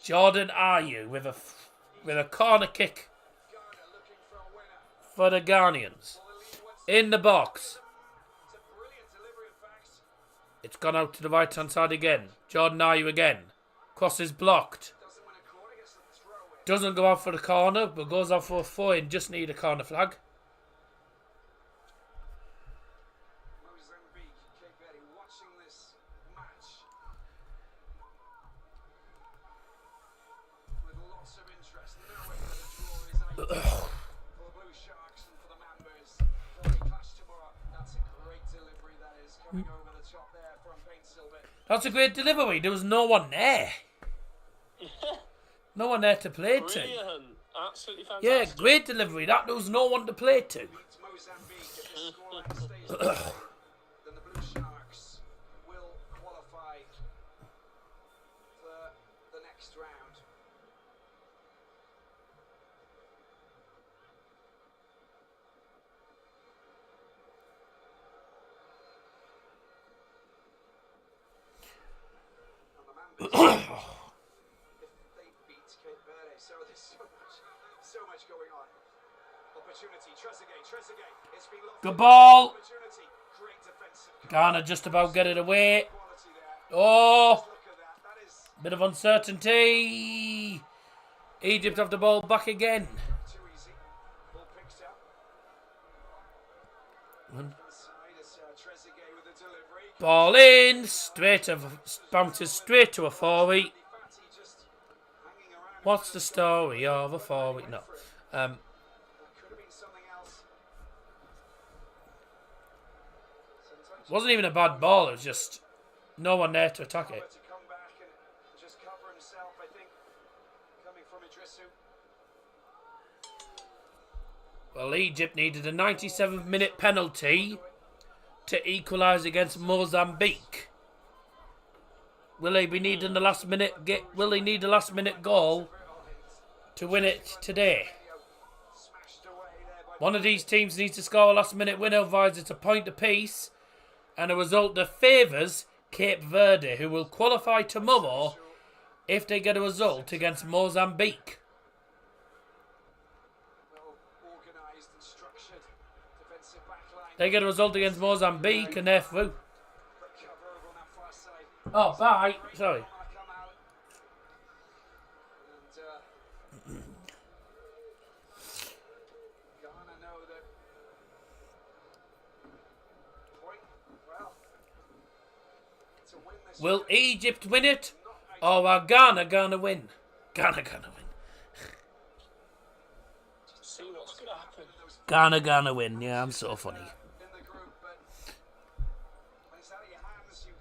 Jordan Ayew with a corner kick for the Ghanaians. In the box. It's gone out to the right hand side again. Jordan Ayew again. Cross is blocked. Doesn't go out for the corner, but goes out for a throw in. Just need a corner flag. That's a great delivery. There was no one there. No one there to play to. Brilliant. Absolutely fantastic. Yeah, great delivery. There was no one to play to. Then the Blue Sharks will qualify for the next round. And the Mambas, if they beat Cape Verde, so there's so much going on. Opportunity, Trezeguet. It's been lost. Good ball. Opportunity, great defensive. Ghana just about get it away. Quality there. Oh, Look at that. That is bit of uncertainty. Egypt have the ball back again. too easy. Ball picked up. Inside is Trezeguet with the delivery. Ball in. Bounces straight to a 4-week. Fatty just hanging around. What's the story of a 4-week? No. That could have been something else. Sometimes Wasn't even a bad ball. It was just no one there to attack it. to come back and just cover himself, I think, coming from Idrisu. Well, Egypt needed a 97th minute penalty to equalise against Mozambique. Will they be needing the last minute? Will they need the last minute goal to win it today? Smashed away there by One of these teams needs to score a last minute winner, otherwise it's a point apiece, and a result that favours Cape Verde, who will qualify tomorrow if they get a result against Mozambique. well organised and structured defensive backline. They get a result against Mozambique and they're through. Cover over on that far side. Oh, bye. Sorry. Come out. And Ghana know that point, well, to win this Will Egypt win it? Or are Ghana gonna win? Ghana gonna win. See what's going to happen. Ghana gonna win. Yeah, I'm so funny. in the group, but when it's out of your hands, you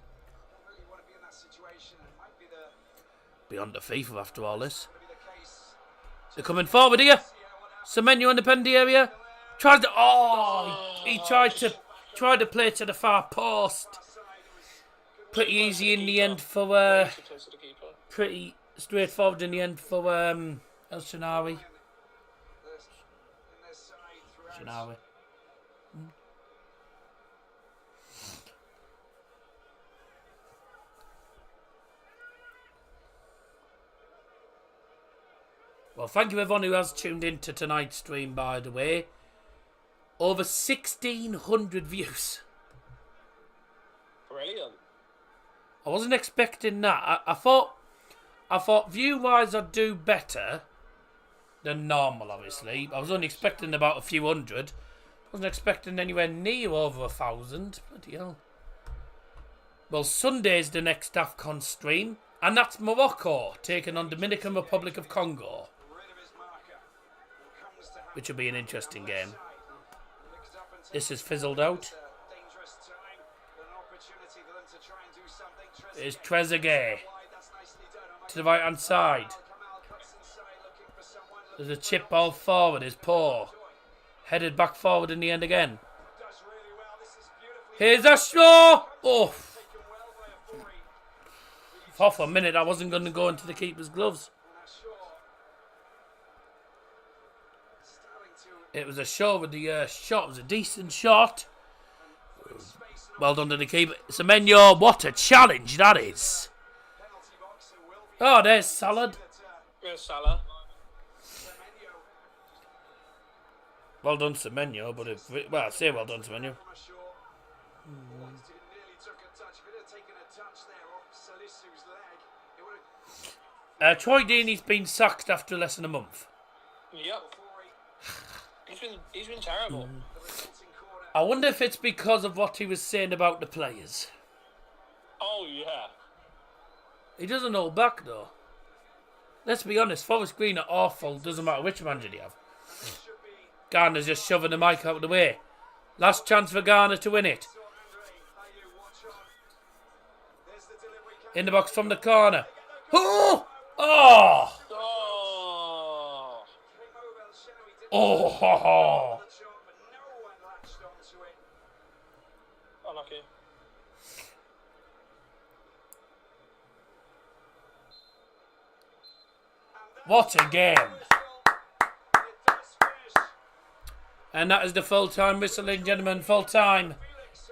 don't really want to be in that situation. It might be the Beyond the FIFA after all this. case They're coming forward here. Semenyo in the penalty area. Tries to. Oh, he tried to play to the far post. Pretty easy in the end for. Pretty straightforward in the end for El Shinawi. Shinawi. Well, thank you everyone who has tuned in to tonight's stream, by the way. Over 1,600 views. Brilliant. I wasn't expecting that. I thought view-wise I'd do better than normal, obviously. I was only expecting about a few hundred. I wasn't expecting anywhere near over 1,000. Bloody hell. Well, Sunday's the next AFCON stream. And that's Morocco taking on Dominican Republic of Congo. Which will be an interesting game. This is fizzled out. It's Trezeguet. To the right hand side. There's a chip ball forward. It's poor. Headed back forward in the end again. Here's a straw. Oh. Thought for a minute I wasn't going to go into the keeper's gloves. It was a show with the shot. It was a decent shot. Well done to the keeper. Semenyo, what a challenge that is. Oh, there's Salad. There's Salah. Well done, Semenyo, but well, I say well done, Semenyo. Troy Deeney's been sacked after less than a month. Yep. He's been terrible. I wonder if it's because of what he was saying about the players. Oh yeah. He doesn't hold back though. Let's be honest, Forest Green are awful, doesn't matter which manager they have. Garner's just shoving the mic out of the way. Last chance for Garner to win it. In the box from the corner. Oh! Oh! Oh. Oh! Unlucky. What a game! And that is the full-time whistle, ladies and gentlemen. Full-time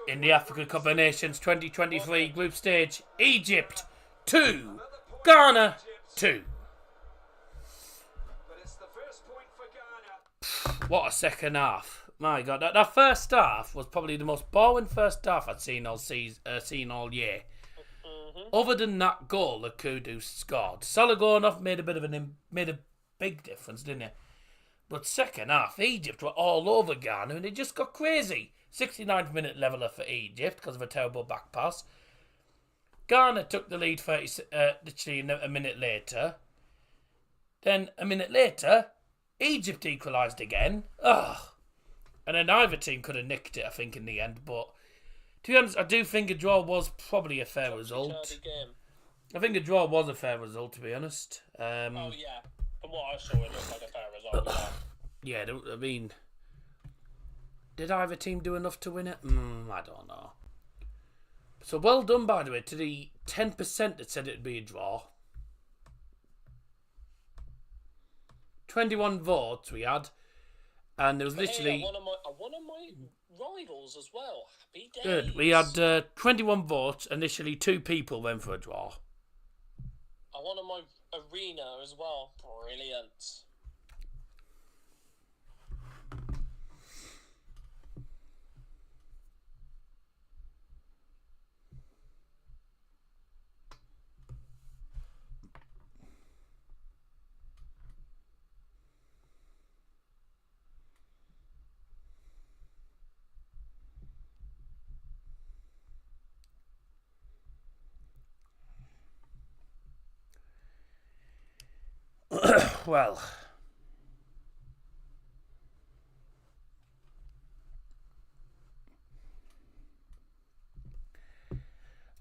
in the Africa Cup of Nations 2023 group stage. Egypt 2, Ghana 2. What a second half. My God, that first half was probably the most boring first half I'd seen all year. Other than that goal that Kudu scored. Salah going off made a big difference, didn't it? But second half, Egypt were all over Ghana and it just got crazy. 69th minute leveller for Egypt because of a terrible back pass. Ghana took the lead literally a minute later. Then a minute later, Egypt equalised again. Ugh. And then either team could have nicked it, I think, in the end. But to be honest, I do think a draw was probably a fair result. I think a draw was a fair result, to be honest. Oh yeah. From what I saw, it looked like a fair result. Yeah, I mean, did either team do enough to win it? I don't know. So well done, by the way, to the 10% that said it'd be a draw. 21 votes we had, and there was literally... Hey, one of my rivals as well. Happy days. Good. We had 21 votes, and literally 2 people went for a draw. One of my arena as well. Brilliant. Well,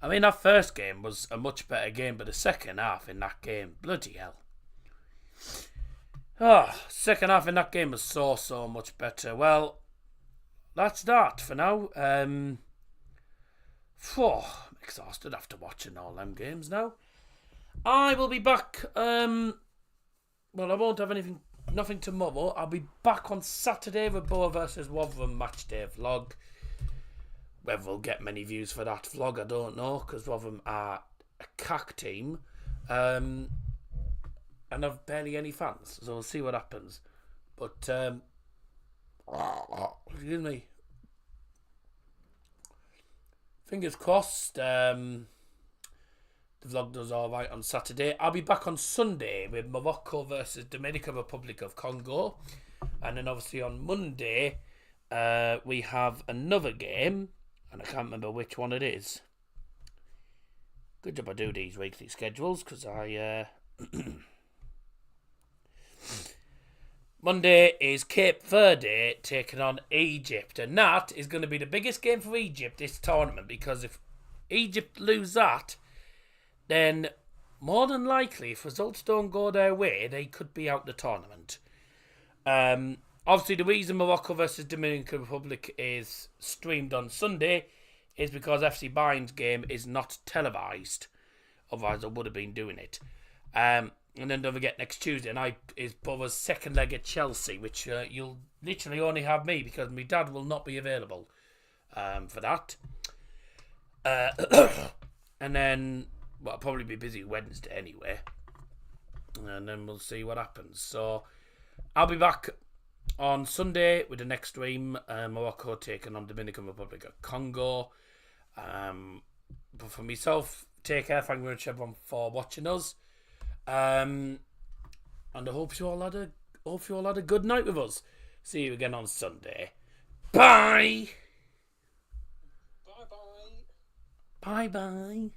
I mean, that first game was a much better game, but the second half in that game, bloody hell. Second half in that game was so much better. Well, that's that for now. I'm exhausted after watching all them games now. I will be back. Well, I won't have nothing tomorrow. I'll be back on Saturday with Boa versus Rotherham match day vlog. Whether we'll get many views for that vlog, I don't know, because Rotherham are a cack team. And I've barely any fans, so we'll see what happens. But, excuse me. Fingers crossed, the vlog does alright on Saturday. I'll be back on Sunday with Morocco versus Dominican Republic of Congo. And then obviously on Monday, we have another game, and I can't remember which one it is. Good job I do these weekly schedules, because Monday is Cape Verde taking on Egypt, and that is going to be the biggest game for Egypt this tournament, because if Egypt lose that, then more than likely, if results don't go their way, they could be out the tournament. Obviously, the reason Morocco versus Dominican Republic is streamed on Sunday is because FC Bayern's game is not televised. Otherwise, I would have been doing it. And then don't forget, next Tuesday night is Bova's second leg at Chelsea, which you'll literally only have me because my dad will not be available for that. And then, well, I'll probably be busy Wednesday anyway. And then we'll see what happens. So, I'll be back on Sunday with the next stream. Morocco taking on Dominican Republic of Congo. But for myself, take care. Thank you very much everyone for watching us. And I hope you all had a good night with us. See you again on Sunday. Bye. Bye bye. Bye bye.